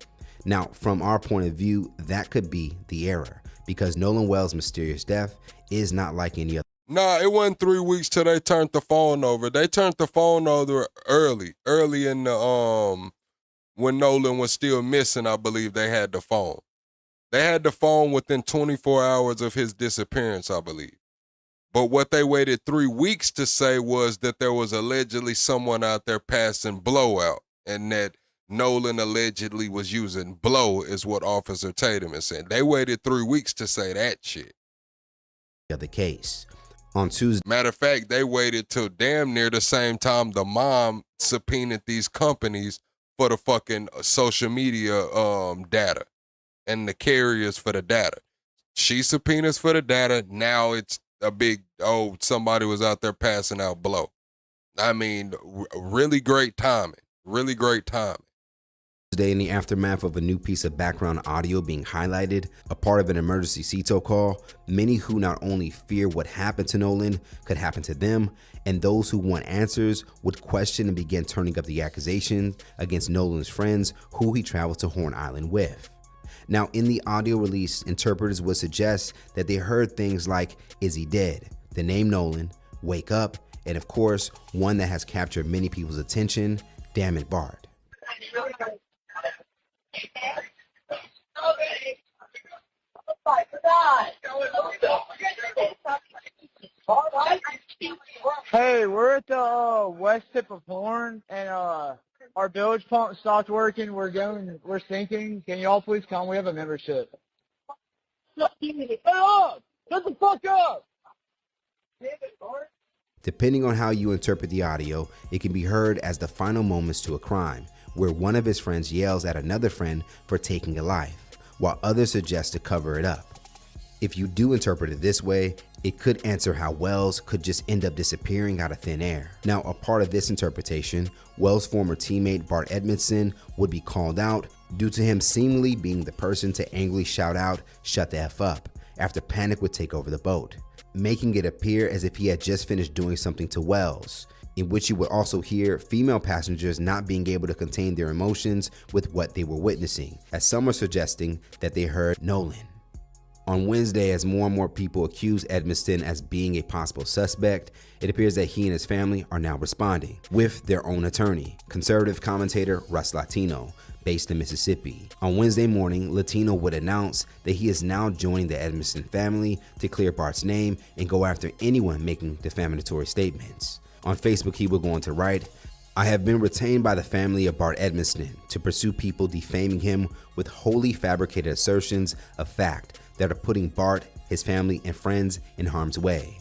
Now, from our point of view, that could be the error, because Nolan Wells' mysterious death is not like any other. Nah, it wasn't 3 weeks till they turned the phone over. They turned the phone over early in the when Nolan was still missing. I believe they had the phone. They had the phone within 24 hours of his disappearance, I believe. But what they waited 3 weeks to say was that there was allegedly someone out there passing blowout, and that Nolan allegedly was using blow, is what Officer Tatum is saying. They waited 3 weeks to say that shit. The case. On Tuesday. Matter of fact, they waited till damn near the same time the mom subpoenaed these companies for the fucking social media data and the carriers for the data. She subpoenas for the data. Now it's a big, somebody was out there passing out blow. I mean, really great timing. Really great timing. Today, in the aftermath of a new piece of background audio being highlighted, a part of an emergency CTO call, many who not only fear what happened to Nolan could happen to them, and those who want answers would question and begin turning up the accusations against Nolan's friends who he traveled to Horn Island with. Now, in the audio release, interpreters would suggest that they heard things like, "Is he dead?" The name Nolan, "Wake up," and of course, one that has captured many people's attention, "Damn it, Bart." Hey, we're at the west tip of Horn, and our bilge pump stopped working. We're sinking. Can y'all please come? We have a membership. Shut up! Shut the fuck up! Depending on how you interpret the audio, it can be heard as the final moments to a crime, where one of his friends yells at another friend for taking a life, while others suggest to cover it up. If you do interpret it this way, it could answer how Wells could just end up disappearing out of thin air. Now, a part of this interpretation, Wells' former teammate Bart Edmondson would be called out due to him seemingly being the person to angrily shout out, "Shut the F up," after panic would take over the boat, making it appear as if he had just finished doing something to Wells, in which you would also hear female passengers not being able to contain their emotions with what they were witnessing, as some are suggesting that they heard Nolan. On Wednesday, as more and more people accuse Edmondson as being a possible suspect, it appears that he and his family are now responding with their own attorney, conservative commentator Russ Latino, based in Mississippi. On Wednesday morning, Latino would announce that he is now joining the Edmondson family to clear Bart's name and go after anyone making defamatory statements. On Facebook, he would go on to write, "I have been retained by the family of Bart Edmondson to pursue people defaming him with wholly fabricated assertions of fact that are putting Bart, his family, and friends in harm's way.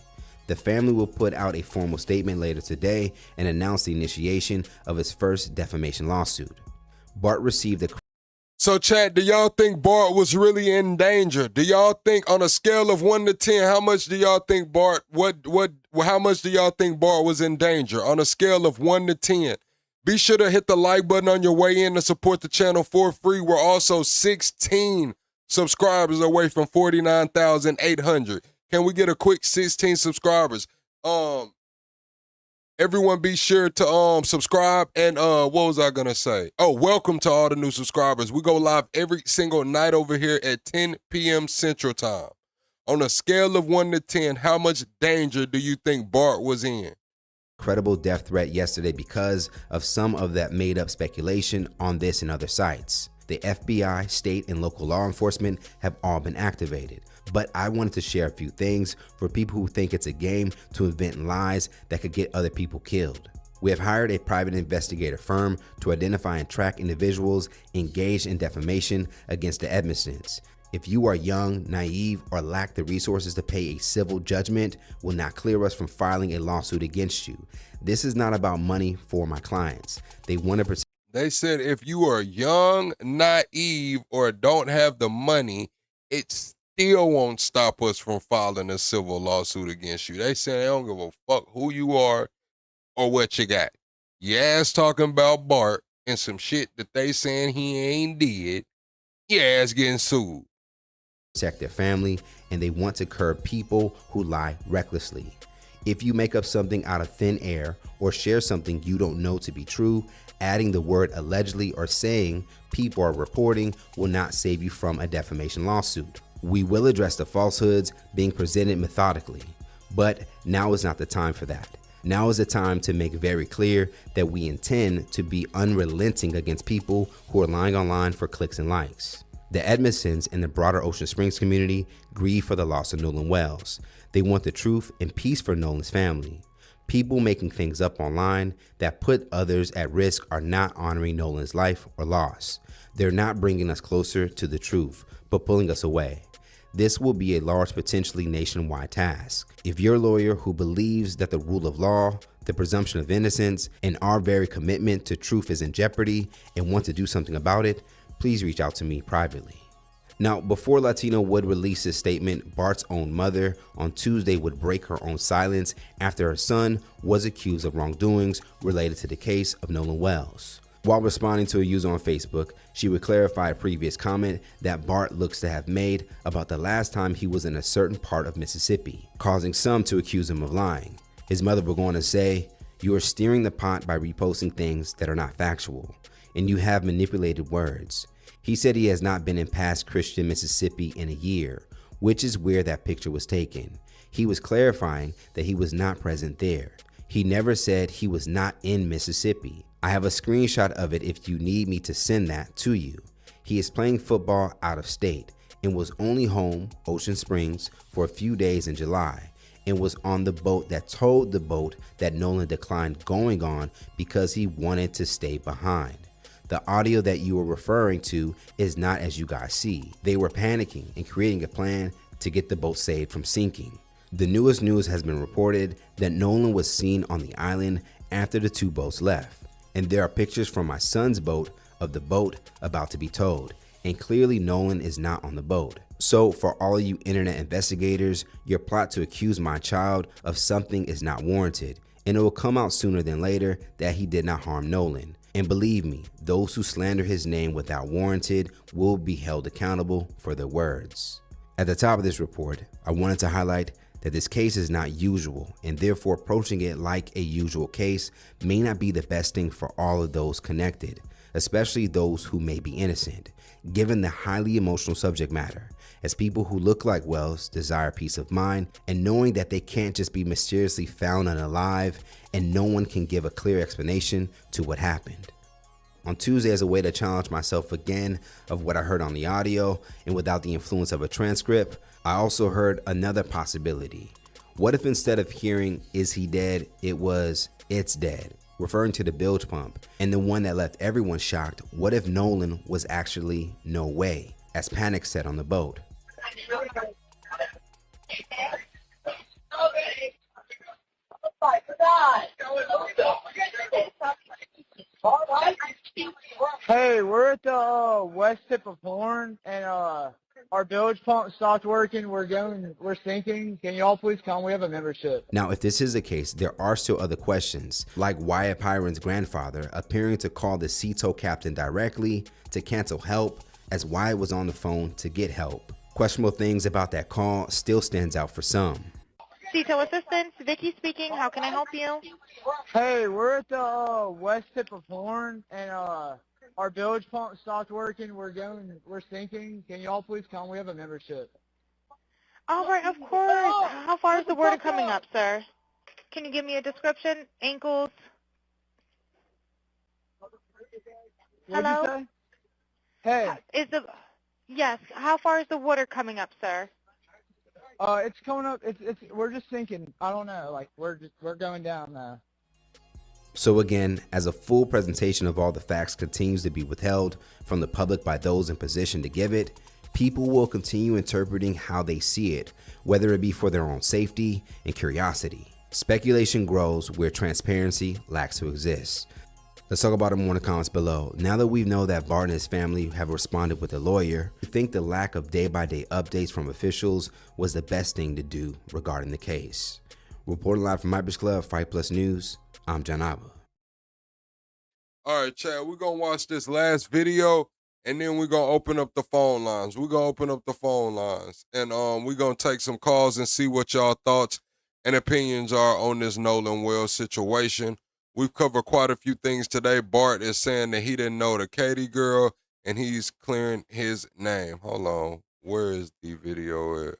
The family will put out a formal statement later today and announce the initiation of his first defamation lawsuit." Bart received a So, chat, do y'all think Bart was really in danger? Do y'all think, on a scale of 1 to 10, how much do y'all think Bart, how much do y'all think Bart was in danger? On a scale of 1 to 10. Be sure to hit the like button on your way in to support the channel for free. We're also 16 subscribers away from 49,800. Can we get a quick 16 subscribers? Everyone be sure to subscribe, and what was I gonna say? Oh, welcome to all the new subscribers. We go live every single night over here at 10 p.m. Central Time. On a scale of 1 to 10, how much danger do you think Bart was in? Credible death threat yesterday because of some of that made up speculation on this and other sites. The FBI, state, and local law enforcement have all been activated. But I wanted to share a few things for people who think it's a game to invent lies that could get other people killed. We have hired a private investigator firm to identify and track individuals engaged in defamation against the Edmistons. If you are young, naive, or lack the resources to pay a civil judgment, will not clear us from filing a lawsuit against you. This is not about money for my clients. They want to protect. They said if you are young, naive, or don't have the money, it still won't stop us from filing a civil lawsuit against you. They say they don't give a fuck who you are or what you got. Your ass talking about Bart and some shit that they saying he ain't did, your ass getting sued. Protect their family, and they want to curb people who lie recklessly. If you make up something out of thin air or share something you don't know to be true, adding the word allegedly or saying people are reporting will not save you from a defamation lawsuit. We will address the falsehoods being presented methodically, but now is not the time for that. Now is the time to make very clear that we intend to be unrelenting against people who are lying online for clicks and likes. The Edmistons and the broader Ocean Springs community grieve for the loss of Nolan Wells. They want the truth and peace for Nolan's family. People making things up online that put others at risk are not honoring Nolan's life or loss. They're not bringing us closer to the truth, but pulling us away. This will be a large, potentially nationwide task. If you're a lawyer who believes that the rule of law, the presumption of innocence, and our very commitment to truth is in jeopardy and want to do something about it, please reach out to me privately. Now, before Latino would release his statement, Bart's own mother on Tuesday would break her own silence after her son was accused of wrongdoings related to the case of Nolan Wells. While responding to a user on Facebook, she would clarify a previous comment that Bart looks to have made about the last time he was in a certain part of Mississippi, causing some to accuse him of lying. His mother would go on to say, "You are stirring the pot by reposting things that are not factual, and you have manipulated words." He said he has not been in past Chrisean, Mississippi in a year, which is where that picture was taken. He was clarifying that he was not present there. He never said he was not in Mississippi. I have a screenshot of it if you need me to send that to you. He is playing football out of state and was only home, Ocean Springs, for a few days in July, and was on the boat that towed the boat that Nolan declined going on because he wanted to stay behind. The audio that you are referring to is not as you guys see. They were panicking and creating a plan to get the boat saved from sinking. The newest news has been reported that Nolan was seen on the island after the two boats left. And there are pictures from my son's boat of the boat about to be towed. And clearly Nolan is not on the boat. So for all you internet investigators, your plot to accuse my child of something is not warranted. And it will come out sooner than later that he did not harm Nolan. And believe me, those who slander his name without warranted will be held accountable for their words. At the top of this report, I wanted to highlight that this case is not usual, and therefore approaching it like a usual case may not be the best thing for all of those connected, especially those who may be innocent, given the highly emotional subject matter, as people who look like Wells desire peace of mind and knowing that they can't just be mysteriously found unalive and no one can give a clear explanation to what happened. On Tuesday, as a way to challenge myself again of what I heard on the audio and without the influence of a transcript, I also heard another possibility. What if instead of hearing "is he dead," it was "it's dead," referring to the bilge pump? And the one that left everyone shocked, what if Nolan was actually "no way," as panic set on the boat? Hey, Hey, we're at the west tip of Horn, and our bilge pump stopped working. We're sinking. Can y'all please come? We have a membership. Now, if this is the case, there are still other questions, like Wyatt Pyron's grandfather appearing to call the CETO captain directly to cancel help, as Wyatt was on the phone to get help. Questionable things about that call still stands out for some. CETO assistance, Vicky speaking. How can I help you? Hey, we're at the west tip of Horn, and our bilge pump stopped working. We're sinking. Can y'all please come? We have a membership. All right, of course. How far is the water coming up, sir? Can you give me a description? Ankles? What'd you say? Hey. Yes, how far is the water coming up, sir? It's coming up. We're just sinking. I don't know. Like we're going down now. So again, as a full presentation of all the facts continues to be withheld from the public by those in position to give it, people will continue interpreting how they see it, whether it be for their own safety and curiosity. Speculation grows where transparency lacks to exist. Let's talk about it more in the comments below. Now that we know that Bart and his family have responded with a lawyer, I think the lack of day-by-day updates from officials was the best thing to do regarding the case. Reporting live from Hypers Club, Fight Plus News, I'm John Abba. All right, Chad, we're going to watch this last video, and then we're going to open up the phone lines. We're going to open up the phone lines, and we're going to take some calls and see what y'all thoughts and opinions are on this Nolan Wells situation. We've covered quite a few things today. Bart is saying that he didn't know the Katie girl, and he's clearing his name. Hold on. Where is the video at?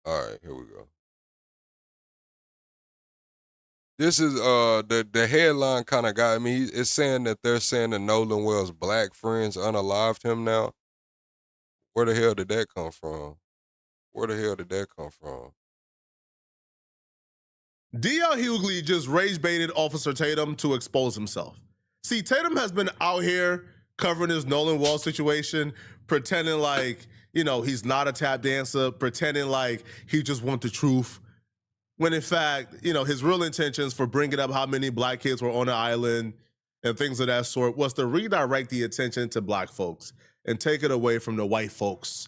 All right, here we go. This is the headline kind of got me. It's saying that they're saying that Nolan Wells' black friends unalived him now. Where the hell did that come from? Where the hell did that come from? D.L. Hughley just rage baited Officer Tatum to expose himself. See, Tatum has been out here covering his Nolan Wells situation, pretending like, he's not a tap dancer, pretending like he just wants the truth. When in fact, his real intentions for bringing up how many black kids were on the island and things of that sort was to redirect the attention to black folks and take it away from the white folks.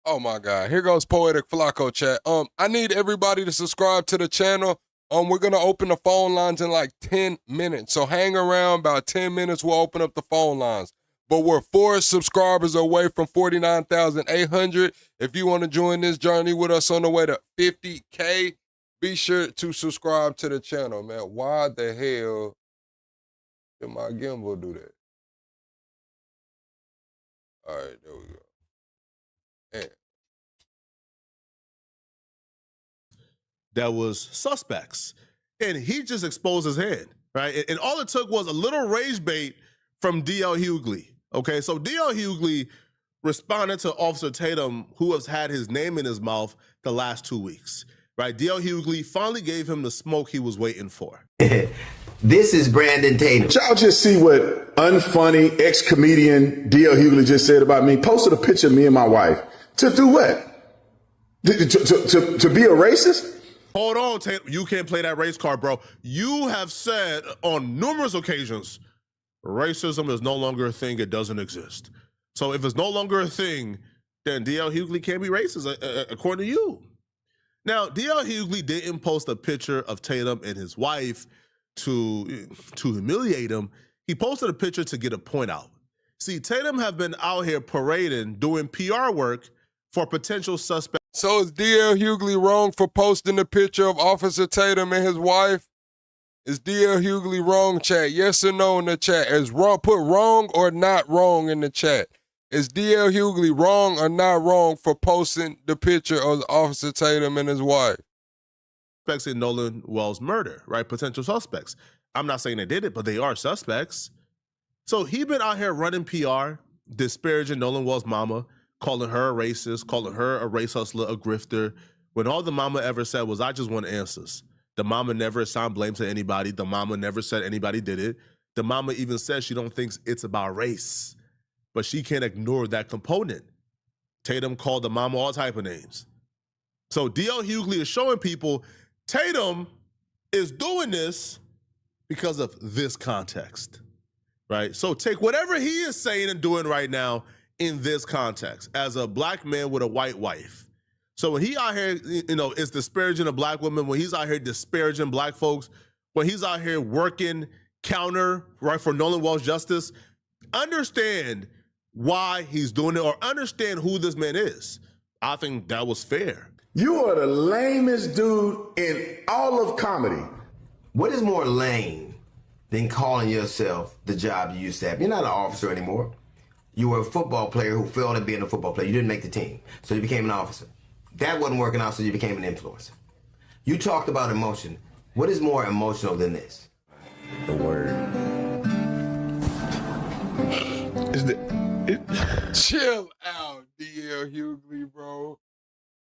Oh my God, here goes Poetic Flacco chat. I need everybody to subscribe to the channel. We're going to open the phone lines in like 10 minutes. So hang around, about 10 minutes, we'll open up the phone lines. But we're 4 subscribers away from 49,800. If you want to join this journey with us on the way to 50K, be sure to subscribe to the channel, man. Why the hell did my gimbal do that? All right, there we go. Man. That was suspects. And he just exposed his hand, right? And all it took was a little rage bait from D.L. Hughley, okay? So D.L. Hughley responded to Officer Tatum, who has had his name in his mouth the last 2 weeks, right? D.L. Hughley finally gave him the smoke he was waiting for. This is Brandon Tatum. Y'all just see what unfunny ex-comedian D.L. Hughley just said about me. Posted a picture of me and my wife. To do what? To be a racist? Hold on, Tatum. You can't play that race card, bro. You have said on numerous occasions, racism is no longer a thing. It doesn't exist. So if it's no longer a thing, then D.L. Hughley can't be racist, according to you. Now, D.L. Hughley didn't post a picture of Tatum and his wife to humiliate him. He posted a picture to get a point out. See, Tatum have been out here parading, doing PR work for potential suspects. So is D.L. Hughley wrong for posting the picture of Officer Tatum and his wife? Is D.L. Hughley wrong, chat? Yes or no in the chat? Is wrong, put wrong or not wrong in the chat. Is D.L. Hughley wrong or not wrong for posting the picture of Officer Tatum and his wife? Suspects in Nolan Wells' murder, right? Potential suspects. I'm not saying they did it, but they are suspects. So he been out here running PR, disparaging Nolan Wells' mama, calling her a racist, calling her a race hustler, a grifter, when all the mama ever said was, I just want answers. The mama never assigned blame to anybody. The mama never said anybody did it. The mama even says she don't think it's about race, but she can't ignore that component. Tatum called the mama all type of names. So D.L. Hughley is showing people Tatum is doing this because of this context, right? So take whatever he is saying and doing right now in this context as a black man with a white wife. So when he out here, is disparaging a black woman, when he's out here disparaging black folks, when he's out here working counter, right, for Nolan Wells justice, understand why he's doing it or understand who this man is. I think that was fair. You are the lamest dude in all of comedy. What is more lame than calling yourself the job you used to have? You're not an officer anymore. You were a football player who failed at being a football player. You didn't make the team, so you became an officer. That wasn't working out, so you became an influencer. You talked about emotion. What is more emotional than this? The word. Chill out, D.L. Hughley, bro.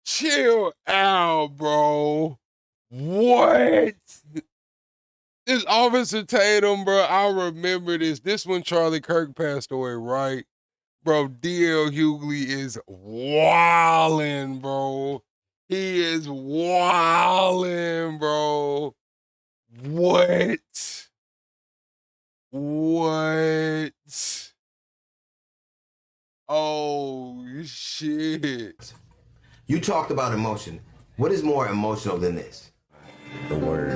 Chill out, bro. What? This Officer Tatum, bro, I remember this. This when Charlie Kirk passed away, right? Bro, D.L. Hughley is wildin', bro. He is wildin', bro. What? What? Oh, shit. You talked about emotion. What is more emotional than this? The word.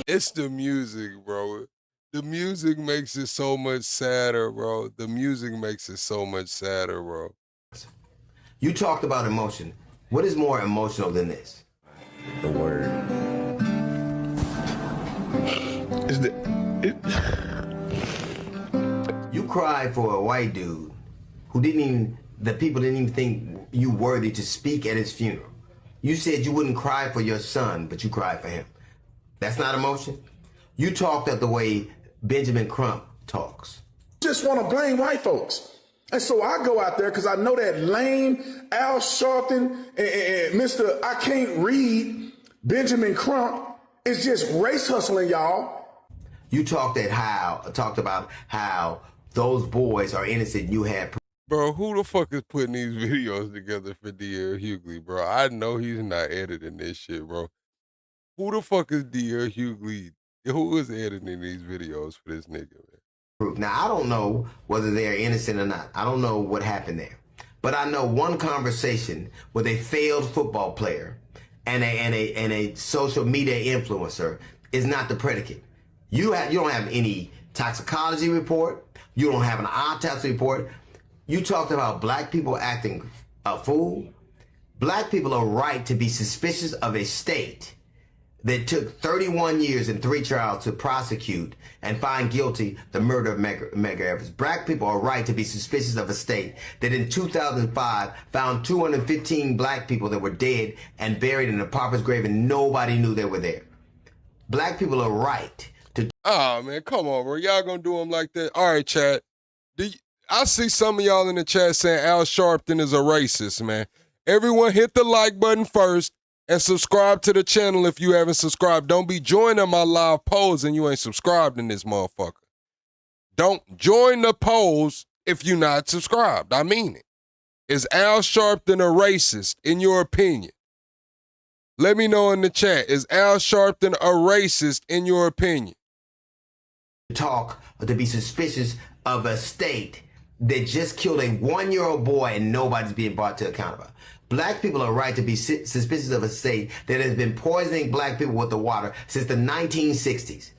It's the music, bro. The music makes it so much sadder, bro. The music makes it so much sadder, bro. You talked about emotion. What is more emotional than this? The word. You cried for a white dude who the people didn't even think you worthy to speak at his funeral. You said you wouldn't cry for your son, but you cried for him. That's not emotion? You talked of the way Benjamin Crump talks. Just want to blame white folks. And so I go out there because I know that lame Al Sharpton and Mr. I can't read Benjamin Crump is just race hustling, y'all. You talked about how those boys are innocent. You had. Bro, who the fuck is putting these videos together for D.L. Hughley, bro? I know he's not editing this shit, bro. Who the fuck is D.L. Hughley? Who is editing these videos for this nigga, man? Now, I don't know whether they're innocent or not. I don't know what happened there. But I know one conversation with a failed football player and a social media influencer is not the predicate. You don't have any toxicology report. You don't have an autopsy report. You talked about black people acting a fool. Black people are right to be suspicious of a state that took 31 years and 3 trials to prosecute and find guilty the murder of Medgar Evers. Black people are right to be suspicious of a state that in 2005 found 215 black people that were dead and buried in a pauper's grave and nobody knew they were there. Black people are right to... Oh, man, come on, bro. Y'all gonna do them like that? All right, chat. I see some of y'all in the chat saying Al Sharpton is a racist, man. Everyone hit the like button first and subscribe to the channel if you haven't subscribed. Don't be joining my live polls and you ain't subscribed in this motherfucker. Don't join the polls if you're not subscribed. I mean it. Is Al Sharpton a racist, in your opinion? Let me know in the chat. Is Al Sharpton a racist, in your opinion? To be suspicious of a state that just killed a 1-year-old boy and nobody's being brought to account about. Black people are right to be suspicious of a state that has been poisoning black people with the water since the 1960s.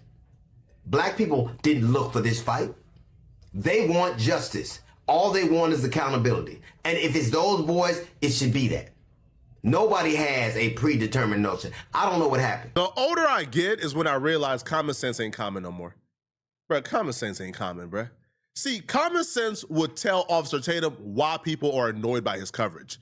Black people didn't look for this fight. They want justice. All they want is accountability. And if it's those boys, it should be that. Nobody has a predetermined notion. I don't know what happened. The older I get is when I realize common sense ain't common no more. Bruh, common sense ain't common, bruh. See, common sense would tell Officer Tatum why people are annoyed by his coverage.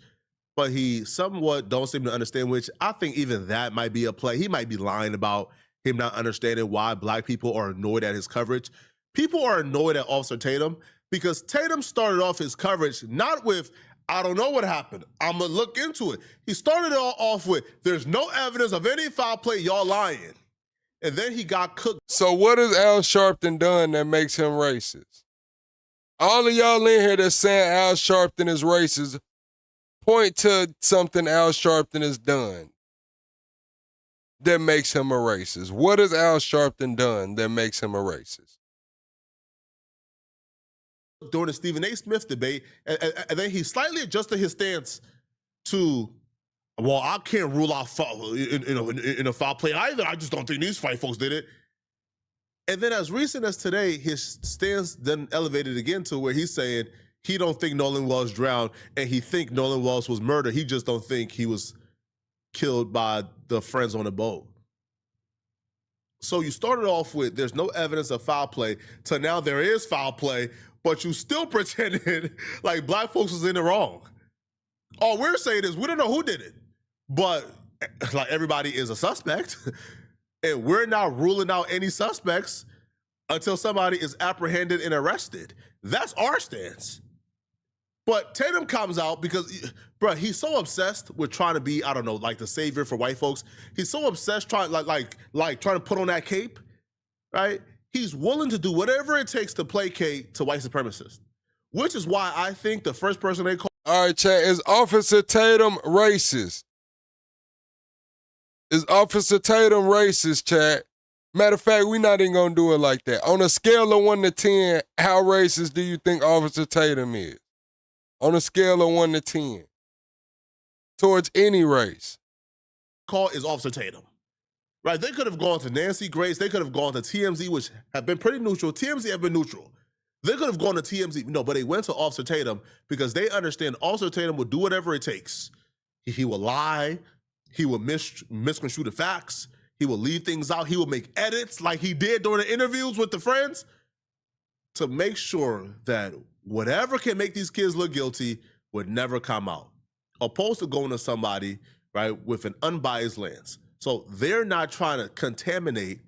But he somewhat don't seem to understand, which I think even that might be a play. He might be lying about him not understanding why black people are annoyed at his coverage. People are annoyed at Officer Tatum because Tatum started off his coverage not with, I don't know what happened, I'm gonna look into it. He started it all off with, there's no evidence of any foul play, y'all lying. And then he got cooked. So what has Al Sharpton done that makes him racist? All of y'all in here that's saying Al Sharpton is racist, point to something Al Sharpton has done. that makes him a racist? What has Al Sharpton done that makes him a racist? During the Stephen A. Smith debate, and then he slightly adjusted his stance to, well, I can't rule out in a foul play either. I just don't think these white folks did it. And then as recent as today, his stance then elevated again to where he's saying he don't think Nolan Wells drowned and he think Nolan Wells was murdered. He just don't think he was killed by the friends on the boat. So you started off with there's no evidence of foul play to now there is foul play, but you still pretended like black folks was in the wrong. All we're saying is we don't know who did it, but like everybody is a suspect, and we're not ruling out any suspects until somebody is apprehended and arrested. That's our stance. But Tatum comes out because, bro, he's so obsessed with trying to be, I don't know, like the savior for white folks. He's so obsessed trying like trying to put on that cape, right? He's willing to do whatever it takes to placate to white supremacists, which is why I think the first person they call. All right, chat, is Officer Tatum racist? Is Officer Tatum racist, chat? Matter of fact, we're not even gonna do it like that. On a scale of 1 to 10, how racist do you think Officer Tatum is? On a scale of 1 to 10. Towards any race. Call is Officer Tatum. Right? They could have gone to Nancy Grace. They could have gone to TMZ, which have been pretty neutral. TMZ have been neutral. They could have gone to TMZ. No, but they went to Officer Tatum because they understand Officer Tatum will do whatever it takes. He will lie. He will misconstrue the facts. He will leave things out. He will make edits like he did during the interviews with the friends to make sure that whatever can make these kids look guilty would never come out, opposed to going to somebody, right, with an unbiased lens. So they're not trying to contaminate,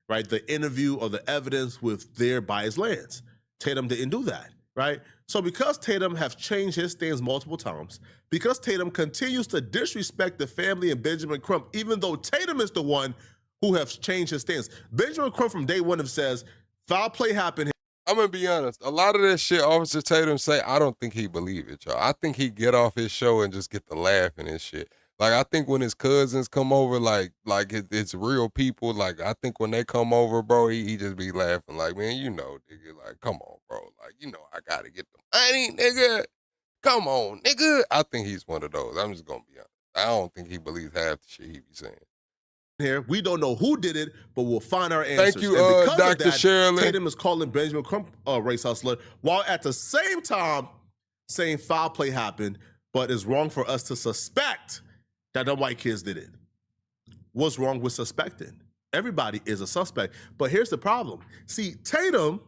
right, the interview or the evidence with their biased lens. Tatum didn't do that, right? So because Tatum have changed his stance multiple times, because Tatum continues to disrespect the family and Benjamin Crump, even though Tatum is the one who has changed his stance. Benjamin Crump from day one have says, foul play happened. I'm gonna be honest. A lot of that shit Officer Tatum say, I don't think he believe it, y'all. I think he get off his show and just get the laughing and shit. Like, I think when his cousins come over, like it's real people. Like, I think when they come over, bro, he just be laughing. Like, man, you know, nigga, like, come on, bro. Like, you know, I gotta get the money, nigga. Come on, nigga. I think he's one of those. I'm just gonna be honest. I don't think he believes half the shit he be saying. Here, we don't know who did it, but we'll find our answers. Thank you, and because Dr. of that, Shirley. Tatum is calling Benjamin Crump a race hustler, while at the same time saying foul play happened, but it's wrong for us to suspect that the white kids did it. What's wrong with suspecting? Everybody is a suspect. But here's the problem. See, Tatum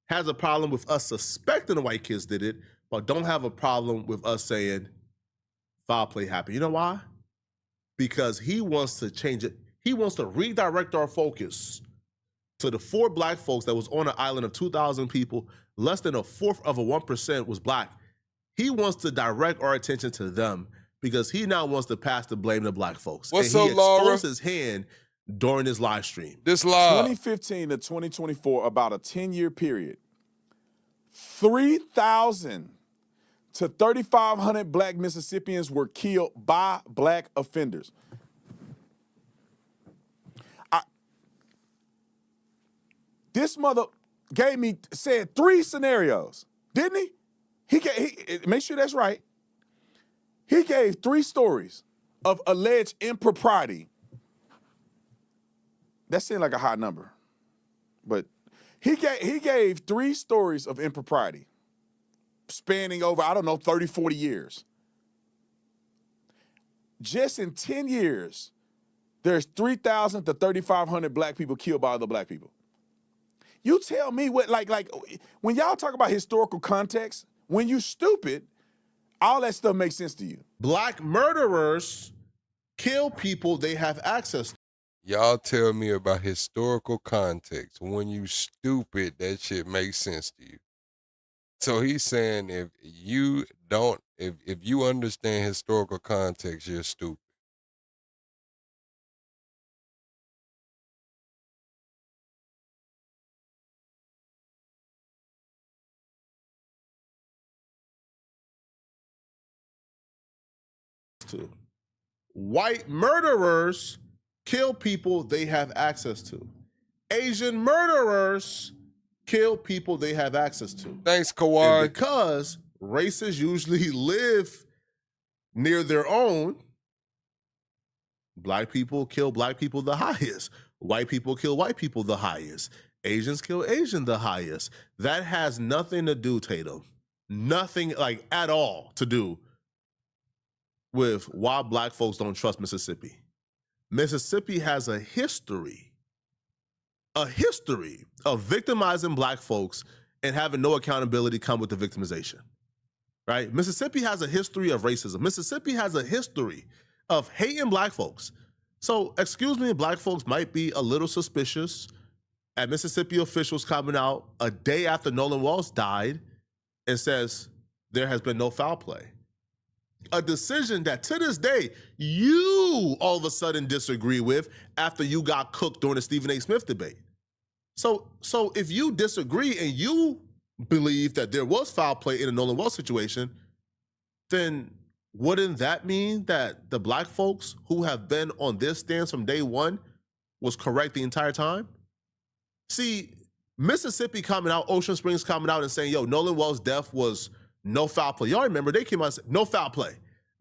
has a problem with us suspecting the white kids did it, but don't have a problem with us saying foul play happened. You know why? Because he wants to change it. He wants to redirect our focus to the 4 black folks that was on an island of 2,000 people. Less than 1/4 of 1% was black. He wants to direct our attention to them because he now wants to pass the blame to black folks. What's and up, he Laura? exposed his hand during this live stream. This live. 2015 to 2024, about a 10-year period, 3,000 to 3,500 black Mississippians were killed by black offenders. This mother said 3 scenarios, didn't he? Make sure that's right. He gave 3 stories of alleged impropriety. That seemed like a high number, but he gave 3 stories of impropriety spanning over, 30, 40 years. Just in 10 years, there's 3,000 to 3,500 black people killed by other black people. You tell me what, like when y'all talk about historical context, when you stupid, all that stuff makes sense to you. Black murderers kill people they have access to. Y'all tell me about historical context. When you stupid, that shit makes sense to you. So he's saying if you understand historical context, you're stupid. White murderers kill people they have access to. Asian murderers kill people they have access to. Thanks, Kawhi. And because races usually live near their own, black people kill black people the highest. White people kill white people the highest. Asians kill Asian the highest. That has nothing to do, Tatum. Nothing like at all to do with why black folks don't trust Mississippi. Mississippi has a history of victimizing black folks and having no accountability come with the victimization, right? Mississippi has a history of racism. Mississippi has a history of hating black folks. So, excuse me, black folks might be a little suspicious at Mississippi officials coming out a day after Nolan Wells died and says there has been no foul play. A decision that to this day, you all of a sudden disagree with after you got cooked during the Stephen A. Smith debate. So if you disagree and you believe that there was foul play in the Nolan Wells situation, then wouldn't that mean that the black folks who have been on this stance from day one was correct the entire time? See, Mississippi coming out, Ocean Springs coming out and saying, yo, Nolan Wells' death was no foul play. Y'all remember, they came out and said, no foul play.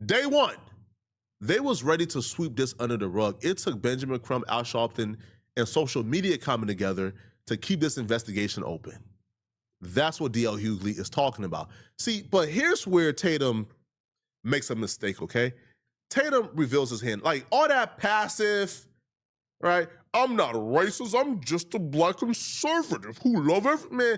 Day one, they was ready to sweep this under the rug. It took Benjamin Crump, Al Sharpton, and social media coming together to keep this investigation open. That's what D.L. Hughley is talking about. See, but here's where Tatum makes a mistake, okay? Tatum reveals his hand. Like, all that passive, right? I'm not a racist. I'm just a black conservative who love every man.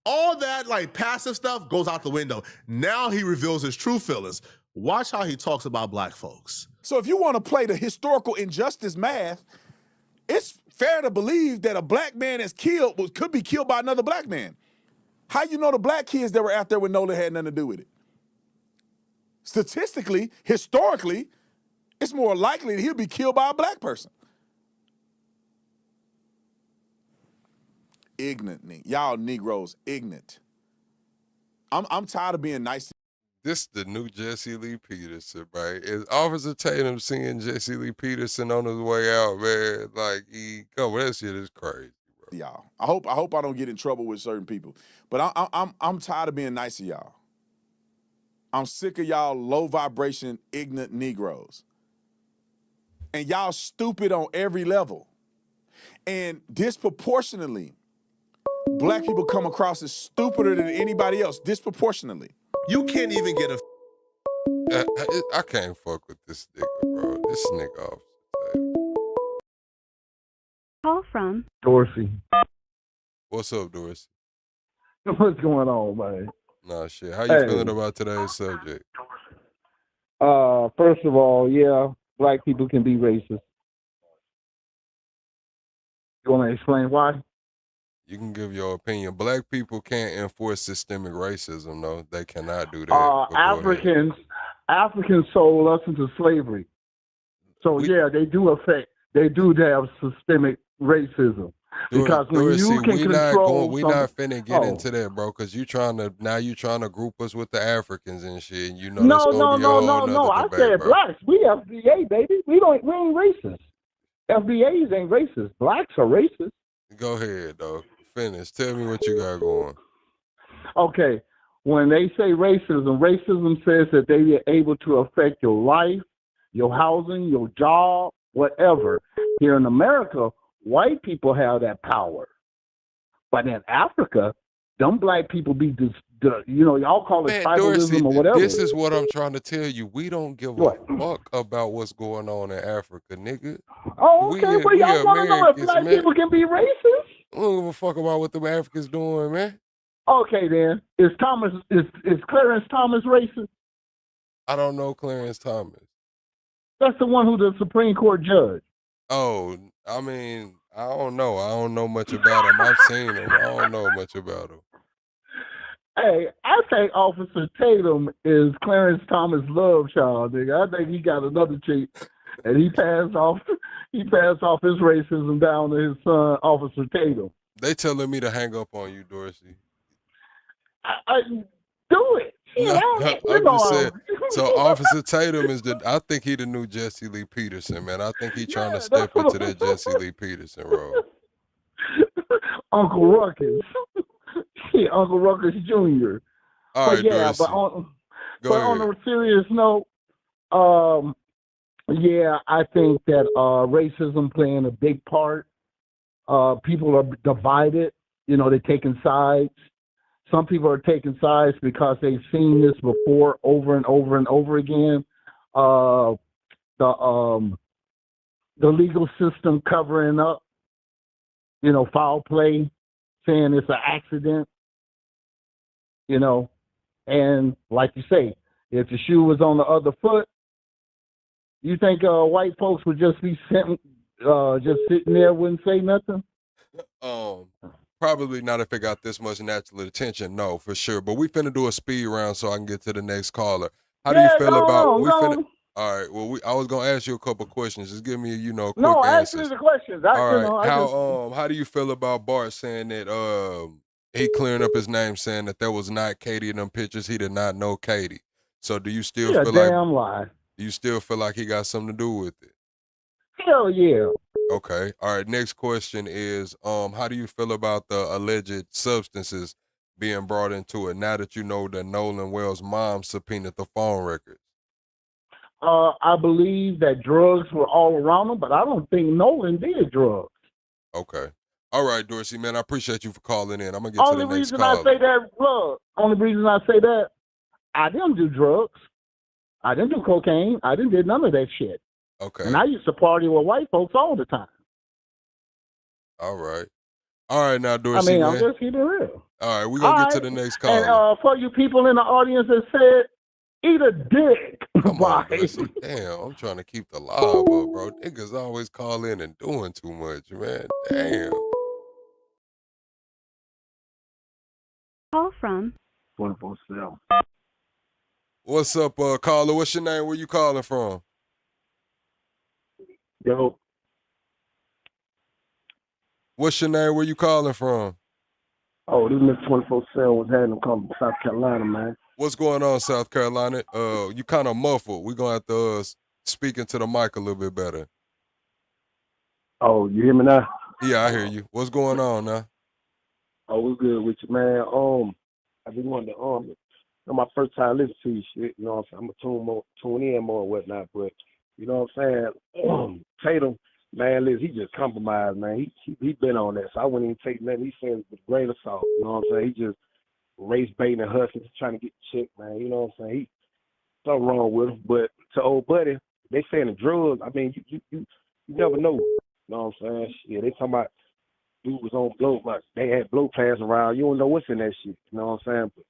All that, like, passive stuff goes out the window. Now he reveals his true feelings. Watch how he talks about black folks. So if you want to play the historical injustice math, it's fair to believe that a black man is killed, could be killed by another black man. How you know the black kids that were out there with Nolan had nothing to do with it? Statistically, historically, it's more likely that he'll be killed by a black person. Ignorant, y'all Negroes, ignorant. I'm tired of being nice. This the new Jesse Lee Peterson, right? Is Officer Tatum seeing Jesse Lee Peterson on his way out, man? Like, that shit is crazy, bro. Y'all, I hope I don't get in trouble with certain people, but I'm tired of being nice to y'all. I'm sick of y'all low vibration, ignorant Negroes, and y'all stupid on every level, and disproportionately, black people come across as stupider than anybody else, disproportionately. You can't even get a... I can't fuck with this nigga, bro. This nigga off. Call from Dorsey. What's up, Dorsey? What's going on, man? Nah, shit. How you feeling about today's subject? First of all, yeah, black people can be racist. You want to explain why? You can give your opinion. Black people can't enforce systemic racism, though. They cannot do that. Africans sold us into slavery. So they do have systemic racism. Because when you can control, we not finna get into that, bro. Because you trying to group us with the Africans and shit. And No. I said blacks. We FBA, baby. We ain't racist. FBAs ain't racist. Blacks are racist. Go ahead, though. Finish. Tell me what you got going. Okay. When they say racism says that they are able to affect your life, your housing, your job, whatever. Here in America, white people have that power. But in Africa, them black people be y'all call it tribalism Dorsey, or whatever. This is what I'm trying to tell you. We don't give a fuck about what's going on in Africa, nigga. Oh, okay. Well, y'all want to know if black people can be racist? We don't give a fuck about what the Africans doing, man. Okay, then. Is Clarence Thomas racist? I don't know Clarence Thomas. That's the one who's the Supreme Court judge. Oh, I mean, I don't know. I don't know much about him. I've seen him. I don't know much about him. Hey, I think Officer Tatum is Clarence Thomas' love child, nigga. I think he got another chick, and he passed off his racism down to his son, Officer Tatum. They telling me to hang up on you, Dorsey. I do it. No, I'm just saying. So Officer Tatum is I think he the new Jesse Lee Peterson, man. I think he trying to step that's into that Jesse Lee Peterson role. Uncle Ruckus. Yeah, Uncle Ruckus Jr. All right, But yeah, Dorsey. Go on ahead. a serious note, yeah, I think that racism playing a big part. People are divided. You know, they're taking sides. Some people are taking sides because they've seen this before over and over and over again. The legal system covering up, you know, foul play, saying it's an accident, you know. And like you say, if the shoe was on the other foot, you think white folks would just be just sitting there, wouldn't say nothing? Probably not if it got this much natural attention. No, for sure. But we finna do a speed round so I can get to the next caller. How do you feel about All right. Well, I was gonna ask you a couple questions. Just give me, quick ask me answers. the questions. All right. How do you feel about Bart saying that he clearing up his name, saying that was not Katie in them pictures? He did not know Katie. So do you still feel damn lie. Do you still feel like he got something to do with it? Hell yeah. Okay. All right. Next question is, how do you feel about the alleged substances being brought into it now that you know that Nolan Wells' mom subpoenaed the phone records? I believe that drugs were all around him, but I don't think Nolan did drugs. Okay. All right, Dorsey, man, I appreciate you for calling in. I'm gonna get to the next call. Only reason I say that, I didn't do drugs. I didn't do cocaine. I didn't do none of that shit. Okay. And I used to party with white folks all the time. All right. All right, now, Dorsey, I'm man. just keeping it real. All right, we're going to get to the next call. And for you people in the audience that said, eat a dick. Come on, Dorsey. Damn, I'm trying to keep the live up, bro. Niggas always call in and doing too much, man. Damn. Call from 24/7. What's up, caller? What's your name? Where you calling from? Yo. What's your name? Where you calling from? Oh, this Mr. 24/7 was having them come from South Carolina, man. What's going on, South Carolina? You kind of muffled. We're going to have to speak into the mic a little bit better. Oh, you hear me now? Yeah, I hear you. What's going on now? Oh, we're good with you, man. I just wanted to my first time listening to you shit, you know what I'm saying? I'm gonna tune in more and whatnot, but you know what I'm saying? Tatum, man, listen, he just compromised, man. He been on that, so I wouldn't even take nothing he's saying with a grain of salt, you know what I'm saying? He just race baiting and hustling, trying to get the chick, man, you know what I'm saying? Something wrong with him, but to old buddy, they saying the drugs, I mean, you never know, you know what I'm saying? Yeah, they talking about dude was on blow, but they had blow pads around, you don't know what's in that shit, you know what I'm saying? But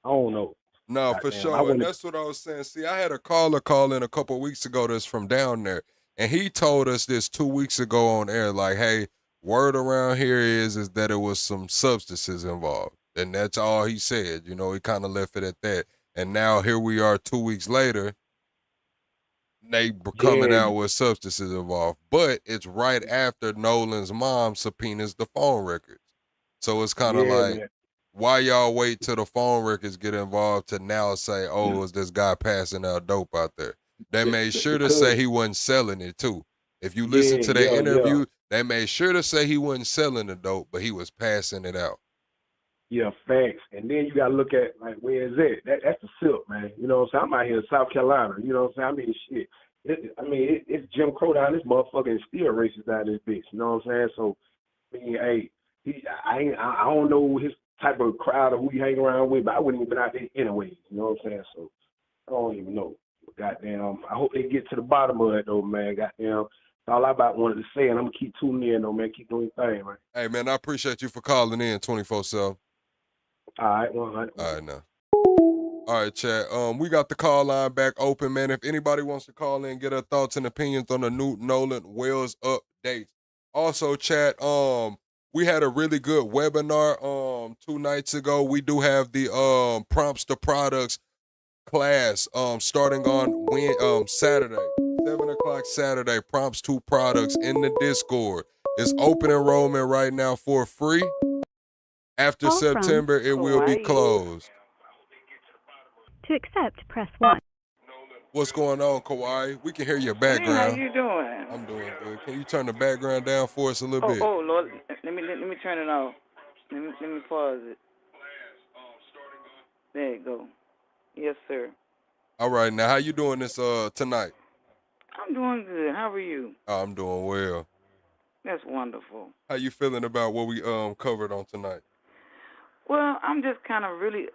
I don't know. No, for sure. And that's what I was saying. See, I had a caller call in a couple of weeks ago that's from down there. And he told us this 2 weeks ago on air, like, hey, word around here is that it was some substances involved. And that's all he said. You know, he kind of left it at that. And now here we are 2 weeks later, they were coming out with substances involved. But it's right after Nolan's mom subpoenas the phone records. So it's kind of like, why y'all wait till the phone records get involved to now say, oh, is this guy passing out dope out there? They made sure to say he wasn't selling it too. If you listen to their interview, they made sure to say he wasn't selling the dope, but he was passing it out. Yeah, facts. And then you gotta look at like where is it? That's the silk, man. You know what I'm saying? I'm out here in South Carolina. You know what I'm saying? I mean, shit. It's Jim Crow down this motherfucker and still racist down this bitch. You know what I'm saying? So, I mean, hey, I don't know his type of crowd or who he hang around with, but I wouldn't even been out there anyway. You know what I'm saying? So I don't even know. Goddamn, I hope they get to the bottom of it though, man. Goddamn, that's all I about wanted to say, and I'm gonna keep tuning in though, man. Keep doing your thing, man. Hey, man, I appreciate you for calling in 24/7. All right, well, all right, now. All right, chat. We got the call line back open, man. If anybody wants to call in, get their thoughts and opinions on the new Nolan Wells updates. Also, chat. We had a really good webinar 2 nights ago. We do have the prompts to products class starting on Saturday, 7:00 Saturday. Prompts to products in the Discord. It's open enrollment right now for free. After September, it will be closed. To accept, press 1. What's going on, Kawhi? We can hear your Hey, how background. you doing? I'm doing good. Can you turn the background down for us a little bit? Oh Lord, let me turn it off. Let me pause it. There you go. Yes, sir. All right, now how you doing this tonight? I'm doing good. How are you? Oh, I'm doing well. That's wonderful. How you feeling about what we covered on tonight? Well, I'm just kind of really,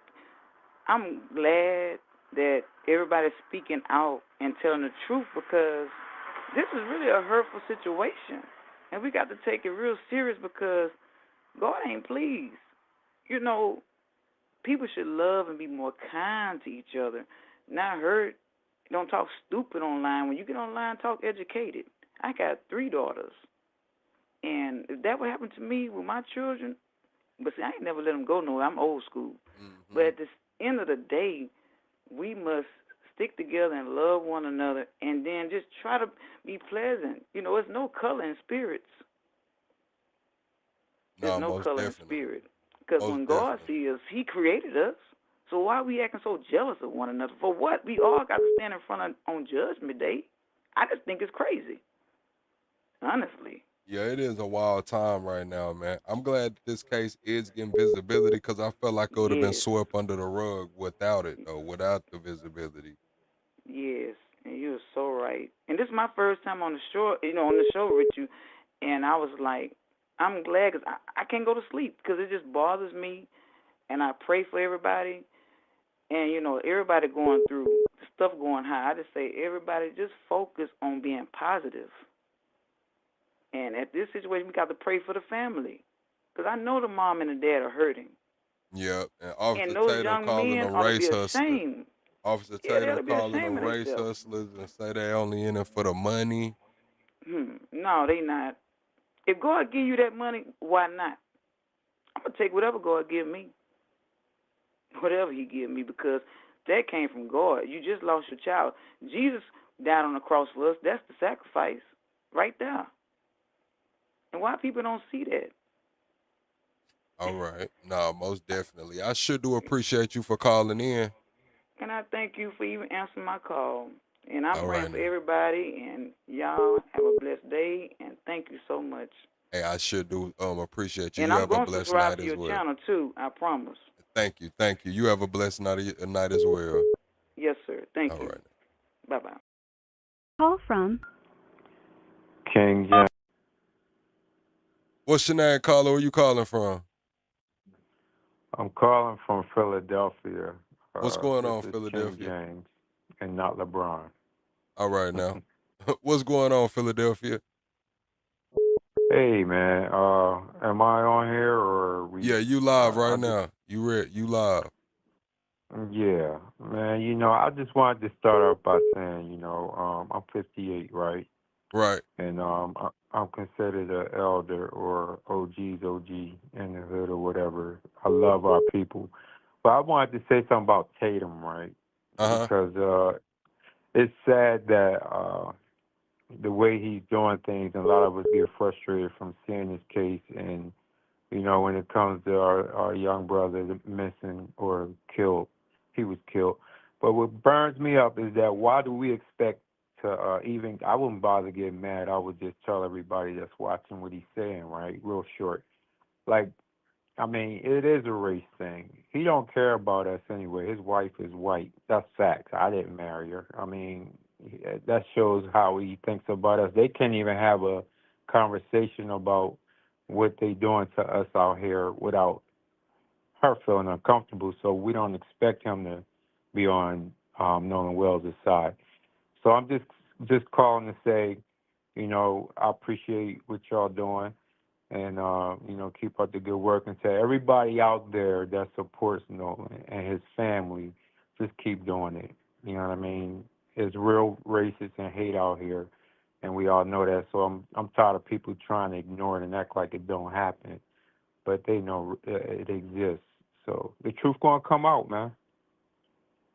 I'm glad that everybody's speaking out and telling the truth because this is really a hurtful situation. And we got to take it real serious because God ain't pleased. You know, people should love and be more kind to each other, not hurt. Don't talk stupid online. When you get online, talk educated. I got 3 daughters. And if that would happen to me with my children, but see, I ain't never let them go nowhere. I'm old school. Mm-hmm. But at the end of the day, we must stick together and love one another and then just try to be pleasant. You know, there's no color in spirits. There's no most color definitely. in spirit. Because Most when God sees us, He created us. So why are we acting so jealous of one another? For what? We all got to stand in front of on Judgment Day. I just think it's crazy. Honestly. Yeah, it is a wild time right now, man. I'm glad this case is getting visibility because I felt like it would have been Yes. swept under the rug without it, though, without the visibility. Yes. And you're so right. And this is my first time on the show, on the show with you. And I was like, I'm glad because I can't go to sleep because it just bothers me. And I pray for everybody. And, everybody going through stuff going high. I just say, everybody just focus on being positive. And at this situation, we got to pray for the family. Because I know the mom and the dad are hurting. Yep, and Officer And those Tatum young calling men them ought to be race hustlers. ashamed. Officer Yeah, they Tatum ought to be calling ashamed them of race themselves. hustlers and say they only in it for the money. No, they not. If God give you that money, why not? I'm going to take whatever God give me. Whatever He give me, because that came from God. You just lost your child. Jesus died on the cross for us. That's the sacrifice right there. And why people don't see that? All right. No, most definitely. I sure do appreciate you for calling in. And I thank you for even answering my call. And I'm All praying right for now. everybody. And y'all have a blessed day. And thank you so much. Hey, I sure do appreciate you. And You I'm have a going to blessed subscribe night to as your well. channel, too. I promise. Thank you. Thank you. You have a blessed night as well. Yes, sir. Thank All you. right. Bye-bye. Call from King James. What's your name, caller? Where you calling from? I'm calling from Philadelphia. What's going This on, is King Philadelphia? James and not LeBron. All right now. What's going on, Philadelphia? Hey man, am I on here or are we? Yeah, you live I right just, now. You live. yeah, man. I just wanted to start off by saying, I'm 58, right? Right. And I'm considered an elder or OG's OG in the hood or whatever. I love our people, but I wanted to say something about Tatum, right? Because it's sad that the way he's doing things, and a lot of us get frustrated from seeing this case. And when it comes to our young brother missing or killed, he was killed. But what burns me up is that why do we expect to even? I wouldn't bother getting mad. I would just tell everybody that's watching what he's saying, right? Real short. Like, I mean, it is a race thing. He don't care about us anyway. His wife is white. That's facts. I didn't marry her. I mean, that shows how he thinks about us. They can't even have a conversation about what they doing to us out here without her feeling uncomfortable. So we don't expect him to be on Nolan Wells' side. So I'm just calling to say, I appreciate what y'all doing. And, keep up the good work. And to everybody out there that supports Nolan and his family, just keep doing it. You know what I mean? There's real racist and hate out here, and we all know that. So I'm tired of people trying to ignore it and act like it don't happen. But they know it exists. So the truth going to come out, man.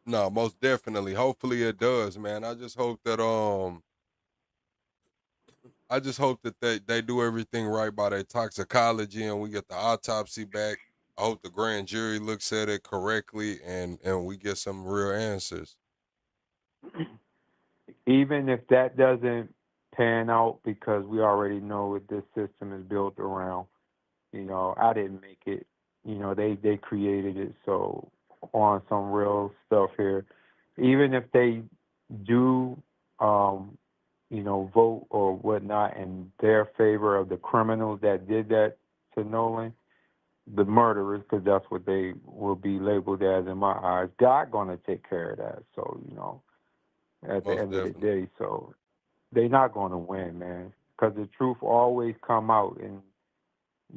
No, most definitely. Hopefully it does, man. I just hope that they do everything right by their toxicology and we get the autopsy back. I hope the grand jury looks at it correctly and we get some real answers. even if that doesn't pan out, because we already know what this system is built around. I didn't make it. They created it. So on some real stuff here, even if they do, vote or whatnot in their favor of the criminals that did that to Nolan, the murderers, because that's what they will be labeled as in my eyes. God gonna take care of that. So at the Most end of the definitely. day, so they're not gonna win, man, because the truth always come out, and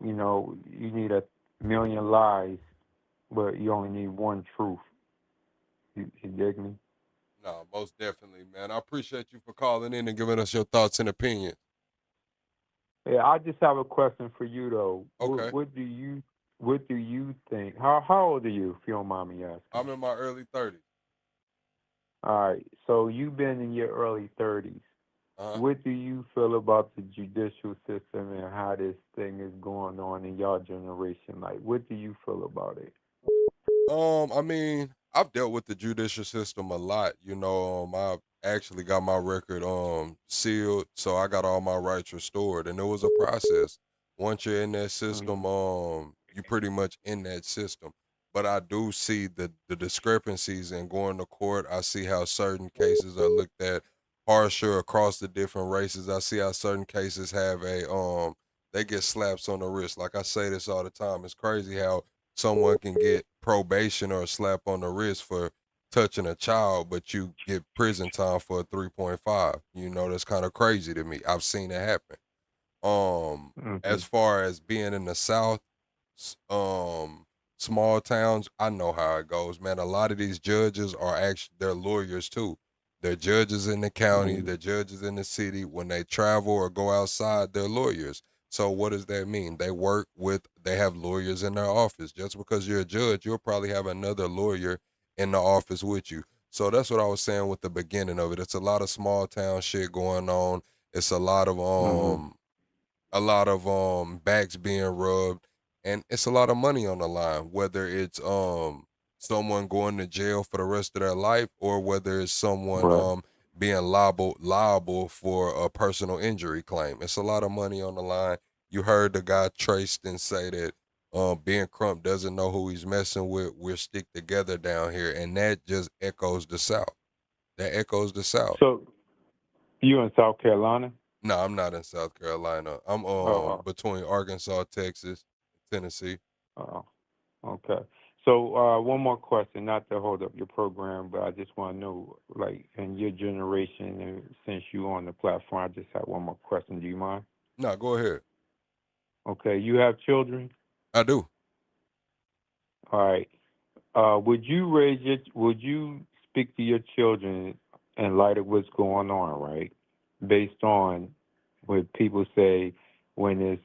you need a million lies, but you only need one truth. You dig me? No, most definitely, man. I appreciate you for calling in and giving us your thoughts and opinions. Yeah, I just have a question for you though. Okay. What do you think? How old are you, if you don't mind me asking? I'm in my early 30s. All right, so you've been in your early 30s. What do you feel about the judicial system and how this thing is going on in your generation? Like, what do you feel about it? I mean, I've dealt with the judicial system a lot. I actually got my record sealed, so I got all my rights restored, and it was a process. Once you're in that system, you pretty much in that system. But I do see the discrepancies in going to court. I see how certain cases are looked at harsher across the different races. I see how certain cases have they get slaps on the wrist. Like I say this all the time. It's crazy how someone can get probation or a slap on the wrist for touching a child, but you get prison time for a 3.5. That's kind of crazy to me. I've seen it happen. As far as being in the South, small towns, I know how it goes, man. A lot of these judges are actually, they're lawyers too. They're judges in the county, they're judges in the city. When they travel or go outside, they're lawyers. So what does that mean? They have lawyers in their office. Just because you're a judge, you'll probably have another lawyer in the office with you. So that's what I was saying with the beginning of it. It's a lot of small town shit going on. It's a lot of backs being rubbed, and it's a lot of money on the line, whether it's someone going to jail for the rest of their life, or whether it's someone Right. being liable for a personal injury claim. It's a lot of money on the line. You heard the guy traced and say that Ben Crump doesn't know who he's messing with. We're stick together down here, and that just echoes the South. That echoes the South. So you in South Carolina? No, I'm not in South Carolina. I'm between Arkansas, Texas, Tennessee. Oh, okay. So one more question, not to hold up your program, but I just want to know, like, in your generation, and since you on the platform, I just have one more question. Do you mind? No, go ahead. Okay, you have children? I do. All right. Would you speak to your children in light of what's going on, right? Based on what people say when there's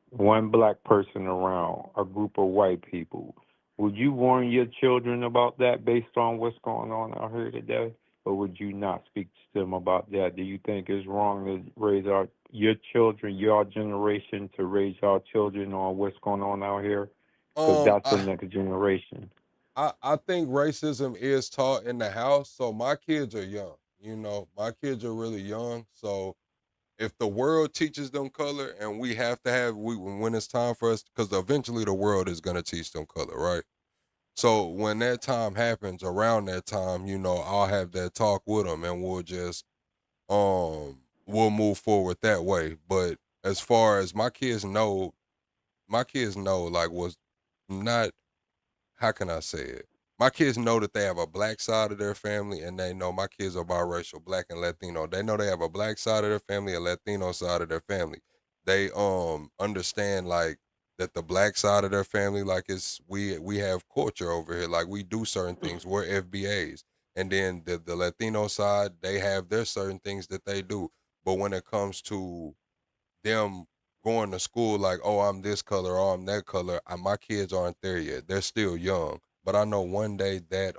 one black person around a group of white people. Would you warn your children about that based on what's going on out here today? Or would you not speak to them about that? Do you think it's wrong to raise your children, your generation, to raise our children on what's going on out here? Because that's the next generation. I think racism is taught in the house. So my kids are young. My kids are really young. So if the world teaches them color, and we have to when it's time for us, because eventually the world is going to teach them color, right? So when that time happens, around that time, I'll have that talk with them, and we'll move forward that way. But as far as my kids know, like, was not, how can I say it? My kids know that they have a black side of their family, and they know my kids are biracial, black and Latino. They know they have a black side of their family, a Latino side of their family. They understand, like, that the black side of their family, like, we have culture over here, like we do certain things. We're FBAs. And then the Latino side, they have their certain things that they do. But when it comes to them going to school like, oh, I'm this color, oh, I'm that color, my kids aren't there yet. They're still young. But I know one day that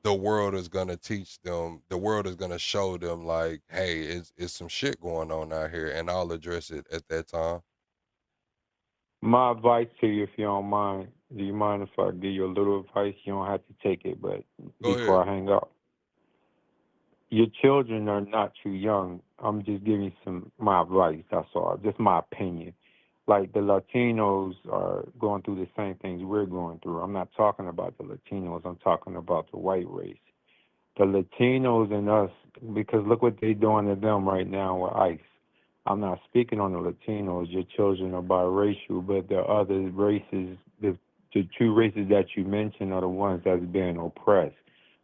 the world is gonna teach them, the world is gonna show them, like, hey, it's some shit going on out here, and I'll address it at that time. My advice to you, if you don't mind, do you mind if I give you a little advice? You don't have to take it, but Go before ahead. I hang up. your children are not too young. I'm just giving my advice. That's all. Just my opinion. Like the Latinos are going through the same things we're going through. I'm not talking about the Latinos. I'm talking about the white race. The Latinos and us, because look what they're doing to them right now with ICE. I'm not speaking on the Latinos. Your children are biracial, but the other races, the two races that you mentioned are the ones that's being oppressed.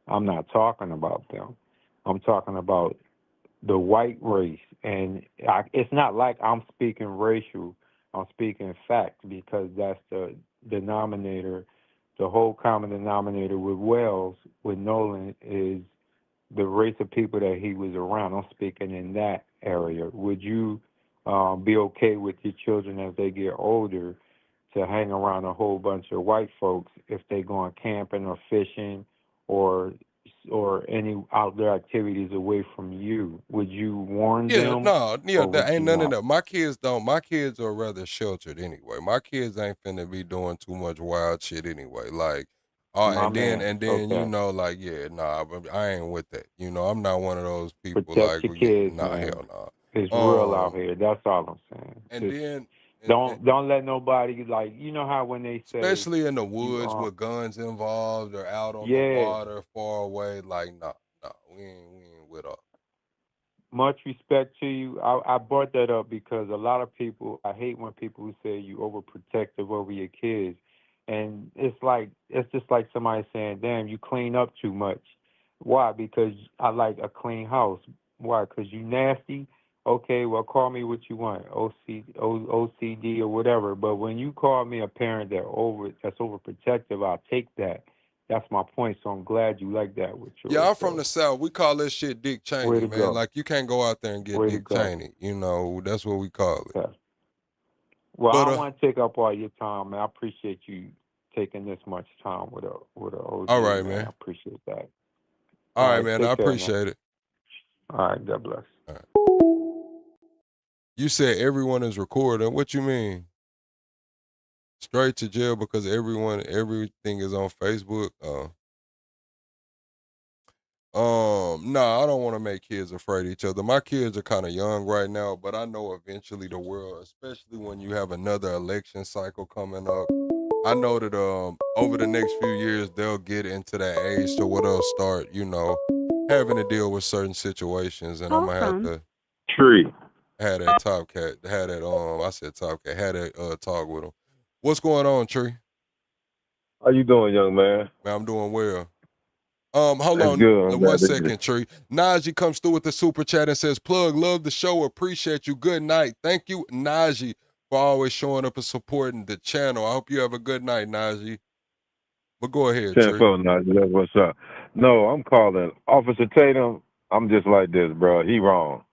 I'm not talking about them. I'm talking about the white race. And it's not like I'm speaking racial. I'm speaking fact, because that's the denominator. The whole common denominator with Wells, with Nolan, is the race of people that he was around. I'm speaking in that area. Would you be okay with your children as they get older to hang around a whole bunch of white folks if they going camping or fishing or any outdoor activities away from you? Would you warn Yeah, them, no, yeah, or that would ain't you none of not? that. My kids don't. My kids are rather sheltered anyway. My kids ain't finna be doing too much wild shit anyway. Like, My man. and then Okay. like, yeah, nah, I ain't with that. I'm not one of those people. Protect Like, your well, yeah, kids, nah, man. hell It's real nah. out here. That's all I'm saying. And Just then, don't let nobody, like, you know how when they say especially in the you woods with guns involved or out on the yeah. water far away, like, nah, we ain't with all. Much respect to you. I brought that up because a lot of people, I hate when people who say you overprotective over your kids. And it's just like somebody saying, damn, you clean up too much. Why? Because I like a clean house. Why? Because you nasty? Okay, well, call me what you want, OCD or whatever. But when you call me a parent that's overprotective, I'll take that. That's my point. So I'm glad you like that with Yeah, yours. I'm from the South. We call this shit Dick Way Cheney, to man. go. Like, you can't go out there and get Way to Dick go. Cheney. That's what we call it. Okay. Well, But I don't want to take up all your time, man. I appreciate you taking this much time with a OG, all right, man. I man. appreciate that. All right, right, man. I take care, man. appreciate it. All right, God bless. All right. You said everyone is recording. What you mean? Straight to jail because everything is on Facebook? Nah, I don't want to make kids afraid of each other. My kids are kind of young right now, but I know eventually the world, especially when you have another election cycle coming up, I know that over the next few years they'll get into that age to where they'll start, having to deal with certain situations, and I'm Call gonna have from to Tree. have that top cat, have that I said top cat, have that talk with them. What's going on, Tree? How you doing, young man? Man, I'm doing well. Hold That's on good. I'm one glad to hear. second, Tree. Najee comes through with the super chat and says, "Plug, love the show, appreciate you. Good night." Thank you, Najee, for always showing up and supporting the channel. I hope you have a good night, Najee. But go ahead, Tree. 10-4, Najee. That's what's up. No, I'm calling Officer Tatum. I'm just like this, bro. He wrong.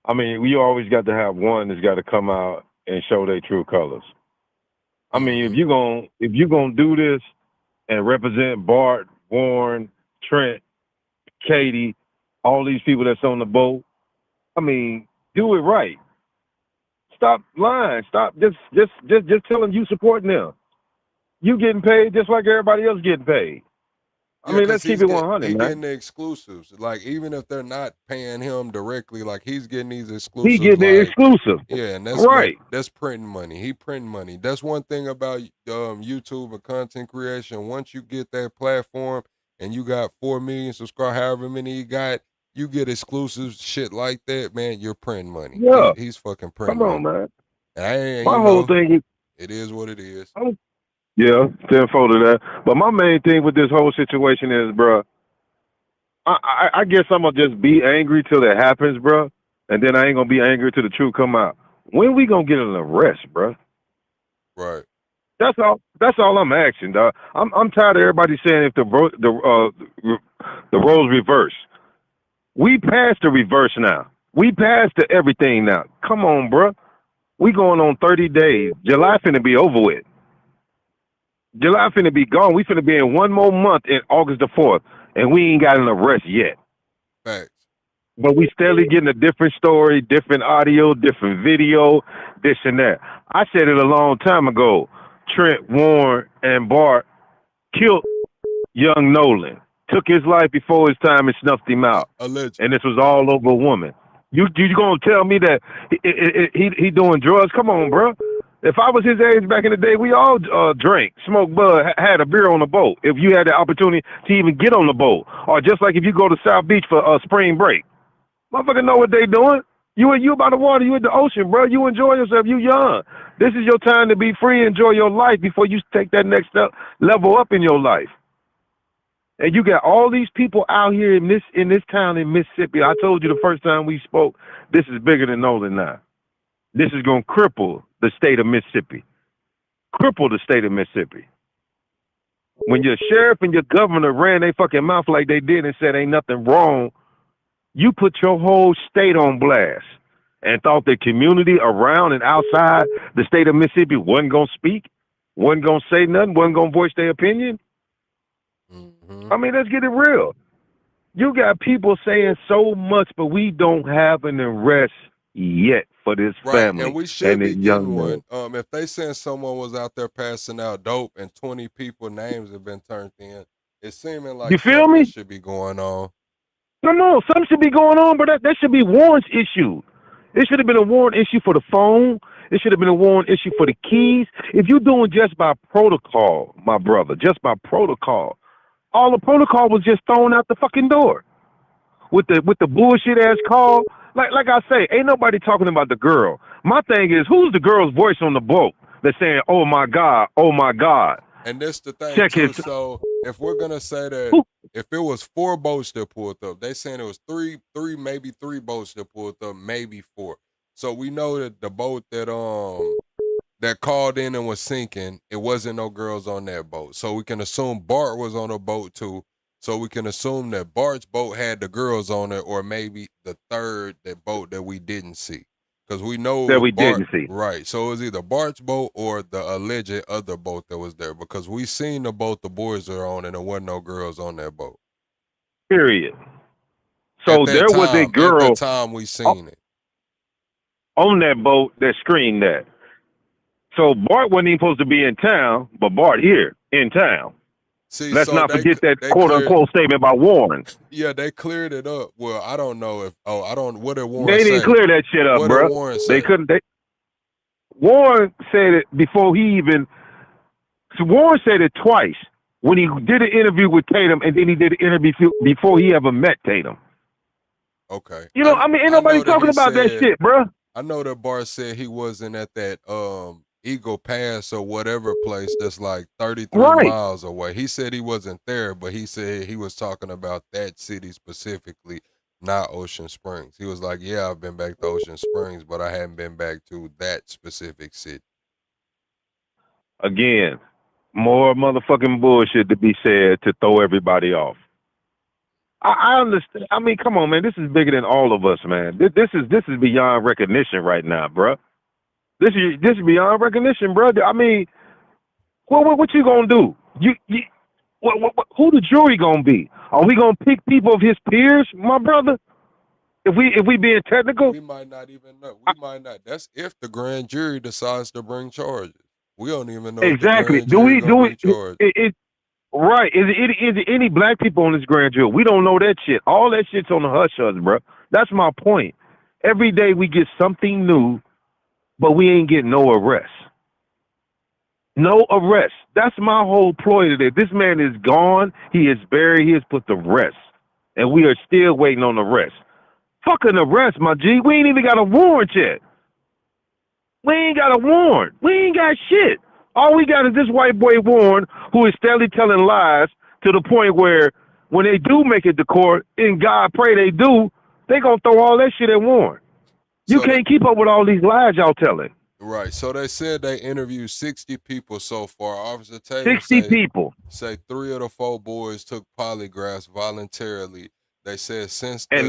I mean, we always got to have one that's got to come out and show their true colors. I mean, if you gonna do this and represent Bart, Warren, Trent, Katie, all these people that's on the boat, I mean, do it right. Stop lying. Stop just tell them you supporting them. You getting paid just like everybody else getting paid. I Yeah, mean, because let's keep it 100, he man. getting the exclusives. Like, even if they're not paying him directly, like, he's getting these He exclusives. getting the Like, exclusive. yeah, and Right. that's printing money. He printing money. That's one thing about YouTube and content creation. Once you get that platform and you got 4 million subscribers, however many you got, you get exclusives, shit like that, man. You're printing money. Yeah. He's fucking Come printing on, money. man. And My whole thing is, it is what it is. yeah, 10-4 to that. But my main thing with this whole situation is, bro, I guess I'm going to just be angry till it happens, bro. And then I ain't going to be angry till the truth come out. When we going to get an arrest, bro? Right. That's all I'm asking, dog. I'm tired of everybody saying if the roles reverse. We passed the reverse now. We passed the everything now. Come on, bro. We going on 30 days. July finna be over with. July finna be gone. We finna be in one more month in August the 4th, and we ain't got an arrest yet. Facts. But we steadily getting a different story, different audio, different video, this and that. I said it a long time ago. Trent, Warren, and Bart killed young Nolan. took his life before his time and snuffed him out. Allegedly. And this was all over a woman. You gonna tell me that he doing drugs? Come on, bro. If I was his age back in the day, we all drank, smoked bud, had a beer on the boat. If you had the opportunity to even get on the boat, or just like if you go to South Beach for spring break, motherfucker know what they doing. You by the water, you in the ocean, bro. You enjoy yourself. You young. This is your time to be free, enjoy your life before you take that next level up in your life. And you got all these people out here in this town in Mississippi. I told you the first time we spoke, this is bigger than Nolan now. This is going to cripple the state of Mississippi. Cripple the state of Mississippi. When your sheriff and your governor ran their fucking mouth like they did and said ain't nothing wrong, you put your whole state on blast and thought the community around and outside the state of Mississippi wasn't going to speak, wasn't going to say nothing, wasn't going to voice their opinion. I mean, let's get it real. You got people saying so much, but we don't have an arrest yet for this family. And we should be this getting young one. man. If they saying someone was out there passing out dope and 20 people names have been turned in, it's seeming like You feel something me? should be going on. Come on, something should be going on, but that should be warrants issued. It should have been a warrant issue for the phone. It should have been a warrant issue for the keys. If you're doing just by protocol, my brother, just by protocol, all the protocol was just thrown out the fucking door with the bullshit ass call. Like I say, ain't nobody talking about the girl. My thing is, who's the girl's voice on the boat that's saying, "Oh my God, oh my God"? And this the thing Check too. his- So if we're gonna say that if it was 4 boats that pulled up, they saying it was three, maybe 3 boats that pulled up, maybe 4. So we know that the boat that called in and was sinking, it wasn't no girls on that boat. So we can assume Bart was on a boat too. So we can assume that Bart's boat had the girls on it, or maybe the third boat that we didn't see. Because we know That we Bart, didn't see. Right. So it was either Bart's boat or the alleged other boat that was there. Because we seen the boat the boys are on and there wasn't no girls on that boat. Period. So At that there was a time- girl At that time we seen it. on that boat that screamed that. So Bart wasn't even supposed to be in town, but Bart here in town. See, Let's so not they- forget that they quote cleared- unquote statement by Warren. Yeah, they cleared it up. Well, I don't know if what did Warren They didn't say? clear that shit up, What bro. did Warren They say? couldn't. Warren said it before he even. So Warren said it twice when he did an interview with Tatum, and then he did an interview before he ever met Tatum. Okay. You know, I mean, ain't nobody know that talking he about that said- shit, bro. I know that Bart said he wasn't at that Eagle Pass or whatever place that's like 33 Right. miles away. He said he wasn't there, but he said he was talking about that city specifically, not Ocean Springs. He was like, yeah, I've been back to Ocean Springs, but I haven't been back to that specific city. Again, more motherfucking bullshit to be said to throw everybody off. I understand. I mean, come on, man. This is bigger than all of us, man. This is beyond recognition right now, bro. This is beyond recognition, bro. I mean, what you gonna do? Who the jury gonna be? Are we gonna pick people of his peers, my brother? If we being technical, We might not even know. We might not. That's if the grand jury decides to bring charges. We don't even know. exactly. If the grand jury gonna bring do charges. it? Right. Is it any black people on this grand jury? We don't know that shit. All that shit's on the hush hush, bro. That's my point. Every day we get something new, but we ain't getting no arrest. No arrest. That's my whole ploy today. This man is gone. He is buried. He is put to rest. And we are still waiting on the rest. Fucking arrest, my G. We ain't even got a warrant yet. We ain't got a warrant. We ain't got shit. All we got is this white boy Warren who is steadily telling lies to the point where when they do make it to court, and God pray they do, they gonna throw all that shit at Warren. You can't keep up with all these lies y'all telling. Right. So they said they interviewed 60 people so far. Officer Taylor 60 people. Say 3 of the 4 boys took polygraphs voluntarily. They said since And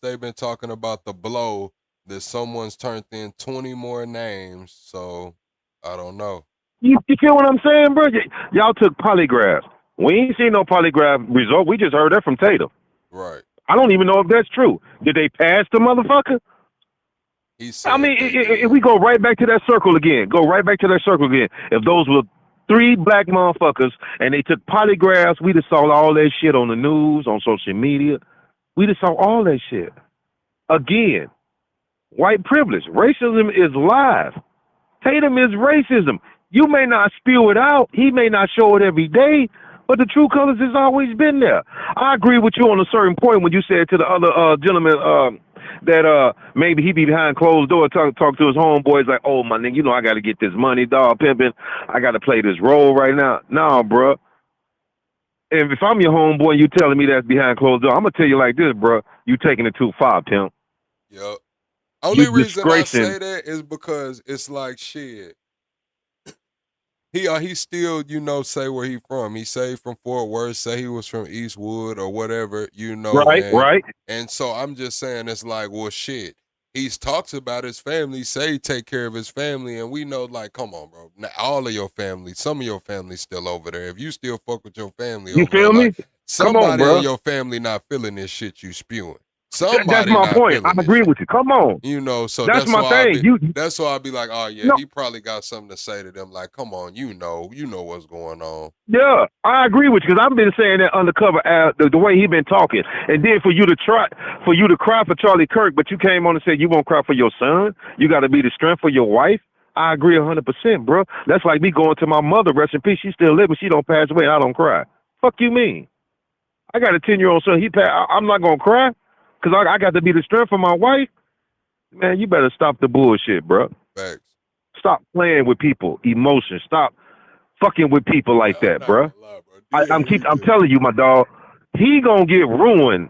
they've been talking about the blow, that someone's turned in 20 more names. So I don't know. You feel what I'm saying, bro? Y'all took polygraphs. We ain't seen no polygraph result. We just heard that from Tatum. Right. I don't even know if that's true. Did they pass the motherfucker? He said I mean, if we go right back to that circle again, if those were 3 black motherfuckers, and they took polygraphs. We just saw all that shit on the news, on social media. We just saw all that shit. Again, white privilege. Racism is live. Tatum is racism. You may not spew it out. He may not show it every day, but the true colors has always been there. I agree with you on a certain point when you said to the other gentleman that maybe he be behind closed door talk to his homeboys like, oh, my nigga, you know I got to get this money, dog, pimping. I got to play this role right now. Nah, bro. And if I'm your homeboy and you telling me that's behind closed door, I'm going to tell you like this, bro. You taking it too far, pimp. Yep. Only reason I disgracing. say that is because it's like shit. He still, you know, say where he from. He say from Fort Worth, say he was from Eastwood or whatever, you know. Right. And so I'm just saying it's like, well, shit. He talks about his family, say he take care of his family, and we know, like, come on, bro. Now, all of your family, some of your family's still over there. If you still fuck with your family You over there, feel me? like, Come on, somebody bro. in your family not feeling this shit you spewing. That's Somebody my not point. I feeling this agree shit. with you. Come on. You know, so That's that's my why thing. that's why I'd be like, oh yeah, No. he probably got something to say to them. Like, come on, you know what's going on. Yeah, I agree with you because I've been saying that undercover the way he been talking, and then for you to cry for Charlie Kirk, but you came on and said you won't cry for your son. You got to be the strength for your wife. I agree 100%, bro. That's like me going to my mother, rest in peace. She's still living. She don't pass away. And I don't cry. Fuck you mean? I got a 10-year-old son. I'm not gonna cry because I got to be the strength for my wife. Man, you better stop the bullshit, bro. Facts. Stop playing with people emotions. Stop fucking with people like that, bro. I'm telling you, my dog, he gonna get ruined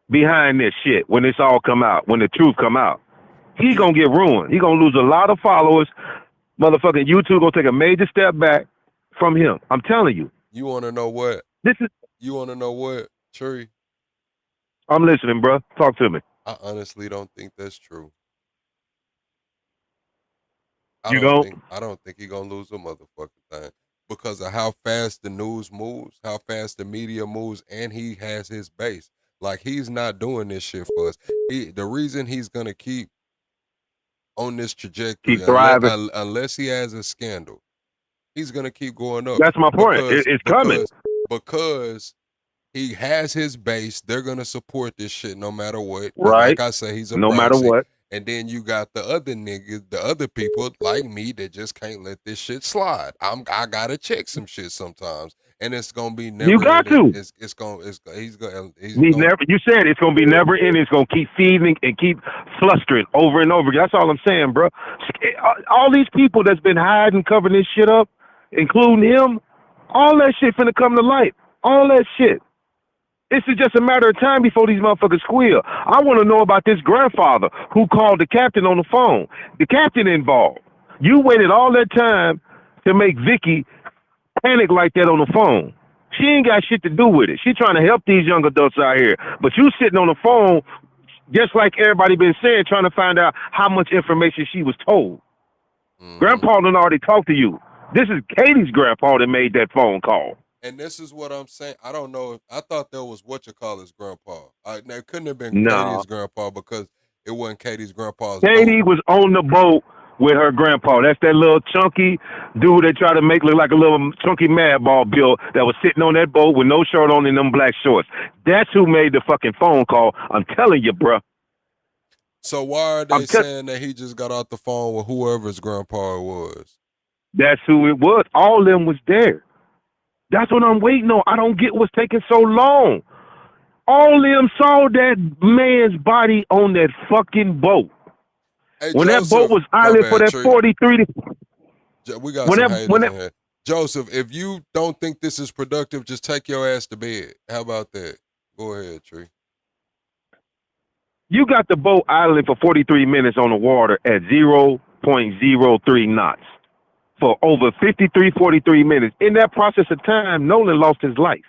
behind this shit when it's all come out, when the truth come out. He gonna get ruined. He gonna lose a lot of followers. Motherfucking YouTube gonna take a major step back from him. I'm telling you. You want to know what? You want to know what, Tree? I'm listening, bro. Talk to me. I honestly don't think that's true. I don't think he gonna lose a motherfucking thing because of how fast the news moves, how fast the media moves, and he has his base. Like, he's not doing this shit for us. The reason he's gonna keep on this trajectory, Keep thriving. unless he has a scandal, he's gonna keep going up. That's my point. It's coming. Because he has his base. They're gonna support this shit no matter what. Right. Like I say, he's a no matter proxy. what. And then you got the other niggas, the other people like me that just can't let this shit slide. I gotta check some shit sometimes, and it's gonna be never. You got ending. to. He's gonna. Never. You said it's gonna be never ending. It's gonna keep feeding and keep flustering over and over again. That's all I'm saying, bro. All these people that's been hiding, covering this shit up, including him, all that shit finna come to light. All that shit. It's just a matter of time before these motherfuckers squeal. I want to know about this grandfather who called the captain on the phone. The captain involved. You waited all that time to make Vicky panic like that on the phone. She ain't got shit to do with it. She trying to help these young adults out here. But you sitting on the phone, just like everybody been saying, trying to find out how much information she was told. Grandpa done already talked to you. This is Katie's grandpa that made that phone call. And this is what I'm saying. I don't know. I thought that was his grandpa. Now, it couldn't have been Katie's grandpa because it wasn't Katie's grandpa's Katie boat. was on the boat with her grandpa. That's that little chunky dude they try to make look like a little chunky madball Bill that was sitting on that boat with no shirt on and them black shorts. That's who made the fucking phone call. I'm telling you, bruh. So why are they saying that he just got off the phone with whoever his grandpa was? That's who it was. All of them was there. That's what I'm waiting on. I don't get what's taking so long. All of them saw that man's body on that fucking boat. Hey, when Joseph, that boat was idling for that 43 we got some haters in here. Joseph, if you don't think this is productive, just take your ass to bed. How about that? Go ahead, Tree. You got the boat idling for 43 minutes on the water at 0.03 knots. For over 43 minutes. In that process of time, Nolan lost his life.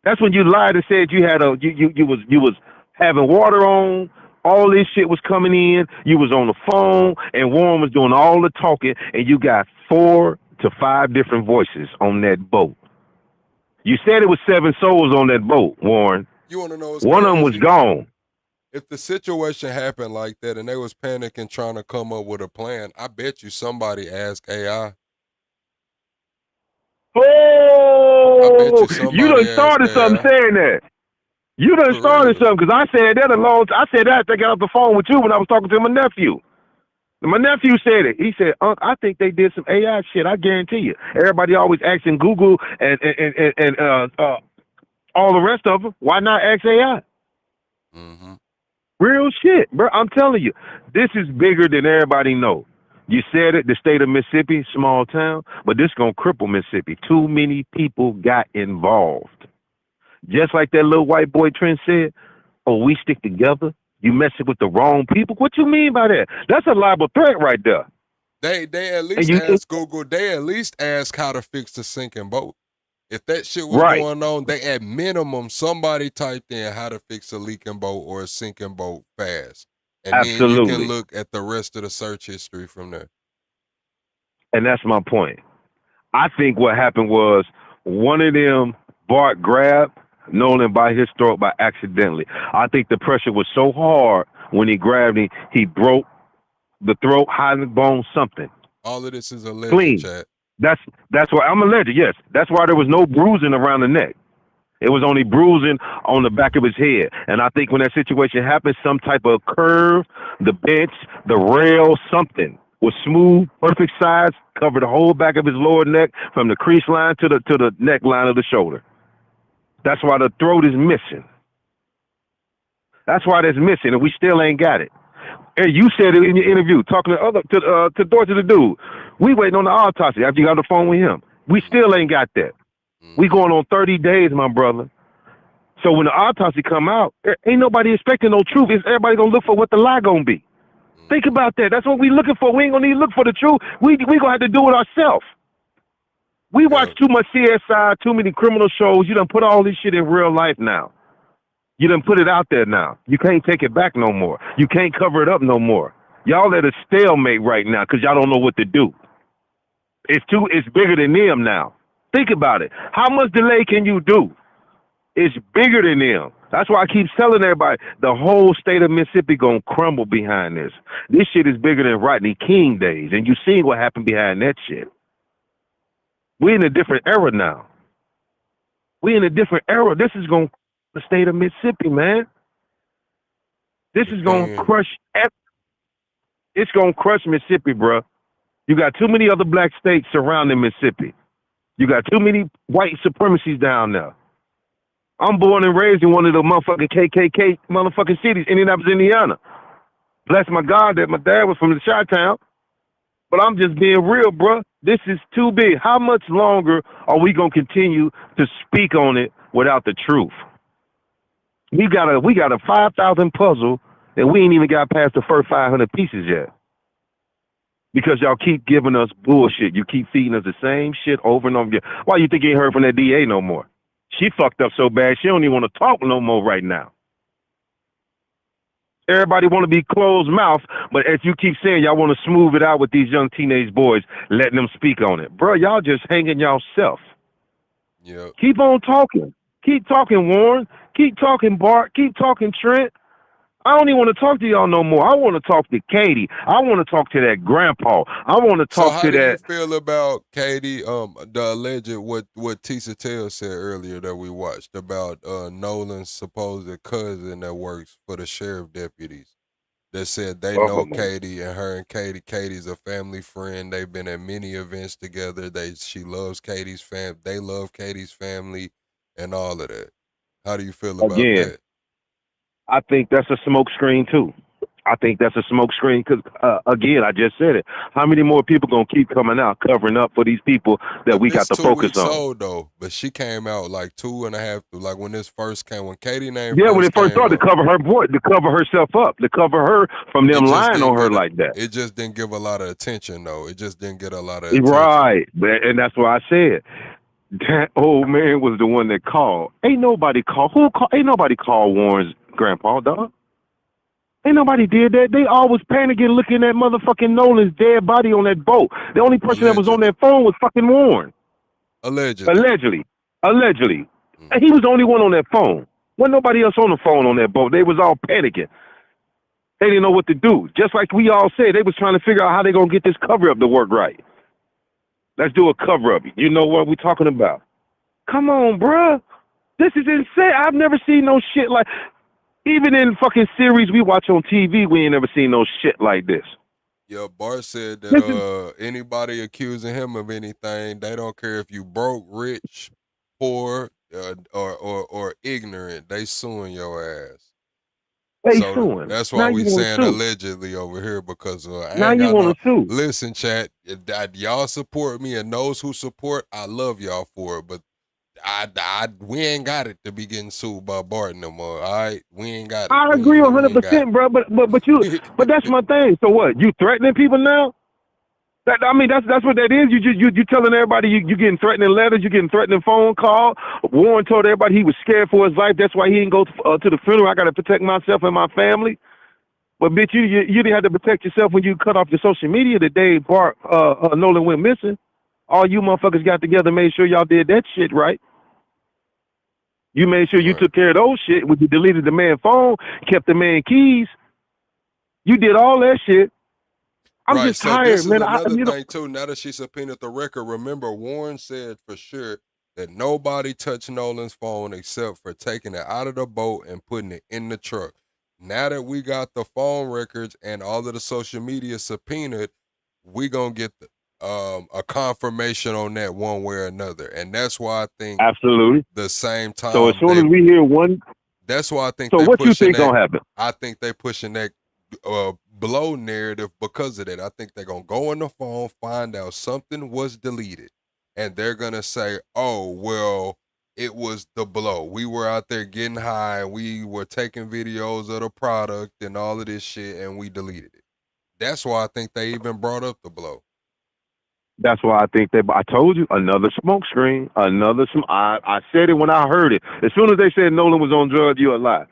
That's when you lied and said you had you was having water on, all this shit was coming in, you was on the phone, and Warren was doing all the talking, and you got 4 to 5 different voices on that boat. You said it was 7 souls on that boat, Warren. You want to know what's one crazy? of them was gone. If the situation happened like that and they was panicking trying to come up with a plan, I bet you somebody asked AI. Oh, you somebody done asked started something AI. saying that. You done For started real. something because I said that I said that I got off the phone with you when I was talking to my nephew. My nephew said it. He said, "Unc, I think they did some AI shit. I guarantee you. Everybody always asking Google and all the rest of them. Why not ask AI? Mm-hmm. Real shit, bro. I'm telling you, this is bigger than everybody know. You said it, the state of Mississippi, small town, but this gonna cripple Mississippi. Too many people got involved. Just like that little white boy Trent said, oh, we stick together. You messing with the wrong people. What you mean by that? That's a liable threat right there. They at And least you ask Google. They at least ask how to fix the sinking boat. If that shit was right. going on, they at minimum somebody typed in how to fix a leaking boat or a sinking boat fast, and then you can Absolutely. look at the rest of the search history from there. And that's my point. I think what happened was one of them, Bart, grabbed Nolan by his throat by accidentally. I think the pressure was so hard when he grabbed him, he broke the throat, hiding bone, something. All of this is alleged, Clean. chat. That's why I'm alleged, yes. That's why there was no bruising around the neck. It was only bruising on the back of his head. And I think when that situation happened, some type of curve, the bench, the rail, something was smooth, perfect size, covered the whole back of his lower neck from the crease line to the neckline of the shoulder. That's why the throat is missing. That's why that's missing, and we still ain't got it. And you said it in your interview, talking to Dorothy the dude. We waiting on the autopsy after you got on the phone with him. We still ain't got that. We going on 30 days, my brother. So when the autopsy come out, ain't nobody expecting no truth. It's everybody gonna look for what the lie gonna be. Think about that. That's what we looking for. We ain't gonna need to look for the truth. We gonna have to do it ourselves. We watch too much CSI, too many criminal shows. You done put all this shit in real life now. You done put it out there now. You can't take it back no more. You can't cover it up no more. Y'all at a stalemate right now because y'all don't know what to do. It's bigger than them now. Think about it. How much delay can you do? It's bigger than them. That's why I keep telling everybody the whole state of Mississippi gonna crumble behind this. This shit is bigger than Rodney King days, and you seen what happened behind that shit. We're in a different era now. We're in a different era. This is gonna the state of Mississippi, man. This is gonna crush. It's gonna crush Mississippi, bro. You got too many other black states surrounding Mississippi. You got too many white supremacies down there. I'm born and raised in one of the motherfucking KKK motherfucking cities, Indianapolis, Indiana. Bless my God that my dad was from the Chi-Town. But I'm just being real, bro. This is too big. How much longer are we gonna continue to speak on it without the truth? We got a 5,000 puzzle, and we ain't even got past the first 500 pieces yet. Because y'all keep giving us bullshit. You keep feeding us the same shit over and over again. Why you think you ain't heard from that DA no more? She fucked up so bad she don't even want to talk no more right now. Everybody want to be closed mouth, but as you keep saying, y'all want to smooth it out with these young teenage boys, letting them speak on it. Bro, y'all just hanging y'allself. Yeah. Keep on talking. Keep talking, Warren. Keep talking, Bart. Keep talking, Trent. I don't even want to talk to y'all no more. I want to talk to Katie. I want to talk to that grandpa. I want to So talk how to do that. you feel about Katie? The alleged what Tisa Tell said earlier that we watched about Nolan's supposed cousin that works for the sheriff deputies. That said they know Katie and her and Katie's a family friend. They've been at many events together. She loves Katie's fam. They love Katie's family and all of that. How do you feel about Again, that? I think that's a smoke screen too. I think that's a smoke screen because, again, I just said it. How many more people going to keep coming out covering up for these people that we got to It's 2 focus weeks on? old though, but she came out like 2.5. Like when this first came, when Katie name Yeah, when first it first came started, up, to cover her voice, to cover herself up, to cover her from them it just lying on didn't her get. like that. It just didn't give a lot of attention though. It just didn't get a lot of attention. Right, and that's why I said that old man was the one that called. Ain't nobody called. Who called? Ain't nobody called Warren's grandpa, dog. Ain't nobody did that. They all was panicking looking at motherfucking Nolan's dead body on that boat. The only person that was on that phone was fucking Warren. Allegedly. And he was the only one on that phone. Wasn't nobody else on the phone on that boat. They was all panicking. They didn't know what to do. Just like we all said, they was trying to figure out how they going to get this cover-up to work right. Let's do a cover up. You know what we're talking about? Come on, bruh. This is insane. I've never seen no shit like. Even in fucking series we watch on TV, we ain't never seen no shit like this. Yeah, Bart said that anybody accusing him of anything, they don't care if you broke, rich, poor, or ignorant. They suing your ass. They So suing. that's Now why we you want to saying sue. allegedly over here because I Now ain't you got want no. to sue. Listen, chat. Y'all support me, and those who support, I love y'all for it. But we ain't got it to be getting sued by Bart no more. All right, we ain't got it. I We agree ain't got it. 100%, bro. But that's my thing. So what? You threatening people now? That's what that is. You telling everybody you getting threatening letters, you getting threatening phone call. Warren told everybody he was scared for his life. That's why he didn't go to the funeral. I got to protect myself and my family. But bitch, you didn't have to protect yourself when you cut off your social media the day Bart Nolan went missing. All you motherfuckers got together, made sure y'all did that shit right. You made sure you took care of those shit when you deleted the man's phone, kept the man keys. You did all that shit. I'm Right, just so tired, this is man. another thing too. Now that she subpoenaed the record, remember Warren said for sure that nobody touched Nolan's phone except for taking it out of the boat and putting it in the truck. Now that we got the phone records and all of the social media subpoenaed, we gonna get a confirmation on that one way or another, and that's why I think absolutely the same time. So as soon as we hear one, that's why I think. So they what you pushing think that, gonna happen? I think they pushing that blow narrative because of that. I think they're gonna go on the phone, find out something was deleted, and they're gonna say, "Oh, well, it was the blow. We were out there getting high, we were taking videos of the product and all of this shit, and we deleted it." That's why I think they even brought up the blow. That's why I think I told you, another smoke screen, I said it when I heard it. As soon as they said Nolan was on drugs, you're a lie.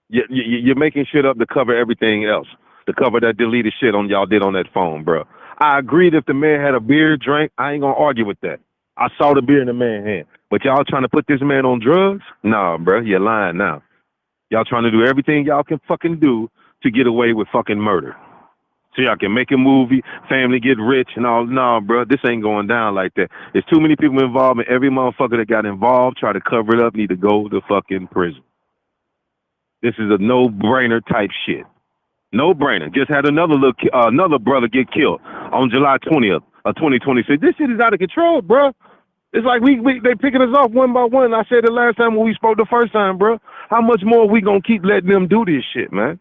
You're making shit up to cover everything else, to cover that deleted shit on y'all did on that phone, bro. I agreed if the man had a beer drink, I ain't gonna argue with that. I saw the beer in the man's hand. But y'all trying to put this man on drugs? Nah, bro, you're lying now. Y'all trying to do everything y'all can fucking do to get away with fucking murder. So y'all can make a movie, family get rich and all. No, bro, this ain't going down like that. There's too many people involved, and every motherfucker that got involved, try to cover it up, need to go to fucking prison. This is a no-brainer type shit. No-brainer. Just had another brother get killed on July 20th of 2026. This shit is out of control, bro. It's like they picking us off one by one. I said it last time when we spoke the first time, bro. How much more we gonna keep letting them do this shit, man?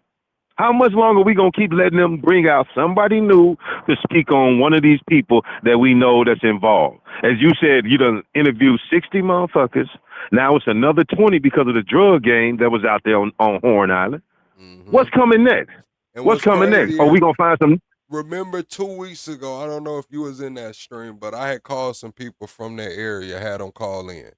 How much longer we gonna keep letting them bring out somebody new to speak on one of these people that we know that's involved? As you said, you done interviewed 60 motherfuckers. Now it's another 20 because of the drug game that was out there on Horn Island. Mm-hmm. What's coming next? And what's coming next? Are we gonna find some? Remember 2 weeks ago, I don't know if you was in that stream, but I had called some people from that area, had them call in.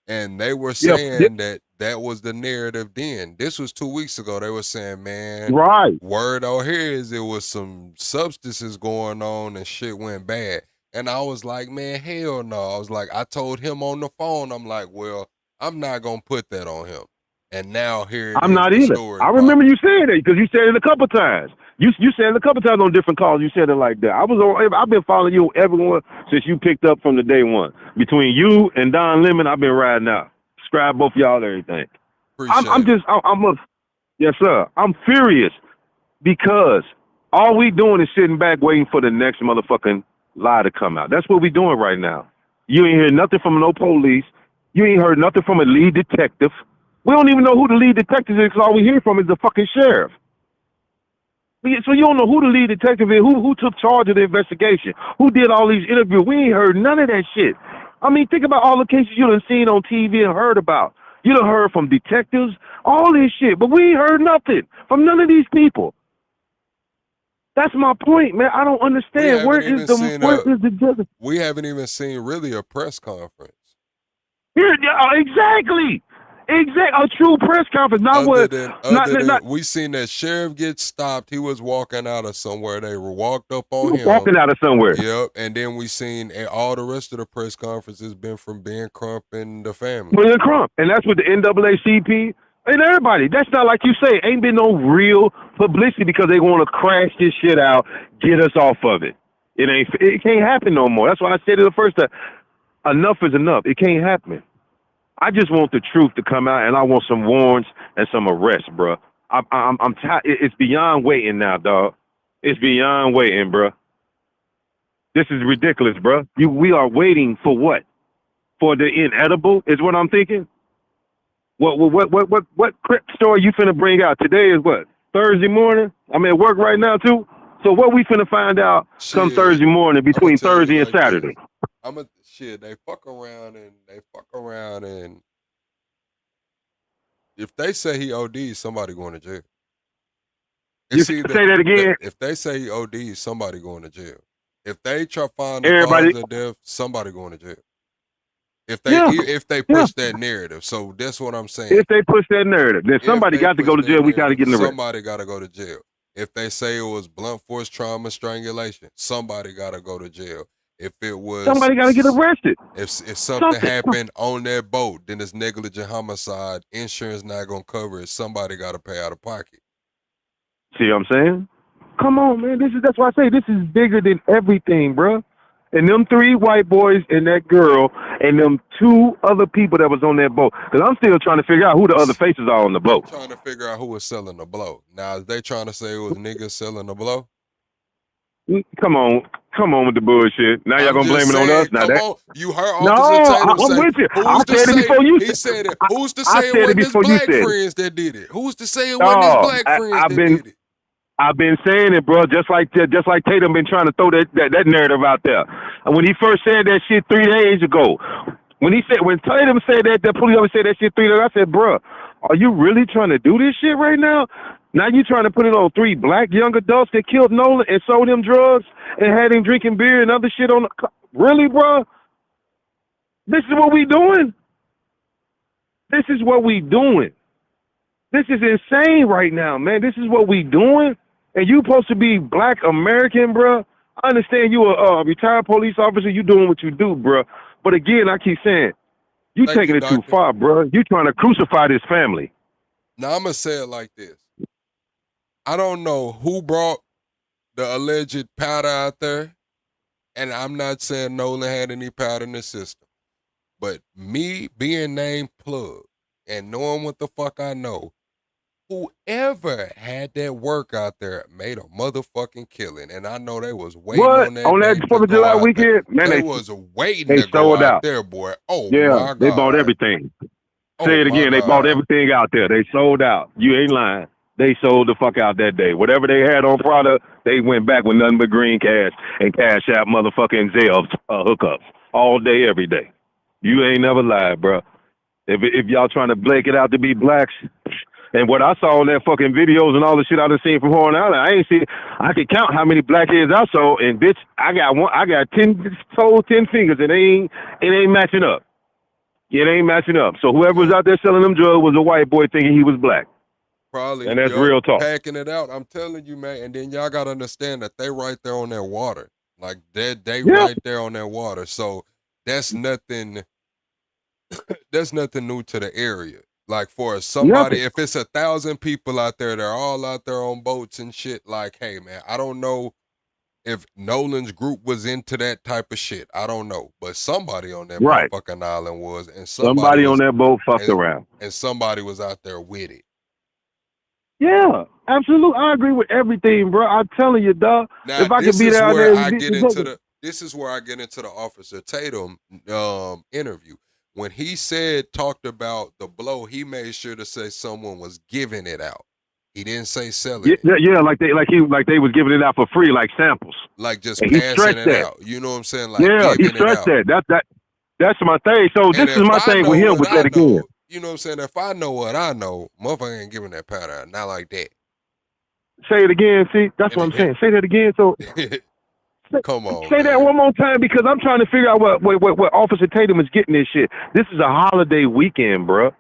And they were saying that was the narrative then. This was 2 weeks ago. They were saying, man, right. Word out here is it was some substances going on and shit went bad. And I was like, man, hell no. I was like, I told him on the phone, I'm like, well, I'm not going to put that on him. And now here it I'm is, not the either. story I remember you saying it because you said it a couple times. You said it a couple times on different calls. You said it like that. I've been following you, everyone, since you picked up from the day one. Between you and Don Lemon, I've been riding out. Subscribe both y'all, everything. Yes, sir. I'm furious because all we doing is sitting back waiting for the next motherfucking lie to come out. That's what we doing right now. You ain't hear nothing from no police. You ain't heard nothing from a lead detective. We don't even know who the lead detective is because all we hear from is the fucking sheriff. So you don't know who the lead detective is, who took charge of the investigation, who did all these interviews. We ain't heard none of that shit. I mean, think about all the cases you done seen on TV and heard about. You done heard from detectives, all this shit, but we ain't heard nothing from none of these people. That's my point, man. I don't understand. Where is the judge? We haven't even seen really a press conference. Yeah, exactly. A true press conference. We seen that sheriff get stopped. He was walking out of somewhere. They were walked up on him. Walking out of somewhere. Yep. And then we seen all the rest of the press conferences been from Ben Crump and the family. Ben Crump. And that's with the NAACP and everybody. That's not like you say. Ain't been no real publicity because they want to crash this shit out, get us off of it. It can't happen no more. That's why I said it the first time. Enough is enough. It can't happen. I just want the truth to come out, and I want some warrants and some arrests, bro. I'm tired. It's beyond waiting now, dog. It's beyond waiting, bro. This is ridiculous, bro. We are waiting for what? For the inedible is what I'm thinking. What crip story you finna bring out today is what? Thursday morning? I'm at work right now too. So what we finna find out come Thursday morning between Thursday and Saturday? They fuck around and if they say he OD, somebody going to jail. Say that again. If they say he OD, somebody going to jail. If they try to find the cause of death, somebody going to jail. If they push that narrative. So that's what I'm saying. If they push that narrative, then somebody got to go to jail. We got to get in the arrest. Somebody got to go to jail. If they say it was blunt force trauma, strangulation, somebody got to go to jail. If it was somebody got to get arrested. If something happened on that boat, then it's negligent homicide. Insurance not gonna cover it. Somebody got to pay out of pocket. See what I'm saying? Come on, man. That's why I say this is bigger than everything, bro. And them 3 white boys and that girl and them 2 other people that was on that boat. Because I'm still trying to figure out who the other faces are on the boat. I'm trying to figure out who was selling the blow. Now, is they trying to say it was niggas selling the blow? Come on with the bullshit. Now y'all gonna blame it on us? Now that you heard Officer Tatum say, I'm with you. Who's to say it before you? He said it. Who's to say it wasn't his black friends that did it? Who's to say it wasn't his black friends that did it? I've been saying it, bro. Just like Tatum been trying to throw that narrative out there. And when he first said that shit 3 days ago, when Tatum said that, the police always said that shit 3 days. I said, bro, are you really trying to do this shit right now? Now you trying to put it on 3 black young adults that killed Nolan and sold him drugs and had him drinking beer and other shit on the really, bro? This is what we doing. This is what we doing. This is insane right now, man. This is what we doing. And you supposed to be black American, bro. I understand you a retired police officer. You doing what you do, bro. But again, I keep saying, you taking it too far, bro. You trying to crucify this family. Now I'm gonna say it like this. I don't know who brought the alleged powder out there, and I'm not saying Nolan had any powder in the system. But me being named Plug and knowing what the fuck I know, whoever had that work out there made a motherfucking killing. And I know they was waiting on that. On that 4th of July weekend? Man, they was waiting to go out there, boy. Oh, yeah, my God. They bought everything. Say it again. They bought everything out there. They sold out. You ain't lying. They sold the fuck out that day. Whatever they had on product, they went back with nothing but green cash and cash out motherfucking Zelle hookups all day, every day. You ain't never lied, bro. If y'all trying to blank it out to be blacks, and what I saw on that fucking videos and all the shit I done seen from Horn Island, I could count how many blackheads I saw, and bitch, I got 10 fingers, and it ain't matching up. It ain't matching up. So whoever was out there selling them drugs was a white boy thinking he was black. Probably. And that's real talk. Packing it out. I'm telling you, man. And then y'all got to understand that they right there on that water. Like, they right there on that water. So that's nothing new to the area. Like, for somebody, if it's 1,000 people out there, they're all out there on boats and shit, like, hey, man, I don't know if Nolan's group was into that type of shit. I don't know. But somebody on that motherfucking island was. And somebody on that boat fucked around. And somebody was out there with it. Yeah, absolutely. I agree with everything, bro. I'm telling you, dog. Now, if I could be down there, this is where I get into the Officer Tatum interview. When he talked about the blow, he made sure to say someone was giving it out. He didn't say selling it. Yeah, like they was giving it out for free, like samples. Like just passing it out. You know what I'm saying? Like he stressed that. That's my thing. So this is my thing with him with that again. You know what I'm saying? If I know what I know, motherfucker ain't giving that powder out. Not like that. Say it again. See, that's what I'm saying. Say that again. So come on. Say that one more time because I'm trying to figure out what Officer Tatum is getting this shit. This is a holiday weekend, bro.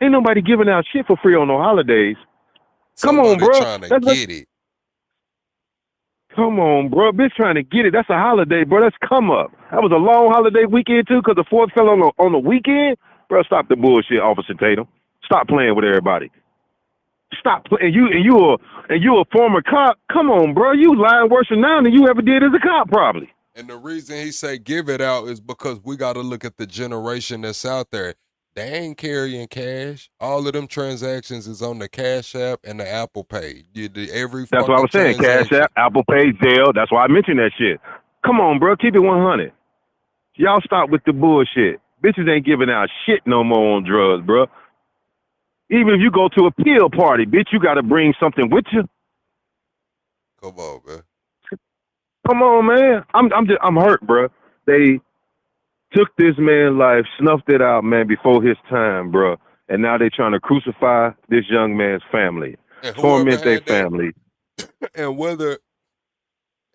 Ain't nobody giving out shit for free on no holidays. Come on, bro. Trying to get it. Come on, bro. Bitch trying to get it. That's a holiday, bro. That's come up. That was a long holiday weekend, too, because the 4th fell on the weekend. Bro, stop the bullshit, Officer Tatum. Stop playing with everybody. Stop playing. You a former cop. Come on, bro. You lying worse now than you ever did as a cop, probably. And the reason he say give it out is because we got to look at the generation that's out there. They ain't carrying cash. All of them transactions is on the Cash App and the Apple Pay. Every That's what I fucking was saying. Cash transaction. App, Apple Pay, Zelle. That's why I mentioned that shit. Come on, bro. Keep it 100. Y'all stop with the bullshit. Bitches ain't giving out shit no more on drugs, bro. Even if you go to a pill party, bitch, you got to bring something with you. Come on, man. Come on, man. I'm hurt, bro. They took this man's life, snuffed it out, man, before his time, bro. And now they trying to crucify this young man's family, And whoever torment their had that, family.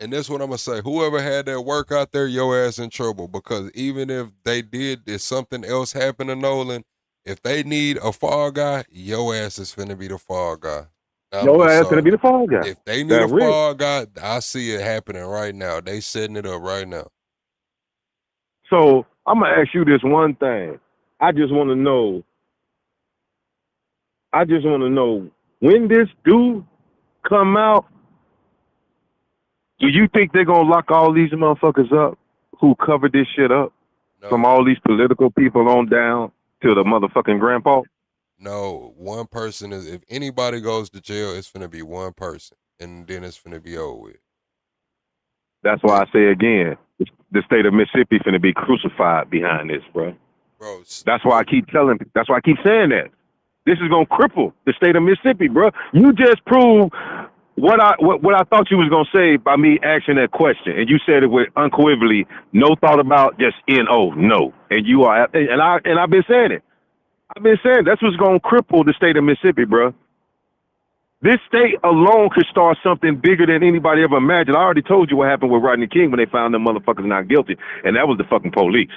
and that's what I'm gonna say. Whoever had that work out there, your ass in trouble. Because even if they did, if something else happened to Nolan, if they need a fall guy, your ass is finna be the fall guy. I'm Your just ass gonna sorry. be the fall guy. If they need That a real. fall guy, I see it happening right now. They setting it up right now. So I'm gonna ask you this one thing. I just want to know. When this do come out. Do you think they're gonna lock all these motherfuckers up who covered this shit up? No. From all these political people on down to the motherfucking grandpa? No, one person is. If anybody goes to jail, it's finna be one person, and then it's finna be over with. That's why I say again, the state of Mississippi finna be crucified behind this, bro. Bro, That's why I keep saying that. This is gonna cripple the state of Mississippi, bro. You just proved what I thought you was gonna say by me asking that question, and you said it with unequivocally, no thought about, just no. And you are, and I've been saying it. I've been saying that's what's gonna cripple the state of Mississippi, bro. This state alone could start something bigger than anybody ever imagined. I already told you what happened with Rodney King when they found them motherfuckers not guilty, and that was the fucking police.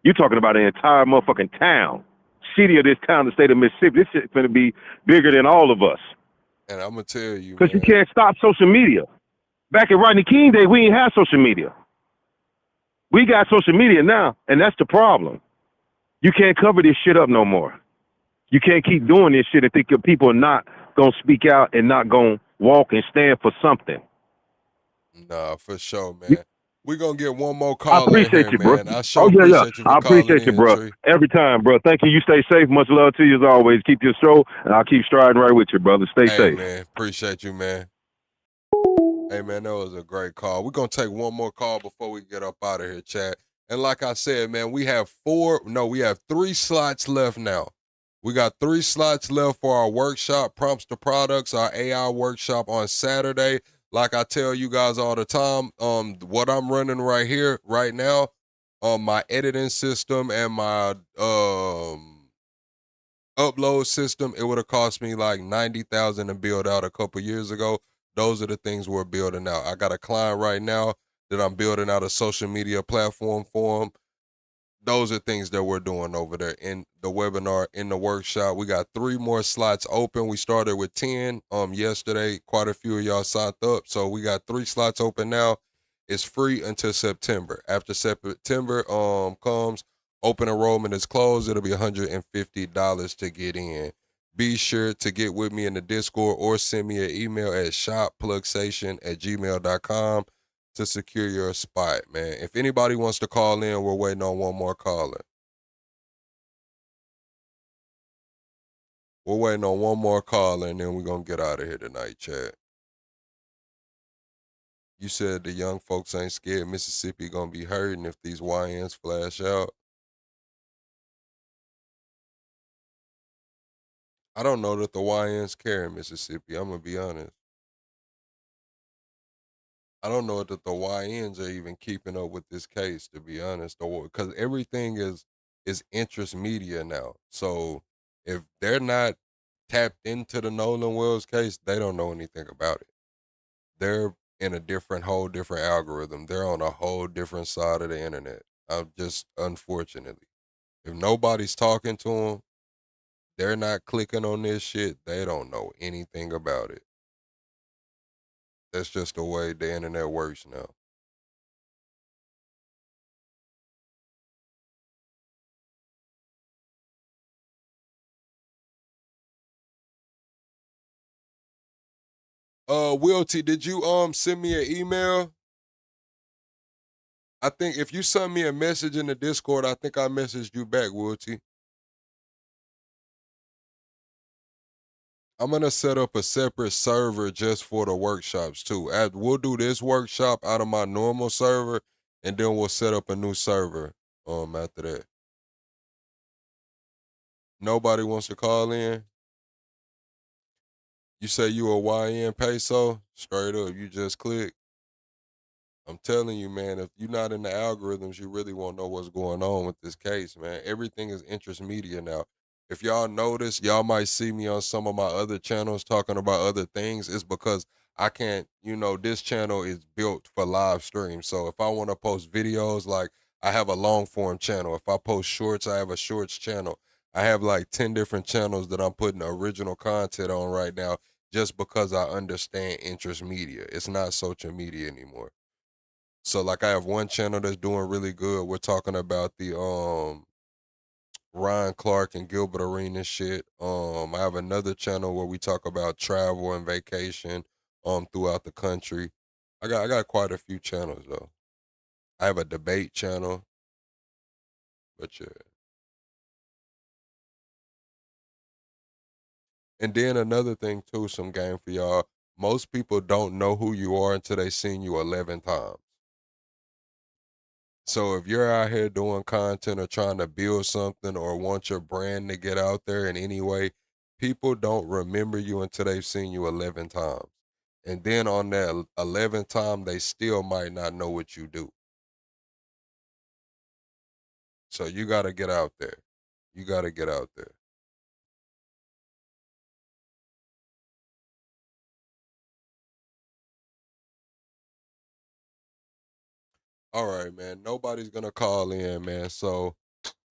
You talking about an entire motherfucking town, city of this town, the state of Mississippi. This shit's gonna be bigger than all of us. And I'm gonna tell you, because you can't stop social media. Back in Rodney King day, we ain't have social media. We got social media now, and that's the problem. You can't cover this shit up no more. You can't keep doing this shit and think your people are not gonna speak out and not gonna walk and stand for something. Nah, for sure, man. We're gonna get one more I call in appreciate here, you, bro. man. I sure Yeah. appreciate you for I calling appreciate you, in, bro. Tree. Every time, bro. Thank you. You stay safe. Much love to you as always. Keep your show, and I'll keep striding right with you, brother. Stay Hey, safe. man. Appreciate you, man. Hey, man, that was a great call. We're going to take one more call before we get up out of here, chat. And like I said, man, we have 3 slots left now. We got 3 slots left for our workshop, Prompts to Products, our AI workshop on Saturday. Like I tell you guys all the time, what I'm running right here, right now, my editing system and my upload system, it would have cost me like $90,000 to build out a couple years ago. Those are the things we're building out. I got a client right now that I'm building out a social media platform for them. Those are things that we're doing over there in the webinar, in the workshop. We got 3 more slots open. We started with 10 yesterday. Quite a few of y'all signed up. So we got 3 slots open now. It's free until September. After September comes, open enrollment is closed. It'll be $150 to get in. Be sure to get with me in the Discord or send me an email at shopplugsation@gmail.com to secure your spot, man. If anybody wants to call in, we're waiting on one more caller. We're waiting on one more caller, and then we're going to get out of here tonight, chat. You said the young folks ain't scared Mississippi going to be hurting if these YNs flash out. I don't know that the YNs care in Mississippi. I'm going to be honest. I don't know that the YNs are even keeping up with this case, to be honest, because everything is interest media now. So if they're not tapped into the Nolan Wells case, they don't know anything about it. They're in a whole different algorithm. They're on a whole different side of the internet. I'm just, unfortunately, if nobody's talking to them, they're not clicking on this shit, they don't know anything about it. That's just the way the internet works now. Wilty, did you send me an email? I think if you send me a message in the Discord, I think I messaged you back, Wilty. I'm gonna set up a separate server just for the workshops too. We'll do this workshop out of my normal server, and then we'll set up a new server after that. Nobody wants to call in? You say you a YN peso? Straight up, you just click. I'm telling you, man, if you're not in the algorithms, you really won't know what's going on with this case, man. Everything is interest media now. If y'all notice, y'all might see me on some of my other channels talking about other things. It's because I can't, this channel is built for live stream. So if I want to post videos, like I have a long form channel. If I post shorts, I have a shorts channel. I have like 10 different channels that I'm putting original content on right now just because I understand interest media. It's not social media anymore. So like I have one channel that's doing really good. We're talking about the Ryan Clark and Gilbert Arenas shit. I have another channel where we talk about travel and vacation throughout the country. I got quite a few channels though. I have a debate channel. But yeah. And then another thing too, some game for y'all. Most people don't know who you are until they seen you 11 times. So if you're out here doing content or trying to build something or want your brand to get out there in any way, people don't remember you until they've seen you 11 times. And then on that 11th time, they still might not know what you do. So you got to get out there. You got to get out there. All right, man. Nobody's going to call in, man. So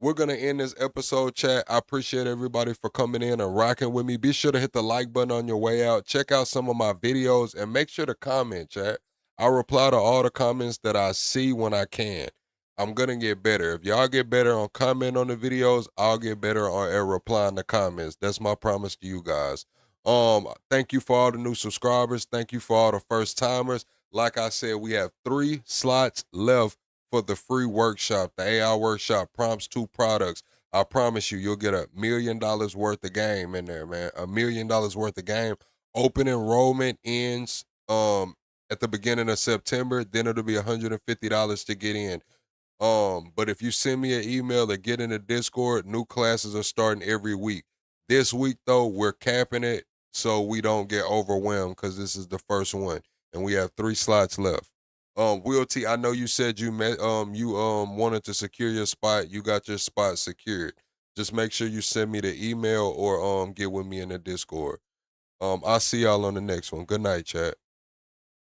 we're going to end this episode, chat. I appreciate everybody for coming in and rocking with me. Be sure to hit the like button on your way out. Check out some of my videos and make sure to comment, chat. I reply to all the comments that I see when I can. I'm going to get better. If y'all get better on comment on the videos, I'll get better on replying to comments. That's my promise to you guys. Thank you for all the new subscribers. Thank you for all the first timers. Like I said, we have 3 slots left for the free workshop, the AI workshop, prompts 2 products. I promise you, you'll get $1 million worth of game in there, man. $1 million worth of game. Open enrollment ends at the beginning of September. Then it'll be $150 to get in. But if you send me an email or get in the Discord, new classes are starting every week. This week though, we're capping it so we don't get overwhelmed because this is the first one and we have 3 slots left. Will T, I know you said you wanted to secure your spot. You got your spot secured. Just make sure you send me the email or get with me in the Discord. I'll see y'all on the next one. Good night, chat.